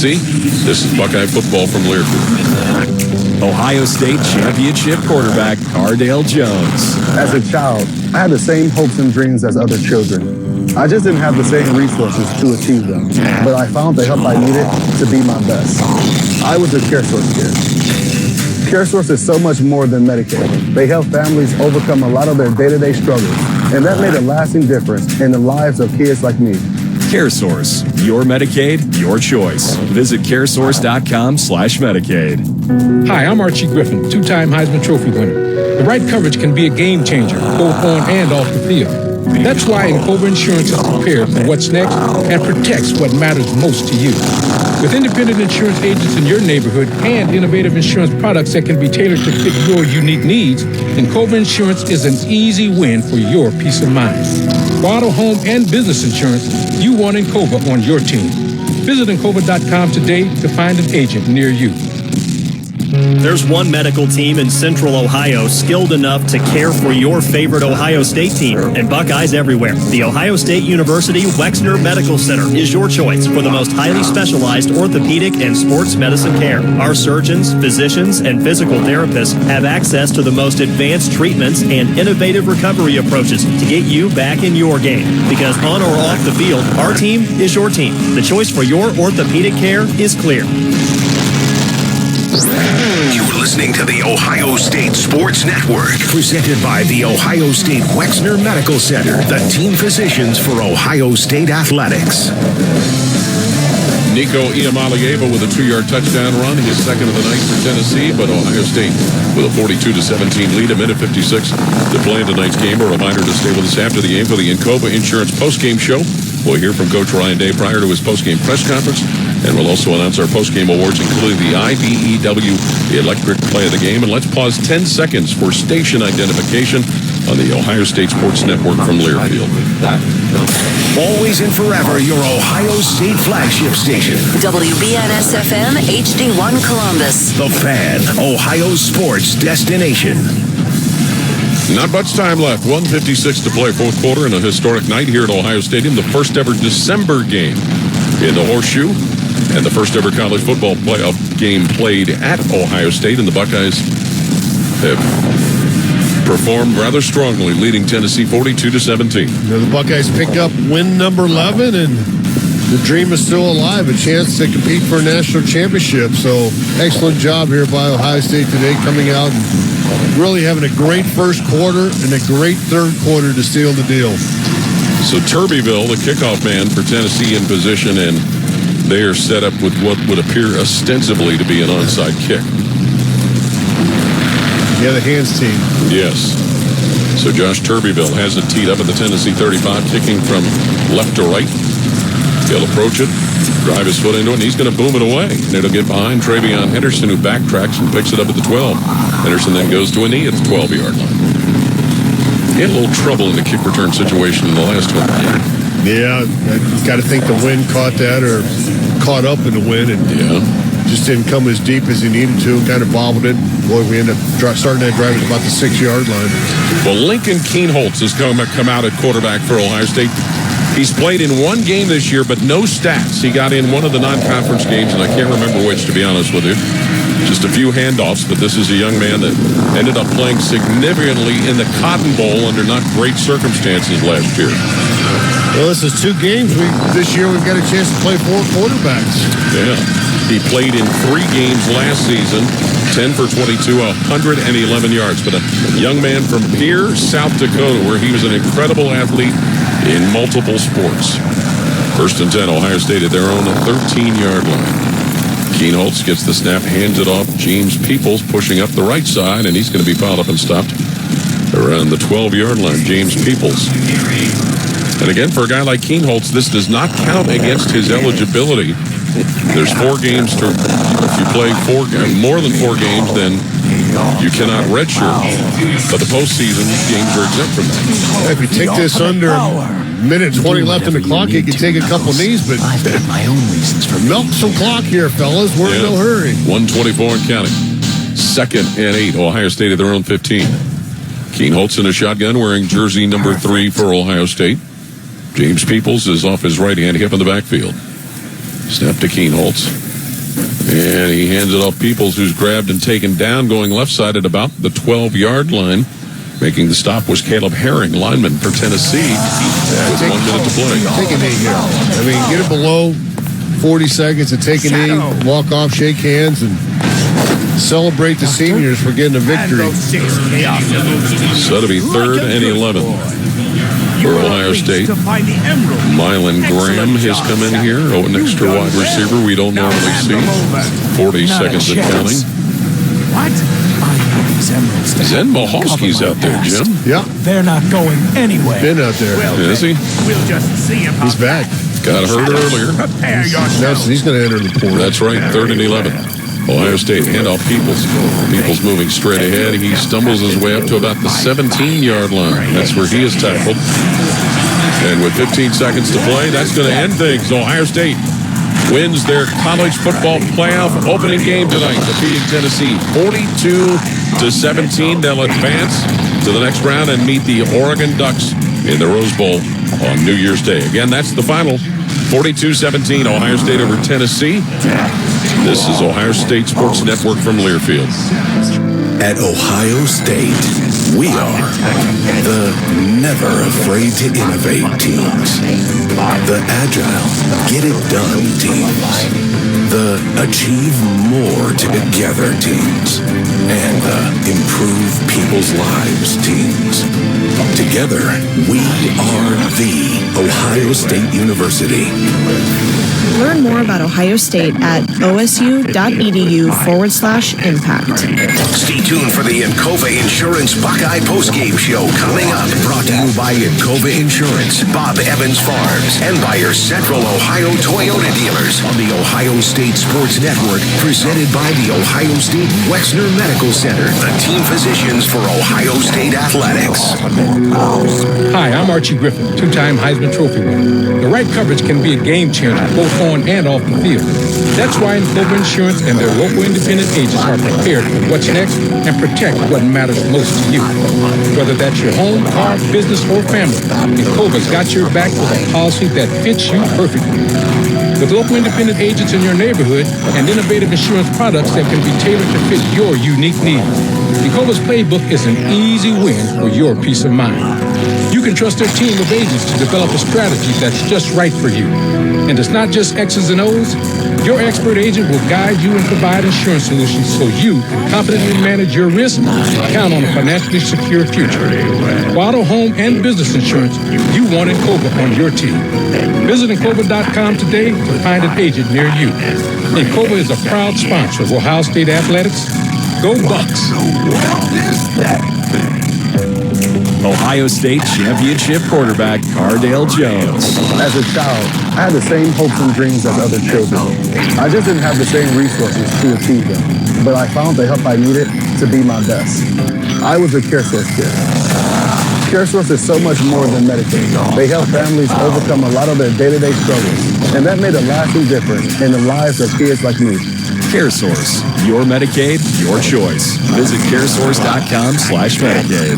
S3: Tennessee. This is Buckeye football from Learfield.
S19: Ohio State championship quarterback Cardale Jones.
S20: As a child, I had the same hopes and dreams as other children. I just didn't have the same resources to achieve them, but I found the help I needed to be my best. I was a CareSource kid. CareSource is so much more than Medicaid. They help families overcome a lot of their day-to-day struggles, and that made a lasting difference in the lives of kids like me.
S19: CareSource, your Medicaid, your choice. Visit caresource.com/Medicaid.
S23: Hi, I'm Archie Griffin, two-time Heisman Trophy winner. The right coverage can be a game changer, both on and off the field. That's why Encova Insurance is prepared for what's next and protects what matters most to you. With independent insurance agents in your neighborhood and innovative insurance products that can be tailored to fit your unique needs, Encova Insurance is an easy win for your peace of mind. For auto, home, and business insurance, you want Encova on your team. Visit Encova.com today to find an agent near you.
S24: There's one medical team in Central Ohio skilled enough to care for your favorite Ohio State team, and Buckeyes everywhere. The Ohio State University Wexner Medical Center is your choice for the most highly specialized orthopedic and sports medicine care. Our surgeons, physicians, and physical therapists have access to the most advanced treatments and innovative recovery approaches to get you back in your game. Because on or off the field, our team is your team. The choice for your orthopedic care is clear.
S6: You're listening to the Ohio State Sports Network, presented by the Ohio State Wexner Medical Center, the team physicians for Ohio State athletics.
S3: Nico Iamaleava with a 2-yard touchdown run, his second of the night for Tennessee, but Ohio State with a 42-17 lead, a minute 56 to play in tonight's game. A reminder to stay with us after the game for the Encova Insurance postgame show. We'll hear from Coach Ryan Day prior to his postgame press conference, and we'll also announce our postgame awards, including the IBEW Electric Play of the Game. And let's pause 10 seconds for station identification on the Ohio State Sports Network from Learfield.
S6: Always and forever, your Ohio State flagship station.
S18: WBNS-FM HD1 Columbus.
S6: The Fan, Ohio sports destination.
S3: Not much time left. 1:56 to play, fourth quarter, and a historic night here at Ohio Stadium. The first ever December game in the Horseshoe, and the first ever college football playoff game played at Ohio State. And the Buckeyes have performed rather strongly, leading Tennessee 42-17.
S12: The Buckeyes pick up win number 11, and the dream is still alive, a chance to compete for a national championship. So excellent job here by Ohio State today, coming out and really having a great first quarter and a great third quarter to seal the deal.
S3: So Turbyville, the kickoff man for Tennessee, in position, and they are set up with what would appear ostensibly to be an onside kick.
S12: Yeah, the hands team.
S3: Yes. So Josh Turbyville has it teed up at the Tennessee 35, kicking from left to right. He'll approach it, drive his foot into it, and he's going to boom it away. And it'll get behind Travion Henderson, who backtracks and picks it up at the 12. Henderson then goes to a knee at the 12-yard line. He had a little trouble in the kick return situation in the last one.
S12: Yeah, you got to think the wind caught that or caught up in the wind and just didn't come as deep as he needed to. Kind of bobbled it. Boy, we ended up starting that drive at about the 6-yard line.
S3: Well, Lincoln Keenholz has come out at quarterback for Ohio State. He's played in one game this year, but no stats. He got in one of the non-conference games, and I can't remember which, to be honest with you. Just a few handoffs, but this is a young man that ended up playing significantly in the Cotton Bowl under not great circumstances last year.
S12: Well, this is 2 games. This year we've got a chance to play 4 quarterbacks.
S3: Yeah. He played in 3 games last season, 10 for 22, 111 yards. But a young man from Pierre, South Dakota, where he was an incredible athlete in multiple sports. First and 10, Ohio State at their own 13-yard line. Keenholz gets the snap, hands it off. James Peoples pushing up the right side, and he's going to be fouled up and stopped around the 12-yard line. James Peoples. And again, for a guy like Keenholz, this does not count against his eligibility. There's 4 games to, if you play more than 4 games, then you cannot redshirt. But the postseason games are exempt from that.
S12: If you take this under a minute 20 left in the clock, you can take a couple knees, but I've got my own reasons for milk some clock here, fellas. We're in no hurry.
S3: 1:24 and counting. 2nd and 8, Ohio State at their own 15. Keenholz in a shotgun, wearing jersey number 3 for Ohio State. James Peoples is off his right hand, hip in the backfield. Snap to Keenholz. And he hands it off Peoples, who's grabbed and taken down, going left side at about the 12-yard line. Making the stop was Caleb Herring, lineman for Tennessee, with 1 minute to play.
S12: Take a knee here. I mean, get it below 40 seconds and take a knee, walk off, shake hands, and celebrate the seniors for getting a victory.
S3: So to be 3rd and 11 for Ohio State. Mylan Graham has come in here. Oh, an extra wide receiver we don't normally see. 40 seconds of counting.
S17: What?
S3: Zen Mahalski's out there, Jim.
S12: Yeah.
S17: They're not going anywhere.
S12: Been out there.
S3: Is he?
S17: We'll just see about
S12: He's back.
S3: Got hurt earlier.
S17: Prepare yourself.
S12: He's going to enter the portal.
S3: That's right, 3rd and 11. Ohio State handoff Peoples. Peoples moving straight ahead. He stumbles his way up to about the 17-yard line. That's where he is tackled. And with 15 seconds to play, that's going to end things. Ohio State wins their college football playoff opening game tonight, defeating Tennessee 42-17. They'll advance to the next round and meet the Oregon Ducks in the Rose Bowl on New Year's Day. Again, that's the final. 42-17, Ohio State over Tennessee. This is Ohio State Sports Network from Learfield.
S6: At Ohio State, we are the never afraid to innovate teams, the agile, get it done teams, the achieve more together teams, and the improve people's lives teams. Together, we are the Ohio State University.
S1: Learn more about Ohio State at osu.edu/impact.
S6: Stay tuned for the Encova Insurance Buckeye postgame show coming up. Brought to you by Encova Insurance, Bob Evans Farms, and by your Central Ohio Toyota dealers on the Ohio State Sports Network, presented by the Ohio State Wexner Medical Center, the team physicians for Ohio State Athletics.
S23: Hi, I'm Archie Griffin, two-time Heisman Trophy winner. The right coverage can be a game changer, both on and off the field. That's why Encova Insurance and their local independent agents are prepared for what's next and protect what matters most to you. Whether that's your home, car, business, or family, Encova's got your back with a policy that fits you perfectly. With local independent agents in your neighborhood and innovative insurance products that can be tailored to fit your unique needs, Encova's playbook is an easy win for your peace of mind. You can trust their team of agents to develop a strategy that's just right for you. And it's not just X's and O's. Your expert agent will guide you and provide insurance solutions so you can confidently manage your risk and count on a financially secure future. For auto, home, and business insurance, you want Encova on your team. Visit Encova.com today to find an agent near you. Encova is a proud sponsor of Ohio State Athletics. Go Bucks!
S19: Ohio State championship quarterback Cardale Jones.
S20: As a child, I had the same hopes and dreams as other children. I just didn't have the same resources to achieve them, but I found the help I needed to be my best. I was a CareSource kid. CareSource is so much more than Medicaid. They help families overcome a lot of their day-to-day struggles, and that made a lasting difference in the lives of kids like me.
S19: CareSource, your Medicaid, your choice. Visit caresource.com/Medicaid.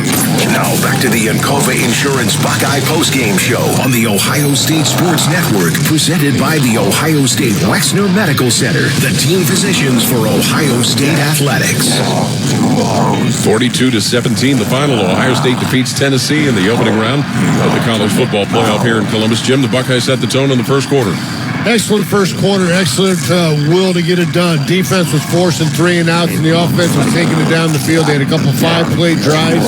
S6: Now back to the Encova Insurance Buckeye postgame show on the Ohio State Sports Network, presented by the Ohio State Wexner Medical Center, the team physicians for Ohio State Athletics.
S3: 42-17, the final. Ohio State defeats Tennessee in the opening round of the college football playoff here in Columbus. Jim, the Buckeyes set the tone in the first quarter.
S12: Excellent first quarter, excellent will to get it done. Defense was forcing 3 and outs, and the offense was taking it down the field. They had a couple 5-play drives,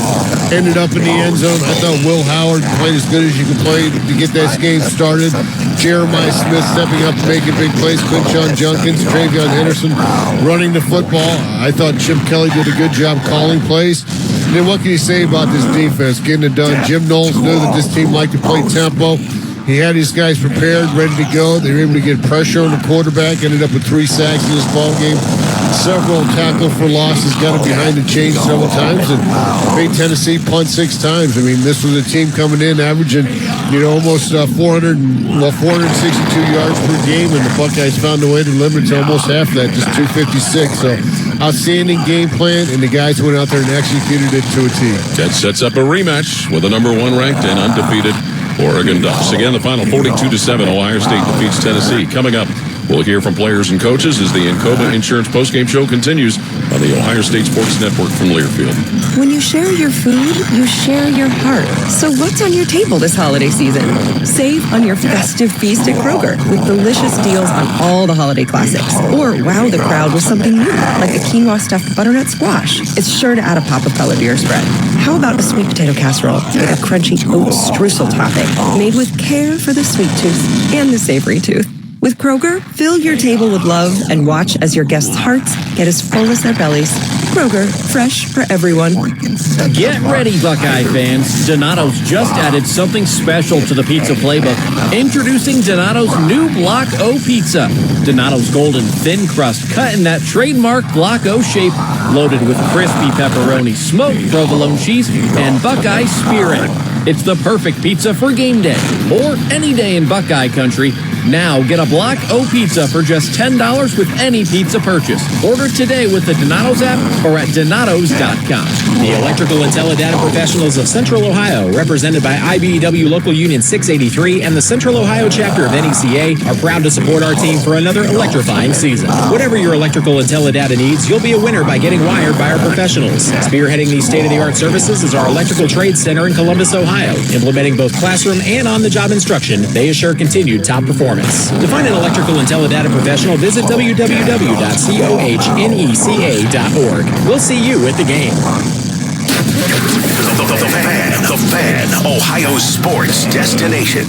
S12: ended up in the end zone. I thought Will Howard played as good as you can play to get this game started. Jeremiah Smith stepping up, making big plays. Quinshon Junkins, Travion Henderson running the football. I thought Chip Kelly did a good job calling plays. And then what can you say about this defense, getting it done? Jim Knowles knew that this team liked to play tempo. He had his guys prepared, ready to go. They were able to get pressure on the quarterback, ended up with 3 sacks in this ball game. Several tackle for losses, got it behind the chains several times, and made Tennessee punt 6 times. I mean, this was a team coming in averaging, almost 462 yards per game, and the Buckeyes found a way to limit it to almost half that, just 256. So, outstanding game plan, and the guys went out there and executed it to a T.
S3: That sets up a rematch with the number 1 ranked and undefeated Oregon Ducks. Again, the final 42-7. Ohio State defeats Tennessee. Coming up We'll hear from players and coaches as the Encova Insurance postgame show continues on the Ohio State Sports Network from Learfield.
S2: When you share your food, you share your heart. So what's on your table this holiday season? Save on your festive feast at Kroger with delicious deals on all the holiday classics. Or wow the crowd with something new, like a quinoa stuffed butternut squash. It's sure to add a pop of color to your spread. How about a sweet potato casserole with a crunchy oat streusel topping, made with care for the sweet tooth and the savory tooth? With Kroger, fill your table with love and watch as your guests' hearts get as full as their bellies. Kroger, fresh for everyone.
S13: Get ready, Buckeye fans. Donato's just added something special to the pizza playbook. Introducing Donato's new Block O pizza. Donato's golden thin crust cut in that trademark Block O shape, loaded with crispy pepperoni, smoked provolone cheese, and Buckeye spirit. It's the perfect pizza for game day or any day in Buckeye country. Now get a Block O pizza for just $10 with any pizza purchase. Order today with the Donato's app or at donatos.com.
S10: The Electrical and Teledata Professionals of Central Ohio, represented by IBEW Local Union 683 and the Central Ohio chapter of NECA, are proud to support our team for another electrifying season. Whatever your electrical and teledata needs, you'll be a winner by getting wired by our professionals. Spearheading these state-of-the-art services is our Electrical Trade Center in Columbus, Ohio. Implementing both classroom and on-the-job instruction, they assure continued top performance. To find an electrical and teledata professional, visit www.cohneca.org. We'll see you at the game.
S6: The Fan, Ohio's sports destination.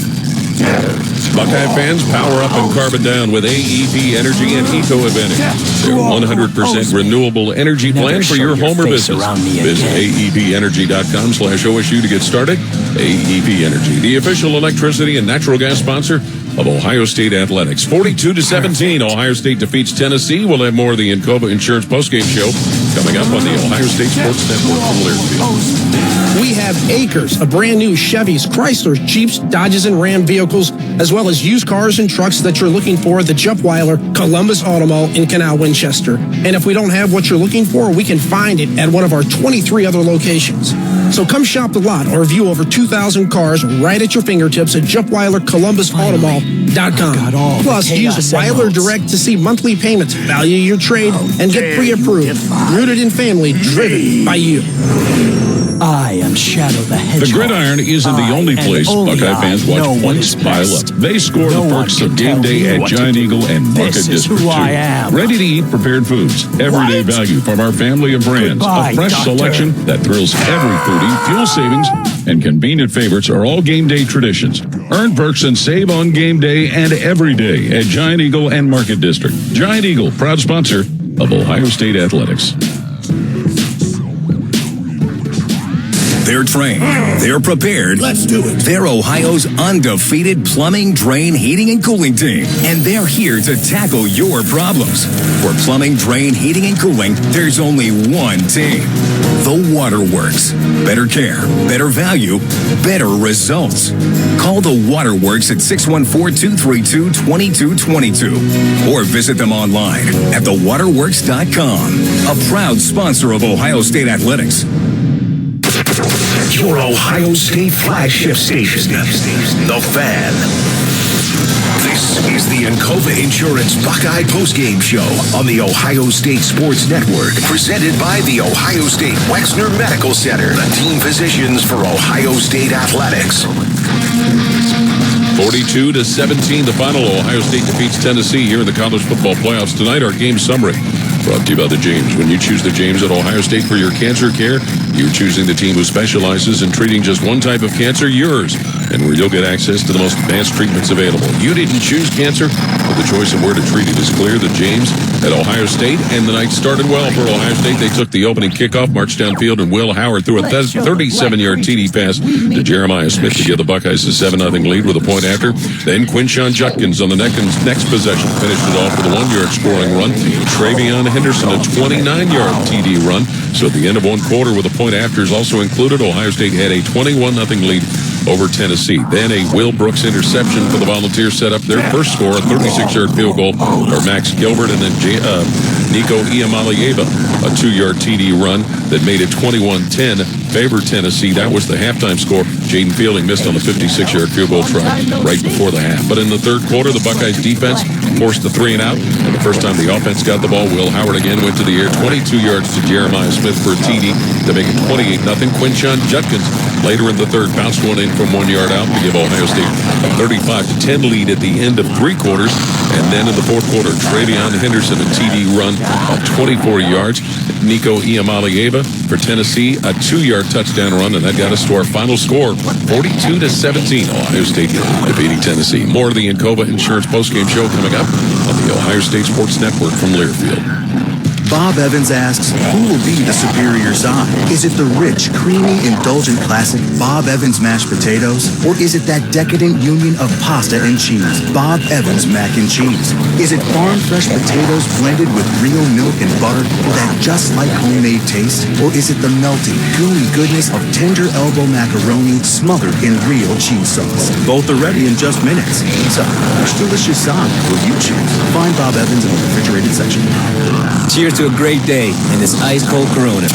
S3: Buckeye fans, power up and carbon down with AEP Energy and Eco Advantage. Their 100% renewable energy plan for your home or business. Visit AEPenergy.com/OSU to get started. AEP Energy, the official electricity and natural gas sponsor of Ohio State Athletics. 42-17, Ohio State defeats Tennessee. We'll have more of the Encova Insurance postgame show coming up on the Ohio State Sports Network from Learfield.
S21: We have acres of brand new Chevys, Chryslers, Jeeps, Dodges, and Ram vehicles, as well as used cars and trucks that you're looking for at the Jupweiler Columbus Auto Mall in Canal Winchester. And if we don't have what you're looking for, we can find it at one of our 23 other locations. So come shop the lot or view over 2,000 cars right at your fingertips at JupweilerColumbusAutomall.com. Plus, use Weiler Direct to see monthly payments, value your trade, and get pre-approved. Rooted in family, driven by you.
S15: I am Shadow the Hedgehog.
S3: The gridiron isn't the only place Buckeye fans watch points pile up. They score the perks of game day at Giant Eagle and Market District 2. Ready-to-eat prepared foods. Everyday value from our family of brands. A fresh selection that thrills every foodie. Fuel savings and convenient favorites are all game day traditions. Earn perks and save on game day and every day at Giant Eagle and Market District. Giant Eagle, proud sponsor of Ohio State Athletics.
S6: They're trained. They're prepared.
S17: Let's do it.
S6: They're Ohio's undefeated plumbing, drain, heating, and cooling team. And they're here to tackle your problems. For plumbing, drain, heating, and cooling, there's only one team. The Waterworks. Better care, better value, better results. Call the Waterworks at 614-232-2222 or visit them online at thewaterworks.com. A proud sponsor of Ohio State Athletics. Your Ohio State flagship station, The Fan. This is the Encova Insurance Buckeye postgame show on the Ohio State Sports Network, presented by the Ohio State Wexner Medical Center, the team physicians for Ohio State Athletics.
S3: 42-17, the final. Ohio State defeats Tennessee here in the college football playoffs. Tonight, our game summary brought to you by the James. When you choose the James at Ohio State for your cancer care, you're choosing the team who specializes in treating just one type of cancer, yours, and where you'll get access to the most advanced treatments available. You didn't choose cancer, but the choice of where to treat it is clear. The James at Ohio State, and the night started well for Ohio State. They took the opening kickoff, marched downfield, and Will Howard threw a 37-yard TD pass to Jeremiah Smith to give the Buckeyes a 7-0 lead with a point after. Then Quinshon Judkins on the next possession finished it off with a 1-yard scoring run. Travion Henderson, a 29-yard TD run. So at the end of one quarter with a point after is also included, Ohio State had a 21-0 lead over Tennessee. Then a Will Brooks interception for the Volunteers set up their first score, a 36-yard field goal for Max Gilbert, and then Nico Iamaleava, a 2-yard TD run that made it 21-10, favored Tennessee. That was the halftime score. Jaden Fielding missed on the 56-yard field goal try right before the half. But in the third quarter, the Buckeyes defense forced the 3 and out. And the first time the offense got the ball, Will Howard again went to the air. 22 yards to Jeremiah Smith for a TD to make it 28-0. Quinshon Judkins later in the third bounced one in from 1 yard out to give Ohio State a 35-10 lead at the end of 3 quarters. And then in the fourth quarter, Travion Henderson, a TD run of 24 yards. Nico Iamaleava for Tennessee, a 2-yard touchdown run, and that got us to our final score, 42-17. Ohio State defeating Tennessee. More of the Encova Insurance postgame show coming up on the Ohio State Sports Network from Learfield.
S15: Bob Evans asks, who will be the superior side? Is it the rich, creamy, indulgent classic Bob Evans mashed potatoes? Or is it that decadent union of pasta and cheese, Bob Evans mac and cheese? Is it farm fresh potatoes blended with real milk and butter for that just like homemade taste? Or is it the melting, gooey goodness of tender elbow macaroni smothered in real cheese sauce? Both are ready in just minutes. So, which delicious side will you choose? Find Bob Evans in the refrigerated section.
S4: Cheers to a great day and this ice-cold Corona.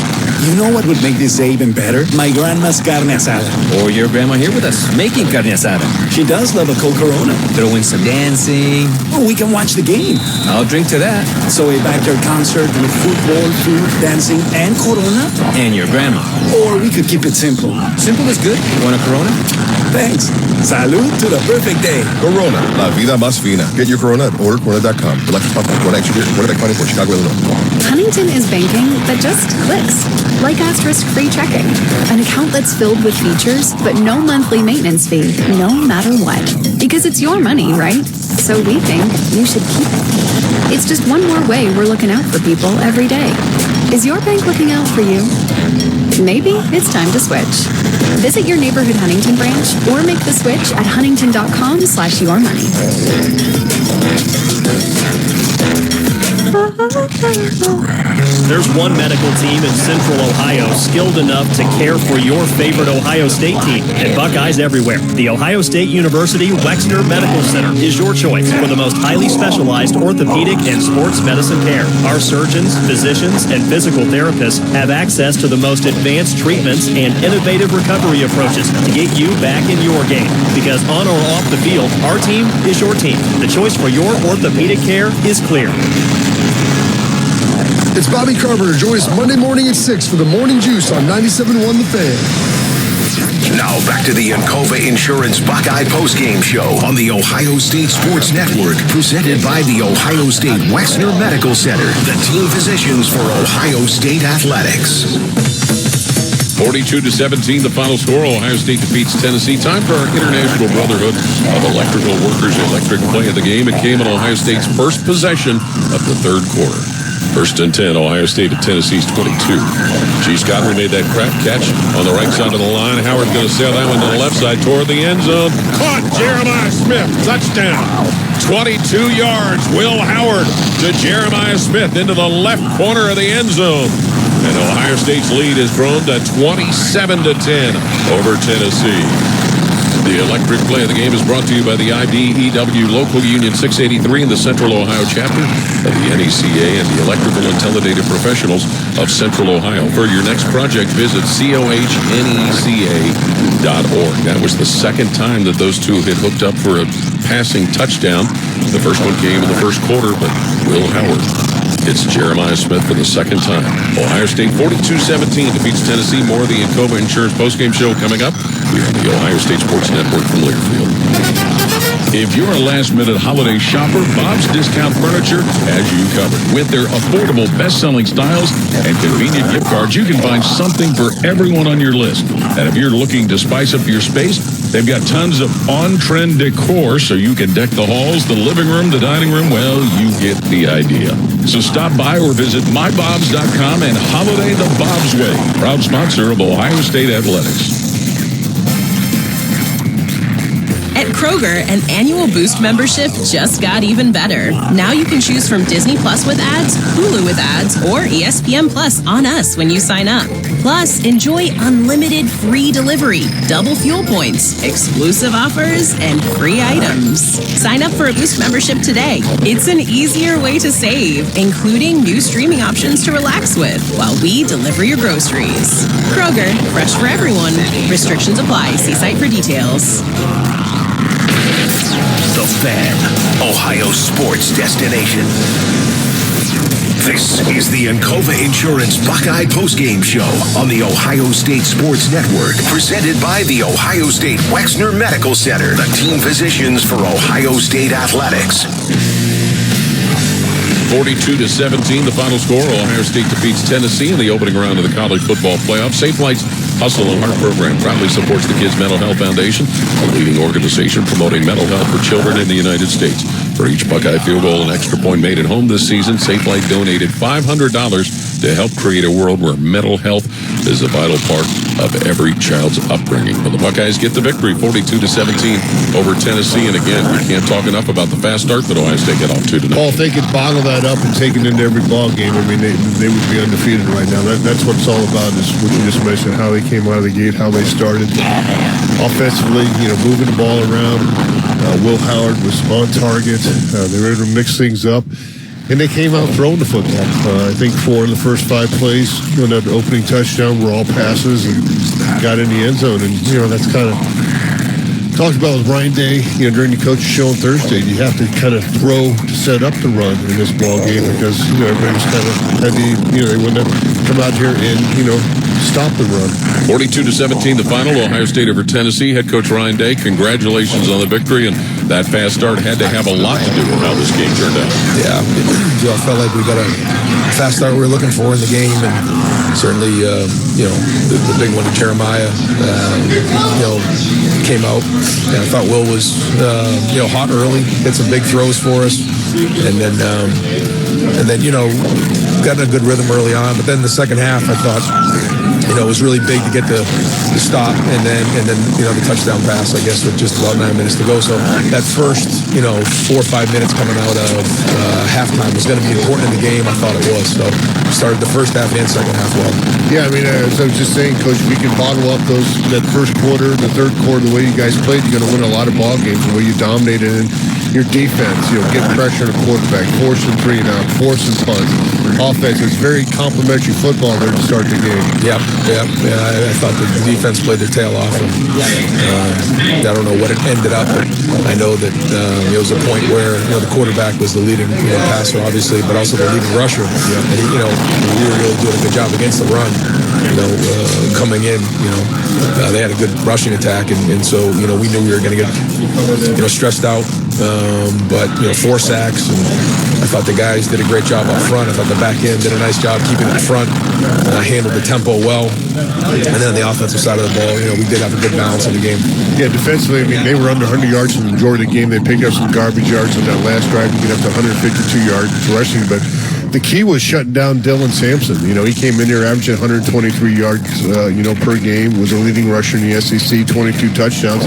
S15: You know what would make this day even better? My grandma's carne asada.
S4: Or your grandma here with us, making carne asada.
S15: She does love a cold Corona.
S4: Throw in some dancing.
S15: Oh, we can watch the game.
S4: I'll drink to that.
S15: So a backyard concert with football, food, dancing, and Corona?
S4: And your grandma.
S15: Or we could keep it simple.
S4: Simple is good. Want a Corona?
S15: Thanks. Salud to the perfect day.
S8: Corona, la vida más fina. Get your Corona at ordercorona.com. Electric Pop, Corona Extra Beer, Corona County, Chicago, Illinois.
S16: Huntington is banking that just clicks. Like asterisk-free checking. An account that's filled with features, but no monthly maintenance fee, no matter what. Because it's your money, right? So we think you should keep it. It's just one more way we're looking out for people every day. Is your bank looking out for you? Maybe it's time to switch. Visit your neighborhood Huntington branch or make the switch at huntington.com/yourmoney.
S24: There's one medical team in Central Ohio skilled enough to care for your favorite Ohio State team, and Buckeyes everywhere. The Ohio State University Wexner Medical Center is your choice for the most highly specialized orthopedic and sports medicine care. Our surgeons, physicians, and physical therapists have access to the most advanced treatments and innovative recovery approaches to get you back in your game. Because on or off the field, our team is your team. The choice for your orthopedic care is clear.
S22: It's Bobby Carpenter. Join us Monday morning at 6 for the Morning Juice on 97.1 The Fan.
S6: Now back to the Encova Insurance Buckeye postgame show on the Ohio State Sports Network, presented by the Ohio State Wexner Medical Center, the team physicians for Ohio State Athletics.
S3: 42-17, the final score. Ohio State defeats Tennessee. Time for our International Brotherhood of Electrical Workers electric play of the game. It came in Ohio State's first possession of the third quarter. First and 10, Ohio State at Tennessee's 22. G. Scottery made that crack catch on the right side of the line. Howard's going to sail that one to the left side toward the end zone. Caught Jeremiah Smith. Touchdown. 22 yards. Will Howard to Jeremiah Smith into the left corner of the end zone. And Ohio State's lead has grown to 27-10 over Tennessee. The electric play of the game is brought to you by the IBEW Local Union 683 and the Central Ohio chapter of the NECA and the Electrical and Teledative Professionals of Central Ohio. For your next project, visit COHNECA.org. That was the second time that those two had hooked up for a passing touchdown. The first one came in the first quarter, but Will Howard. It's Jeremiah Smith for the second time. Ohio State 42-17 defeats Tennessee. More of the Encova Insurance postgame show coming up. We have the Ohio State Sports Network from Learfield. If you're a last-minute holiday shopper, Bob's Discount Furniture has you covered. With their affordable, best-selling styles and convenient gift cards, you can find something for everyone on your list. And if you're looking to spice up your space, they've got tons of on-trend decor so you can deck the halls, the living room, the dining room. Well, you get the idea. So stop by or visit mybobs.com and holiday the Bob's way. Proud sponsor of Ohio State Athletics.
S25: At Kroger, an annual Boost membership just got even better. Now you can choose from Disney Plus with ads, Hulu with ads, or ESPN Plus on us when you sign up. Plus, enjoy unlimited free delivery, double fuel points, exclusive offers, and free items. Sign up for a Boost membership today. It's an easier way to save, including new streaming options to relax with while we deliver your groceries. Kroger, fresh for everyone. Restrictions apply. See site for details.
S6: The Fan, Ohio sports destination. This is the Encova Insurance Buckeye Postgame Show on the Ohio State Sports Network, presented by the Ohio State Wexner Medical Center, the team physicians for Ohio State Athletics.
S3: 42-17, the final score. Ohio State defeats Tennessee in the opening round of the college football playoff. Safe Flight's Hustle and Heart program proudly supports the Kids Mental Health Foundation, a leading organization promoting mental health for children in the United States. For each Buckeye field goal and extra point made at home this season, Safe Flight donated $500 to help create a world where mental health is a vital part of every child's upbringing. But the Buckeyes get the victory, 42-17 over Tennessee. And again, we can't talk enough about the fast start that Ohio State got off to tonight.
S12: Paul, if they could bottle that up and take it into every ball game, I mean, they would be undefeated right now. That's what it's all about, is what you just mentioned, how they came out of the gate, how they started. Offensively, moving the ball around. Will Howard was on target. They were able to mix things up. And they came out throwing the football. I think 4 of the first 5 plays, that opening touchdown were all passes and got in the end zone. And, that's kind of talked about with Ryan Day, during the coach's show on Thursday. You have to kind of throw to set up the run in this ball game because, everybody was kind of heavy. They wouldn't have come out here and, stop the run.
S3: 42-17, the final. Ohio State over Tennessee. Head coach Ryan Day, congratulations on the victory. And that fast start had to have a lot to do with how this game turned out.
S5: Yeah, I felt like we got a fast start we were looking for in the game, and certainly, the big one, Jeremiah, came out. And I thought Will was, hot early, hit some big throws for us, and then got in a good rhythm early on. But then the second half, I thought, it was really big to get the stop, and then the touchdown pass, I guess, with just about 9 minutes to go. So that first 4 or 5 minutes coming out of halftime was going to be important in the game. I thought it was. So started the first half and second half well.
S12: Yeah, I mean, as I was just saying, Coach, if you can bottle up that first quarter, the third quarter, the way you guys played, you're going to win a lot of ball games. The way you dominated in your defense, get pressure on the quarterback, forcing 3 and out, forcing punts. Offense is very complimentary football there to start the game.
S5: Yeah. I thought the defense played their tail off. And, I don't know what it ended up, but I know that it was a point where the quarterback was the leading passer, obviously, but also the leading rusher. Yeah. And we were really doing a good job against the run. Coming in, they had a good rushing attack, and so we knew we were going to get stressed out. But 4 sacks, and I thought the guys did a great job up front. I thought the back end did a nice job keeping it front. Handled the tempo well, and then on the offensive side of the ball, we did have a good balance in the game.
S12: Yeah, defensively, I mean, they were under 100 yards for the majority of the game. They picked up some garbage yards on that last drive to get up to 152 yards rushing, but the key was shutting down Dylan Sampson. He came in here averaging 123 yards, per game, was a leading rusher in the SEC, 22 touchdowns.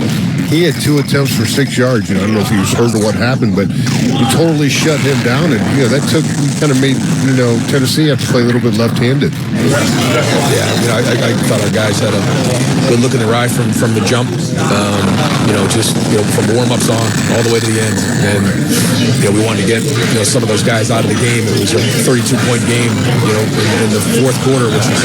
S12: He had 2 attempts for 6 yards. I don't know if he was hurt or what happened, but he totally shut him down, and that kind of made Tennessee have to play a little bit left-handed.
S5: Yeah, I thought our guys had a good look in the eye from the jump. From warm-ups on all the way to the end, and we wanted to get some of those guys out of the game. It was a 32-point game, in the fourth quarter, which is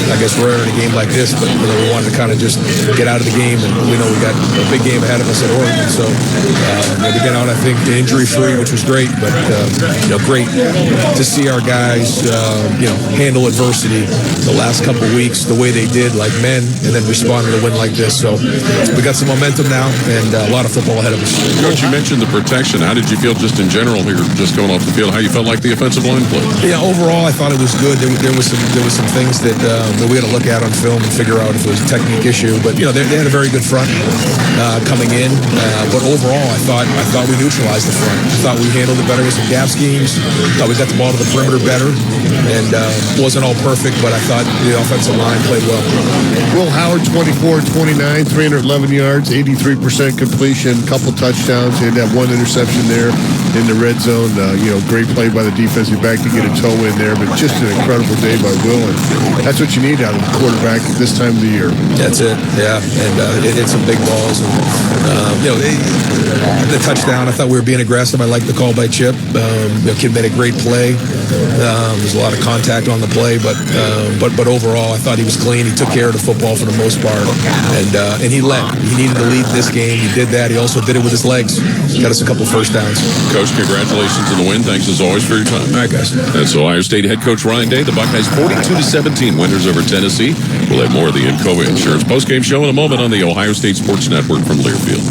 S5: I guess rare in a game like this, but we wanted to kind of just get out of the game. And we know we got a big game ahead of us at Oregon, so we get out, I think, injury-free, which was great. But great to see our guys, handle adversity the last couple weeks the way they did, like men, and then respond to a win like this. So we got some momentum now, and a lot of football ahead of us.
S3: Coach, you mentioned the protection. How did you feel just in general here, just going off the field? How you felt like the offensive line played?
S5: Yeah, overall, I thought it was good. There was some things that we had to look at on film and figure out if it was a technique issue. But they had a very good front coming in, but overall, I thought we neutralized the front. I thought we handled it better with some gap schemes. Thought we got the ball to the perimeter better, and wasn't all perfect, but I thought the offensive line played well.
S12: Will Howard, 24-29, 311 yards, 83% completion, couple touchdowns. He had that 1 interception there. in the red zone. Great play by the defensive back to get a toe in there, but just an incredible day by Will. And that's what you need out of the quarterback at this time of the year.
S5: That's it, yeah. And it hit some big balls. And, the touchdown, I thought we were being aggressive. I liked the call by Chip. Kid made a great play. There's a lot of contact on the play, but overall, I thought he was clean. He took care of the football for the most part, and he led. He needed to lead this game. He did that. He also did it with his legs. Got us a couple first downs.
S3: Coach, congratulations on the win. Thanks as always for your time.
S5: All right, guys.
S3: That's Ohio State head coach Ryan Day. The Buckeyes 42-17 winners over Tennessee. We'll have more of the Encova Insurance postgame show in a moment on the Ohio State Sports Network from Learfield.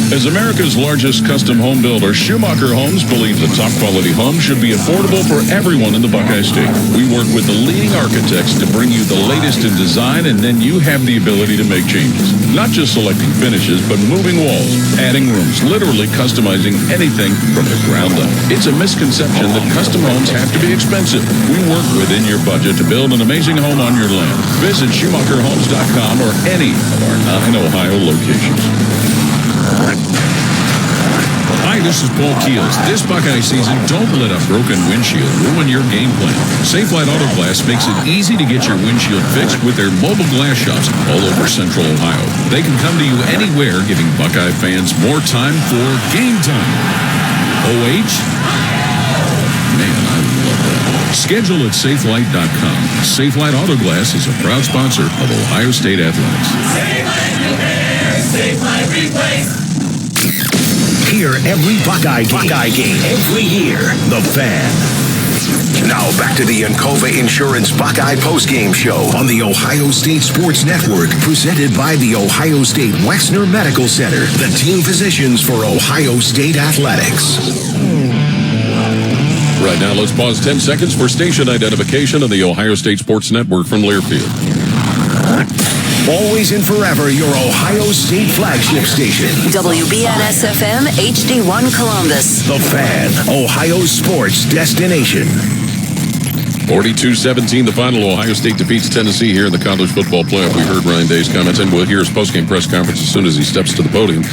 S3: As America's largest custom home builder, Schumacher Homes believes a top-quality home should be affordable for everyone in the Buckeye State. We work with the leading architects to bring you the latest in design, and then you have the ability to make changes. Not just selecting finishes, but moving walls, adding rooms, literally customizing anything from the ground up. It's a misconception that custom homes have to be expensive. We work within your budget to build an amazing home on your land. Visit SchumacherHomes.com or any of our 9 Ohio locations. Hi, this is Paul Keels. This Buckeye season, don't let a broken windshield ruin your game plan. Safelite Auto Glass makes it easy to get your windshield fixed with their mobile glass shops all over Central Ohio. They can come to you anywhere, giving Buckeye fans more time for game time. OH? Man, I love that. Schedule at safelite.com. Safelite Auto Glass is a proud sponsor of Ohio State Athletics.
S6: Safelite Replace. Hear every Buckeye game every year. The Fan. Now back to the Encova Insurance Buckeye postgame show on the Ohio State Sports Network, presented by the Ohio State Wexner Medical Center, the team physicians for Ohio State Athletics.
S3: Right now, let's pause 10 seconds for station identification on the Ohio State Sports Network from Learfield.
S6: Always and forever, your Ohio State flagship station.
S7: WBNS-FM, HD1 Columbus.
S6: The Fan, Ohio's sports destination.
S3: 42-17, the final. Ohio State defeats Tennessee here in the college football playoff. We heard Ryan Day's comments, and we'll hear his postgame press conference as soon as he steps to the podium.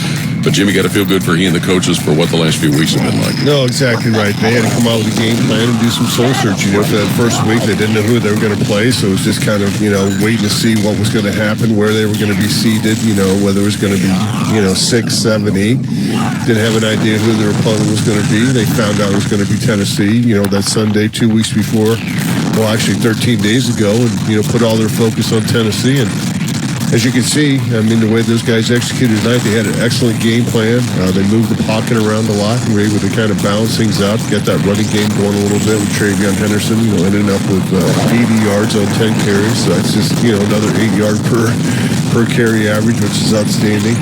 S3: But Jimmy, got to feel good for he and the coaches for what the last few weeks have been like.
S12: No, exactly right. They had to come out with a game plan and do some soul searching. For that first week, they didn't know who they were going to play, so it was just kind of, waiting to see what was going to happen, where they were going to be seated, whether it was going to be, 6, 7, 8. Didn't have an idea who their opponent was going to be. They found out it was going to be Tennessee, that Sunday 2 weeks before. Well, actually 13 days ago, and, put all their focus on Tennessee. And as you can see, the way those guys executed tonight, they had an excellent game plan. They moved the pocket around a lot and were able to kind of balance things out, get that running game going a little bit with Travion Henderson, ending up with 80 yards on 10 carries. So that's just, another 8 yard per carry average, which is outstanding.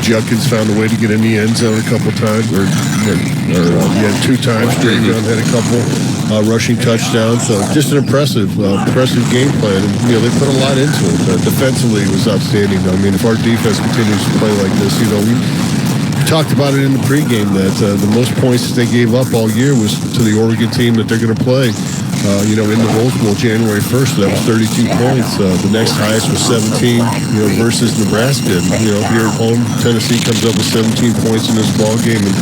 S12: Judkins found a way to get in the end zone a couple times, or 2 times. Travion had a couple rushing touchdowns. So just an impressive game plan. And, they put a lot into it. Defensively, it was outstanding. If our defense continues to play like this, we talked about it in the pregame that the most points that they gave up all year was to the Oregon team that they're going to play. In the Rose Bowl January 1st, that was 32 points. The next highest was 17, versus Nebraska. And, here at home, Tennessee comes up with 17 points in this ball game. And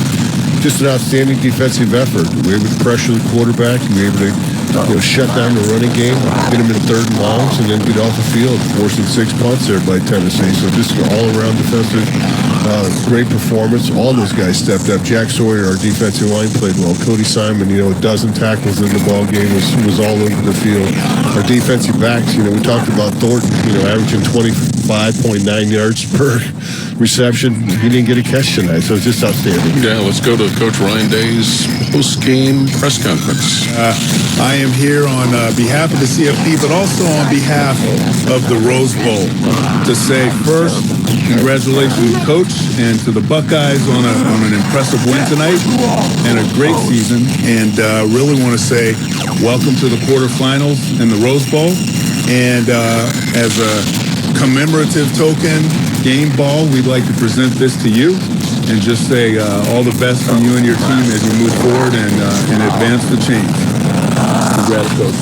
S12: just an outstanding defensive effort. We were able to pressure the quarterback. We were able to shut down the running game, get them in 3rd and longs, and then get off the field, forcing 6 punts there by Tennessee. So just an all-around defensive, great performance. All those guys stepped up. Jack Sawyer, our defensive line, played well. Cody Simon, a dozen tackles in the ball game, was all over the field. Our defensive backs, we talked about Thornton, averaging 25.9 yards per reception. He didn't get a catch tonight, so it's just outstanding.
S3: Yeah, let's go to Coach Ryan Day's post-game press conference.
S9: I am here on behalf of the CFP, but also on behalf of the Rose Bowl to say first, congratulations, Coach, and to the Buckeyes on an impressive win tonight and a great season. And really want to say welcome to the quarterfinals in the Rose Bowl. And as a commemorative token, game ball, we'd like to present this to you and just say all the best from you and your team as you move forward and advance the change. Congrats, Coach.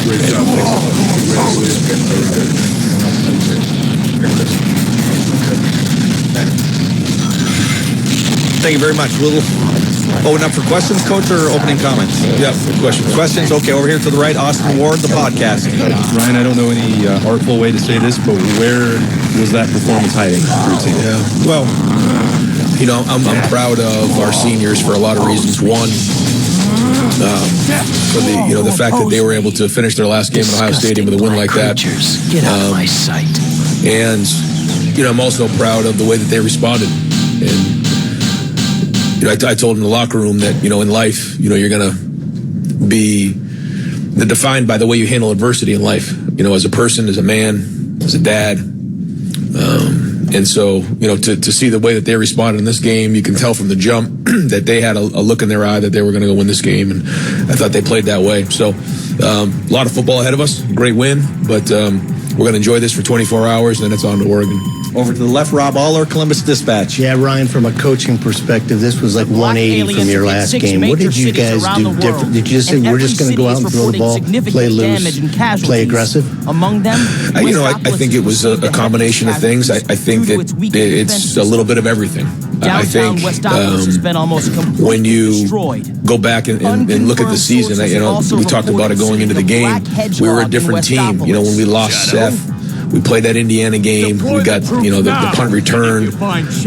S9: Great job.
S1: Thank you very much. We'll open up for questions, Coach, or opening comments?
S5: Yeah, questions.
S1: Questions? Okay, over here to the right, Austin Ward, the podcast.
S11: Ryan, I don't know any artful way to say this, but where was that performance hiding?
S5: Yeah. Well, I'm proud of our seniors for a lot of reasons. One, for the fact that they were able to finish their last game at Ohio Stadium with a win like that.
S17: Get out of my sight.
S5: And I'm also proud of the way that they responded. And I told in the locker room that in life, you're gonna be defined by the way you handle adversity in life. As a person, as a man, as a dad. And so, to see the way that they responded in this game, you can tell from the jump that they had a look in their eye that they were going to go win this game. And I thought they played that way. So, a lot of football ahead of us. Great win. But we're going to enjoy this for 24 hours, and then it's on to Oregon.
S1: Over to the left, Rob Aller, Columbus Dispatch.
S14: Yeah, Ryan, from a coaching perspective, this was like 180 from your last game. What did you guys do different? Did you just say we're just going to go out and throw the ball, play loose, play aggressive?
S18: Among them,
S5: I think it was a combination of things. I think that it's a little bit of everything. I think when you go back and look at the season, we talked about it going into the game. We were a different team. When we lost Seth, we played that Indiana game. We got, the punt return.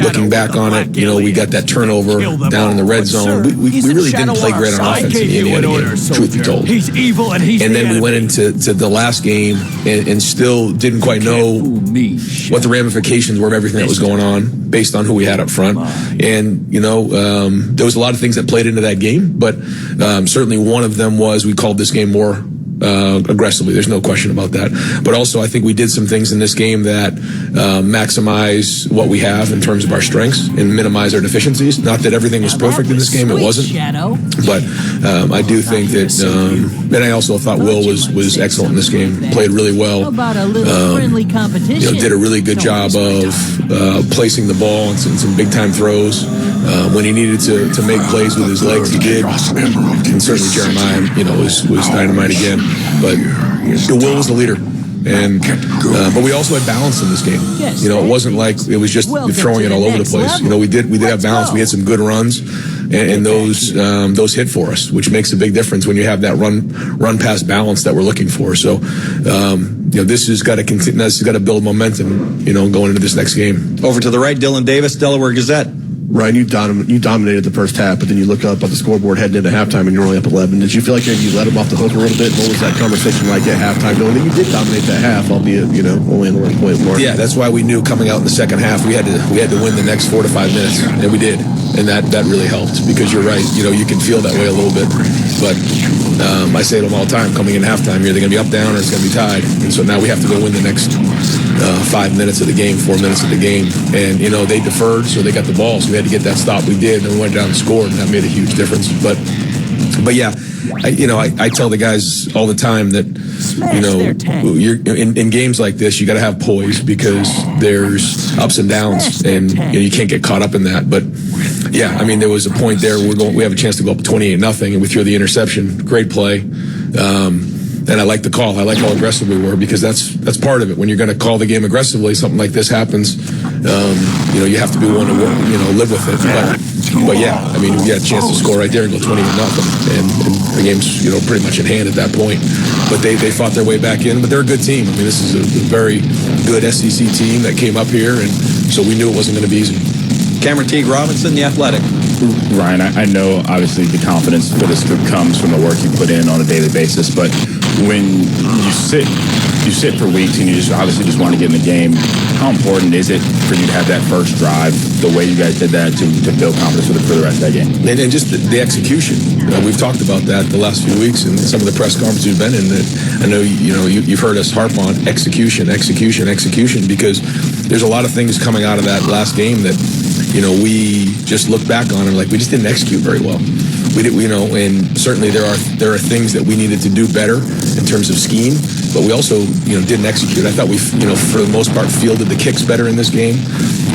S5: Looking back on it, we got that turnover down in the red zone. We really didn't play great on offense in the Indiana game, truth be told. And then we went into the last game and still didn't quite know what the ramifications were of everything that was going on based on who we had up front. And, there was a lot of things that played into that game, but certainly one of them was we called this game more aggressively. There's no question about that. But also, I think we did some things in this game that maximize what we have in terms of our strengths and minimize our deficiencies. Not that everything was perfect in this game. It wasn't. But I do think that, and I also thought Will was excellent in this game. Played really well. Did a really good job of placing the ball and some big-time throws. When he needed to make plays with his legs, he did. And certainly Jeremiah, was dynamite again. But Will was the leader. And but we also had balance in this game. It wasn't like it was just throwing it all over the place. We did have balance. We had some good runs, and those hit for us, which makes a big difference when you have that run pass balance that we're looking for. So this has got to continue. This has got to build momentum. Going into this next game.
S1: Over to the right, Dylan Davis, Delaware Gazette.
S22: Ryan, you dominated the first half, but then you look up at the scoreboard heading into halftime and you're only up 11. Did you feel like maybe you let them off the hook a little bit? What was that conversation like at halftime? Knowing that you did dominate that half, albeit only in 1 point more.
S5: Yeah, that's why we knew coming out in the second half we had to win the next 4 to 5 minutes, and we did, and that really helped because you're right. You can feel that way a little bit, but I say to them all the time, coming in halftime, you're either going to be up, down, or it's going to be tied, and so now we have to go win the next 5 minutes of the game, 4 minutes of the game, and they deferred, so they got the ball, so we had to get that stop. We did, and then we went down and scored, and that made a huge difference. But yeah, I tell the guys all the time that you're in games like this, you got to have poise because there's ups and downs, and you can't get caught up in that. But yeah, there was a point there we have a chance to go up 28-0, and we threw the interception. Great play. And I like the call. I like how aggressive we were because that's part of it. When you're going to call the game aggressively, something like this happens. You have to be willing to live with it. But yeah, we had a chance to score right there and go 20-0, and the game's pretty much in hand at that point. But they fought their way back in. But they're a good team. This is a very good SEC team that came up here, and so we knew it wasn't going to be easy.
S1: Cameron Teague Robinson, The Athletic.
S11: Ryan, I know obviously the confidence for this group comes from the work you put in on a daily basis, but when you sit for weeks and you obviously want to get in the game, how important is it for you to have that first drive, the way you guys did that, to build confidence for the rest of that game?
S5: And just the execution. We've talked about that the last few weeks and some of the press conferences we've been in. That I know you've heard us harp on execution, because there's a lot of things coming out of that last game that we just look back on and we just didn't execute very well. We did, and certainly there are things that we needed to do better in terms of scheme, but we also, didn't execute. I thought we, for the most part, fielded the kicks better in this game.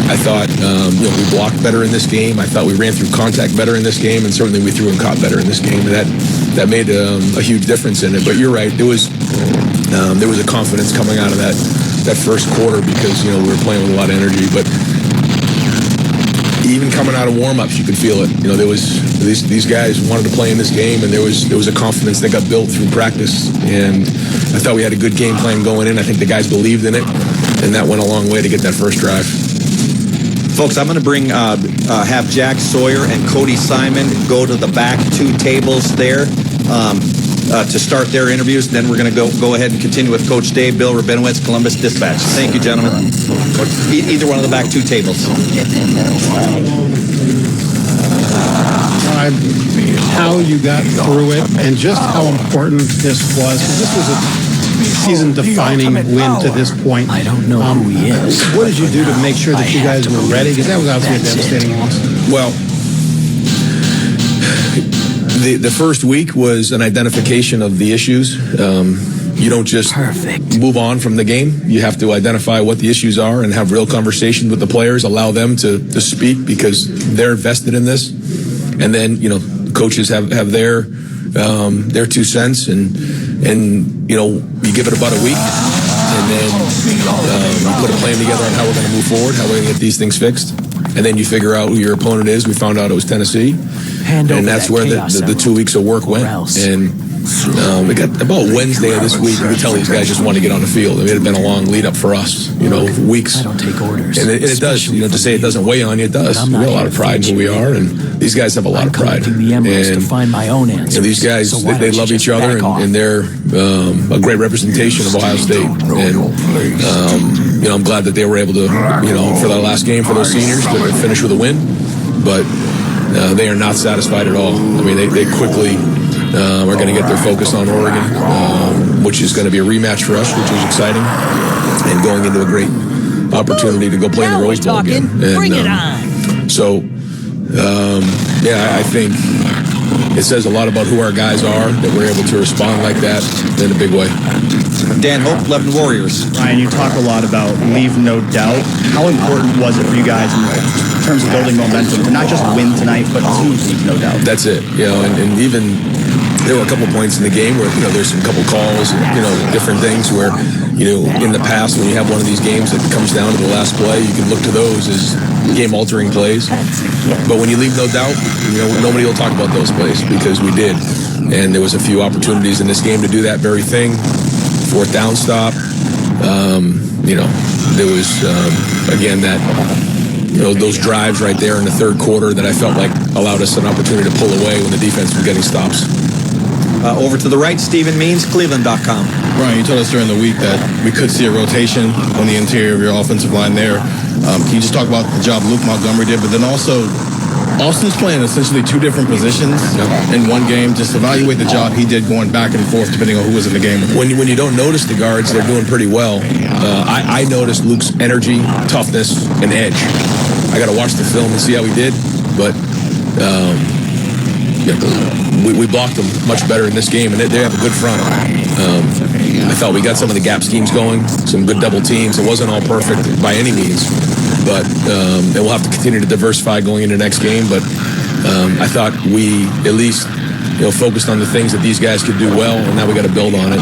S5: I thought, we blocked better in this game. I thought we ran through contact better in this game, and certainly we threw and caught better in this game. And that made a huge difference in it. But you're right, there was a confidence coming out of that first quarter because we were playing with a lot of energy. But even coming out of warm-ups, you could feel it. There was these guys wanted to play in this game, and there was a confidence that got built through practice. And I thought we had a good game plan going in. I think the guys believed in it, and that went a long way to get that first drive.
S2: Folks, I'm going to have Jack Sawyer and Cody Simon go to the back 2 tables there to start their interviews. Then we're going to go ahead and continue with Coach Dave, Bill Rabinowitz, Columbus Dispatch. Thank you, gentlemen. Either one of the back 2 tables.
S18: How you got through it and just how important this was. This was a season-defining win to this point.
S17: I don't know who he is.
S18: What did you do to make sure that you guys were ready? Because that was obviously a devastating loss.
S5: Well, the first week was an identification of the issues. You don't just move on from the game. You have to identify what the issues are and have real conversations with the players, allow them to speak because they're vested in this. And then, coaches have their 2 cents and you give it about a week and then you put a plan together on how we're going to move forward, how we're going to get these things fixed. And then you figure out who your opponent is. We found out it was Tennessee. And that's where the 2 weeks of work went. And it got about Wednesday of this week, you could tell these guys just want to get on the field. It had been a long lead up for us, weeks.
S17: I don't take orders.
S5: And it does, to say it doesn't weigh on you, it does. We have a lot of pride in who we are, and these guys have a lot of pride.
S17: And to find my own answers.
S5: These guys, they love each other, and they're a great representation of Ohio State. And I'm glad that they were able to, for that last game for those seniors to finish with a win. But they are not satisfied at all. I mean, they quickly are going to get their focus on Oregon, which is going to be a rematch for us, which is exciting, and going into a great opportunity to go play in the Rose Bowl again. And,
S17: Bring it on.
S5: So, I think it says a lot about who our guys are that we're able to respond like that in a big way.
S2: Dan Hope, Lebanon Warriors.
S19: Ryan, you talk a lot about leave no doubt. How important was it for you guys in terms of building momentum to not just win tonight, but to leave no doubt?
S5: That's it. And even there were a couple points in the game where there's some couple calls, and, different things where in the past when you have one of these games that comes down to the last play, you can look to those as game-altering plays. But when you leave no doubt, nobody will talk about those plays because we did. And there was a few opportunities in this game to do that very thing. 4th down stop. There was, again, that, those drives right there in the third quarter that I felt like allowed us an opportunity to pull away when the defense was getting stops.
S2: Over to the right, Stephen Means, Cleveland.com.
S8: Brian, you told us during the week that we could see a rotation on the interior of your offensive line there. Can you just talk about the job Luke Montgomery did, but then also Austin's playing essentially 2 different positions in one game. Just evaluate the job he did going back and forth depending on who was in the game.
S5: When you don't notice the guards, they're doing pretty well. I noticed Luke's energy, toughness, and edge. I got to watch the film and see how he did, but we blocked them much better in this game, and they have a good front. I thought we got some of the gap schemes going, some good double teams. It wasn't all perfect by any means, but and we'll have to continue to diversify going into the next game. But I thought we at least focused on the things that these guys could do well, and now we got to build on it.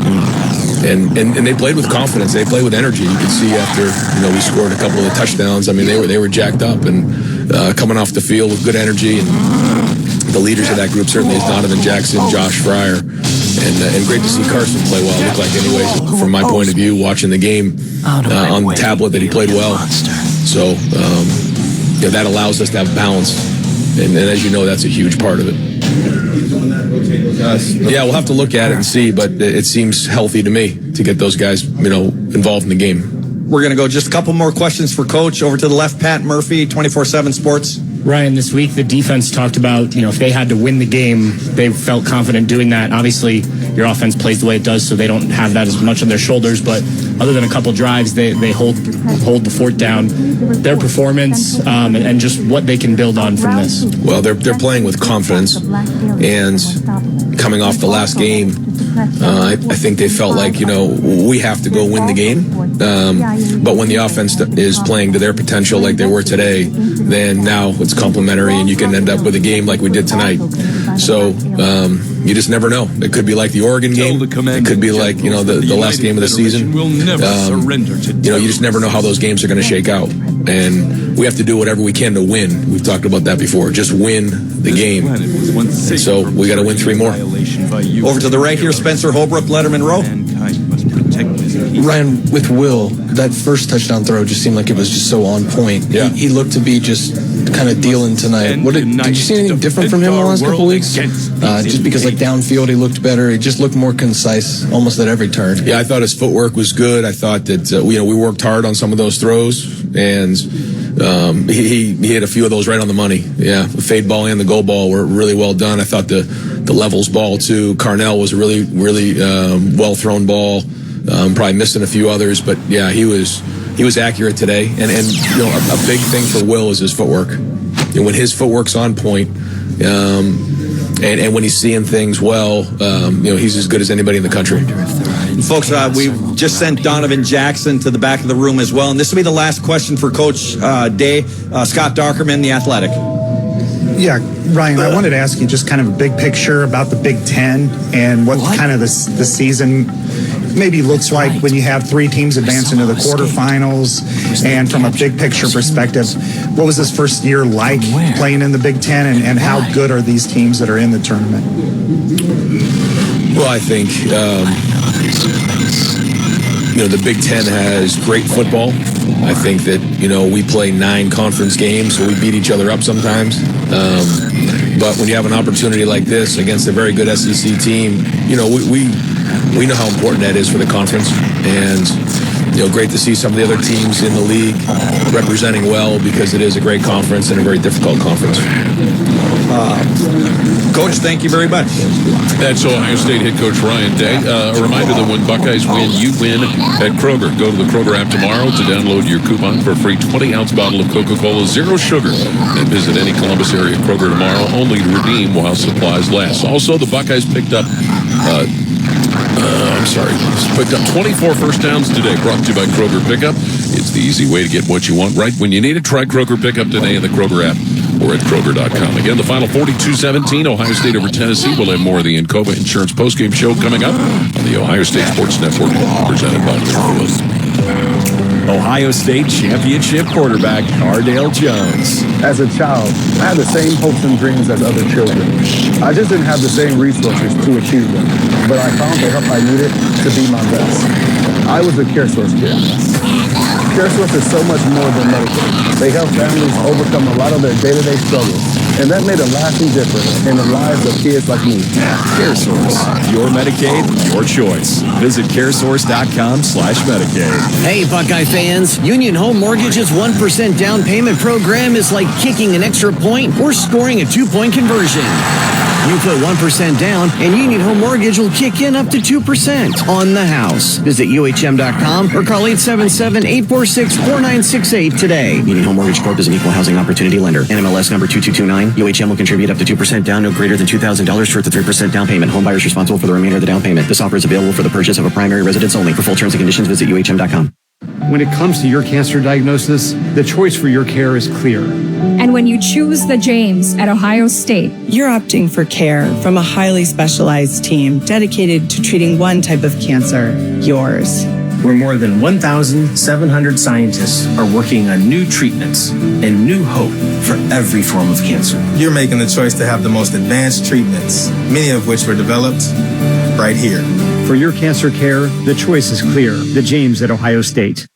S5: And they played with confidence. They played with energy. You could see after we scored a couple of the touchdowns. I mean, they were jacked up and coming off the field with good energy. And the leaders of that group certainly is Donovan Jackson, Josh Fryer, and great to see Carson play well. It looked like, anyways, from my point of view, watching the game on the tablet, that he played well. So that allows us to have balance, and as you know, that's a huge part of it. Yeah, we'll have to look at it and see, but it seems healthy to me to get those guys, involved in the game.
S2: We're going to go just a couple more questions for Coach. Over to the left, Pat Murphy, 24/7 Sports.
S20: Ryan, this week the defense talked about, if they had to win the game, they felt confident doing that. Obviously, your offense plays the way it does, so they don't have that as much on their shoulders. But other than a couple drives, they hold the fort down. Their performance and just what they can build on from this.
S5: Well, they're playing with confidence, and coming off the last game, I think they felt like we have to go win the game. But when the offense is playing to their potential like they were today, then now it's complementary, and you can end up with a game like we did tonight. So you just never know. It could be like the Oregon game. It could be like, the last game of the season. You just never know how those games are going to shake out. And we have to do whatever we can to win. We've talked about that before. Just win the game. And so we got to win 3 more.
S2: Over to the right here, Spencer Holbrook, Letterman Row.
S4: Ryan, with Will, that first touchdown throw just seemed like it was just so on point.
S5: Yeah.
S4: He looked to be just kind of dealing tonight. Did you see anything different from him in the last couple weeks? Just because downfield he looked better. He just looked more concise almost at every turn.
S5: Yeah, I thought his footwork was good. I thought that we worked hard on some of those throws, and he hit a few of those right on the money. Yeah, the fade ball and the goal ball were really well done. I thought the levels ball too. Carnell was a really well thrown ball. Probably missing a few others, but yeah, he was accurate today. And a big thing for Will is his footwork. And when his footwork's on point, and when he's seeing things well, he's as good as anybody in the country.
S2: Folks, we just sent Donovan Jackson to the back of the room as well. And this will be the last question for Coach Day. Scott Dockerman, The Athletic.
S10: Yeah, Ryan, I wanted to ask you just kind of a big picture about the Big Ten and what kind of the season maybe looks like when you have 3 teams advance into the quarterfinals. And from a big picture perspective, what was this first year like playing in the Big Ten, and how good are these teams that are in the tournament?
S5: Well, I think the Big Ten has great football. I think that we play 9 conference games, so we beat each other up sometimes. But when you have an opportunity like this against a very good SEC team, we know how important that is for the conference. And great to see some of the other teams in the league representing well, because it is a great conference and a very difficult conference.
S2: Coach, thank you very much.
S3: That's Ohio State head coach Ryan Day. A reminder that when Buckeyes win, you win at Kroger. Go to the Kroger app tomorrow to download your coupon for a free 20-ounce bottle of Coca-Cola Zero Sugar. And visit any Columbus area Kroger tomorrow, only to redeem while supplies last. Also, the Buckeyes picked up 24 first downs today, brought to you by Kroger Pickup. It's the easy way to get what you want right when you need it. Try Kroger Pickup today in the Kroger app or at Kroger.com. Again, the final 42-17, Ohio State over Tennessee. We'll have more of the Encova Insurance postgame show coming up on the Ohio State Sports Network, presented by
S13: Ohio State championship quarterback Cardale Jones.
S22: As a child, I had the same hopes and dreams as other children. I just didn't have the same resources to achieve them, but I found the help I needed to be my best. I was a CareSource kid. CareSource is so much more than medical. They help families overcome a lot of their day-to-day struggles, and that made a lasting difference in the lives of kids like me.
S13: CareSource, your Medicaid, your choice. Visit caresource.com/Medicaid.
S21: Hey, Buckeye fans, Union Home Mortgage's 1% down payment program is like kicking an extra point or scoring a 2-point conversion. You put 1% down, and Union Home Mortgage will kick in up to 2% on the house. Visit UHM.com or call 877-846-4968 today. Union Home Mortgage Corp is an equal housing opportunity lender. NMLS number 2229. UHM will contribute up to 2% down, no greater than $2,000 short the 3% down payment. Home buyers responsible for the remainder of the down payment. This offer is available for the purchase of a primary residence only. For full terms and conditions, visit UHM.com.
S23: When it comes to your cancer diagnosis, the choice for your care is clear.
S26: And when you choose the James at Ohio State,
S27: you're opting for care from a highly specialized team dedicated to treating one type of cancer, yours.
S28: Where more than 1,700 scientists are working on new treatments and new hope for every form of cancer.
S29: You're making the choice to have the most advanced treatments, many of which were developed right here.
S23: For your cancer care, the choice is clear. The James at Ohio State.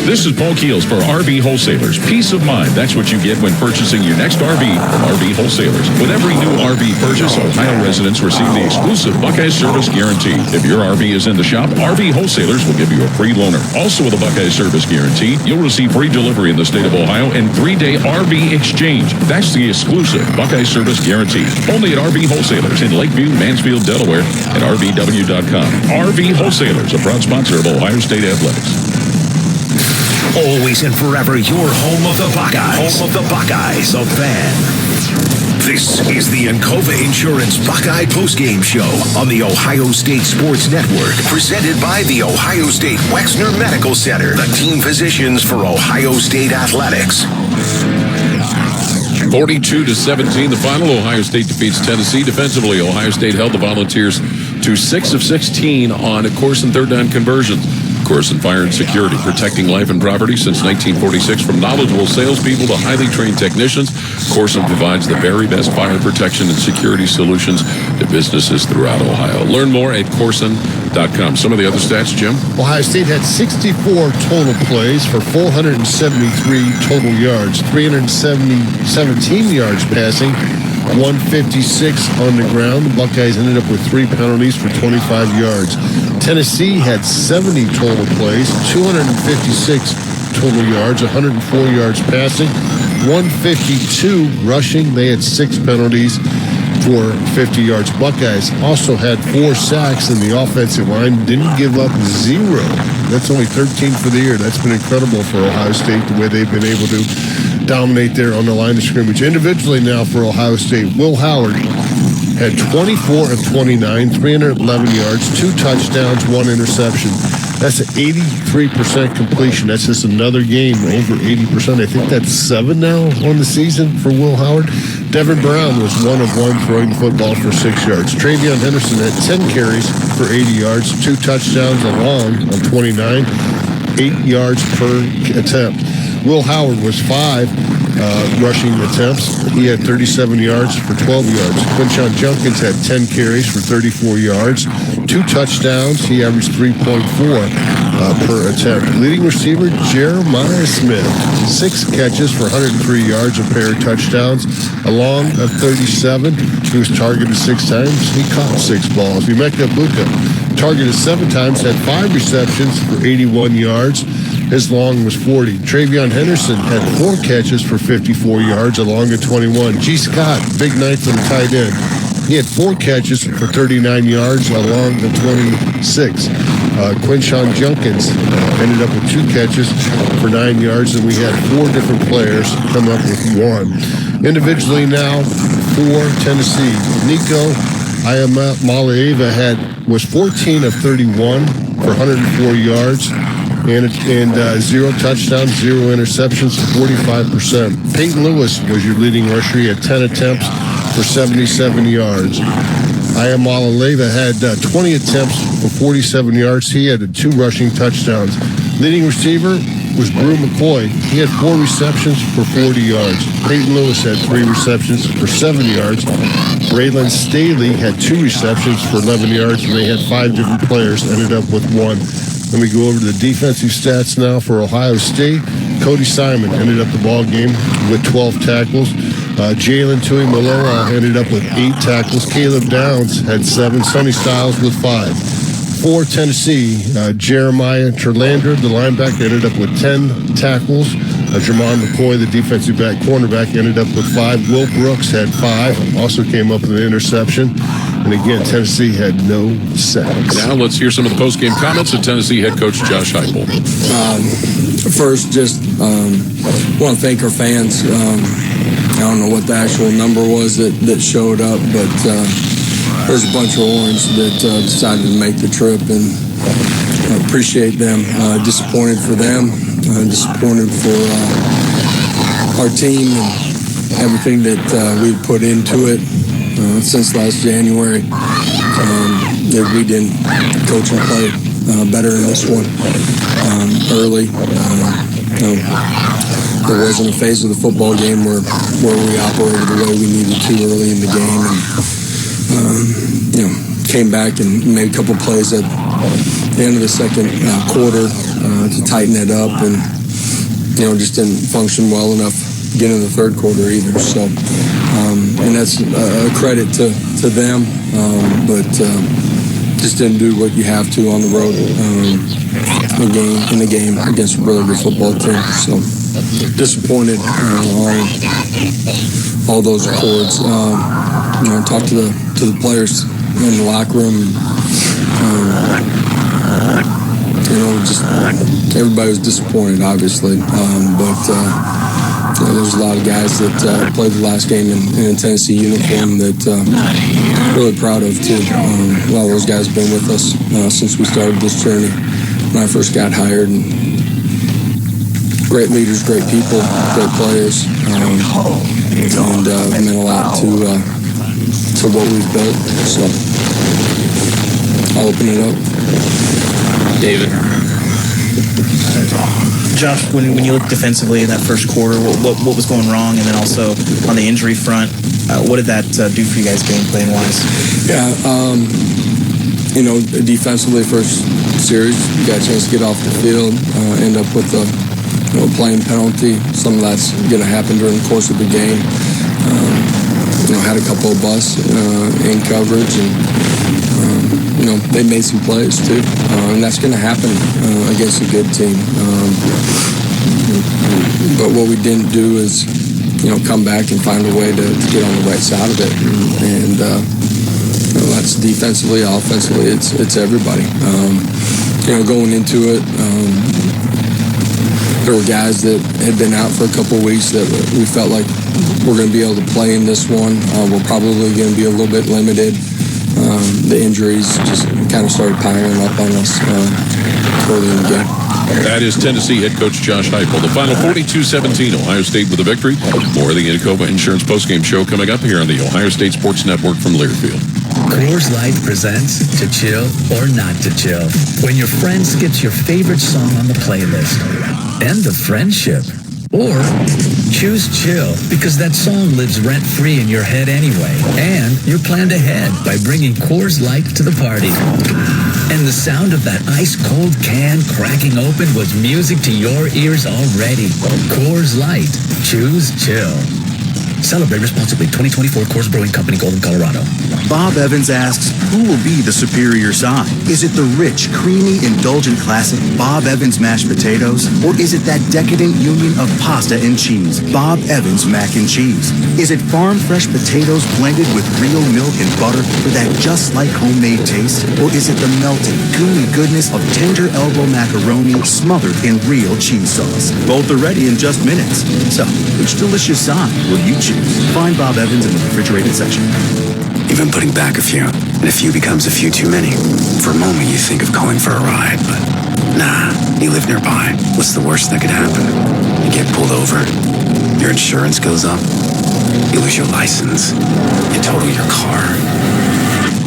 S3: This is Paul Keels for RV Wholesalers. Peace of mind. That's what you get when purchasing your next RV from RV Wholesalers. With every new RV purchase, Ohio residents receive the exclusive Buckeye Service Guarantee. If your RV is in the shop, RV Wholesalers will give you a free loaner. Also with a Buckeye Service Guarantee, you'll receive free delivery in the state of Ohio and 3-day RV exchange. That's the exclusive Buckeye Service Guarantee. Only at RV Wholesalers in Lakeview, Mansfield, Delaware, and RVW.com. RV Wholesalers, a proud sponsor of Ohio State Athletics.
S6: Always and forever your home of the Buckeyes. Home of the Buckeyes, the Fan. This is the Encova Insurance Buckeye Postgame Show on the Ohio State Sports Network, presented by the Ohio State Wexner Medical Center, the team physicians for Ohio State Athletics.
S3: 42-17, the final. Ohio State defeats Tennessee. Defensively, Ohio State held the Volunteers to 6 of 16 on course and third down conversions. Corson Fire and Security, protecting life and property since 1946. From knowledgeable salespeople to highly trained technicians, Corson provides the very best fire protection and security solutions to businesses throughout Ohio. Learn more at Corson.com. Some of the other stats, Jim?
S1: Ohio State had 64 total plays for 473 total yards, 317 yards passing, 156 on the ground. The Buckeyes ended up with 3 penalties for 25 yards. Tennessee had 70 total plays, 256 total yards, 104 yards passing, 152 rushing. They had 6 penalties for 50 yards. Buckeyes also had 4 sacks, and the offensive line didn't give up 0. That's only 13 for the year. That's been incredible for Ohio State, the way they've been able to dominate there on the line of scrimmage. Individually now for Ohio State, Will Howard had 24 of 29, 311 yards, 2 touchdowns, 1 interception. That's an 83% completion. That's just another game over 80%. I think that's 7 now on the season for Will Howard. Devin Brown was 1 of 1 throwing the football for 6 yards. Travion Henderson had 10 carries for 80 yards, 2 touchdowns along on 29, 8 yards per attempt. Will Howard was 5 rushing attempts. He had 37 yards for 12 yards. Quinshon Junkins had 10 carries for 34 yards, 2 touchdowns. He averaged 3.4 per attempt. Leading receiver Jeremiah Smith, 6 catches for 103 yards, a pair of touchdowns. Along of 37, he was targeted 6 times. He caught 6 balls. Emeka Buka, targeted 7 times, had 5 receptions for 81 yards. His long was 40. Travion Henderson had 4 catches for 54 yards, along at 21. G. Scott, big night for the tight end. He had 4 catches for 39 yards, along the 26. Quinshon Junkins ended up with 2 catches for 9 yards, and we had 4 different players come up with 1. Individually now for Tennessee, Nico Iamaleava was 14 of 31 for 104 yards. And 0 touchdowns, 0 interceptions, 45%. Peyton Lewis was your leading rusher. He had 10 attempts for 77 yards. Iamaleava had 20 attempts for 47 yards. He had 2 rushing touchdowns. Leading receiver was Brew McCoy. He had 4 receptions for 40 yards. Peyton Lewis had 3 receptions for 7 yards. Braylon Staley had 2 receptions for 11 yards, and they had 5 different players, ended up with 1. Let me go over to the defensive stats now for Ohio State. Cody Simon ended up the ball game with 12 tackles. Jalen Tuimoloau ended up with 8 tackles. Caleb Downs had 7. Sonny Styles with 5. For Tennessee, Jeremiah Terlander, the linebacker, ended up with 10 tackles. Jermon McCoy, the defensive back cornerback, ended up with 5. Will Brooks had 5. Also came up with an interception. And again, Tennessee had no sacks.
S3: Now let's hear some of the post-game comments of Tennessee head coach Josh Heupel.
S7: First, just want to thank our fans. I don't know what the actual number was that showed up, but there's a bunch of orange that decided to make the trip, and I appreciate them. Disappointed for them, disappointed for our team and everything that we've put into it. Since last January, that we didn't coach and play better in this one early. There wasn't a phase of the football game where we operated the way we needed to early in the game, and came back and made a couple plays at the end of the second quarter to tighten it up, and just didn't function well enough get in the third quarter either. So, and that's a credit to them, but just didn't do what you have to on the road in the game against a really good football team. So disappointed on all those accords. Talk to the players in the locker room. Just everybody was disappointed, obviously, but. There's a lot of guys that played the last game in a Tennessee uniform that really proud of, too. A lot of those guys have been with us since we started this journey when I first got hired. And great leaders, great people, great players, and meant a lot to what we've built. So I'll open it up.
S9: David.
S11: Josh, when you look defensively in that first quarter, what was going wrong? And then also on the injury front, what did that do for you guys game plan wise?
S7: Yeah, defensively, first series, you got a chance to get off the field, end up with a playing penalty. Some of that's going to happen during the course of the game. Had a couple of busts in coverage, and they made some plays too, and that's going to happen against a good team. But what we didn't do is, come back and find a way to get on the right side of it, and that's defensively, offensively, it's everybody. Going into it, there were guys that had been out for a couple of weeks that we felt like we're going to be able to play in this one. We're probably going to be a little bit limited. The injuries just kind of started piling up on us early in the game.
S3: That is Tennessee head coach Josh Heupel. The final 42-17, Ohio State with a victory. More of the Encova Insurance postgame show coming up here on the Ohio State Sports Network from Learfield.
S12: Coors Light presents To Chill or Not to Chill. When your friend skips your favorite song on the playlist. End of friendship. Or choose chill because that song lives rent-free in your head anyway. And you're planned ahead by bringing Coors Light to the party. And the sound of that ice-cold can cracking open was music to your ears already. Coors Light. Choose chill. Celebrate responsibly. 2024 Coors Brewing Company, Golden, Colorado.
S14: Bob Evans asks, who will be the superior side? Is it the rich, creamy, indulgent classic Bob Evans mashed potatoes? Or is it that decadent union of pasta and cheese, Bob Evans mac and cheese? Is it farm fresh potatoes blended with real milk and butter for that just like homemade taste? Or is it the melting, gooey goodness of tender elbow macaroni smothered in real cheese sauce? Both are ready in just minutes. So, which delicious side will you choose? Find Bob Evans in the refrigerated section.
S15: You've been putting back a few, and a few becomes a few too many. For a moment, you think of calling for a ride, but nah, you live nearby. What's the worst that could happen? You get pulled over, your insurance goes up, you lose your license, you total your car,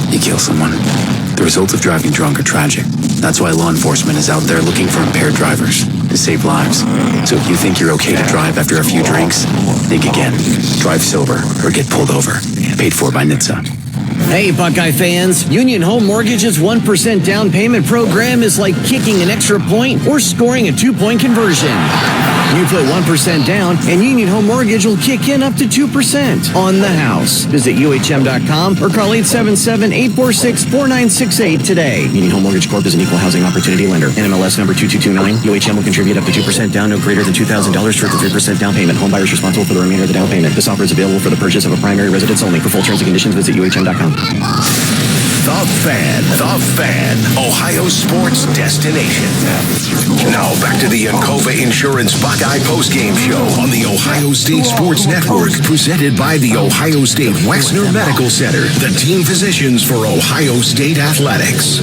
S15: you kill someone. The results of driving drunk are tragic. That's why law enforcement is out there looking for impaired drivers to save lives. So if you think you're okay to drive after a few drinks, think again. Drive sober or get pulled over. Paid for by NHTSA.
S21: Hey, Buckeye fans. Union Home Mortgage's 1% down payment program is like kicking an extra point or scoring a 2-point conversion. You put 1% down, and Union Home Mortgage will kick in up to 2% on the house. Visit UHM.com or call 877-846-4968 today. Union Home Mortgage Corp is an equal housing opportunity lender. NMLS number 2229. UHM will contribute up to 2% down, no greater than $2,000 towards the 3% down payment. Home buyers responsible for the remainder of the down payment. This offer is available for the purchase of a primary residence only. For full terms and conditions, visit UHM.com.
S6: The Fan, Ohio sports destination. Now back to the Encova Insurance Buckeye postgame show on the Ohio State Sports Network, presented by the Ohio State Wexner Medical Center, the team physicians for Ohio State Athletics.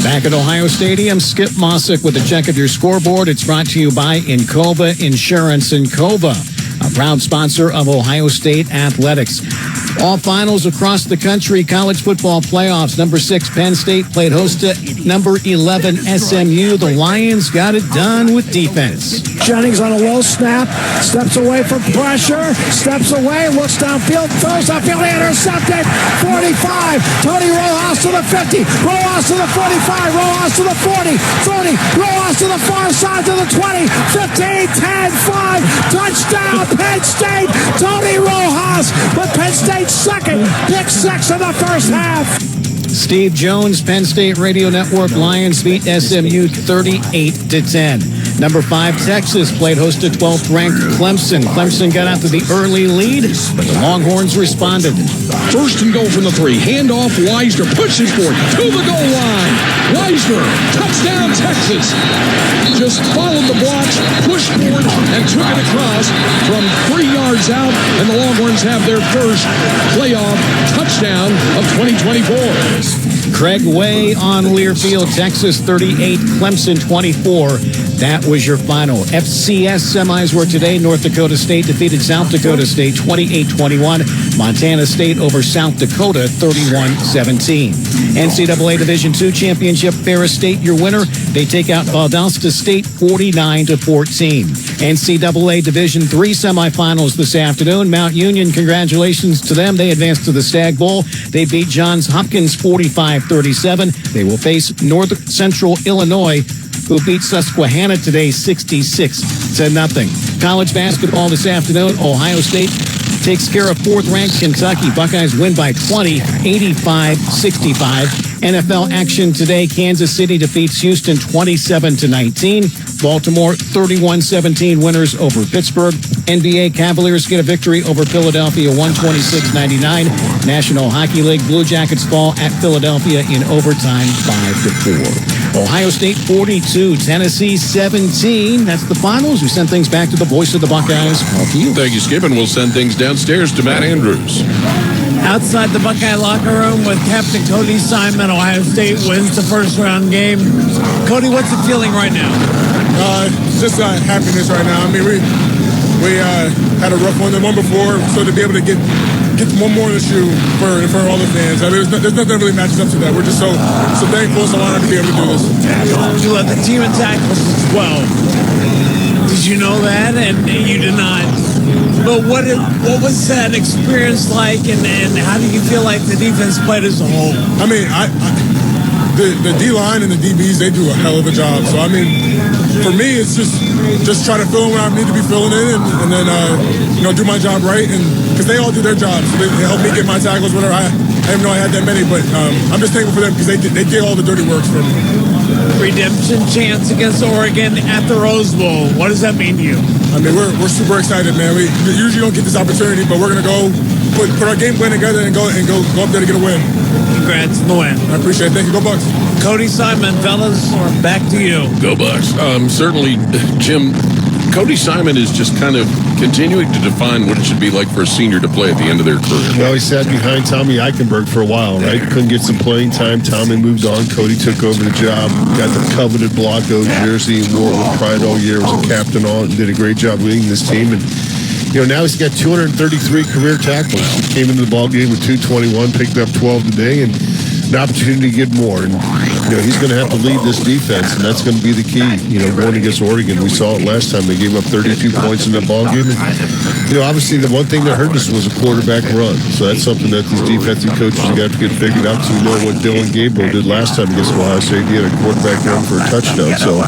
S16: Back at Ohio Stadium, Skip Mossick with a check of your scoreboard. It's brought to you by Encova Insurance. Encova, a proud sponsor of Ohio State Athletics. All finals across the country, college football playoffs. Number 6, Penn State played host to number 11, SMU. The Lions got it done with defense.
S18: Jennings on a low snap, steps away from pressure, steps away, looks downfield, throws upfield, intercepted, 45, Tony Rojas to the 50, Rojas to the 45, Rojas to the 40, 30, Rojas to the far side to the 20, 15, 10, 5, touchdown, Penn State, Tony Rojas, but Penn State second, pick 6 in the first half.
S16: Steve Jones, Penn State Radio Network. Lions beat SMU 38-10. Number 5, Texas played host to 12th-ranked Clemson. Clemson got out to the early lead, but the Longhorns responded.
S24: First and goal from the 3. Handoff, Weisner pushes forward to the goal line. Weisner, touchdown, Texas. Just followed the blocks, pushed forward, and took it across from 3 yards out, and the Longhorns have their first playoff touchdown of 2024.
S16: Craig Way on Learfield, Texas 38, Clemson 24. That was your final. FCS semis were today. North Dakota State defeated South Dakota State 28-21. Montana State over South Dakota 31-17. NCAA Division II Championship, Ferris State your winner. They take out Valdosta State 49-14. NCAA Division III semifinals this afternoon. Mount Union, congratulations to them. They advanced to the Stag Bowl. They beat Johns Hopkins 45-37. They will face North Central Illinois, who beat Susquehanna today 66-0. College basketball this afternoon. Ohio State takes care of fourth-ranked Kentucky. Buckeyes win by 20, 85-65. NFL action today. Kansas City defeats Houston 27-19. Baltimore 31-17 winners over Pittsburgh. NBA Cavaliers get a victory over Philadelphia 126-99. National Hockey League Blue Jackets fall at Philadelphia in overtime 5-4. Ohio State 42, Tennessee 17. That's the finals. We send things back to the voice of the Buckeyes. Off you.
S3: Thank you, Skip, and we'll send things downstairs to Matt Andrews.
S2: Outside the Buckeye locker room with Captain Cody Simon, Ohio State wins the first round game. Cody, what's the feeling right now?
S4: Just happiness right now. I mean, we had a rough one the one before, so to be able to get one more in the shoe for all the fans. I mean, there's nothing that really matches up to that. We're just so thankful, so honored to be able to do this.
S2: You led the team in tackles as well. Did you know that? And you did not. But what was that experience like, and how do you feel like the defense played as a whole?
S4: I mean, the D-line and the DBs, they do a hell of a job. So, I mean, for me, it's just try to fill in where I need to be filling in and then, do my job right. And because they all do their jobs. So they help me get my tackles, whatever. I didn't know I had that many, but I'm just thankful for them because they did all the dirty work for me.
S2: Redemption chance against Oregon at the Rose Bowl. What does that mean to you?
S4: I mean, we're super excited, man. We usually don't get this opportunity, but we're going to go put our game plan together and go up there to get a win.
S2: Congrats on the win.
S4: I appreciate it. Thank you. Go Bucks.
S2: Cody Simon, fellas, back to you.
S3: Go Bucks. Certainly, Jim, Cody Simon is just kind of continuing to define what it should be like for a senior to play at the end of their career.
S1: Well, he sat behind Tommy Eichenberg for a while, right? Couldn't get some playing time. Tommy moved on. Cody took over the job, got the coveted Blanco jersey, and wore it with pride all year, was a captain on it, and did a great job leading this team. And now he's got 233 career tackles. He came into the ball game with 221, picked up 12 today, and an opportunity to get more. And he's going to have to lead this defense, and that's going to be the key. Going against Oregon, we saw it last time. They gave up 32 points in that ball game. And, obviously the one thing that hurt us was a quarterback run. So that's something that these defensive coaches have got to get figured out. So we know what Dylan Gabriel did last time against Ohio State. He had a quarterback run for a touchdown. So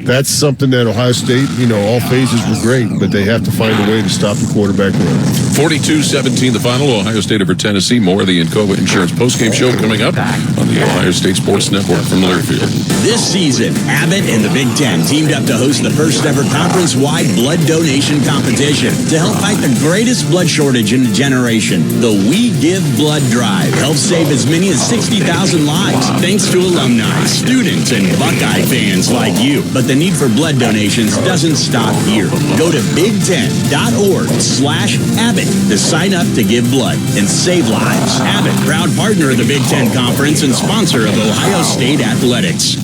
S1: that's something that Ohio State, all phases were great, but they have to find a way to stop the quarterback run.
S3: 42-17 the final. Ohio State over Tennessee. More of the Encova Insurance postgame show coming up on the Ohio State Sports Network from Learfield.
S5: This season, Abbott and the Big Ten teamed up to host the first ever conference-wide blood donation competition to help fight the greatest blood shortage in a generation. The We Give Blood Drive helps save as many as 60,000 lives thanks to alumni, students, and Buckeye fans like you. But the need for blood donations doesn't stop here. Go to big10.org/Abbott to sign up to give blood and save lives. Abbott, proud partner of the Big Ten Conference and sponsor of Ohio State Athletics.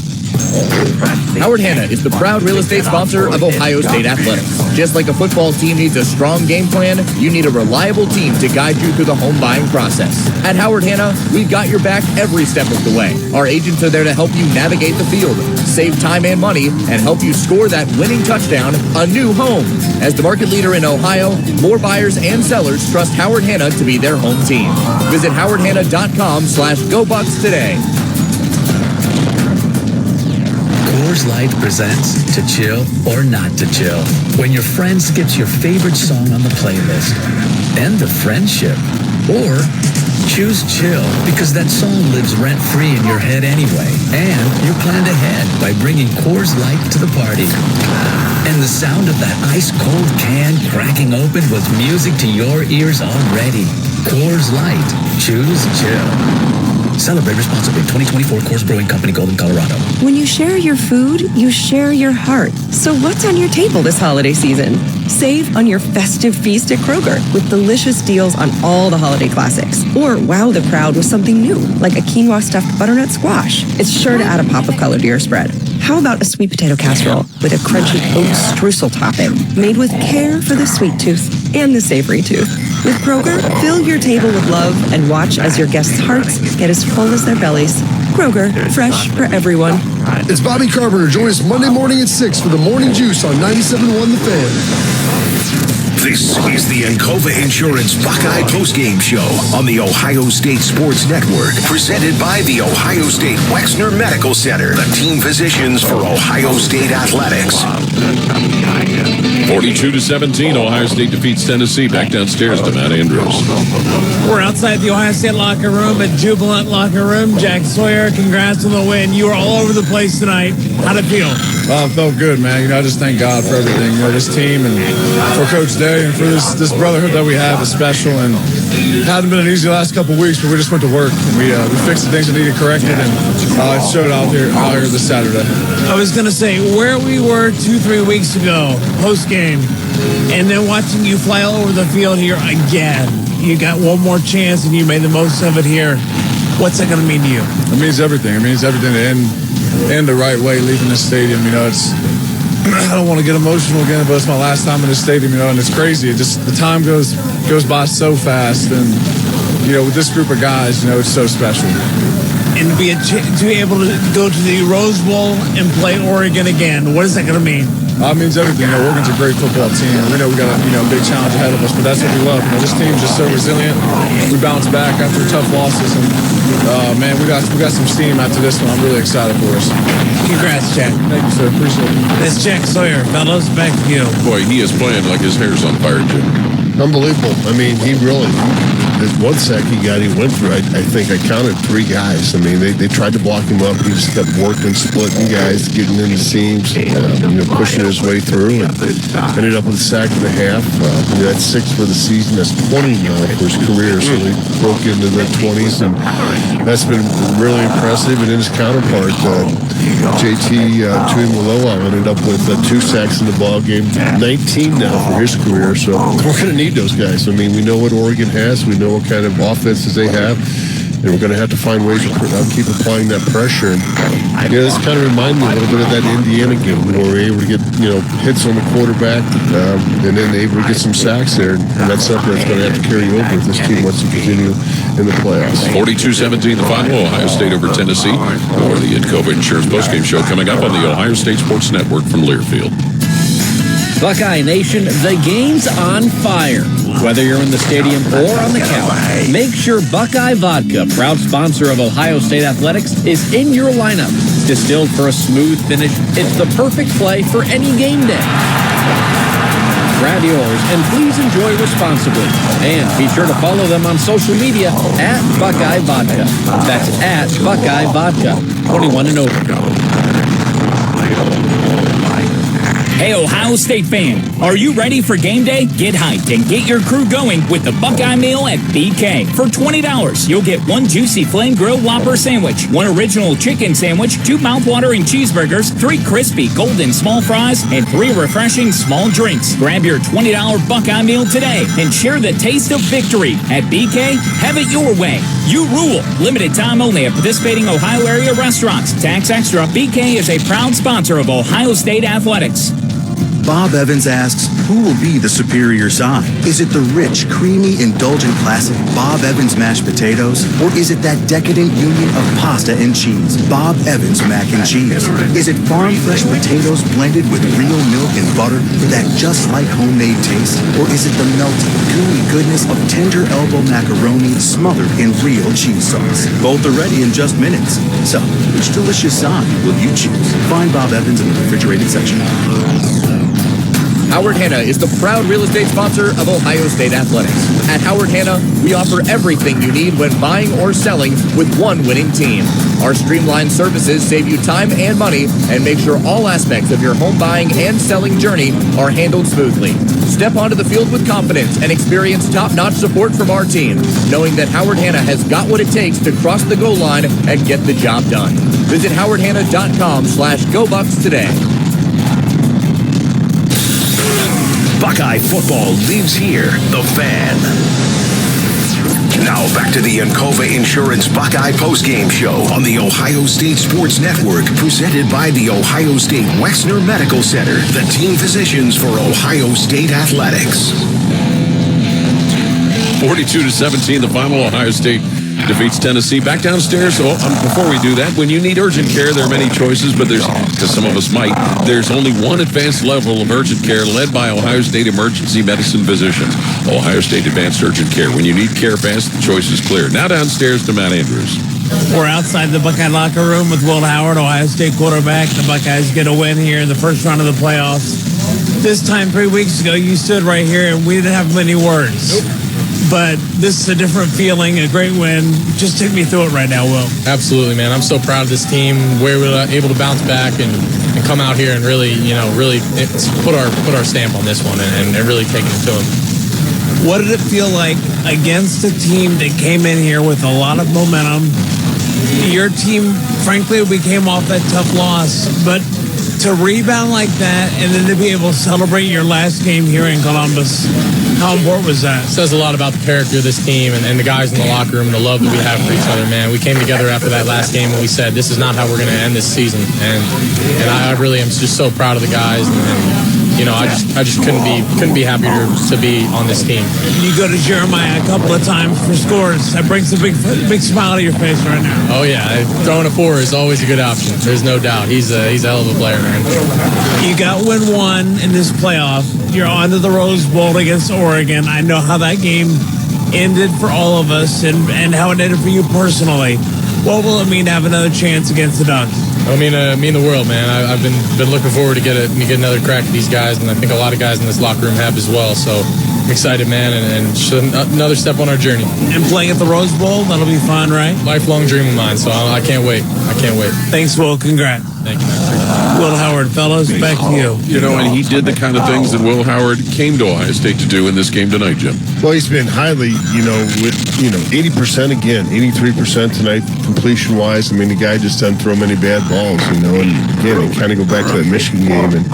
S8: Howard Hanna is the proud real estate sponsor of Ohio State Athletics. Just like a football team needs a strong game plan, you need a reliable team to guide you through the home buying process. At Howard Hanna, we've got your back every step of the way. Our agents are there to help you navigate the field, save time and money, and help you score that winning touchdown, a new home. As the market leader in Ohio, more buyers and sellers trust Howard Hanna to be their home team. Visit howardhanna.com/GoBucks today.
S12: Coors Light presents To Chill or Not to Chill. When your friend skips your favorite song on the playlist. End of friendship. Or choose chill because that song lives rent-free in your head anyway. And you planned ahead by bringing Coors Light to the party. And the sound of that ice-cold can cracking open was music to your ears already. Coors Light. Choose chill. Celebrate responsibly. 2024 Coors Brewing Company, Golden, Colorado.
S10: When you share your food, you share your heart. So what's on your table this holiday season? Save on your festive feast at Kroger with delicious deals on all the holiday classics. Or wow the crowd with something new, like a quinoa stuffed butternut squash. It's sure to add a pop of color to your spread. How about a sweet potato casserole with a crunchy oat streusel topping, made with care for the sweet tooth and the savory tooth? With Kroger, fill your table with love and watch as your guests' hearts get as full as their bellies. Kroger, fresh for everyone.
S13: It's Bobby Carpenter. Join us Monday morning at 6 for the Morning Juice on 97.1 The Fan.
S6: This is the Encova Insurance Buckeye Postgame Show on the Ohio State Sports Network, presented by the Ohio State Wexner Medical Center, the team physicians for Ohio State Athletics.
S3: 42-17, Ohio State defeats Tennessee. Back downstairs to Matt Andrews.
S2: We're outside the Ohio State locker room at Jubilant Locker Room. Jack Sawyer, congrats on the win. You were all over the place tonight. How'd it feel?
S4: It felt good, man. I just thank God for everything. This team and for Coach Day and for this brotherhood that we have is special. And it hasn't been an easy last couple of weeks, but we just went to work. And we fixed the things that needed corrected, and it showed out here this Saturday.
S2: I was going to say, where we were 2-3 weeks ago, post-game, and then watching you fly all over the field here again. You got one more chance, and you made the most of it here. What's that going to mean to you?
S4: It means everything. It means everything to end the right way, leaving the stadium. I don't want to get emotional again, but it's my last time in the stadium, and it's crazy. The time goes by so fast, and with this group of guys, it's so special.
S2: And to be able to go to the Rose Bowl and play Oregon again, what is that going to mean?
S4: It means everything. Oregon's a great football team. We know we got a big challenge ahead of us, but that's what we love. This team's just so resilient. We bounce back after tough losses, and man, we got some steam after this one. I'm really excited for us.
S2: Congrats, Jack.
S4: Thank you, sir. Appreciate it.
S2: That's Jack Sawyer, fellas. Back to you.
S3: Boy, he is playing like his hair's on fire, Jim.
S1: Unbelievable. He really, there's one sack he went through. I think I counted 3 guys. They tried to block him up. He just kept working, splitting guys, getting in the seams, pushing his way through, and ended up with a sack and a half. That's 6 for the season. That's 20 now for his career. So he broke into the 20s, and that's been really impressive. And then his counterpart, JT Tuimoloau, ended up with 2 sacks in the ball game, 19 now for his career. So we're going to need those guys. We know what Oregon has. We know what kind of offenses they have. And we're going to have to find ways to keep applying that pressure. And, this kind of reminded me a little bit of that Indiana game where we were able to get, hits on the quarterback and then able to get some sacks there. And that's something that's going to have to carry over if this team wants to continue in the playoffs.
S3: 42-17 the final. Ohio State over Tennessee. Or the Encova Insurance postgame show coming up on the Ohio State Sports Network from Learfield.
S17: Buckeye Nation, the game's on fire. Whether you're in the stadium or on the couch, make sure Buckeye Vodka, proud sponsor of Ohio State Athletics, is in your lineup. Distilled for a smooth finish, it's the perfect play for any game day. Grab yours and please enjoy responsibly. And be sure to follow them on social media at Buckeye Vodka. That's at Buckeye Vodka. 21 and over.
S19: Hey, Ohio State fan, are you ready for game day? Get hyped and get your crew going with the Buckeye Meal at BK. For $20, you'll get 1 juicy flame grilled Whopper sandwich, 1 original chicken sandwich, 2 mouthwatering cheeseburgers, 3 crispy golden small fries, and 3 refreshing small drinks. Grab your $20 Buckeye Meal today and share the taste of victory. At BK, have it your way. You rule. Limited time only at participating Ohio area restaurants. Tax extra. BK is a proud sponsor of Ohio State Athletics.
S14: Bob Evans asks, who will be the superior side? Is it the rich, creamy, indulgent classic Bob Evans mashed potatoes? Or is it that decadent union of pasta and cheese, Bob Evans mac and cheese? Is it farm fresh potatoes blended with real milk and butter for that just like homemade taste? Or is it the melty, gooey goodness of tender elbow macaroni smothered in real cheese sauce? Both are ready in just minutes. So, which delicious side will you choose? Find Bob Evans in the refrigerated section.
S8: Howard Hanna is the proud real estate sponsor of Ohio State Athletics. At Howard Hanna, we offer everything you need when buying or selling with one winning team. Our streamlined services save you time and money and make sure all aspects of your home buying and selling journey are handled smoothly. Step onto the field with confidence and experience top-notch support from our team, knowing that Howard Hanna has got what it takes to cross the goal line and get the job done. Visit howardhanna.com/GoBucks today.
S6: Buckeye football lives here. The Fan. Now back to the Encova Insurance Buckeye postgame show on the Ohio State Sports Network, presented by the Ohio State Wexner Medical Center, the team physicians for Ohio State Athletics.
S3: 42-17, the final. Ohio State defeats Tennessee. Back downstairs. Before we do that, when you need urgent care, there are many choices, but because some of us might, there's only one advanced level of urgent care led by Ohio State emergency medicine physicians. Ohio State Advanced Urgent Care. When you need care fast, the choice is clear. Now downstairs to Matt Andrews.
S2: We're outside the Buckeye locker room with Will Howard, Ohio State quarterback. The Buckeyes get a win here in the first round of the playoffs. This time 3 weeks ago, you stood right here and we didn't have many words. Nope. But this is a different feeling, a great win. Just take me through it right now, Will.
S9: Absolutely, man. I'm so proud of this team. Where we were able to bounce back and come out here and really put our stamp on this one and really take it to them.
S2: What did it feel like against a team that came in here with a lot of momentum? Your team, frankly, we came off that tough loss, but to rebound like that and then to be able to celebrate your last game here in Columbus, how important was that?
S9: It says a lot about the character of this team and the guys in the locker room and the love that we have for each other, man. We came together after that last game and we said, this is not how we're going to end this season. And I really am just so proud of the guys. I just couldn't be happier to be on this team.
S2: You go to Jeremiah a couple of times for scores. That brings a big smile to your face right now.
S9: Oh yeah, throwing a 4 is always a good option. There's no doubt. He's a hell of a player, man.
S2: You got win 1 in this playoff. You're on to the Rose Bowl against Oregon. I know how that game ended for all of us and how it ended for you personally. What will it mean to have another chance against the Ducks?
S9: I mean the world, man. I've been looking forward to get another crack at these guys, and I think a lot of guys in this locker room have as well. So I'm excited, man, and another step on our journey.
S2: And playing at the Rose Bowl, that'll be fun, right?
S9: Lifelong dream of mine, so I can't wait.
S2: Thanks, Will. Congrats.
S9: Thank you.
S2: Will Howard, fellas, back to you.
S3: And he did the kind of things that Will Howard came to Ohio State to do in this game tonight, Jim.
S1: Well, he's been highly, with 80% again, 83% tonight completion-wise. I mean, the guy just doesn't throw many bad balls, and again, you kind of go back to that Michigan game and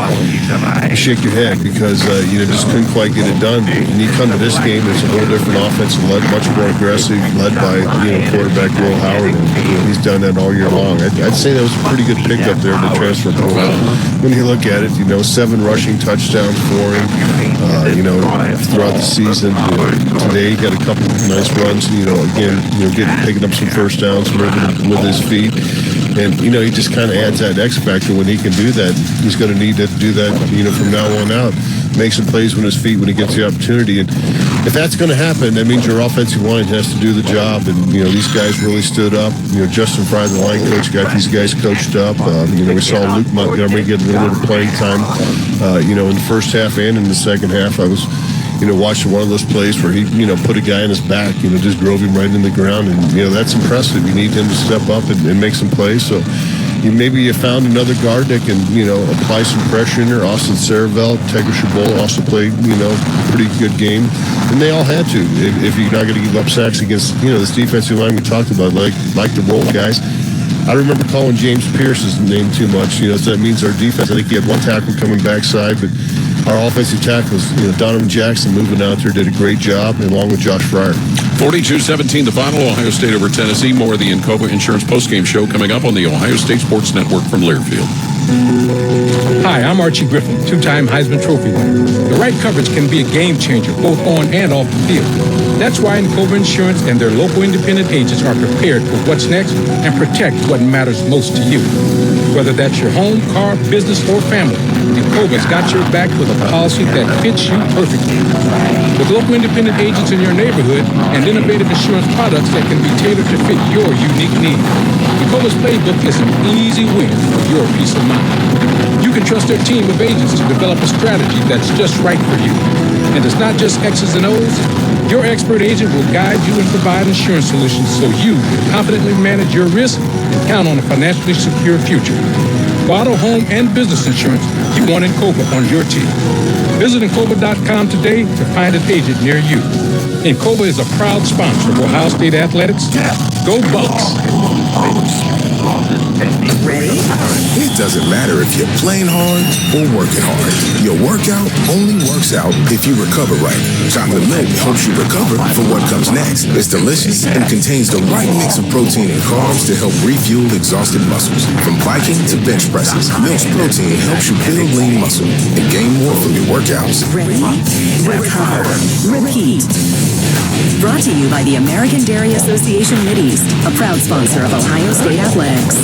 S1: you shake your head because, just couldn't quite get it done. And you come to this game, it's a whole different offense, much more aggressive, led by, quarterback Will Howard, and he's done that all year long. I'd say that was a pretty good pickup there in the transfer portal. When you look at it, 7 rushing touchdowns for him, throughout the season. Today, he got a couple of nice runs, picking up some first downs with his feet. And, he just kind of adds that X factor when he can do that. He's going to need to do that, from now on out. Make some plays with his feet when he gets the opportunity. And if that's going to happen, that means your offensive line has to do the job. And, these guys really stood up. Justin Fry, the line coach, got these guys coached up. We saw Luke Montgomery get a little bit of playing time, in the first half and in the second half. I was watching one of those plays where he, put a guy in his back, just drove him right in the ground. And, that's impressive. You need him to step up and make some plays. So maybe you found another guard that can, apply some pressure in there. Austin Saravel, Tegra Chabot also played, a pretty good game. And they all had to. If you're not going to give up sacks against, this defensive line we talked about, like the roll guys. I remember calling James Pierce's name too much. So that means our defense. I think he had one tackle coming backside, but our offensive tackles, Donovan Jackson moving out there did a great job, along with Josh Fryer.
S3: 42-17, the final. Ohio State over Tennessee. More of the Encova Insurance postgame show coming up on the Ohio State Sports Network from Learfield.
S20: Hi, I'm Archie Griffin, 2-time Heisman Trophy winner. The right coverage can be a game changer, both on and off the field. That's why Encova Insurance and their local independent agents are prepared for what's next and protect what matters most to you. Whether that's your home, car, business, or family, Encova's got your back with a policy that fits you perfectly. With local independent agents in your neighborhood and innovative insurance products that can be tailored to fit your unique needs, Encova's playbook is an easy win for your peace of mind. You can trust their team of agents to develop a strategy that's just right for you. And it's not just X's and O's, Your expert agent will guide you and provide insurance solutions so you can confidently manage your risk and count on a financially secure future. For auto, home, and business insurance, you want Encova on your team. Visit Encova.com today to find an agent near you. Encova is a proud sponsor of Ohio State Athletics. Go Bucks!
S6: It doesn't matter if you're playing hard or working hard. Your workout only works out if you recover right. Chocolate milk helps you recover for what comes next. It's delicious and contains the right mix of protein and carbs to help refuel exhausted muscles. From biking to bench presses, Milk's protein helps you build lean muscle and gain more from your workouts.
S7: Ready? Recover. Repeat. Brought to you by the American Dairy Association Middies, a proud sponsor of Ohio State Athletics.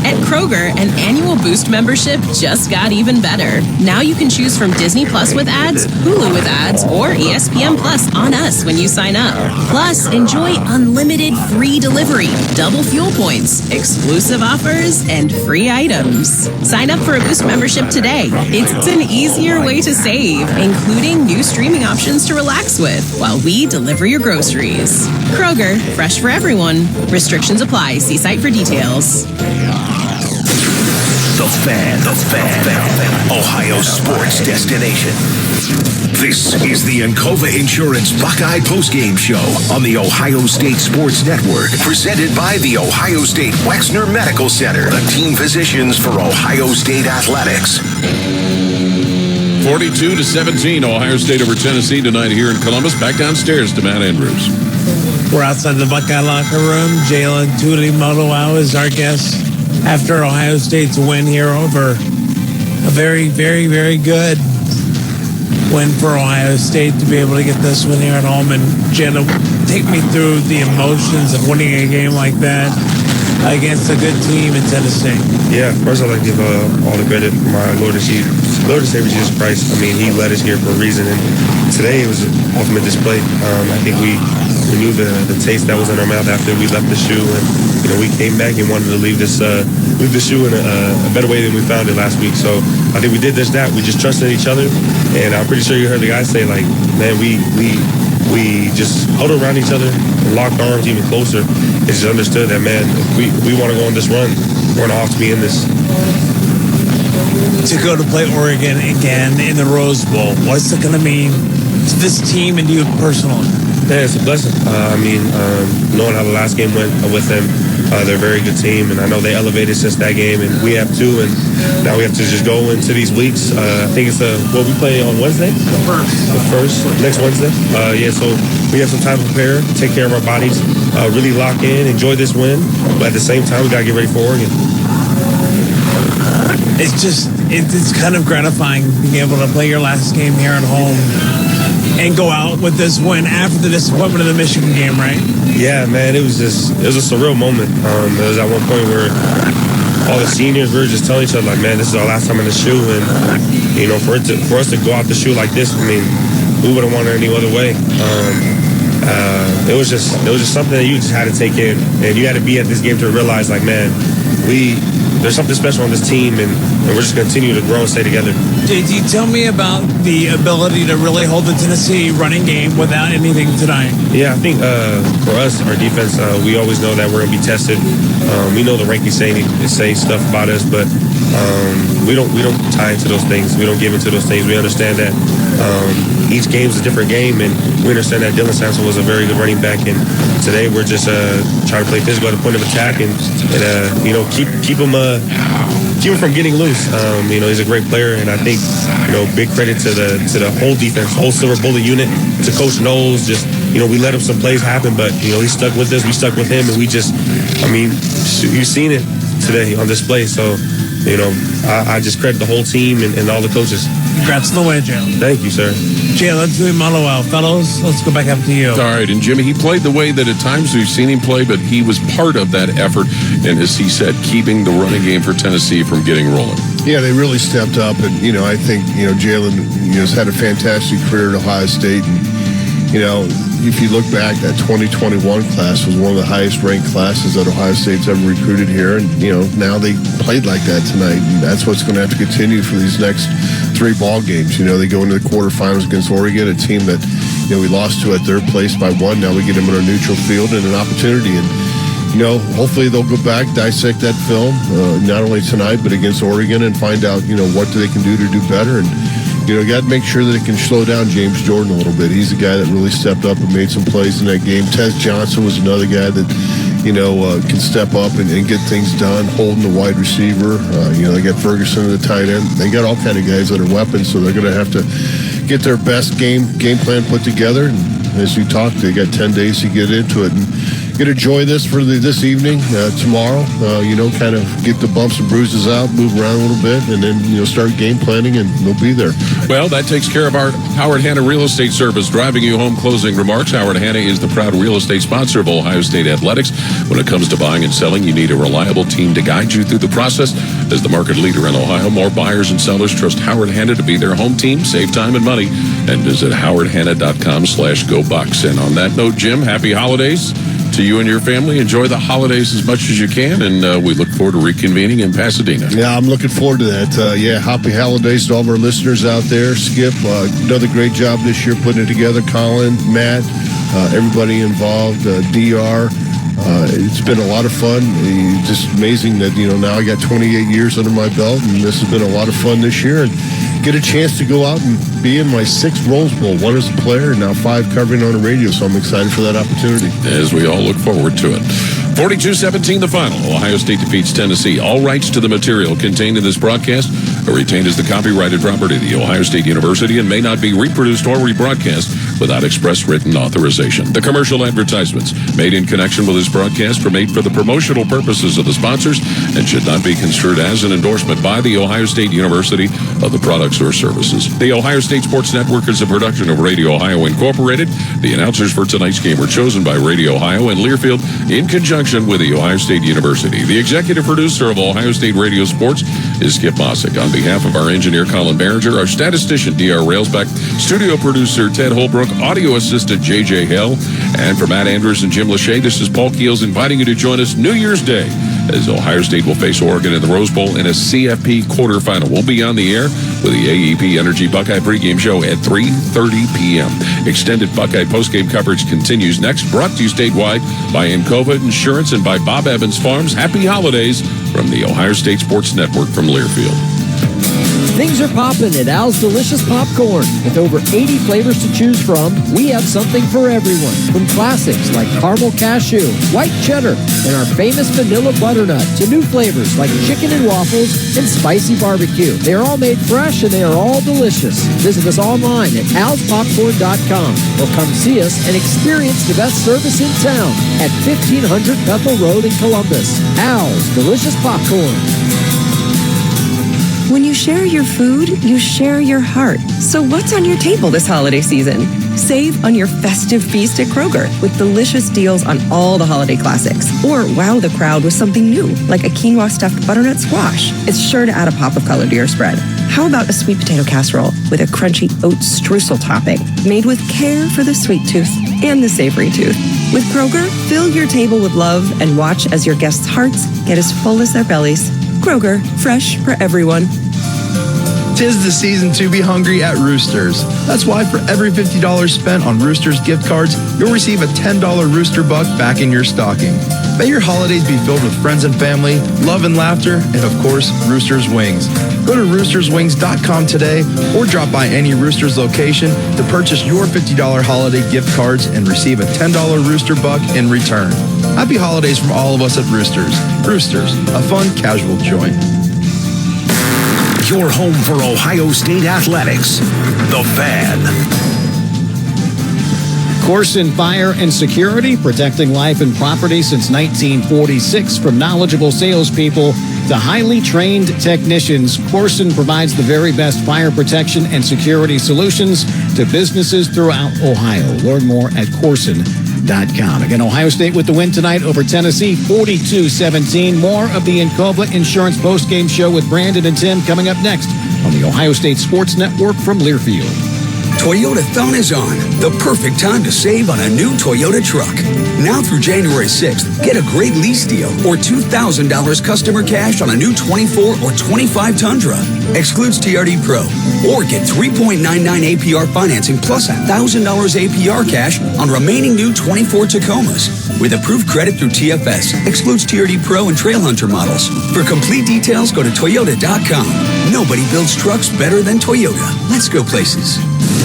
S11: At Kroger, an annual Boost membership just got even better. Now you can choose from Disney Plus with ads, Hulu with ads, or ESPN Plus on us when you sign up. Plus, enjoy unlimited free delivery, double fuel points, exclusive offers, and free items. Sign up for a Boost membership today. It's an easier way to save, including new streaming options to relax with while we deliver your groceries. Kroger, fresh for everyone. Restrictions apply. See site for details.
S6: The Fan, Ohio sports destination. This is the Encova Insurance Buckeye postgame show on the Ohio State Sports Network, presented by the Ohio State Wexner Medical Center, the team physicians for Ohio State Athletics.
S3: 42-17, Ohio State over Tennessee tonight here in Columbus. Back downstairs to Matt Andrews.
S2: We're outside the Buckeye locker room. Jalen Tuilimaloau is our guest after Ohio State's win here over a very, very, very good win for Ohio State to be able to get this one here at home. And Jalen, take me through the emotions of winning a game like that against a good team in Tennessee.
S22: Yeah, first I'd like to give all the credit for my Lord and Savior Jesus Christ. I mean, he led us here for a reason, and today it was an ultimate display. I think we knew the taste that was in our mouth after we left the shoe, and we came back and wanted to leave the shoe in a better way than we found it last week. So I think we did that. We just trusted each other, and I'm pretty sure you heard the guys say, like, man, we just huddled around each other and locked arms even closer. And just understood that, man, if we want to go on this run, we're going to have to be in this.
S2: To go to play Oregon again in the Rose Bowl, what's it going to mean to this team and to you personally?
S22: Yeah, it's a blessing. Knowing how the last game went with them, they're a very good team, and I know they elevated since that game, and we have too, and now we have to just go into these weeks. I think it's we play on Wednesday? The first, next Wednesday. So we have some time to prepare, take care of our bodies, really lock in, enjoy this win, but at the same time, we got to get ready for Oregon.
S2: It's kind of gratifying being able to play your last game here at home and go out with this win after the disappointment of the Michigan game, right?
S22: Yeah, man, it was a surreal moment. There was at one point where all the seniors, we were just telling each other, like, man, this is our last time in the shoe, and for us to go out the shoe like this, I mean, we wouldn't want it any other way. It was just something that you just had to take in, and you had to be at this game to realize, like, man, there's something special on this team, and we're just going to continue to grow and stay together.
S2: JT, tell me about the ability to really hold the Tennessee running game without anything tonight.
S22: Yeah, I think for us, our defense, we always know that we're going to be tested. We know the rankings say stuff about us, but we don't tie into those things. We don't give into those things. We understand that each game is a different game, and we understand that Dylan Sampson was a very good running back, and today we're just trying to play physical at the point of attack and keep him from getting loose. He's a great player, and I think big credit to the whole defense, whole Silver Bullet unit, to Coach Knowles. Just we let him some plays happen, but he stuck with us. We stuck with him, and we just, you've seen it today on display. So I just credit the whole team and all the coaches.
S2: Congrats on the win, Jalen.
S22: Thank you, sir.
S2: Jalen Tuilimaloau. Fellows, let's go back up to you.
S3: All right, and Jimmy, he played the way that at times we've seen him play, but he was part of that effort, and as he said, keeping the running game for Tennessee from getting rolling.
S1: Yeah, they really stepped up, and I think Jalen has had a fantastic career at Ohio State, and if you look back, that 2021 class was one of the highest ranked classes that Ohio State's ever recruited here, and now they played like that tonight, and that's what's going to have to continue for these next 3 ball games. They go into the quarterfinals against Oregon, a team that we lost to at third place by 1. Now we get them on our neutral field and an opportunity. And, hopefully they'll go back, dissect that film, not only tonight, but against Oregon, and find out, what they can do to do better. And, got to make sure that it can slow down James Jordan a little bit. He's the guy that really stepped up and made some plays in that game. Tez Johnson was another guy that, can step up and get things done. Holding the wide receiver. They got Ferguson at the tight end. They got all kind of guys that are weapons, so they're going to have to get their best game plan put together. And as you talked, they got 10 days to get into it and get to enjoy this for this evening, tomorrow. Kind of get the bumps and bruises out, move around a little bit, and then start game planning, and they'll be there.
S3: Well, that takes care of our Howard Hanna Real Estate Service driving you home closing remarks. Howard Hanna is the proud real estate sponsor of Ohio State Athletics. When it comes to buying and selling, you need a reliable team to guide you through the process. As the market leader in Ohio, more buyers and sellers trust Howard Hanna to be their home team. Save time and money and visit howardhanna.com/GoBucks. And on that note, Jim, happy holidays to you and your family. Enjoy the holidays as much as you can, and we look forward to reconvening in Pasadena.
S1: Yeah, I'm looking forward to that. Happy holidays to all of our listeners out there. Skip, another great job this year putting it together. Colin, Matt, everybody involved, DR. It's been a lot of fun. It's just amazing that, now I got 28 years under my belt, and this has been a lot of fun this year. And get a chance to go out and be in my 6th Rose Bowl, 1 as a player and now 5 covering on the radio, so I'm excited for that opportunity.
S3: As we all look forward to it. 42-17 the final. Ohio State defeats Tennessee. All rights to the material contained in this broadcast are retained as the copyrighted property of the Ohio State University and may not be reproduced or rebroadcast without express written authorization. The commercial advertisements made in connection with this broadcast are made for the promotional purposes of the sponsors and should not be construed as an endorsement by the Ohio State University of the products or services. The Ohio State Sports Network is a production of Radio Ohio Incorporated. The announcers for tonight's game were chosen by Radio Ohio and Learfield in conjunction with the Ohio State University. The executive producer of Ohio State Radio Sports is Skip Mossick. On behalf of our engineer, Colin Behringer, our statistician, D.R. Railsback, studio producer, Ted Holbrook, audio assistant, J.J. Hell, and for Matt Andrews and Jim Lachey, this is Paul Keels inviting you to join us New Year's Day as Ohio State will face Oregon in the Rose Bowl in a CFP quarterfinal. We'll be on the air with the AEP Energy Buckeye pregame show at 3:30 p.m. Extended Buckeye postgame coverage continues next, brought to you statewide by Encova Insurance and by Bob Evans Farms. Happy holidays from the Ohio State Sports Network from Learfield.
S17: Things are popping at Al's Delicious Popcorn. With over 80 flavors to choose from, we have something for everyone. From classics like caramel cashew, white cheddar, and our famous vanilla butternut, to new flavors like chicken and waffles and spicy barbecue. They are all made fresh and they are all delicious. Visit us online at alspopcorn.com or come see us and experience the best service in town at 1500 Bethel Road in Columbus. Al's Delicious Popcorn.
S10: When you share your food, you share your heart. So what's on your table this holiday season? Save on your festive feast at Kroger with delicious deals on all the holiday classics. Or wow the crowd with something new, like a quinoa stuffed butternut squash. It's sure to add a pop of color to your spread. How about a sweet potato casserole with a crunchy oat streusel topping, made with care for the sweet tooth and the savory tooth? With Kroger, fill your table with love and watch as your guests' hearts get as full as their bellies. Kroger, fresh for everyone.
S15: 'Tis the season to be hungry at Roosters. That's why for every $50 spent on Roosters gift cards, you'll receive a $10 Rooster Buck back in your stocking. May your holidays be filled with friends and family, love and laughter, and of course, Roosters Wings. Go to roosterswings.com today or drop by any Roosters location to purchase your $50 holiday gift cards and receive a $10 Rooster Buck in return. Happy holidays from all of us at Roosters. Roosters, a fun, casual joint.
S6: Your home for Ohio State Athletics, The Fan.
S16: Corson Fire and Security, protecting life and property since 1946. From knowledgeable salespeople to highly trained technicians, Corson provides the very best fire protection and security solutions to businesses throughout Ohio. Learn more at Corson.com. Again, Ohio State with the win tonight over Tennessee, 42-17. More of the Encova Insurance postgame show with Brandon and Tim coming up next on the Ohio State Sports Network from Learfield.
S18: Toyotathon is on. The perfect time to save on a new Toyota truck. Now through January 6th, get a great lease deal or $2,000 customer cash on a new 24 or 25 Tundra. Excludes TRD Pro. Or get 3.99 APR financing plus $1,000 APR cash on remaining new 24 Tacomas. With approved credit through TFS. Excludes TRD Pro and Trail Hunter models. For complete details, go to Toyota.com. Nobody builds trucks better than Toyota. Let's go places.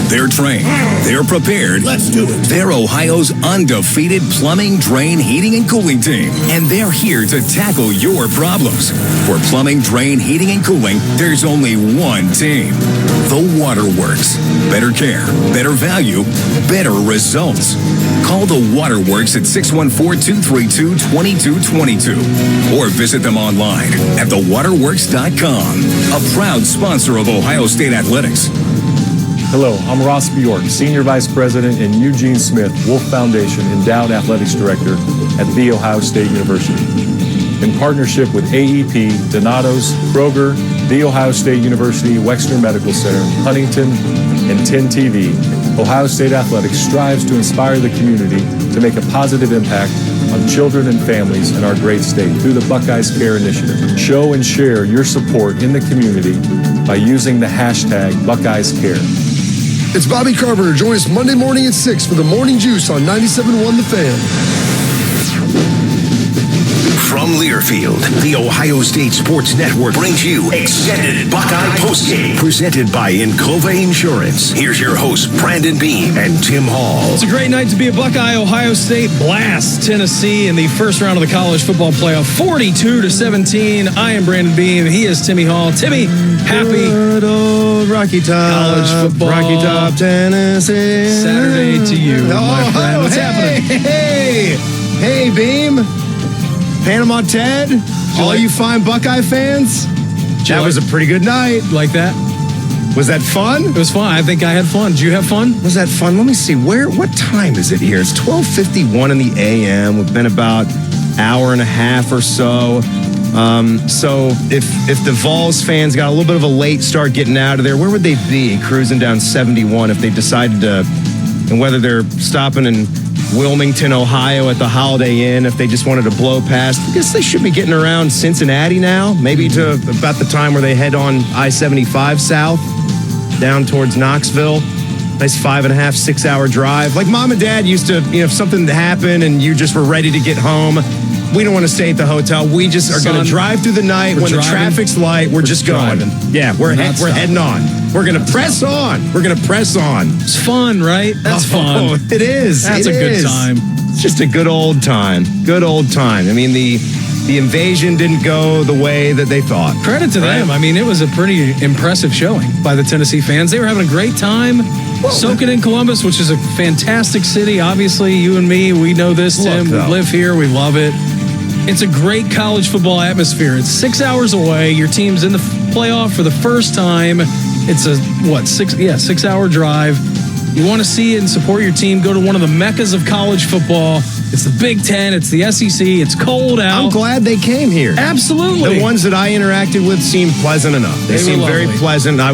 S6: They're trained. They're prepared. Let's do it. They're Ohio's undefeated plumbing, drain, heating, and cooling team. And they're here to tackle your problems. For plumbing, drain, heating, and cooling, there's only one team. The Waterworks. Better care, better value, better results. Call the Waterworks at 614-232-2222 or visit them online at thewaterworks.com. A proud sponsor of Ohio State Athletics.
S21: Hello, I'm Ross Bjork, Senior Vice President and Eugene Smith, Wolf Foundation Endowed Athletics Director at The Ohio State University. In partnership with AEP, Donato's, Kroger, The Ohio State University, Wexner Medical Center, Huntington, and 10 TV, Ohio State Athletics strives to inspire the community to make a positive impact on children and families in our great state through the Buckeyes Care Initiative. Show and share your support in the community by using the hashtag Buckeyes Care.
S13: It's Bobby Carpenter. Join us Monday morning at 6 for the Morning Juice on 97.1 The Fan.
S6: From Learfield, the Ohio State Sports Network brings you Extended Buckeye Postgame, presented by Encova Insurance. Here's your hosts, Brandon Beam and Tim Hall.
S23: It's a great night to be a Buckeye. Ohio State blasts Tennessee in the first round of the college football playoff, 42-17. I am Brandon Beam. He is Timmy Hall. Timmy, happy
S24: good old Rocky Top,
S23: college football,
S24: Rocky Top, Tennessee.
S23: Saturday to you, my friend. What's happening?
S24: Hey, Beam. Panama Ted, all you fine Buckeye fans. That was a pretty good night.
S23: Like that?
S24: Was that fun?
S23: It was fun. I think I had fun. Did you have fun?
S24: Was that fun? Let me see. What time is it here? It's 12:51 in the a.m. We've been about an hour and a half or so. So if the Vols fans got a little bit of a late start getting out of there, where would they be cruising down 71 if they decided to, and whether they're stopping in Wilmington, Ohio at the Holiday Inn, if they just wanted to blow past, I guess they should be getting around Cincinnati now, maybe to about the time where they head on I-75 south, down towards Knoxville. Nice 5.5, 6 hour drive. Like mom and dad used to, if something happened and you just were ready to get home, we don't want to stay at the hotel. We just are going to drive through the night when the traffic's light. We're just going. Yeah, we're heading on. We're going to press on. We're going to press on.
S23: It's fun, right? That's fun.
S24: It is.
S23: That's a good time.
S24: It's just a good old time. Good old time. I mean, the invasion didn't go the way that they thought.
S23: Credit to them. I mean, it was a pretty impressive showing by the Tennessee fans. They were having a great time. Soaking in Columbus, which is a fantastic city. Obviously, you and me, we know this, Tim. We live here. We love it. It's a great college football atmosphere. It's 6 hours away. Your team's in the playoff for the first time. It's a, 6 hour drive. You want to see it and support your team, go to one of the meccas of college football. It's the Big Ten. It's the SEC. It's cold out.
S24: I'm glad they came here.
S23: Absolutely.
S24: The ones that I interacted with seemed pleasant enough. They seemed very pleasant. I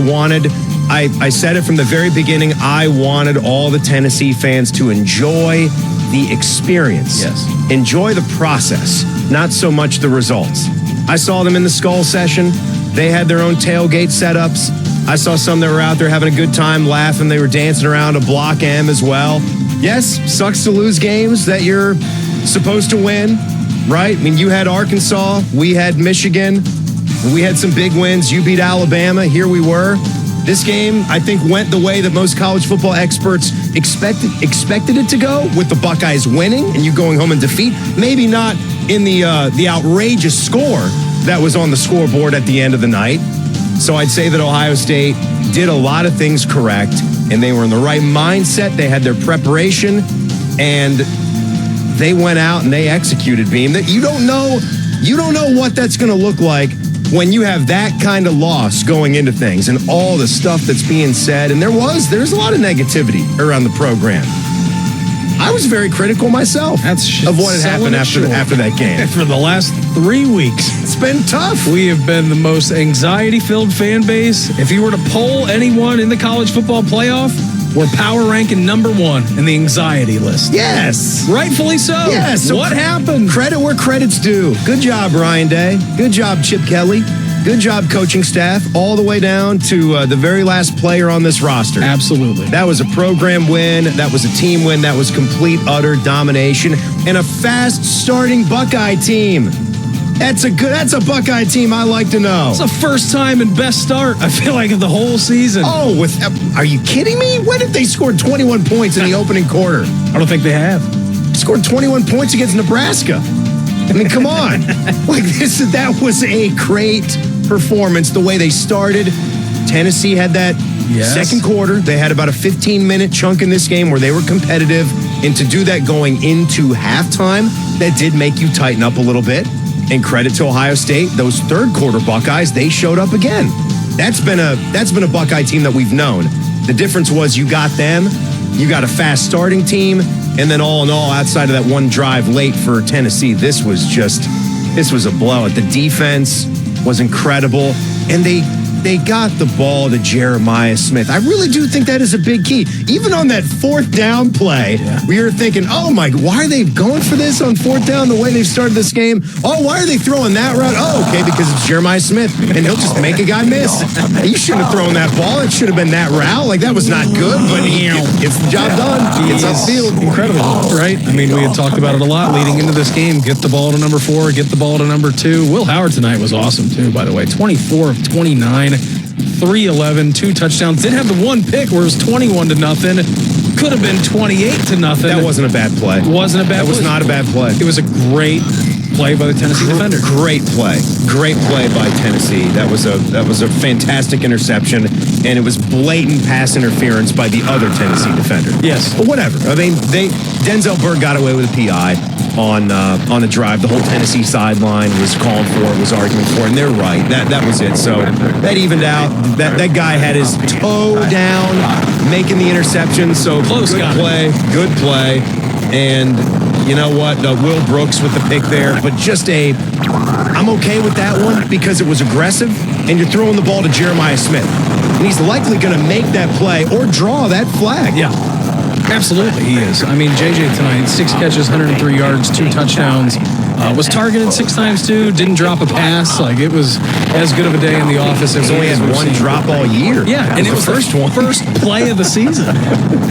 S24: said it from the very beginning. I wanted all the Tennessee fans to enjoy the experience.
S23: Yes.
S24: Enjoy the process, not so much the results. I saw them in the Skull session. They had their own tailgate setups. I saw some that were out there having a good time, laughing. They were dancing around a Block M as well. Yes, sucks to lose games that you're supposed to win, right? I mean, you had Arkansas. We had Michigan. We had some big wins. You beat Alabama. Here we were. This game, I think, went the way that most college football experts expected it to go, with the Buckeyes winning and you going home in defeat. Maybe not in the outrageous score that was on the scoreboard at the end of the night. So I'd say that Ohio State did a lot of things correct, and they were in the right mindset. They had their preparation, and they went out and they executed, Beam. That you don't know what that's going to look like when you have that kind of loss going into things and all the stuff that's being said. And there's a lot of negativity around the program. I was very critical myself of what had happened after that game.
S23: For the last 3 weeks.
S24: It's been tough.
S23: We have been the most anxiety-filled fan base. If you were to poll anyone in the college football playoff, we're power ranking number 1 in the anxiety list.
S24: Yes.
S23: Rightfully so.
S24: Yes. So
S23: what happened?
S24: Credit where credit's due. Good job, Ryan Day. Good job, Chip Kelly. Good job, coaching staff, all the way down to the very last player on this roster.
S23: Absolutely.
S24: That was a program win. That was a team win. That was complete, utter domination. And a fast-starting Buckeye team. That's a Buckeye team I like to know.
S23: It's the first time and best start, I feel like, of the whole season.
S24: Oh, are you kidding me? When did they score 21 points in the opening quarter?
S23: I don't think they have.
S24: Scored 21 points against Nebraska. I mean, come on. That was a great performance, the way they started. Tennessee had that second quarter. They had about a 15-minute chunk in this game where they were competitive. And to do that going into halftime, that did make you tighten up a little bit. And credit to Ohio State, those third quarter Buckeyes, they showed up again. That's been a Buckeye team that we've known. The difference was you got them, you got a fast starting team, and then all in all, outside of that one drive late for Tennessee, this was a blowout. The defense was incredible, and they got the ball to Jeremiah Smith. I really do think that is a big key. Even on that fourth down play, we were thinking, oh my, why are they going for this on fourth down the way they've started this game? Oh, why are they throwing that route? Oh, okay, because it's Jeremiah Smith, and he'll just make a guy miss. You shouldn't have thrown that ball. It should have been that route. Like, that was not good, but it's the job done. It's upfield.
S23: Incredible, right? I mean, we had talked about it a lot leading into this game. Get the ball to number 4, get the ball to number 2. Will Howard tonight was awesome, too, by the way. 24 of 29. 311, 2 touchdowns. Did have the one pick where it was 21-0. Could have been 28-0.
S24: That wasn't a bad play.
S23: Wasn't a bad play.
S24: That was not a bad play.
S23: It was a great play by the Tennessee defender.
S24: Great play by Tennessee. That was a fantastic interception, and it was blatant pass interference by the other Tennessee defender.
S23: Yes,
S24: but whatever. I mean, Denzel Burke got away with a PI on a drive. The whole Tennessee sideline was called for it, was arguing for it, and they're right. That was it. So that evened out. That guy had his toe down, making the interception. So
S23: close
S24: good play, and you know what? Will Brooks with the pick there, but I'm okay with that one because it was aggressive, and you're throwing the ball to Jeremiah Smith, and he's likely going to make that play or draw that flag.
S23: Yeah. Absolutely, he is. I mean, JJ tonight, 6 catches, 103 yards, 2 touchdowns. Was targeted 6 times, too. Didn't drop a pass. Like, it was as good of a day in the office as
S24: He's only had one drop all year.
S23: Yeah, and it was the first play of the season.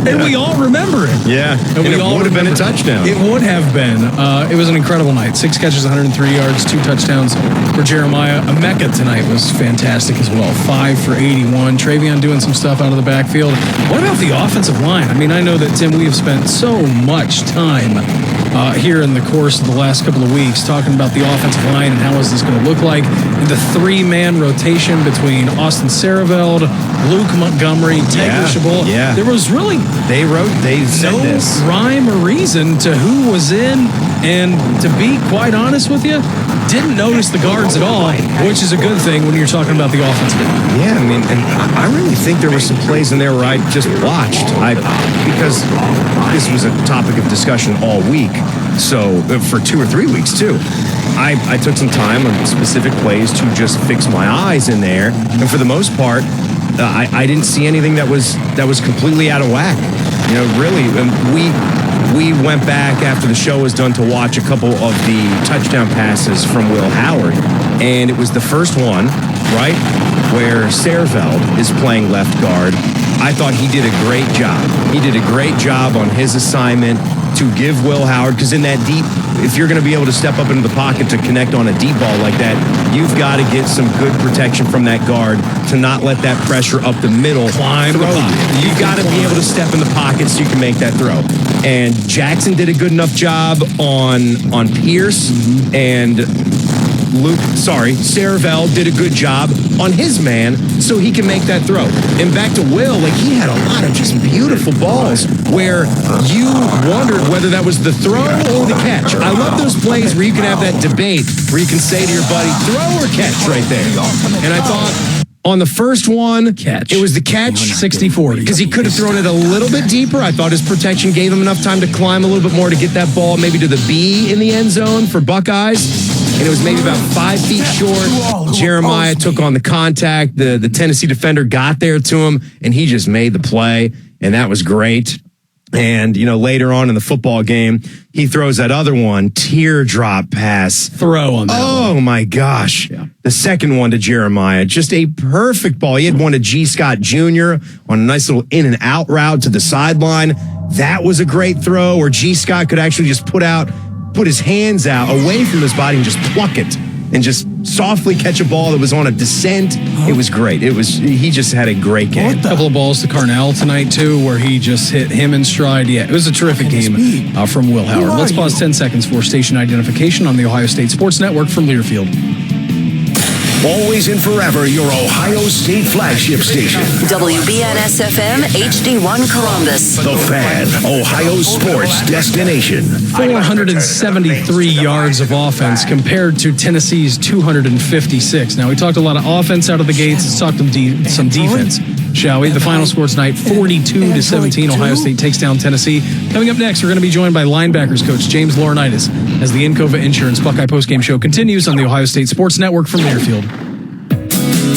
S23: And we all remember it.
S24: Yeah, and it would have been a touchdown.
S23: It would have been. It was an incredible night. 6 catches, 103 yards, 2 touchdowns for Jeremiah. Emeka tonight was fantastic as well. 5 for 81. Travion doing some stuff out of the backfield. What about the offensive line? I mean, I know that, Tim, we have spent so much time here in the course of the last couple of weeks talking about the offensive line and how is this going to look like. The 3-man rotation between Austin Sareveld, Luke Montgomery, Tagliabue.
S24: Yeah.
S23: There was really
S24: they said
S23: no
S24: this.
S23: rhyme or reason to who was in, and to be quite honest with you, didn't notice the guards at all, which is a good thing when you're talking about the offensive line.
S24: Yeah, I mean, and I really think there were some plays in there where I just watched. Because this was a topic of discussion all week, so for 2 or 3 weeks too. I took some time on specific plays to just fix my eyes in there, and for the most part, I didn't see anything that was completely out of whack. You know, really, we went back after the show was done to watch a couple of the touchdown passes from Will Howard, and it was the first one, right, where Sareveld is playing left guard. I thought he did a great job. He did a great job on his assignment to give Will Howard, because in that deep, if you're going to be able to step up into the pocket to connect on a deep ball like that, you've got to get some good protection from that guard to not let that pressure up the middle
S23: climb the pocket.
S24: You've got to be able to step in the pocket so you can make that throw. And Jackson did a good enough job on Pierce, and Sareveld did a good job on his man so he can make that throw. And back to Will, like, he had a lot of just beautiful balls where you wondered whether that was the throw or the catch. I love those plays where you can have that debate where you can say to your buddy, throw or catch right there. And I thought on the first one,
S23: catch.
S24: It was the catch.
S23: 60-40.
S24: Because he could have thrown it a little bit deeper. I thought his protection gave him enough time to climb a little bit more to get that ball maybe to the B in the end zone for Buckeyes. and it was maybe about 5 feet short. Jeremiah took on the contact. The Tennessee defender got there to him, and he just made the play, and that was great. And, later on in the football game, he throws that other one, teardrop pass.
S23: Throw on that
S24: Oh, my gosh. Yeah. The second one to Jeremiah, just a perfect ball. He had one to G. Scott Jr. on a nice little in and out route to the sideline. That was a great throw where G. Scott could actually just put his hands out away from his body and just pluck it and just softly catch a ball that was on a descent. It was great. He just had a great game.
S23: A couple of balls to Carnell tonight, too, where he just hit him in stride. Yeah, it was a terrific game from Will Howard. Let's pause 10 seconds for station identification on the Ohio State Sports Network from Learfield.
S6: Always and forever, your Ohio State flagship station.
S7: WBNS-FM HD1 Columbus.
S6: The Fan, Ohio sports destination.
S23: 473 yards of offense compared to Tennessee's 256. Now, we talked a lot of offense out of the gates. Let's talk some defense, shall we? The final score tonight, 42-17. Ohio State takes down Tennessee. Coming up next, we're going to be joined by linebackers coach James Laurinaitis as the Encova Insurance Buckeye postgame show continues on the Ohio State Sports Network from Learfield.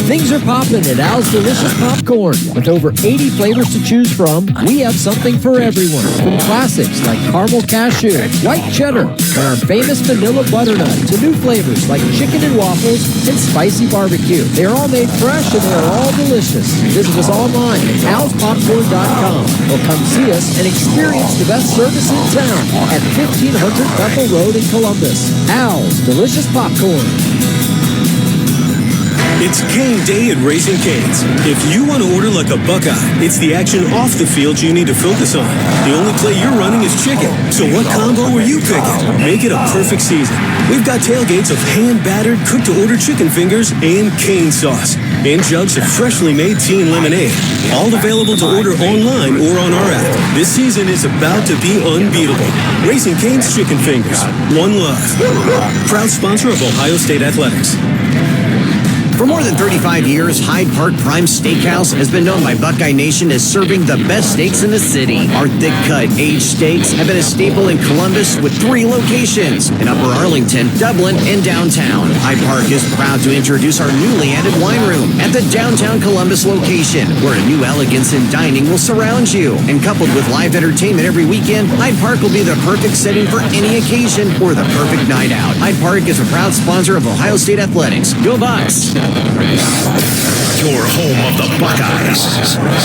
S4: Things are popping at Al's Delicious Popcorn. With over 80 flavors to choose from, we have something for everyone. From classics like caramel cashew, white cheddar, and our famous vanilla butternut, to new flavors like chicken and waffles and spicy barbecue. They are all made fresh and they are all delicious. Visit us online at alspopcorn.com or come see us and experience the best service in town at 1500 Bethel Road in Columbus. Al's Delicious Popcorn.
S5: It's game day at Raising Cane's. If you want to order like a Buckeye, it's the action off the field you need to focus on. The only play you're running is chicken. So what combo are you picking? Make it a perfect season. We've got tailgates of hand-battered, cooked-to-order chicken fingers and cane sauce. And jugs of freshly made tea and lemonade. All available to order online or on our app. This season is about to be unbeatable. Raising Cane's Chicken Fingers. One love. Proud sponsor of Ohio State Athletics.
S12: For more than 35 years, Hyde Park Prime Steakhouse has been known by Buckeye Nation as serving the best steaks in the city. Our thick-cut, aged steaks have been a staple in Columbus with 3 locations in Upper Arlington, Dublin, and downtown. Hyde Park is proud to introduce our newly added wine room at the downtown Columbus location, where a new elegance in dining will surround you. And coupled with live entertainment every weekend, Hyde Park will be the perfect setting for any occasion or the perfect night out. Hyde Park is a proud sponsor of Ohio State Athletics. Go Bucks!
S6: Your home of the Buckeyes.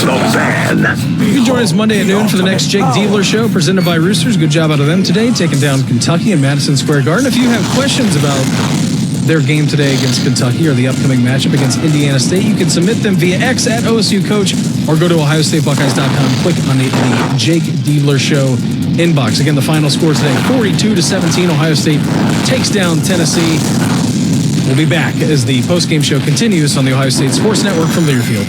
S6: The Fan.
S23: You can join us Monday at noon for the next Jake Diebler Show, presented by Roosters. Good job out of them today, taking down Kentucky in Madison Square Garden. If you have questions about their game today against Kentucky or the upcoming matchup against Indiana State, you can submit them via X at OSU Coach or go to OhioStateBuckeyes.com. Click on the Jake Diebler Show inbox. Again, the final score today, 42-17. Ohio State takes down Tennessee. We'll be back as the postgame show continues on the Ohio State Sports Network from Learfield.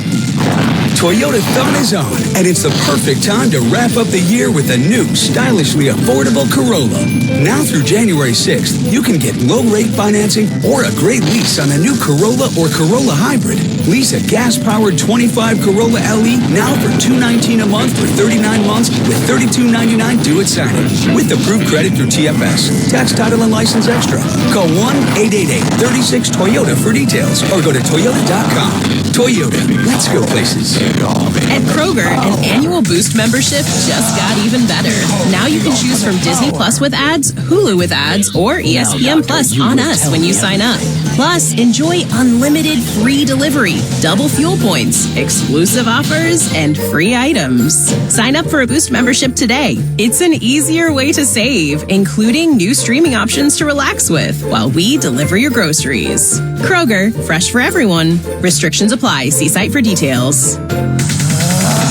S18: Toyota-thon is on, and it's the perfect time to wrap up the year with a new, stylishly affordable Corolla. Now through January 6th, you can get low-rate financing or a great lease on a new Corolla or Corolla Hybrid. Lease a gas-powered 25 Corolla LE now for $219 a month for 39 months with $32.99 due at signing. With approved credit through TFS. Tax, title, and license extra. Call 1-888-36-TOYOTA for details or go to Toyota.com. Toyota, let's go places.
S11: At Kroger, an annual Boost membership just got even better. Now you can choose from Disney Plus with ads, Hulu with ads, or ESPN Plus on us when you sign up. Plus, enjoy unlimited free delivery, double fuel points, exclusive offers, and free items. Sign up for a Boost membership today. It's an easier way to save, including new streaming options to relax with while we deliver your groceries. Kroger, fresh for everyone. Restrictions apply. See site for details.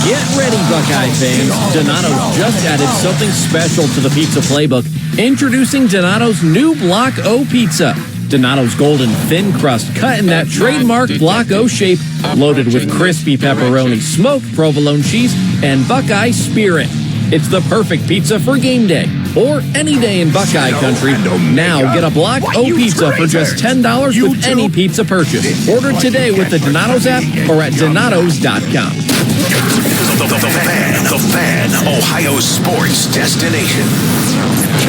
S17: Get ready, Buckeye fans. Donato's just added something special to the pizza playbook. Introducing Donato's new Block O pizza. Donato's golden thin crust cut in that trademark Block O shape, loaded with crispy pepperoni, smoked provolone cheese, and Buckeye Spirit. It's the perfect pizza for game day or any day in Buckeye country. Now get a Block O pizza for just $10 with any pizza purchase. Order today with the Donato's app or at Donatos.com.
S6: The Fan, Ohio Ohio sports destination.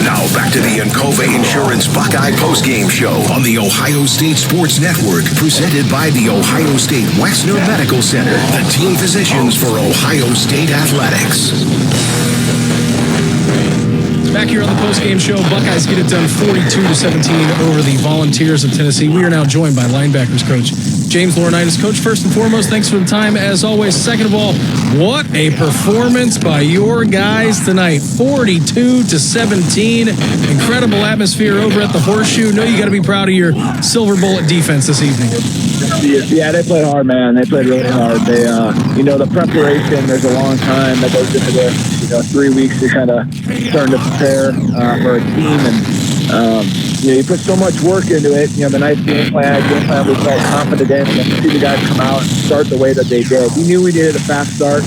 S6: Now back to the Encova Insurance Buckeye postgame show on the Ohio State Sports Network, presented by the Ohio State Wexner Medical Center, the team physicians for Ohio State Athletics.
S23: Back here on the postgame show, Buckeyes get it done 42-17 over the Volunteers of Tennessee. We are now joined by linebackers coach James Laurinaitis. Coach, first and foremost, thanks for the time as always. Second of all, what a performance by your guys tonight. 42-17. Incredible atmosphere over at the Horseshoe. Know you got to be proud of your Silver Bullet defense this evening.
S8: Yeah, they played hard, man. They played really hard. They, the preparation, there's a long time that goes into this. 3 weeks to kind of starting to prepare for a team, and you put so much work into it. The nice game plan we felt confident in, and to see the guys come out and start the way that they did. We knew we needed a fast start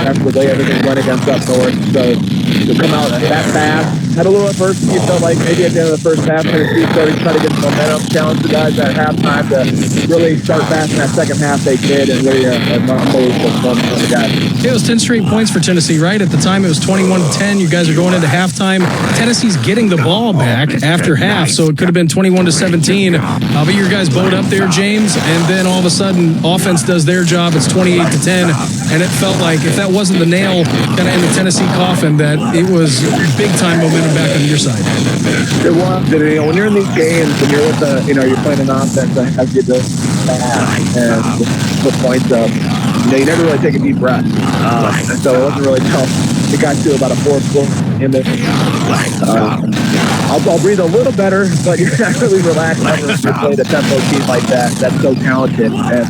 S8: after the way everything went against up north. So to come out that fast, had a little adversity. You felt like maybe at the end of the first half, Tennessee started trying to get some momentum, challenge the guys at halftime to really start fast in that second half. They did, and really unbelievable performance from the guys.
S23: It was 10 straight points for Tennessee, right? At the time, it was 21-10. You guys are going into halftime. Tennessee's getting the ball back after half, so it could have been 21-17. But your guys bowed up there, James, and then all of a sudden, offense does their job. It's 28-10, and it felt like if that wasn't the nail kind of in the Tennessee coffin, that it was big-time momentum back on your side.
S8: It was. When you're in these games and you're with you're playing an offense that has you to and put points up, you never really take a deep breath. And so it wasn't really tough. It got to about a fourth quarter in the I'll breathe a little better, but you're not really relaxed ever if you play a tempo team like that. That's so talented. And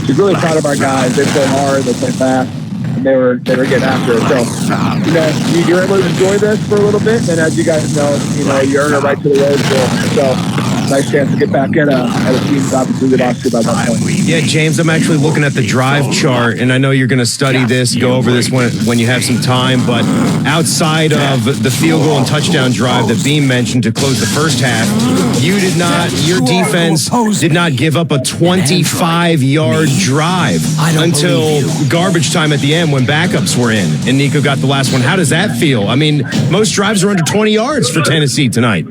S8: we're really proud of our guys. They play hard, they play fast. They were getting after it. So, you're able to enjoy this for a little bit, and as you guys know, you earn a right to the road for. So, nice chance to get back at a team that's obviously lost to by that point.
S24: Yeah, James, I'm actually looking at the drive chart, and I know you're going to study this, go over this when you have some time, but outside of the field goal and touchdown drive that Beam mentioned to close the first half, your defense did not give up a 25-yard drive until garbage time at the end when backups were in, and Nico got the last one. How does that feel? I mean, most drives are under 20 yards for Tennessee tonight.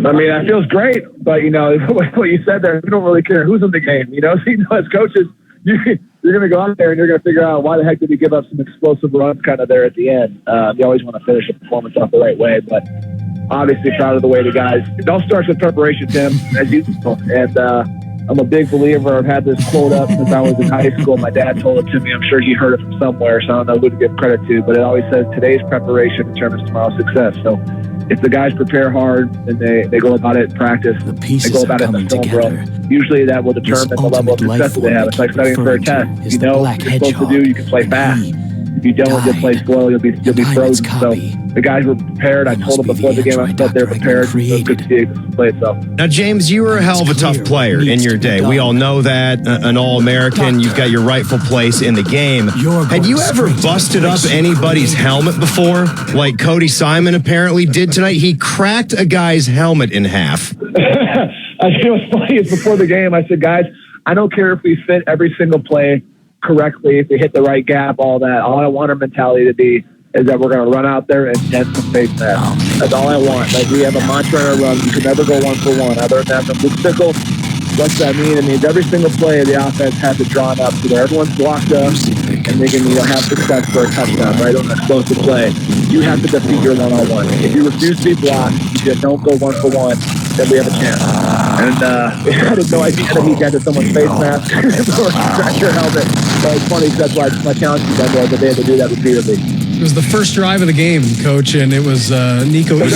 S8: I mean, that feels great, but what you said there, we don't really care who's in the game. So as coaches, you're going to go out there and you're going to figure out why the heck did we give up some explosive runs kind of there at the end. You always want to finish a performance off the right way, but obviously proud of the way the guys. It all starts with preparation, Tim, as usual. And I'm a big believer. I've had this quote up since I was in high school. My dad told it to me. I'm sure he heard it from somewhere, so I don't know who to give credit to, but it always says today's preparation determines tomorrow's success. So if the guys prepare hard and they go about it in practice, they go about it in the film room, usually that will determine the level of success that they have. It's like studying for a test. What you're supposed to do, you can play fast. If you don't, you'll play slow, you'll be frozen. So the guys were prepared. I told them before the game, I thought they were prepared. So it's good to see it play itself.
S24: Now, James, you were a hell of a tough player in your day. We all know that. An All-American. You've got your rightful place in the game. Had you ever busted up anybody's helmet before, like Cody Simon apparently did tonight? He cracked a guy's helmet in half.
S8: What's funny is before the game, I said, guys, I don't care if we fit every single play correctly, if we hit the right gap, all that. All I want our mentality to be is that we're going to run out there and dent some face masks. That's all I want. Like, we have a mantra in our run. You can never go 1-for-1. I learned that from Luke Fickle. What's that mean? It means every single play of the offense has it drawn up so that everyone's blocked up and they can have success for a touchdown, right, on an explosive play. You have to defeat your one-on-one. If you refuse to be blocked, you don't go 1-for-1, then we have a chance. And I had no idea that he got to someone's face mask or crack your helmet. But it's funny because that's why my challenge to them was that they had to do that repeatedly.
S23: It was the first drive of the game, Coach, and it was Nico. It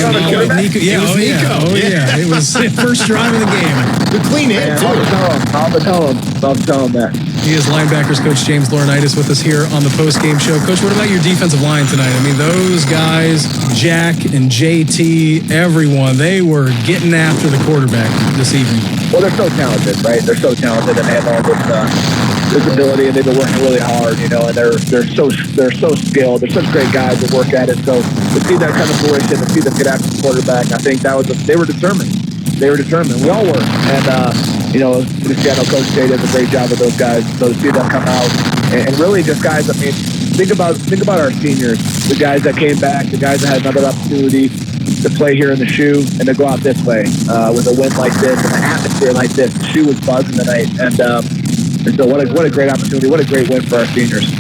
S23: was the first drive of the game.
S24: The clean hit, too.
S8: I'll tell him that.
S23: He is linebackers coach James Laurinaitis with us here on the post-game show. Coach, what about your defensive line tonight? I mean, those guys, Jack and JT, everyone, they were getting after the quarterback this evening.
S8: Well, they're so talented, right? They're so talented, and they have all this ability, and they've been working really hard, and they're so skilled. They're such great guys that work at it. So to see that kind of fruition, to see them get after the quarterback, I think they were determined. They were determined. We all were. And, the Seattle coach Jay does a great job with those guys. So to see them come out and really just guys, I mean, think about our seniors, the guys that came back, the guys that had another opportunity to play here in the shoe and to go out this way with a win like this and an atmosphere like this. The shoe was buzzing tonight, and so what a great opportunity, what a great win for our seniors.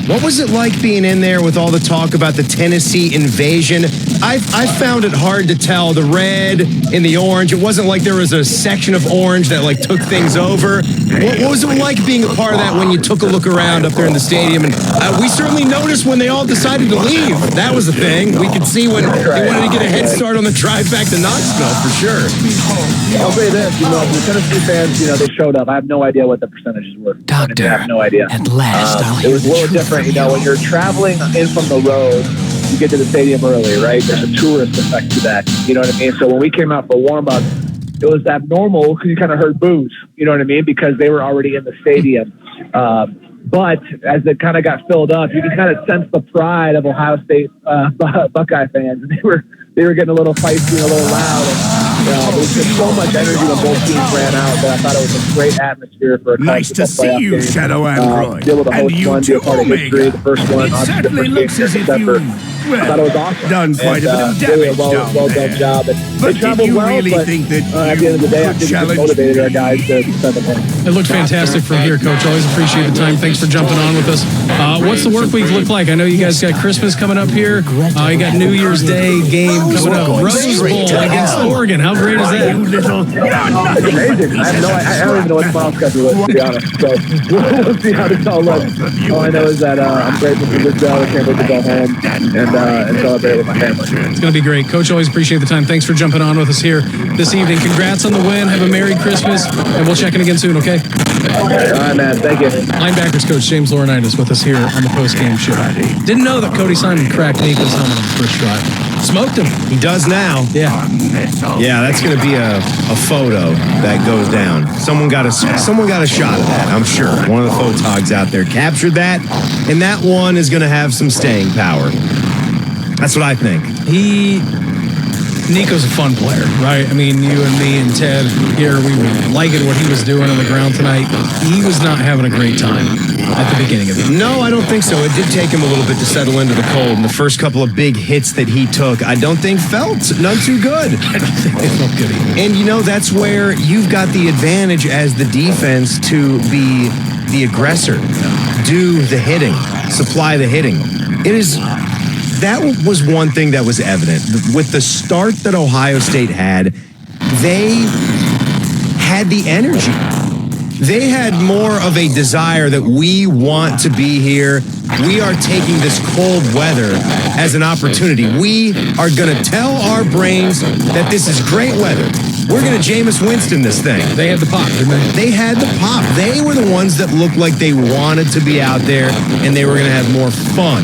S24: What was it like being in there with all the talk about the Tennessee invasion? I found it hard to tell the red and the orange. It wasn't like there was a section of orange that like took things over. What was it like being a part of that when you took a look around up there in the stadium? And we certainly noticed when they all decided to leave. That was the thing. We could see when they wanted to get a head start on the drive back to Knoxville for sure.
S8: I'll say this, the Tennessee fans, they showed up. I have no idea what the percentages were.
S9: Doctor,
S8: I have no idea.
S9: At last,
S8: it was a little different. When you're traveling in from the road, you get to the stadium early, right? There's a tourist effect to that. You know what I mean? So when we came out for warm-up, it was abnormal because you kind of heard boos, you know what I mean? Because they were already in the stadium. But as it kind of got filled up, you can kind of sense the pride of Ohio State Buckeye fans. They were getting a little feisty, a little loud. And, there was just so much energy when both teams ran out that I thought it was a great atmosphere for a
S14: nice to see you,
S8: game.
S14: Shadow Android.
S8: Be able to host one, be a part of history, the first one.
S14: It certainly looks as if you
S8: I thought it was awesome.
S14: Done quite a bit of
S8: really
S14: damage
S8: well done job. And
S14: but
S8: they traveled
S14: did you
S8: well,
S14: really
S8: but
S14: think that
S8: at the end of the day, I think it motivated our guys to send them home.
S23: It looked fantastic from here, Coach. Always appreciate the time. Thanks for jumping on with us. What's the work week look like? I know you guys got Christmas coming up here. You got New Year's Day game coming up. Rose Bowl against Oregon. How great is that?
S8: It's amazing. I don't even know what tomorrow's schedule is, to be honest. So we'll see how this all looks. All I know is that I'm grateful for this show. I can't wait to go home and celebrate with my family.
S23: It's going to be great. Coach, always appreciate the time. Thanks for jumping on with us here this evening. Congrats on the win. Have a Merry Christmas, and we'll check in again soon, okay?
S8: All right, man. Thank you.
S23: Linebackers coach James Laurinaitis with us here on the post-game show. Didn't know that Cody Simon cracked Nico's helmet on the first drive. Smoked him.
S24: He does now.
S23: Yeah.
S24: Yeah, that's going to be a photo that goes down. Someone got a shot of that, I'm sure. One of the photogs out there captured that, and that one is going to have some staying power. That's what I think.
S23: Nico's a fun player, right? I mean, you and me and Ted here, we were liking what he was doing on the ground tonight. He was not having a great time at the beginning of it.
S24: No, I don't think so. It did take him a little bit to settle into the cold, and the first couple of big hits that he took, I don't think felt none too good.
S23: I don't think they felt good either.
S24: And, that's where you've got the advantage as the defense to be the aggressor, do the hitting, supply the hitting. That was one thing that was evident. With the start that Ohio State had, they had the energy. They had more of a desire that we want to be here. We are taking this cold weather as an opportunity. We are going to tell our brains that this is great weather. We're going to Jameis Winston this thing.
S23: They had the pop, didn't they?
S24: They had the pop. They were the ones that looked like they wanted to be out there, and they were going to have more fun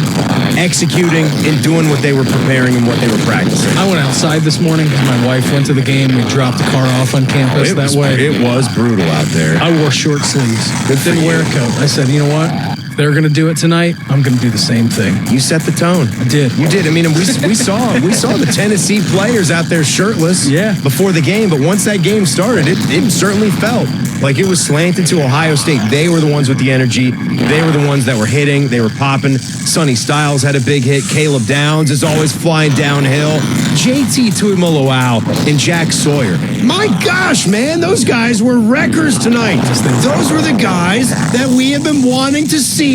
S24: executing and doing what they were preparing and what they were practicing.
S23: I went outside this morning because my wife went to the game. We dropped the car off on campus that way.
S24: It was brutal out there.
S23: I wore short sleeves. Didn't wear a coat. I said, you know what? If they're going to do it tonight, I'm going to do the same thing.
S24: You set the tone.
S23: I did.
S24: You did. I mean, we saw the Tennessee players out there shirtless before the game, but once that game started, it certainly felt like it was slanted to Ohio State. They were the ones with the energy. They were the ones that were hitting. They were popping. Sonny Styles had a big hit. Caleb Downs is always flying downhill. JT Tuimoloau and Jack Sawyer. My gosh, man, those guys were wreckers tonight. Those were the guys that we have been wanting to see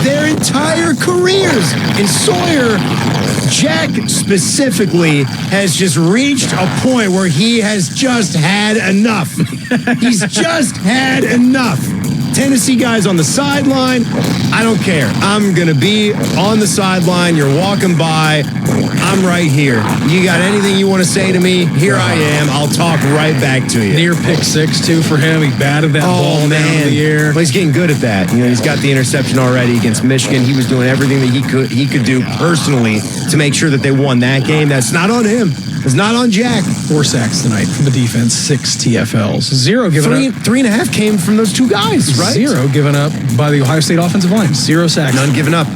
S24: their entire careers. And Sawyer, Jack specifically, has just reached a point where he has just had enough. He's just had enough. Tennessee guys on the sideline, I don't care. I'm going to be on the sideline. You're walking by. I'm right here. You got anything you want to say to me? Here I am. I'll talk right back to you.
S23: Near pick six, too, for him. He batted that ball down in the air.
S24: Well, he's getting good at that. He's got the interception already against Michigan. He was doing everything that he could do personally to make sure that they won that game. That's not on him. It's not on Jack.
S23: 4 sacks tonight from the defense, 6 TFLs. 0 given up.
S24: 3.5 came from those two guys, right?
S23: 0 given up by the Ohio State offensive line. 0 sacks.
S24: None given up.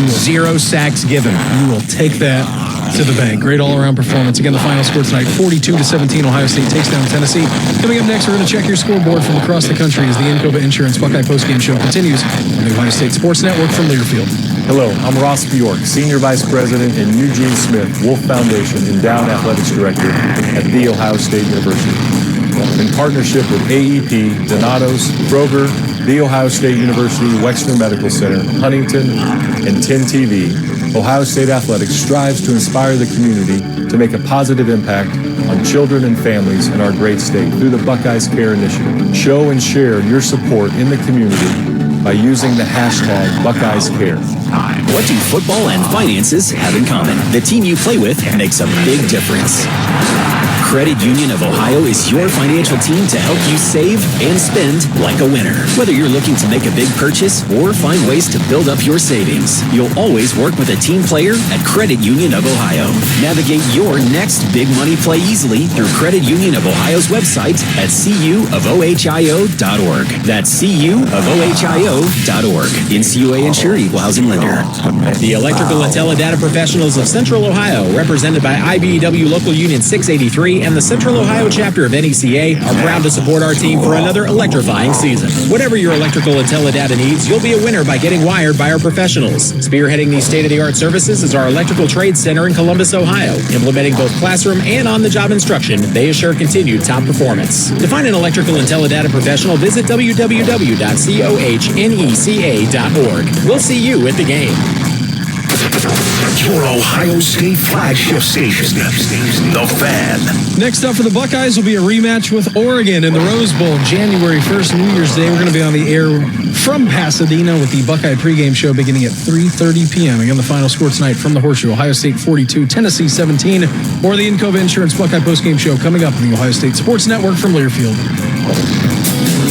S24: 0 sacks given.
S23: You will take that to the bank. Great all-around performance. Again, the final score tonight, 42-17. Ohio State takes down Tennessee. Coming up next, we're going to check your scoreboard from across the country as the Incoba Insurance Buckeye postgame show continues on the Ohio State Sports Network from Learfield.
S21: Hello, I'm Ross Bjork, Senior Vice President and Eugene Smith, Wolf Foundation Endowed Athletics Director at The Ohio State University. In partnership with AEP, Donatos, Kroger, The Ohio State University, Wexner Medical Center, Huntington, and 10 TV, Ohio State Athletics strives to inspire the community to make a positive impact on children and families in our great state through the Buckeyes Care Initiative. Show and share your support in the community by using the hashtag Buckeyes Care.
S9: What do football and finances have in common? The team you play with makes a big difference. Credit Union of Ohio is your financial team to help you save and spend like a winner. Whether you're looking to make a big purchase or find ways to build up your savings, you'll always work with a team player at Credit Union of Ohio. Navigate your next big money play easily through Credit Union of Ohio's website at cuofohio.org. That's cuofohio.org. NCUA insured, equal housing lender.
S19: The Electrical and Teledata Professionals of Central Ohio, represented by IBEW Local Union 683 and the Central Ohio chapter of NECA, are proud to support our team for another electrifying season. Whatever your electrical and teledata needs, you'll be a winner by getting wired by our professionals. Spearheading these state-of-the-art services is our Electrical Trade Center in Columbus, Ohio. Implementing both classroom and on-the-job instruction, they assure continued top performance. To find an electrical and teledata professional, visit www.cohneca.org. We'll see you at the game.
S6: Your Ohio State flagship station, The Fan.
S23: Next up for the Buckeyes will be a rematch with Oregon in the Rose Bowl, January 1st, New Year's Day. We're going to be on the air from Pasadena with the Buckeye pregame show beginning at 3:30 p.m. Again, the final score tonight from the Horseshoe, Ohio State 42, Tennessee 17, or the Incoba Insurance Buckeye postgame show coming up on the Ohio State Sports Network from Learfield.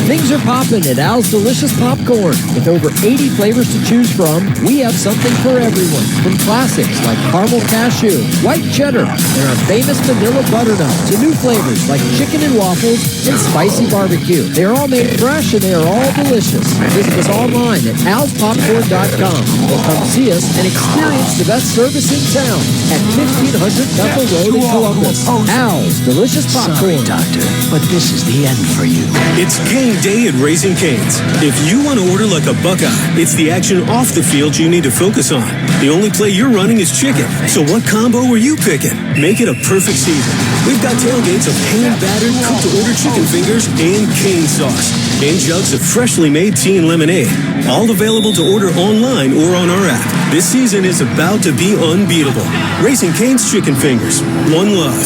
S4: Things are popping at Al's Delicious Popcorn. With over 80 flavors to choose from, we have something for everyone. From classics like caramel cashew, white cheddar, and our famous vanilla butternut, to new flavors like chicken and waffles and spicy barbecue. They are all made fresh and they are all delicious. Visit us online at alspopcorn.com or come see us and experience the best service in town at 1500 Bethel Road in Columbus. Al's Delicious Popcorn.
S5: Sorry, Doctor, but this is the end for you. It's game day at Raising Cane's. If you want to order like a Buckeye, it's the action off the field you need to focus on. The only play you're running is chicken. So what combo are you picking? Make it a perfect season. We've got tailgates of hand-battered, cooked-to-order chicken fingers and cane sauce. And jugs of freshly made tea and lemonade. All available to order online or on our app. This season is about to be unbeatable. Raising Cane's Chicken Fingers. One love.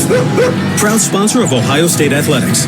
S5: Proud sponsor of Ohio State Athletics.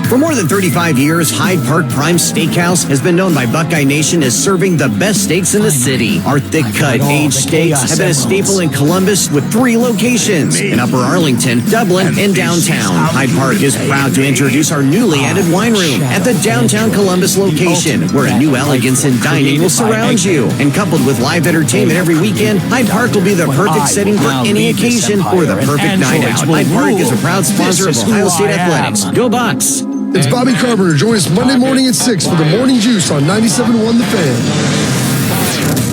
S12: For more than 35 years, Hyde Park Prime Steakhouse has been known by Buckeye Nation as serving the best steaks in the city. Our thick-cut, aged steaks have been a staple in Columbus with 3 locations in Upper Arlington, Dublin, and downtown. Hyde Park is proud to introduce our newly added wine room at the downtown Columbus location, where a new elegance in dining will surround you. And coupled with live entertainment every weekend, Hyde Park will be the perfect setting for any occasion or the perfect night out. Hyde Park is a proud sponsor of Ohio State Athletics. Go Bucks!
S13: It's Bobby Carpenter. Join us Monday morning at 6 for the Morning Juice on 97.1 The Fan.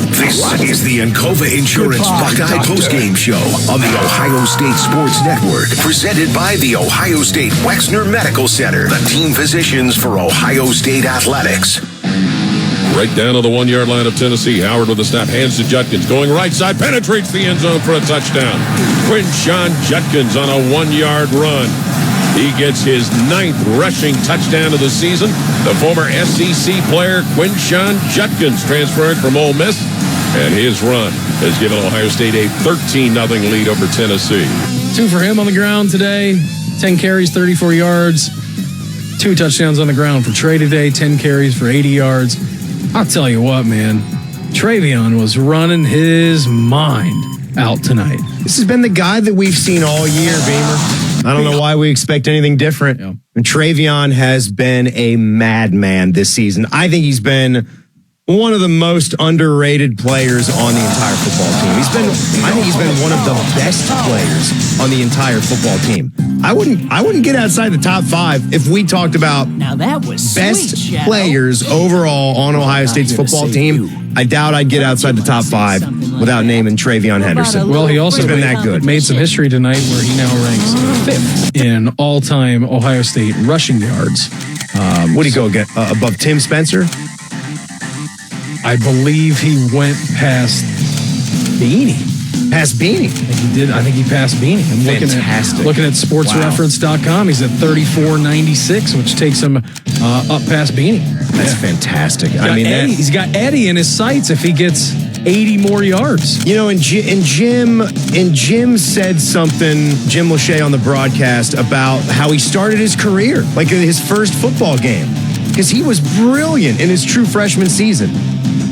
S6: This is the Encova Insurance Buckeye postgame show on the Ohio State Sports Network, presented by the Ohio State Wexner Medical Center, the team physicians for Ohio State Athletics.
S3: Right down to the 1-yard line of Tennessee. Howard with the snap, hands to Judkins, going right side, penetrates the end zone for a touchdown. Quinshawn Judkins on a 1-yard run. He gets his 9th rushing touchdown of the season. The former SEC player, Quinshawn Judkins, transferred from Ole Miss, and his run has given Ohio State a 13-0 lead over Tennessee.
S23: 2 for him on the ground today, 10 carries, 34 yards, 2 touchdowns on the ground for Trey today, 10 carries for 80 yards. I'll tell you what, man, Travion was running his mind out tonight.
S24: This has been the guy that we've seen all year, Beamer. I don't know why we expect anything different. And Travion has been a madman this season. I think he's been one of the most underrated players on the entire football team. I think he's been one of the best players on the entire football team. I wouldn't get outside the top 5 if we talked about
S1: now that was
S24: best
S1: sweet,
S24: players overall on Ohio State's football team. I doubt I'd get outside the top 5 without naming Travion Henderson.
S23: Well, he also
S24: been that good.
S23: made some history tonight where he now ranks 5th in all-time Ohio State rushing yards.
S24: What did he go get above Tim Spencer?
S23: I believe he went past Beanie.
S24: Past Beanie?
S23: I think he passed Beanie. I'm
S24: Fantastic.
S23: looking at sportsreference.com. He's at 34.96, which takes him up past Beanie.
S24: That's fantastic.
S23: He's got Eddie in his sights if he gets 80 more yards.
S24: You know, and Jim said something, Jim Lachey on the broadcast, about how he started his career, like his first football game, because he was brilliant in his true freshman season.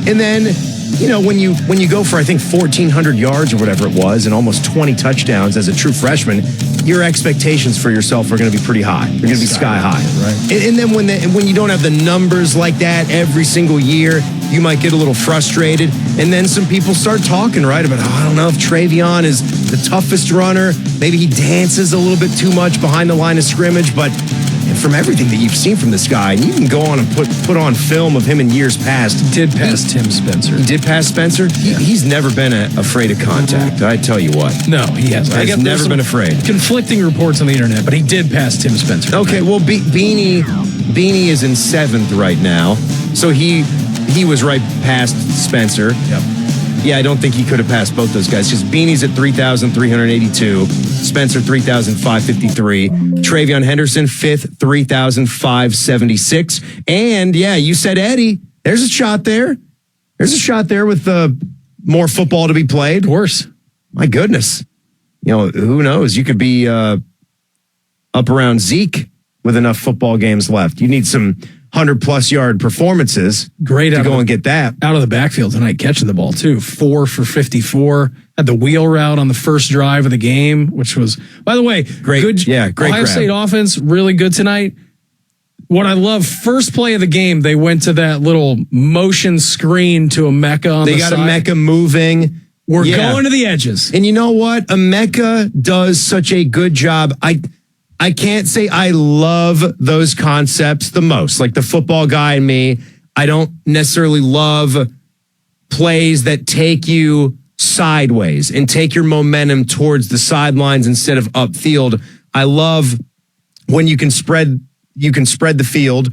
S24: And then, you know, when you go for, I think, 1,400 yards or whatever it was and almost 20 touchdowns as a true freshman, your expectations for yourself are going to be pretty high. They're going to be sky high. Right. And then when you don't have the numbers like that every single year, you might get a little frustrated. And then some people start talking, right, about, I don't know if Travion is the toughest runner. Maybe he dances a little bit too much behind the line of scrimmage. But from everything that you've seen from this guy, and you can go on and put on film of him in years past.
S23: Did pass Tim Spencer.
S24: He did pass Spencer? Yeah. He's never been afraid of contact. I tell you what.
S23: No, he hasn't.
S24: He's never been afraid.
S23: Conflicting reports on the internet, but he did pass Tim Spencer.
S24: Okay, well, Beanie is in 7th right now, so he was right past Spencer.
S23: Yep.
S24: Yeah, I don't think he could have passed both those guys, because Beanie's at 3,382, Spencer 3,553, Travion Henderson 5th, 3,576, and yeah, you said Eddie. There's a shot there. There's a shot there with more football to be played.
S23: Of course.
S24: My goodness. You know, who knows? You could be up around Zeke with enough football games left. You need some 100-plus yard performances.
S23: Great
S24: to go and get that.
S23: Out of the backfield tonight, catching the ball, too. 4 for 54. Had the wheel route on the first drive of the game, which was, by the way, great.
S24: Great
S23: Ohio
S24: grab.
S23: State offense, really good tonight. What I love, first play of the game, they went to that little motion screen to Emeka on the side.
S24: They got Emeka moving.
S23: We're going to the edges.
S24: And you know what? Emeka does such a good job. I can't say I love those concepts the most. Like the football guy in me, I don't necessarily love plays that take you sideways and take your momentum towards the sidelines instead of upfield. I love when you can spread the field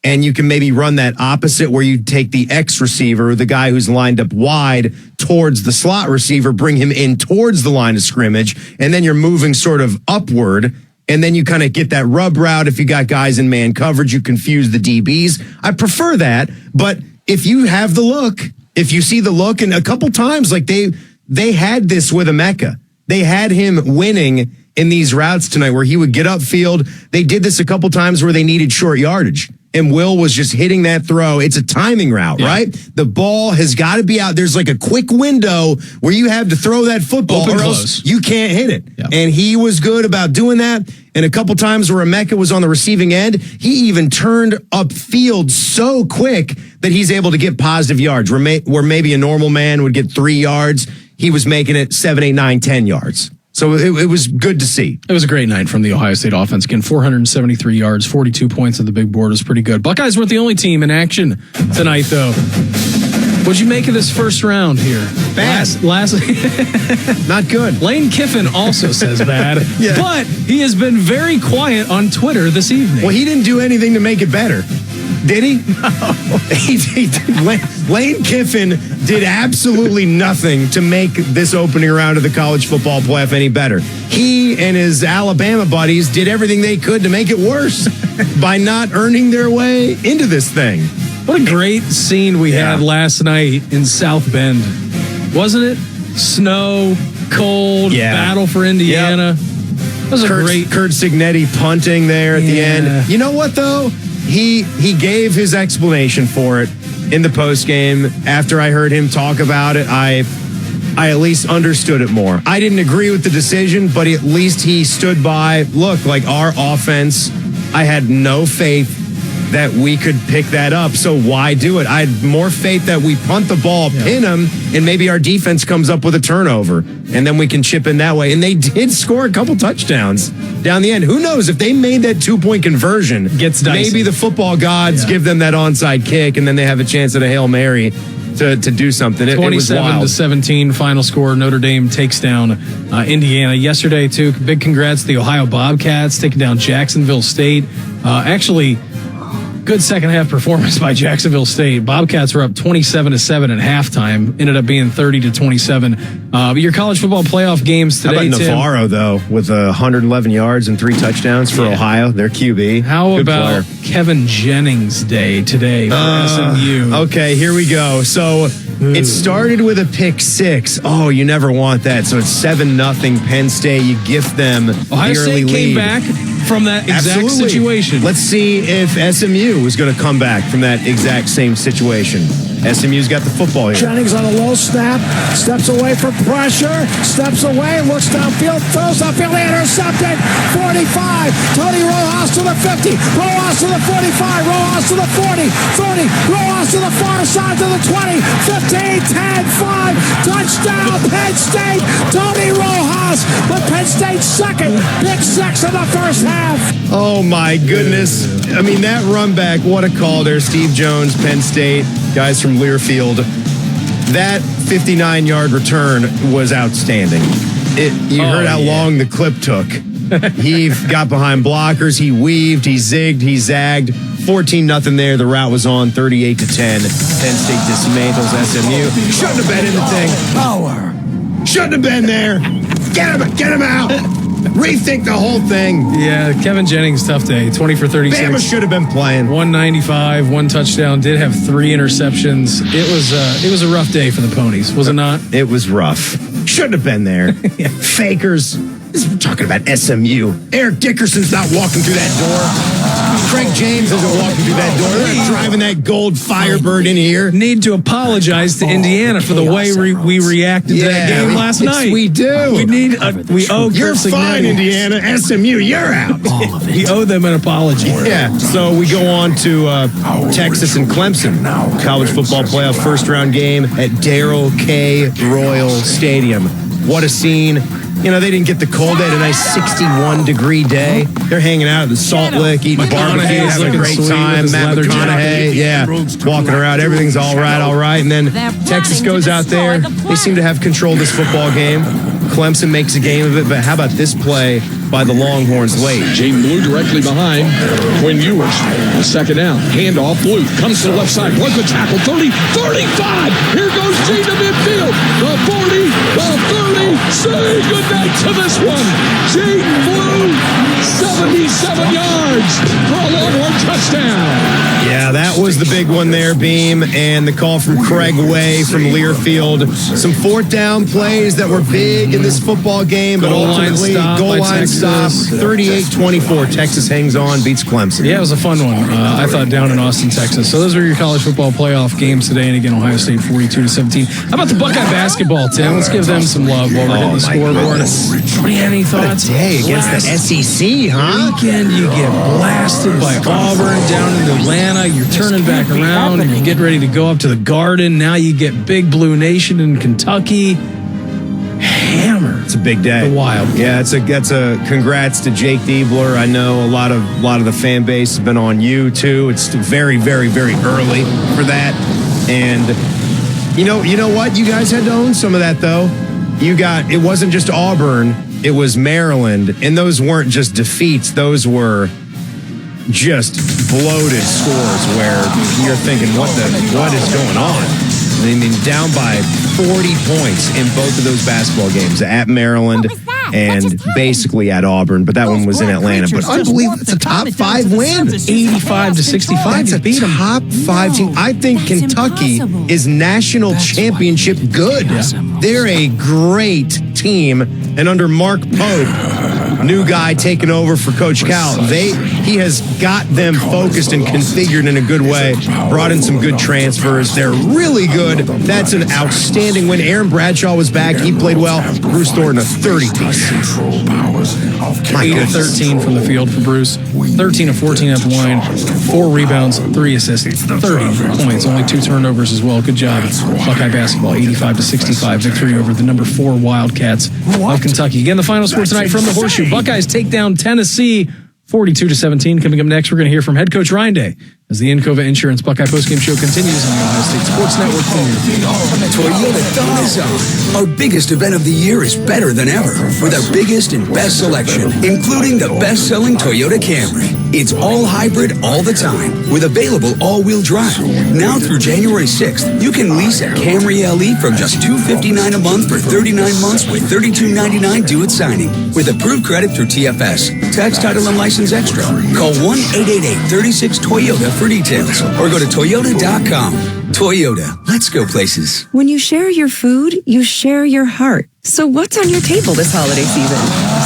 S24: and you can maybe run that opposite where you take the X receiver, the guy who's lined up wide, towards the slot receiver, bring him in towards the line of scrimmage, and then you're moving sort of upward. And then you kind of get that rub route. If you got guys in man coverage, you confuse the DBs. I prefer that. But if you have the look, if you see the look, and a couple times, like they had this with Emeka. They had him winning in these routes tonight where he would get upfield. They did this a couple times where they needed short yardage. And Will was just hitting that throw. It's a timing route, right? The ball has got to be out. There's like a quick window where you have to throw that football or else you can't hit it. Yep. And he was good about doing that. And a couple times where Emeka was on the receiving end, he even turned upfield so quick that he's able to get positive yards. Where maybe a normal man would get 3 yards, he was making it 7, 8, 9, 10 yards. So it was good to see.
S23: It was a great night from the Ohio State offense. Again, 473 yards, 42 points on the big board was pretty good. Buckeyes weren't the only team in action tonight, though. What'd you make of this first round here?
S24: Bad.
S23: Last
S24: Not good.
S23: Lane Kiffin also says bad,
S24: Yeah.
S23: but he has been very quiet on Twitter this evening.
S24: Well, he didn't do anything to make it better. Did he?
S23: No.
S24: Lane Kiffin did absolutely nothing to make this opening round of the college football playoff any better. He and his Alabama buddies did everything they could to make it worse by not earning their way into this thing.
S23: What a great scene we had last night in South Bend. Wasn't it? Snow, cold, battle for Indiana. That was
S24: Kurt Signetti punting there at the end. You know what, though? He gave his explanation for it in the postgame. After I heard him talk about it, I at least understood it more. I didn't agree with the decision, but at least he stood by, look, like our offense, I had no faith that we could pick that up. So why do it? I had more faith that we punt the ball, pin them, and maybe our defense comes up with a turnover, and then we can chip in that way. And they did score a couple touchdowns down the end. Who knows if they made that 2-point conversion?
S23: Gets dicey.
S24: Maybe the football gods give them that onside kick, and then they have a chance at a Hail Mary to do something. It was wild.
S23: 27-17 final score. Notre Dame takes down Indiana yesterday too. Big congrats to the Ohio Bobcats taking down Jacksonville State. Actually, good second half performance by Jacksonville State. Bobcats were up 27-7 at halftime. Ended up being 30-27. Your college football playoff games today.
S24: How about
S23: Tim?
S24: Navarro though, with 111 yards and 3 touchdowns for Ohio, their QB?
S23: How
S24: Good
S23: about
S24: player.
S23: Kevin Jennings Day today for SMU?
S24: Okay, here we go. So it started with a pick 6. Oh, you never want that. So it's 7-0 Penn State. You gift them
S23: Ohio
S24: the early
S23: State came
S24: lead.
S23: back from that exact
S24: Absolutely.
S23: situation.
S24: Let's see if SMU is going to come back from that exact same situation. SMU's got the football here.
S1: Jennings on a low snap, steps away from pressure, steps away, looks downfield, throws downfield, intercepted, 45, Tony Rojas to the 50, Rojas to the 45, Rojas to the 40, 30, Rojas to the far side to the 20, 15, 10, 5, touchdown, Penn State, Tony Rojas, but Penn State second, pick 6 in the first half.
S24: Oh my goodness. I mean, that run back, what a call there. Steve Jones, Penn State, guys from Learfield. That 59-yard return was outstanding. You heard how long the clip took. He got behind blockers, he weaved, he zigged, he zagged. 14-0 there. The route was on 38-10. Penn State dismantles SMU. Shouldn't have been in the thing. Power. Shouldn't have been there. Get him out. Rethink the whole thing.
S23: Yeah, Kevin Jennings, tough day. 20 for 36.
S24: Bama should have been playing.
S23: 195, 1 touchdown. Did have 3 interceptions. It was a rough day for the Ponies, was it not?
S24: It was rough. Shouldn't have been there. Fakers. We're talking about SMU. Eric Dickerson's not walking through that door. Craig James isn't walking through that door. They're not driving that gold Firebird in here.
S23: Need to apologize to Indiana for the way we reacted to that game last night.
S24: We do.
S23: We owe
S24: You're
S23: Chris
S24: fine,
S23: Ignetti.
S24: Indiana. SMU, you're out.
S23: We owe them an apology.
S24: Yeah. So we go on to Texas and Clemson. College football playoff first round game at Darrell K. Royal Stadium. What a scene. You know, they didn't get the cold. They had a nice 61-degree day. They're hanging out at the Salt Lick, eating barbecue, having a great time. Matt McConaughey, walking around. Everything's all right. And then Texas goes out there. They seem to have control of this football game. Clemson makes a game of it, but how about this play by the Longhorns late?
S2: Gene Blue directly behind Quinn Ewers. Second down. Handoff. Blue comes to the left side. Runs the tackle. 30, 35. Here goes Gene to midfield. The 40, the 30. Say goodnight to this one. Gene Blue, 77 yards for a Longhorn touchdown.
S24: Yeah, that was the big one there, Beam, and the call from Craig Way from Learfield. Some fourth down plays that were big in this football game, but ultimately goal line stop, 38-24. Texas hangs on, beats Clemson.
S23: Yeah, it was a fun one. I thought down in Austin, Texas. So those are your college football playoff games today, and again, Ohio State 42-17. How about the Buckeye basketball, Tim? Let's give them some love while we're hitting the scoreboard. Do you have any thoughts?
S24: Day against the SEC, huh?
S23: Weekend, you get blasted by Auburn down in Atlanta. You're turning back around and you're getting ready to go up to the Garden. Now you get Big Blue Nation in Kentucky. Hammer.
S24: It's a big day.
S23: The Wild.
S24: Yeah, that's a congrats to Jake Diebler. I know a lot of the fan base has been on you too. It's very, very, very early for that. And you know what? You guys had to own some of that though. It wasn't just Auburn, it was Maryland, and those weren't just defeats, those were just bloated scores where you're thinking, what is going on? I mean, down by 40 points in both of those basketball games at Maryland and basically at Auburn, but that one was in Atlanta. But unbelievable, it's a top 5 win.
S23: 85-65.
S24: It's a top 5 team. I think Kentucky is national championship good. They're a great team, and under Mark Pope, new guy taking over for Coach Cal, He has got them focused and configured in a good way, brought in some good transfers. They're really good. That's an outstanding win. Aaron Bradshaw was back. He played well. Bruce Thornton, a 30-piece.
S23: 8 of 13 from the field for Bruce. 13 of 14 at the line. 4 rebounds, 3 assists, 30 points. Only 2 turnovers as well. Good job. Buckeye basketball, 85-65 victory over the number 4 Wildcats of Kentucky. Again, the final score tonight from the Horseshoe. Buckeyes take down Tennessee 42-17. Coming up next, we're going to hear from head coach Ryan Day as the Encova Insurance Buckeye postgame show continues on the Ohio State Sports Network.
S18: Toyota Thumb is on. Our biggest event of the year is better than ever with our biggest and best selection, including the best-selling Toyota Camry. It's all hybrid all the time with available all-wheel drive. Now through January 6th, you can lease a Camry LE from just $259 a month for 39 months with $32.99 due at signing. With approved credit through TFS, tax, title, and license extra. Call 1-888-36-TOYOTA for details or go to Toyota.com. Toyota, let's go places.
S10: When you share your food, you share your heart. So what's on your table this holiday season?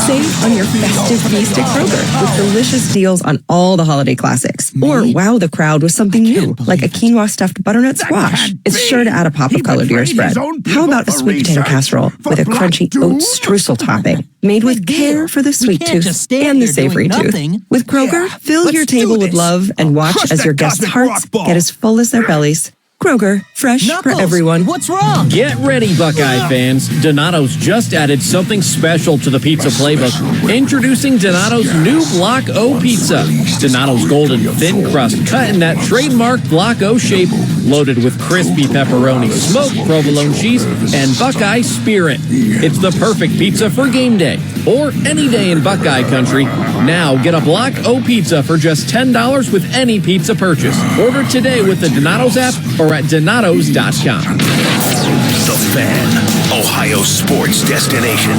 S10: Save on your festive feast at Kroger with delicious deals on all the holiday classics. Or wow the crowd with something new, like a quinoa stuffed butternut squash. It's sure to add a pop of color to your spread. How about a sweet potato casserole with a crunchy oat streusel topping? Made with care for the sweet tooth and the savory tooth. With Kroger, fill your table with love and watch as your guests' hearts get as full as their bellies. Kroger, fresh for everyone.
S17: What's wrong? Get ready, Buckeye fans. Donato's just added something special to the pizza playbook. Introducing Donato's new Block O pizza. Donato's golden thin crust cut in that trademark Block O shape, loaded with crispy pepperoni, smoked provolone cheese, and Buckeye Spirit. It's the perfect pizza for game day or any day in Buckeye country. Now get a Block O pizza for just $10 with any pizza purchase. Order today with the Donato's app or at Donatos.com.
S6: The Fan, Ohio sports destination.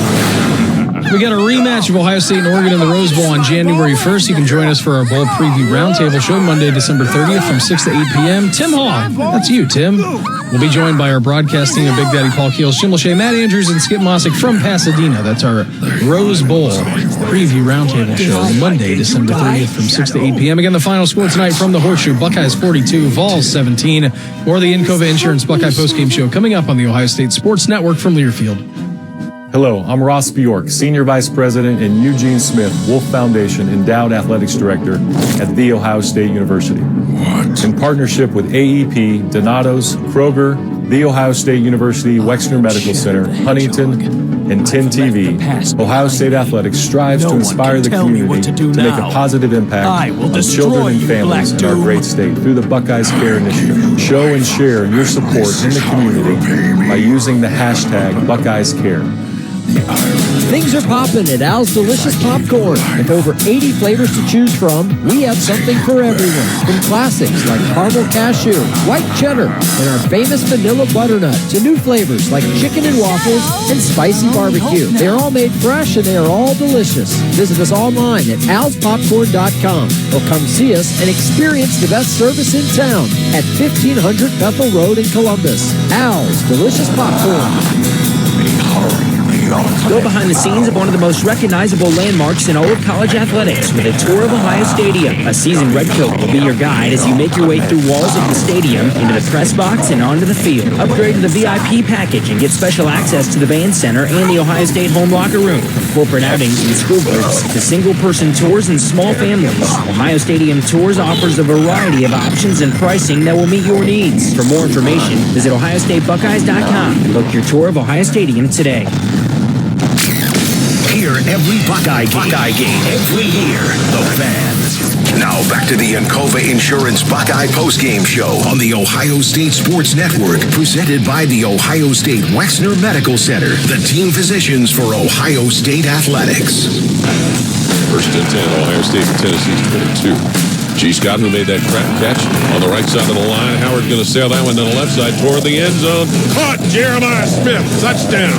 S23: We got a rematch of Ohio State and Oregon in the Rose Bowl on January 1st. You can join us for our bowl preview roundtable show Monday, December 30th from 6 to 8 p.m. Tim Hall, that's you, Tim. We'll be joined by our broadcast team of Big Daddy Paul Keels, Jim Lachey, Matt Andrews, and Skip Mossick from Pasadena. That's our Rose Bowl preview roundtable show Monday, December 30th from 6 to 8 p.m. Again, the final score tonight from the Horseshoe, Buckeyes 42, Vols 17, or the Encova Insurance Buckeye postgame show coming up on the Ohio State Sports Network from Learfield.
S21: Hello, I'm Ross Bjork, Senior Vice President and Eugene Smith, Wolf Foundation Endowed Athletics Director at The Ohio State University. In partnership with AEP, Donato's, Kroger, The Ohio State University, Wexner Medical Center, Huntington, and 10 TV, Ohio State Athletics strives to inspire the community to make a positive impact on children and families in our great state through the Buckeyes Care Initiative. Show and share your support in the community by using the hashtag Buckeyes Care.
S4: Things are popping at Al's Delicious Popcorn. With over 80 flavors to choose from, we have something for everyone. From classics like caramel cashew, white cheddar, and our famous vanilla butternut, to new flavors like chicken and waffles and spicy barbecue. They are all made fresh and they are all delicious. Visit us online at alspopcorn.com or come see us and experience the best service in town at 1500 Bethel Road in Columbus. Al's Delicious Popcorn.
S15: Go behind the scenes of one of the most recognizable landmarks in all of college athletics with a tour of Ohio Stadium. A seasoned redcoat will be your guide as you make your way through walls of the stadium, into the press box, and onto the field. Upgrade to the VIP package and get special access to the band center and the Ohio State home locker room. From corporate outings and school groups to single-person tours and small families, Ohio Stadium Tours offers a variety of options and pricing that will meet your needs. For more information, visit OhioStateBuckeyes.com and book your tour of Ohio Stadium today.
S6: Hear every Buckeye game every year. The Fan. Now back to the Encova Insurance Buckeye postgame show on the Ohio State Sports Network, presented by the Ohio State Wexner Medical Center, the team physicians for Ohio State athletics.
S3: First and 10, Ohio State and Tennessee's 22. G. Scott, who made that catch on the right side of the line. Howard going to sail that one to the left side toward the end zone. Caught Jeremiah Smith. Touchdown.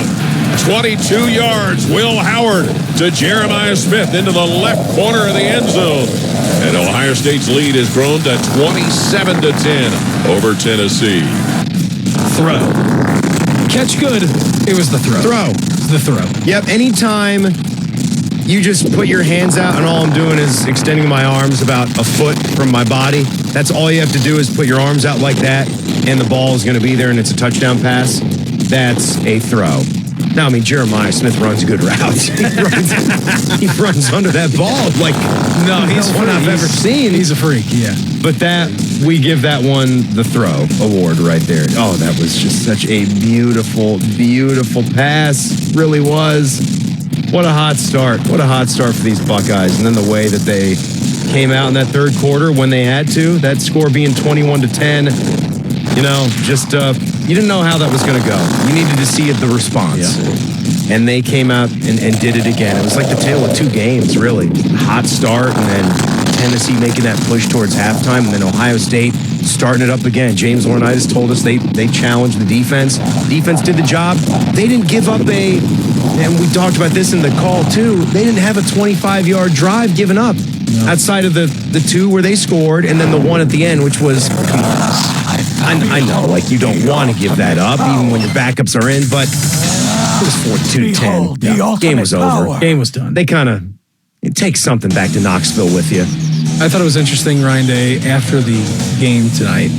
S3: 22 yards. Will Howard to Jeremiah Smith into the left corner of the end zone. And Ohio State's lead has grown to 27-10 over Tennessee.
S23: Throw. Catch good. It was the throw.
S24: The throw. Yep, anytime you just put your hands out, and all I'm doing is extending my arms about a foot from my body. That's all you have to do is put your arms out like that, and the ball is going to be there, and it's a touchdown pass. That's a throw. Now, I mean, Jeremiah Smith runs good routes. He runs under that ball like
S23: he's
S24: one I've ever seen.
S23: He's a freak, yeah.
S24: But we give that one the throw award right there. Oh, that was just such a beautiful, beautiful pass. Really was. What a hot start. What a hot start for these Buckeyes. And then the way that they came out in that third quarter when they had to, that score being 21-10, you didn't know how that was going to go. You needed to see the response. Yeah. And they came out and did it again. It was like the tale of two games, really. Hot start, and then Tennessee making that push towards halftime, and then Ohio State starting it up again. James Laurinaitis told us they challenged the defense. Defense did the job. They didn't give up and we talked about this in the call too, they didn't have a 25-yard drive given up. No. Outside of the two where they scored, and then the one at the end, which was, come on. I know, like, you don't want to give that up, even when your backups are in, but it was 42-10. Yeah. Game was over.
S23: Game was done.
S24: They it takes something back to Knoxville with you.
S23: I thought it was interesting, Ryan Day, after the game tonight.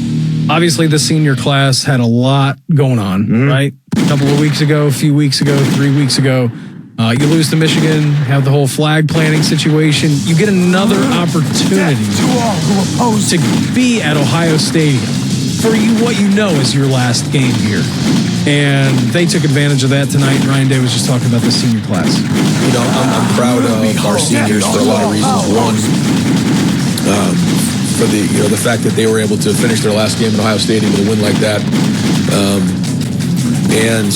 S23: Obviously, the senior class had a lot going on, right? A couple of weeks ago, a few weeks ago, 3 weeks ago. You lose to Michigan, have the whole flag planting situation. You get another opportunity to be at Ohio Stadium for what you know is your last game here. And they took advantage of that tonight. Ryan Day was just talking about the senior class.
S7: I'm proud of our seniors for a lot of reasons. One, for the fact that they were able to finish their last game at Ohio Stadium with a win like that. And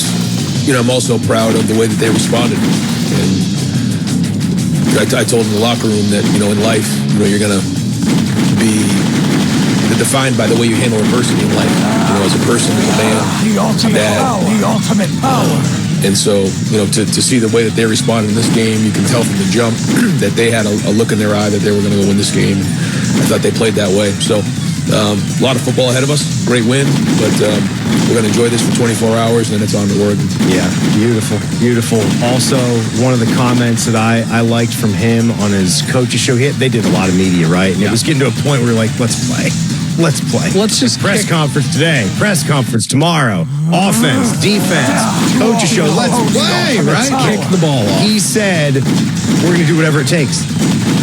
S7: I'm also proud of the way that they responded. And I told in the locker room that, in life, you're going to be defined by the way you handle adversity in life. As a person, as a man,
S14: The ultimate power.
S7: And so, to see the way that they responded in this game, you can tell from the jump that they had a look in their eye that they were going to go win this game. I thought they played that way. So, a lot of football ahead of us. Great win, but we're going to enjoy this for 24 hours, and then it's on to Oregon.
S24: Yeah, beautiful, beautiful. Also, one of the comments that I liked from him on his coach's show, they did a lot of media, right? And it was getting to a point where we're like, let's play. Let's play.
S23: Let's just
S24: press conference today, press conference tomorrow, offense, defense, coach's show. Let's play, right?
S23: Kick the ball off.
S24: He said, we're going to do whatever it takes.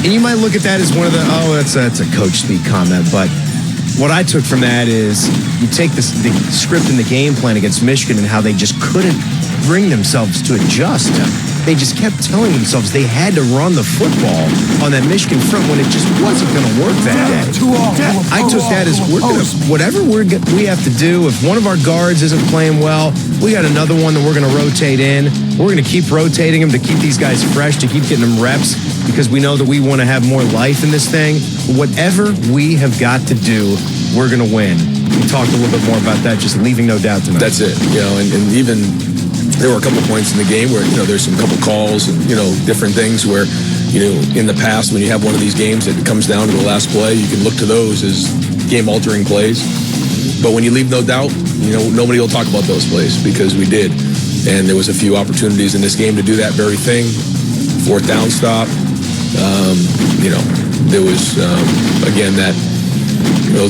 S24: And you might look at that as one of the, that's a coach speak comment, but what I took from that is you take the script and the game plan against Michigan and how they just couldn't bring themselves to adjust. They just kept telling themselves they had to run the football on that Michigan front when it just wasn't going to work that day. I took that as whatever we have to do. If one of our guards isn't playing well, we got another one that we're going to rotate in. We're going to keep rotating them to keep these guys fresh, to keep getting them reps, because we know that we want to have more life in this thing. Whatever we have got to do, we're going to win. We talked a little bit more about that, just leaving no doubt tonight.
S7: That's it. And even there were a couple points in the game where, there's some couple calls and, different things where, in the past, when you have one of these games that comes down to the last play, you can look to those as game-altering plays. But when you leave no doubt, nobody will talk about those plays, because we did. And there was a few opportunities in this game to do that very thing. Fourth down stop. There was, again, that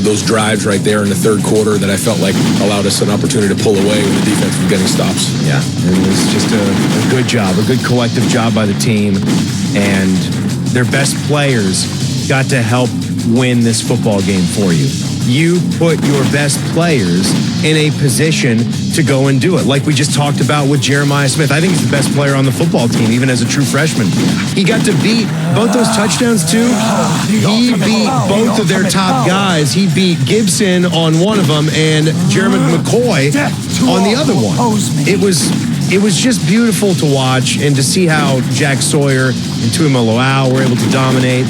S7: those drives right there in the third quarter that I felt like allowed us an opportunity to pull away when the defense was getting stops.
S24: Yeah, it was just a good job, a good collective job by the team, and their best players got to help win this football game for you. You put your best players in a position to go and do it. Like we just talked about with Jeremiah Smith. I think he's the best player on the football team, even as a true freshman. He got to beat both those touchdowns, too. He beat both of their top guys. He beat Gibson on one of them and Jeremy McCoy on the other one. It was just beautiful to watch, and to see how Jack Sawyer and Tuimoloau were able to dominate.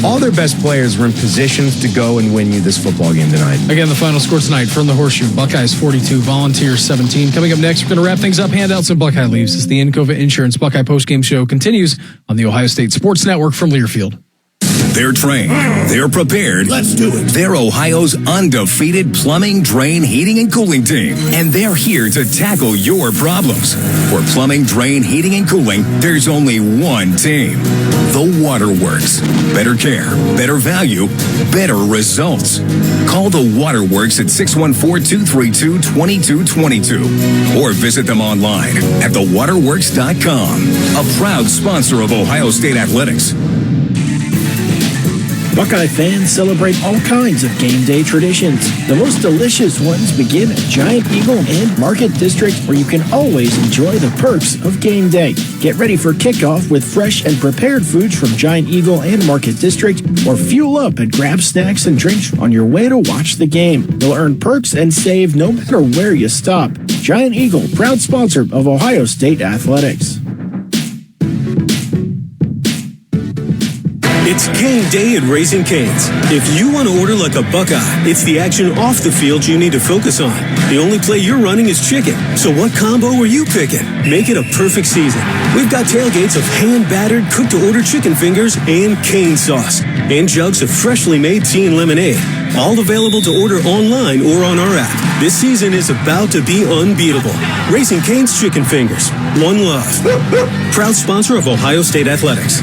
S24: All their best players were in positions to go and win you this football game tonight.
S23: Again, the final score tonight from the Horseshoe: Buckeyes 42, Volunteers 17. Coming up next, we're going to wrap things up, handouts, and Buckeye Leaves as the Encova Insurance Buckeye postgame show continues on the Ohio State Sports Network from Learfield.
S11: They're trained. They're prepared.
S18: Let's do it.
S11: They're Ohio's undefeated plumbing, drain, heating, and cooling team. And they're here to tackle your problems. For plumbing, drain, heating, and cooling, there's only one team. The Waterworks. Better care, better value, better results. Call the Waterworks at 614-232-2222 or visit them online at thewaterworks.com. A proud sponsor of Ohio State Athletics.
S15: Buckeye fans celebrate all kinds of game day traditions. The most delicious ones begin at Giant Eagle and Market District, where you can always enjoy the perks of game day. Get ready for kickoff with fresh and prepared foods from Giant Eagle and Market District, or fuel up and grab snacks and drinks on your way to watch the game. You'll earn perks and save no matter where you stop. Giant Eagle, proud sponsor of Ohio State Athletics.
S5: It's game day at Raising Cane's. If you want to order like a Buckeye, it's the action off the field you need to focus on. The only play you're running is chicken. So what combo are you picking? Make it a perfect season. We've got tailgates of hand-battered, cooked-to-order chicken fingers and cane sauce. And jugs of freshly made tea and lemonade. All available to order online or on our app. This season is about to be unbeatable. Raising Cane's Chicken Fingers. One love. Proud sponsor of Ohio State Athletics.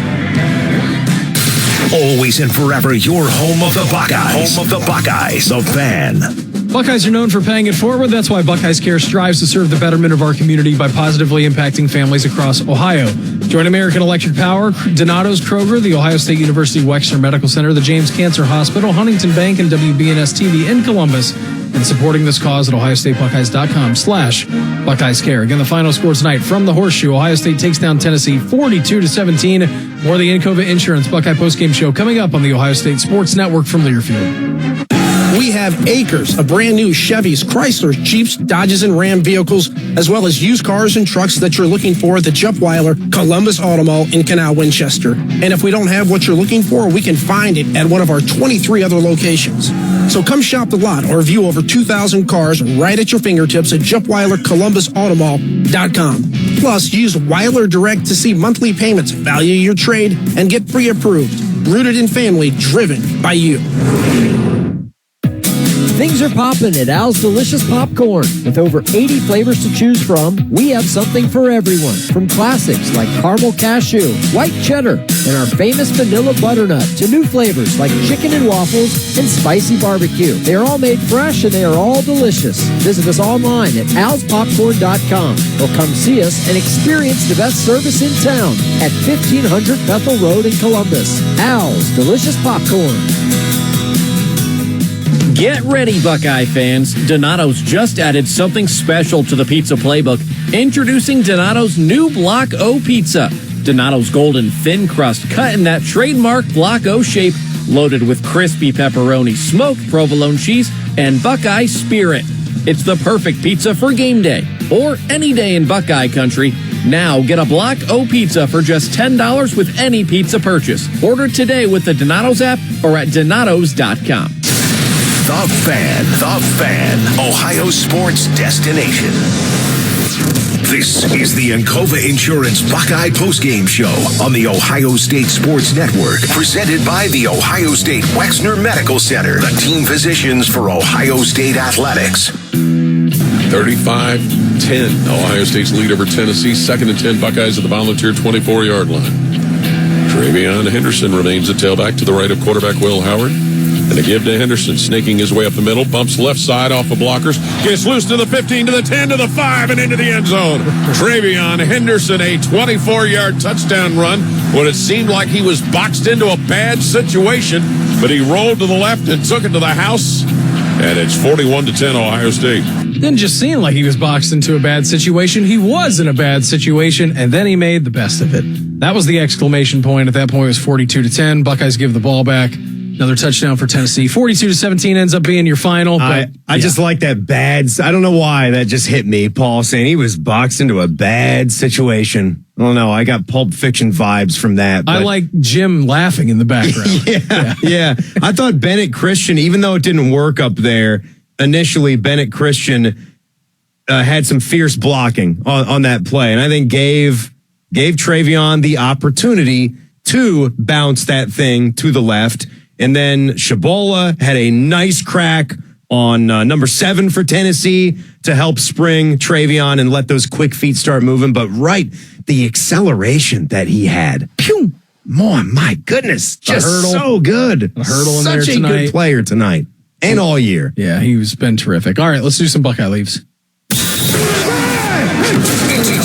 S6: Always and forever your home of the Buckeyes. Home of the Buckeyes. The Fan.
S23: Buckeyes are known for paying it forward. That's why Buckeyes Care strives to serve the betterment of our community by positively impacting families across Ohio. Join American Electric Power, Donato's Kroger, the Ohio State University Wexner Medical Center, the James Cancer Hospital, Huntington Bank, and WBNS TV in Columbus, and supporting this cause at ohiostatebuckeyes.com/Buckeyes Care. Again, the final score tonight from the Horseshoe. Ohio State takes down Tennessee 42-17. More of the Encova Insurance Buckeye postgame show coming up on the Ohio State Sports Network from Learfield.
S16: We have acres of brand new Chevys, Chryslers, Jeeps, Dodges, and Ram vehicles, as well as used cars and trucks that you're looking for at the Jupweiler Columbus Auto Mall in Canal Winchester. And if we don't have what you're looking for, we can find it at one of our 23 other locations. So come shop the lot or view over 2,000 cars right at your fingertips at JupweilerColumbusAutomall.com. Plus, use Weiler Direct to see monthly payments, value your trade, and get pre-approved. Rooted in family, driven by you.
S4: Things are popping at Al's Delicious Popcorn. With over 80 flavors to choose from, we have something for everyone. From classics like caramel cashew, white cheddar, and our famous vanilla butternut, to new flavors like chicken and waffles and spicy barbecue. They are all made fresh and they are all delicious. Visit us online at alspopcorn.com or come see us and experience the best service in town at 1500 Bethel Road in Columbus. Al's Delicious Popcorn.
S17: Get ready, Buckeye fans. Donato's just added something special to the pizza playbook. Introducing Donato's new Block O pizza. Donato's golden thin crust cut in that trademark Block O shape, loaded with crispy pepperoni, smoked provolone cheese, and Buckeye Spirit. It's the perfect pizza for game day or any day in Buckeye country. Now get a Block O pizza for just $10 with any pizza purchase. Order today with the Donato's app or at donatos.com.
S6: The Fan, Ohio sports destination. This is the Encova Insurance Buckeye postgame show on the Ohio State Sports Network, presented by the Ohio State Wexner Medical Center, the team physicians for Ohio State Athletics.
S3: 35-10, Ohio State's lead over Tennessee. 2nd and 10, Buckeyes at the Volunteer 24-yard line. Travion Henderson remains at tailback to the right of quarterback Will Howard. And a give to Henderson, snaking his way up the middle, bumps left side off of blockers, gets loose to the 15, to the 10, to the 5, and into the end zone. Travion Henderson, a 24-yard touchdown run when it seemed like he was boxed into a bad situation, but he rolled to the left and took it to the house, and it's 41-10 Ohio State.
S23: Didn't just seem like he was boxed into a bad situation. He was in a bad situation, and then he made the best of it. That was the exclamation point. At that point, it was 42-10. Buckeyes give the ball back. Another touchdown for Tennessee. 42-17 ends up being your final. But
S24: I just like that bad. I don't know why that just hit me, Paul, saying he was boxed into a bad situation. I don't know. I got Pulp Fiction vibes from that.
S23: I like Jim laughing in the background.
S24: yeah. I thought Bennett Christian, even though it didn't work up there, initially Bennett Christian had some fierce blocking on that play. And I think gave Travion the opportunity to bounce that thing to the left. And then Shabola had a nice crack on number 7 for Tennessee to help spring Travion and let those quick feet start moving. But the acceleration that he had. Pew! My goodness. Just so good.
S23: A hurdle in
S24: Such
S23: there
S24: a
S23: tonight.
S24: good player tonight. And all year.
S23: Yeah, he's been terrific. All right, let's do some Buckeye leaves.
S6: It's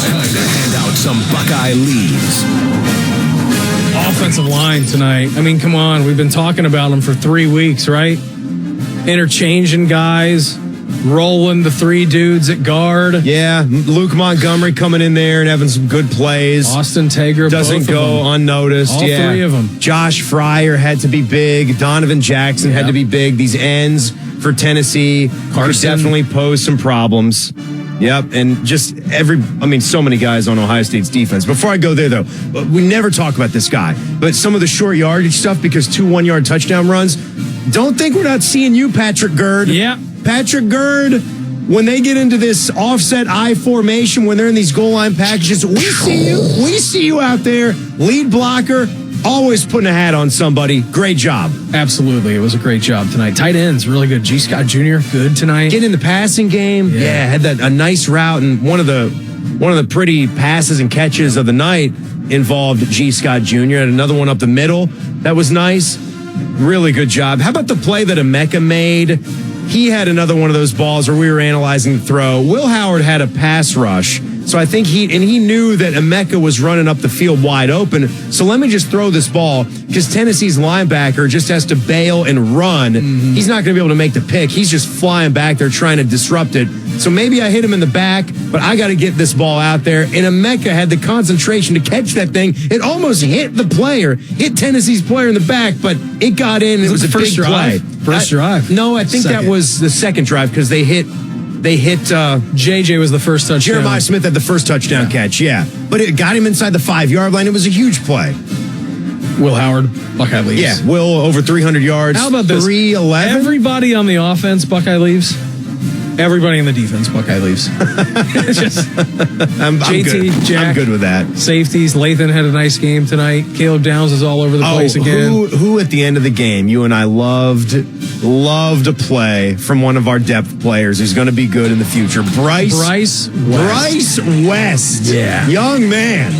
S6: time to hand out some Buckeye leaves.
S23: Offensive line tonight. I mean, come on. We've been talking about them for 3 weeks, right? Interchanging guys, rolling the 3 dudes at guard.
S24: Yeah, Luke Montgomery coming in there and having some good plays.
S23: Austin Tegra
S24: doesn't go unnoticed.
S23: All 3 of them.
S24: Josh Fryer had to be big. Donovan Jackson had to be big. These ends for Tennessee could definitely pose some problems. Yep, and just so many guys on Ohio State's defense. Before I go there, though, we never talk about this guy, but some of the short yardage stuff, because 2 1-yard touchdown runs, don't think we're not seeing you, Patrick Gerd.
S23: Yeah.
S24: Patrick Gerd, when they get into this offset I formation, when they're in these goal line packages, we see you. We see you out there, lead blocker, always putting a hat on somebody. Great job.
S23: Absolutely. It was a great job tonight. Tight ends, really good. G. Scott Jr., good tonight.
S24: Get in the passing game. Yeah, had a nice route, and one of the pretty passes and catches of the night involved G. Scott Jr. Had another one up the middle. That was nice. Really good job. How about the play that Emeka made? He had another one of those balls where we were analyzing the throw. Will Howard had a pass rush. So I think he knew that Emeka was running up the field wide open. So let me just throw this ball, because Tennessee's linebacker just has to bail and run. Mm-hmm. He's not going to be able to make the pick. He's just flying back there trying to disrupt it. So maybe I hit him in the back, but I got to get this ball out there. And Emeka had the concentration to catch that thing. It almost hit the player, hit Tennessee's player in the back, but it got in. And it was a
S23: first
S24: big
S23: drive?
S24: play.
S23: First drive?
S24: No, I think that was the second drive, because they hit
S23: JJ was the first touchdown.
S24: Jeremiah Smith had the first touchdown catch, but it got him inside the 5-yard line. It was a huge play.
S23: Will Howard, Buckeye leaves.
S24: Yeah, Will over 300 yards.
S23: How about this?
S24: 311.
S23: Everybody on the offense, Buckeye leaves. Everybody in the defense, Buckeye leaves. Just
S24: I'm
S23: JT,
S24: good.
S23: Jack,
S24: I'm good with that.
S23: Safeties. Lathan had a nice game tonight. Caleb Downs is all over the place again.
S24: Who at the end of the game, you and I loved a play from one of our depth players who's going to be good in the future. Bryce West.
S23: Yeah.
S24: Young man.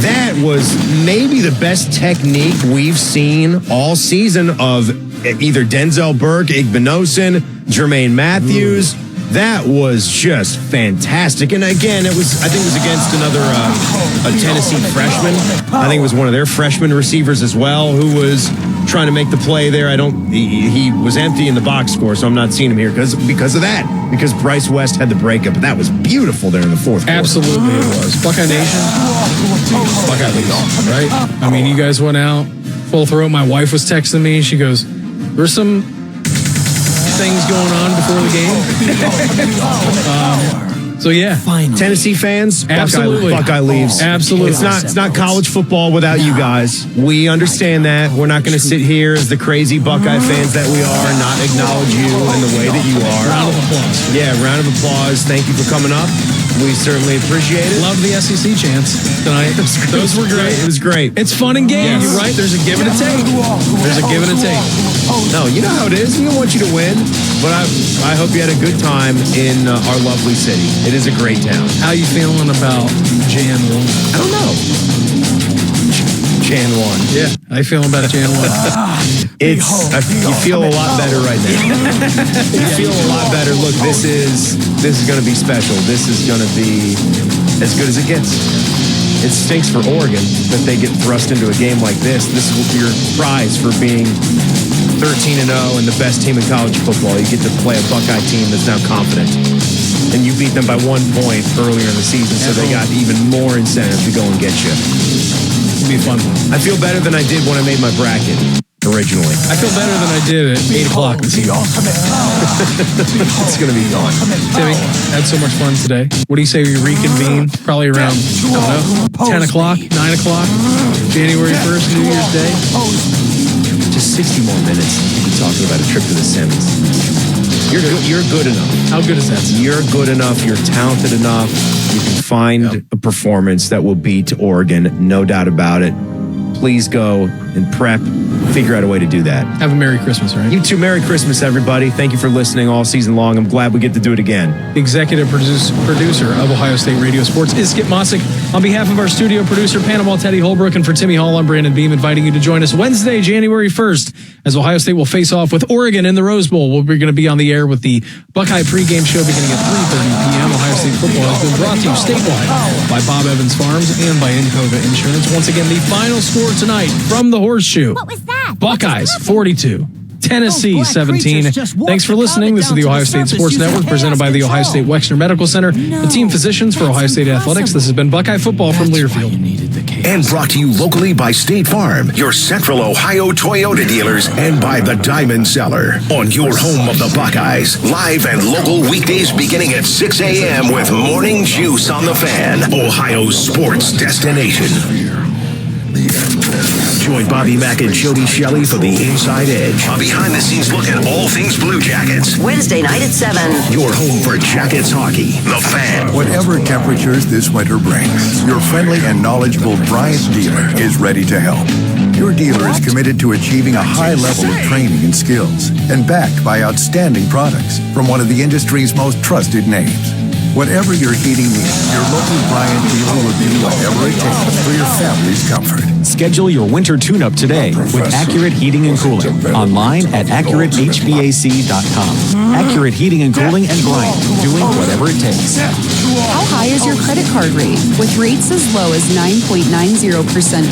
S24: That was maybe the best technique we've seen all season of either Denzel Burke, Igbinosun, Jermaine Matthews. That was just fantastic. And again, I think it was against another a Tennessee freshman. I think it was one of their freshman receivers as well, who was trying to make the play there. He was empty in the box score, so I'm not seeing him here because of that. Because Bryce West had the breakup, but that was beautiful there in the fourth quarter.
S23: Absolutely it was. Buckeye Nation. Buckeye leaves, right? I mean, you guys went out full throat. My wife was texting me. She goes, there's some things going on before the game. So yeah,
S24: Tennessee fans,
S23: absolutely.
S24: Buckeye leaves.
S23: Absolutely,
S24: it's not college football without you guys. We understand that. We're not going to sit here as the crazy Buckeye fans that we are and not acknowledge you in the way that you are.
S23: Round of applause.
S24: Yeah, round of applause. Thank you for coming up. We certainly appreciate it.
S23: Love the SEC chants tonight. Those were great.
S24: It was great.
S23: It's fun and games, right? There's a give and a take. There's a give and a take.
S24: No, you know how it is. We don't want you to win, but I hope you had a good time in our lovely city. It is a great town.
S23: How you feeling about Jan 1?
S24: I don't know. Jan 1.
S23: Yeah. How you feeling about Jan 1?
S24: You feel a lot better right now. You feel a lot better. Look, this is going to be special. This is going to be as good as it gets. It stinks for Oregon that they get thrust into a game like this. This will be your prize for being 13-0 and the best team in college football. You get to play a Buckeye team that's now confident. And you beat them by 1 point earlier in the season, so they got even more incentive to go and get you.
S23: It'll be fun.
S24: I feel better than I did when I made my bracket originally.
S23: I feel better than I did at 8 o'clock this evening.
S24: It's going to be fun.
S23: Timmy, had so much fun today. What do you say we reconvene? Probably around, 10 o'clock, 9 o'clock, January 1st, New Year's Day.
S24: Just 60 more minutes to be talking about a trip to the Sims. You're good enough.
S23: How good is that?
S24: You're good enough. You're talented enough. You can find a performance that will beat Oregon, no doubt about it. please go and prep, figure out a way to do that.
S23: Have a Merry Christmas, right?
S24: You too. Merry Christmas, everybody. Thank you for listening all season long. I'm glad we get to do it again.
S23: Executive producer of Ohio State Radio Sports is Skip Mossick. On behalf of our studio producer, Panama Teddy Holbrook, and for Timmy Hall, I'm Brandon Beam, inviting you to join us Wednesday, January 1st, as Ohio State will face off with Oregon in the Rose Bowl. We're going to be on the air with the Buckeye pregame show beginning at 3:30 p.m. Ohio State football has been brought to you statewide by Bob Evans Farms and by Encova Insurance. Once again, the final score tonight from the Horseshoe. What was that? Buckeyes 42. Tennessee 17. Thanks for listening. This is the Ohio State Sports Network presented by the Ohio State Wexner Medical Center, the team physicians for Ohio State Athletics. This has been Buckeye Football from Learfield.
S6: And brought to you locally by State Farm, your Central Ohio Toyota dealers, and by the Diamond Cellar. On your home of the Buckeyes, live and local weekdays beginning at 6 a.m. with Morning Juice on the Fan, Ohio's sports destination. Join Bobby Mack and Jody Shelley for the Inside Edge, a behind-the-scenes look at all things Blue Jackets.
S8: Wednesday night at 7.
S6: Your home for Jackets hockey, The Fan.
S9: Whatever temperatures this winter brings, your friendly and knowledgeable Bryant dealer is ready to help. Your dealer is committed to achieving a high level of training and skills, and backed by outstanding products from one of the industry's most trusted names. Whatever your heating needs, your local Bryant dealer will do whatever it takes for your family's comfort.
S20: Schedule your winter tune-up today with Accurate Heating and Cooling. Online at AccurateHVAC.com. Accurate Heating and Cooling and Bryant, doing whatever it takes.
S22: How high is your credit card rate? With rates as low as 9.90%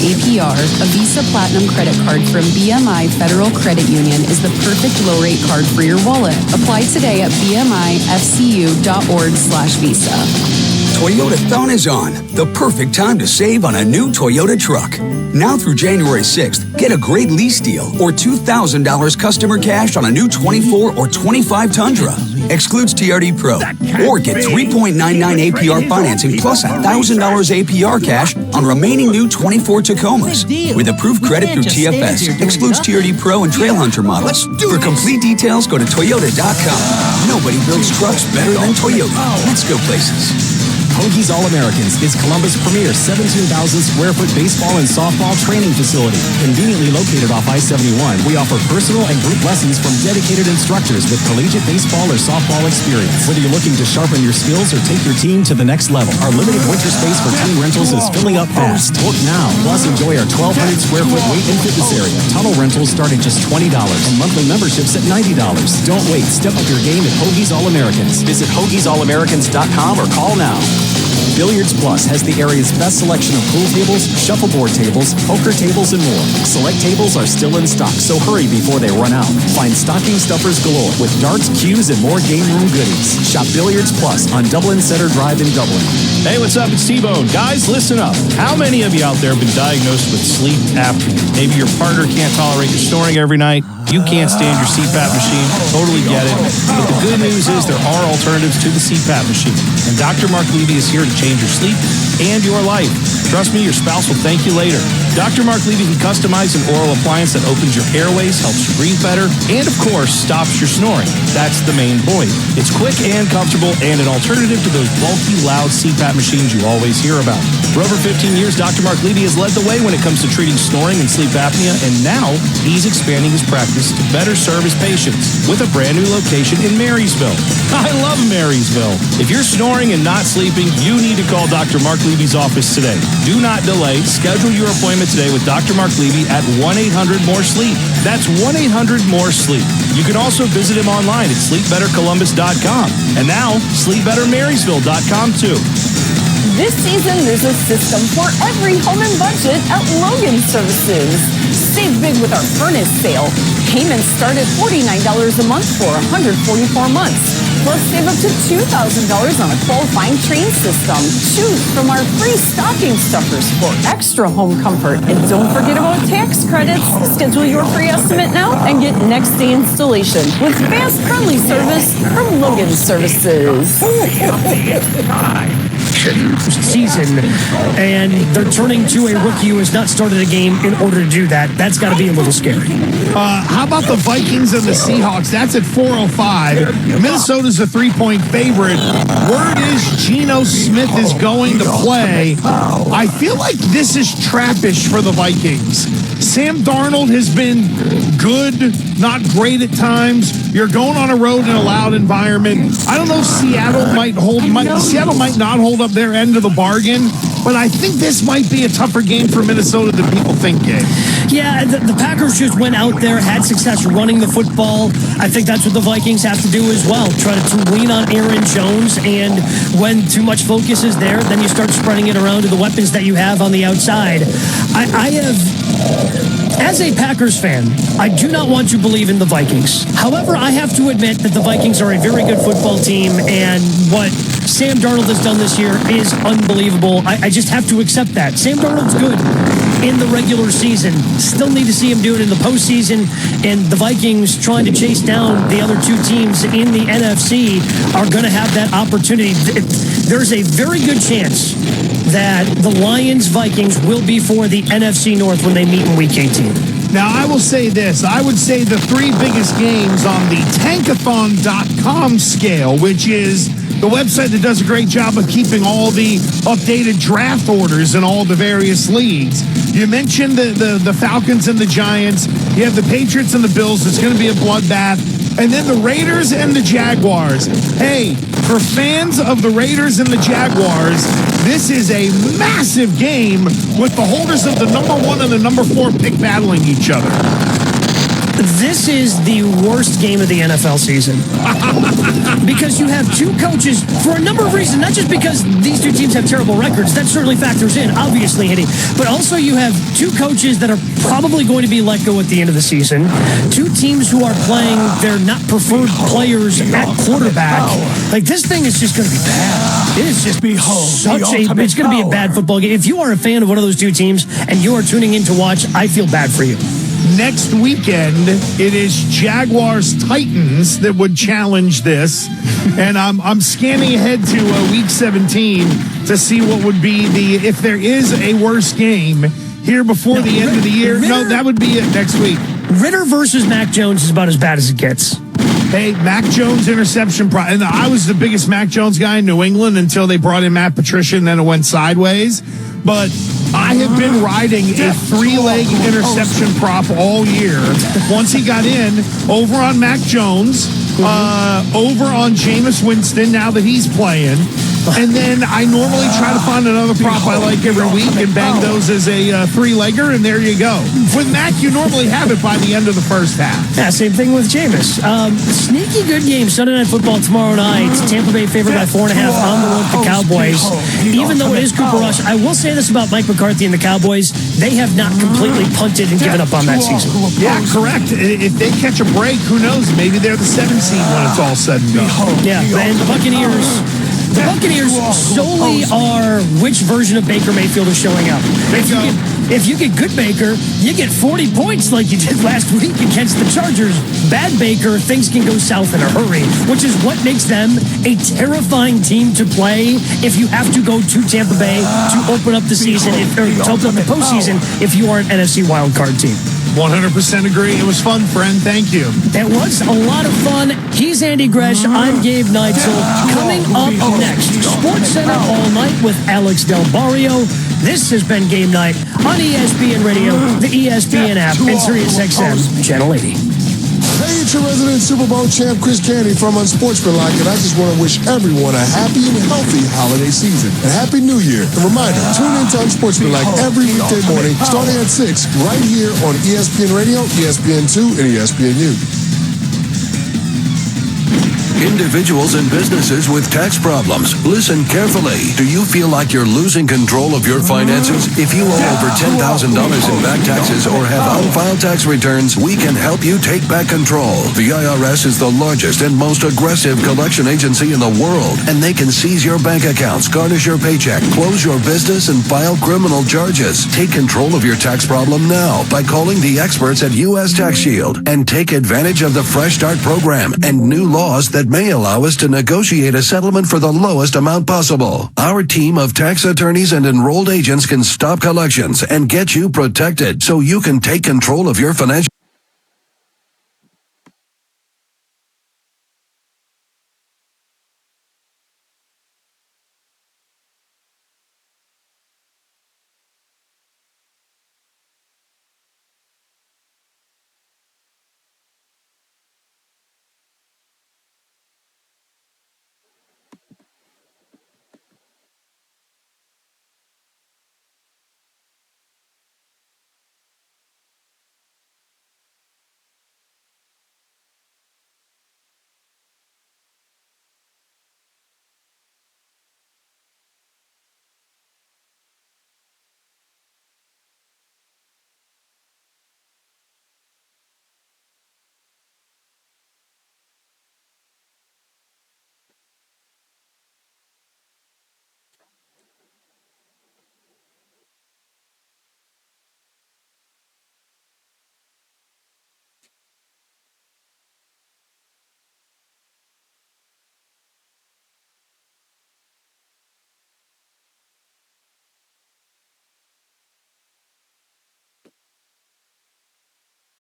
S22: APR, a Visa Platinum credit card from BMI Federal Credit Union is the perfect low-rate card for your wallet. Apply today at bmifcu.org/Visa.
S18: Toyotathon is on. The perfect time to save on a new Toyota truck. Now through January 6th, get a great lease deal or $2,000 customer cash on a new 24 or 25 Tundra. Excludes TRD Pro. Or get 3.99 APR financing plus $1,000 APR cash on remaining new 24 Tacomas. With approved credit through TFS. Excludes TRD Pro and Trail Hunter models. For complete details, go to Toyota.com. Nobody builds trucks better than Toyota. Let's go places.
S20: Hoagie's All-Americans is Columbus' premier 17,000 square foot baseball and softball training facility. Conveniently located off I-71, we offer personal and group lessons from dedicated instructors with collegiate baseball or softball experience. Whether you're looking to sharpen your skills or take your team to the next level, our limited winter space for team rentals is filling up fast. Book now. Plus, enjoy our 1,200 square foot weight and fitness area. Tunnel rentals start at just $20 and monthly memberships at $90. Don't wait. Step up your game at Hoagie's All-Americans. Visit HoagiesAllAmericans.com or call now. Billiards Plus has the area's best selection of pool tables, shuffleboard tables, poker tables, and more. Select tables are still in stock, so hurry before they run out. Find stocking stuffers galore with darts, cues, and more game room goodies. Shop Billiards Plus on Dublin Center Drive in Dublin.
S25: Hey, what's up? It's T-Bone. Guys, listen up. How many of you out there have been diagnosed with sleep apnea? Maybe your partner can't tolerate your snoring every night. You can't stand your CPAP machine. Totally get it. But the good news is there are alternatives to the CPAP machine. And Dr. Mark Levy is here to change your sleep and your life. Trust me, your spouse will thank you later. Dr. Mark Levy can customize an oral appliance that opens your airways, helps you breathe better, and of course, stops your snoring. That's the main point. It's quick and comfortable and an alternative to those bulky, loud CPAP machines you always hear about. For over 15 years, Dr. Mark Levy has led the way when it comes to treating snoring and sleep apnea, and now he's expanding his practice to better serve his patients with a brand new location in Marysville. I love Marysville. If you're snoring and not sleeping, you need to call Dr. Mark Levy's office today. Do not delay. Schedule your appointment today with Dr. Mark Levy at 1-800-MORE-SLEEP. That's 1-800-MORE-SLEEP. You can also visit him online at sleepbettercolumbus.com. And now, sleepbettermarysville.com too.
S26: This season, there's a system for every home and budget at Logan Services. Save big with our furnace sale. Payments start at $49 a month for 144 months. Plus, save up to $2,000 on a qualifying train system. Choose from our free stocking stuffers for extra home comfort. And don't forget about tax credits. Schedule your free estimate now and get next day installation with fast, friendly service from Logan Services.
S6: edition.
S1: Season, and they're turning to a rookie who has not started a game in order to do that. That's got to be a little scary.
S2: How about the Vikings and the Seahawks? That's at 4:05. Minnesota's a 3-point favorite. Word is Geno Smith is going to play. I feel like this is trappish for the Vikings. Sam Darnold has been good, not great at times. You're going on a road in a loud environment. I don't know if Seattle might not hold up their end of the bargain, but I think this might be a tougher game for Minnesota than people think, Gabe.
S1: Yeah, the Packers just went out there, had success running the football. I think that's what the Vikings have to do as well. Try to lean on Aaron Jones, and when too much focus is there, then you start spreading it around to the weapons that you have on the outside. As a Packers fan, I do not want to believe in the Vikings. However, I have to admit that the Vikings are a very good football team, and what Sam Darnold has done this year is unbelievable. I just have to accept that. Sam Darnold's good in the regular season. Still need to see him do it in the postseason, and the Vikings trying to chase down the other two teams in the NFC are going to have that opportunity. There's a very good chance that the Lions-Vikings will be for the NFC North when they meet in Week 18.
S2: Now, I will say this. I would say the three biggest games on the tankathon.com scale, which is the website that does a great job of keeping all the updated draft orders in all the various leagues. You mentioned the Falcons and the Giants. You have the Patriots and the Bills. It's going to be a bloodbath. And then the Raiders and the Jaguars. Hey, for fans of the Raiders and the Jaguars, this is a massive game with the holders of the number 1 and the number 4 pick battling each other.
S1: This is the worst game of the NFL season. Because you have two coaches for a number of reasons, not just because these two teams have terrible records. That certainly factors in, obviously, Hitty. But also you have two coaches that are probably going to be let go at the end of the season. Two teams who are playing their not preferred players at quarterback. Like, this thing is just going to be bad. It is just it's going to be a bad football game. If you are a fan of one of those two teams and you are tuning in to watch, I feel bad for you.
S2: Next weekend, it is Jaguars-Titans that would challenge this. And I'm scanning ahead to Week 17 to see what would be if there is a worse game here before the end of the year. No, that would be it next week.
S1: Ritter versus Mac Jones is about as bad as it gets.
S2: Hey, Mac Jones interception. And I was the biggest Mac Jones guy in New England until they brought in Matt Patricia, and then it went sideways. But I have been riding a 3-leg interception prop all year. Once he got in, over on Mac Jones, over on Jameis Winston, now that he's playing. And then I normally try to find another prop I like every week and bang those as a 3-legger, and there you go. With Mac, you normally have it by the end of the first half.
S1: Yeah, same thing with Jameis. Sneaky good game, Sunday Night Football tomorrow night. Tampa Bay favored by 4.5 on the road with the Cowboys. Even though it is Cooper Rush, I will say this about Mike McCarthy and the Cowboys. They have not completely punted and given up on that season.
S2: Yeah, correct. If they catch a break, who knows? Maybe they're the 7th seed when it's all said and done.
S1: Yeah, and the Buccaneers solely are which version of Baker Mayfield is showing up. If you get good Baker, you get 40 points like you did last week against the Chargers. Bad Baker, things can go south in a hurry, which is what makes them a terrifying team to play if you have to go to Tampa Bay to open up the season, or to open up the postseason if you are an NFC wildcard team.
S2: 100% agree. It was fun, friend. Thank you.
S1: It was a lot of fun. He's Andy Gresh. I'm Gabe Neitzel. Coming up next, Sports Center All Night with Alex Del Barrio. This has been Game Night on ESPN Radio, the ESPN app, and SiriusXM Channel 80.
S8: Hey, it's your resident Super Bowl champ, Chris Candy from Unsportsmanlike, and I just want to wish everyone a happy and healthy holiday season. And Happy New Year. A reminder, tune in to Unsportsmanlike every weekday morning, starting at 6, right here on ESPN Radio, ESPN2, and ESPNU.
S6: Individuals and businesses with tax problems, listen carefully. Do you feel like you're losing control of your finances? If you owe over $10,000 in back taxes or have unfiled tax returns, we can help you take back control. The IRS is the largest and most aggressive collection agency in the world, and they can seize your bank accounts, garnish your paycheck, close your business, and file criminal charges. Take control of your tax problem now by calling the experts at U.S. Tax Shield and take advantage of the Fresh Start program and new laws that
S10: that may allow us to negotiate a settlement for the lowest amount possible. Our team of tax attorneys and enrolled agents can stop collections and get you protected so you can take control of your financial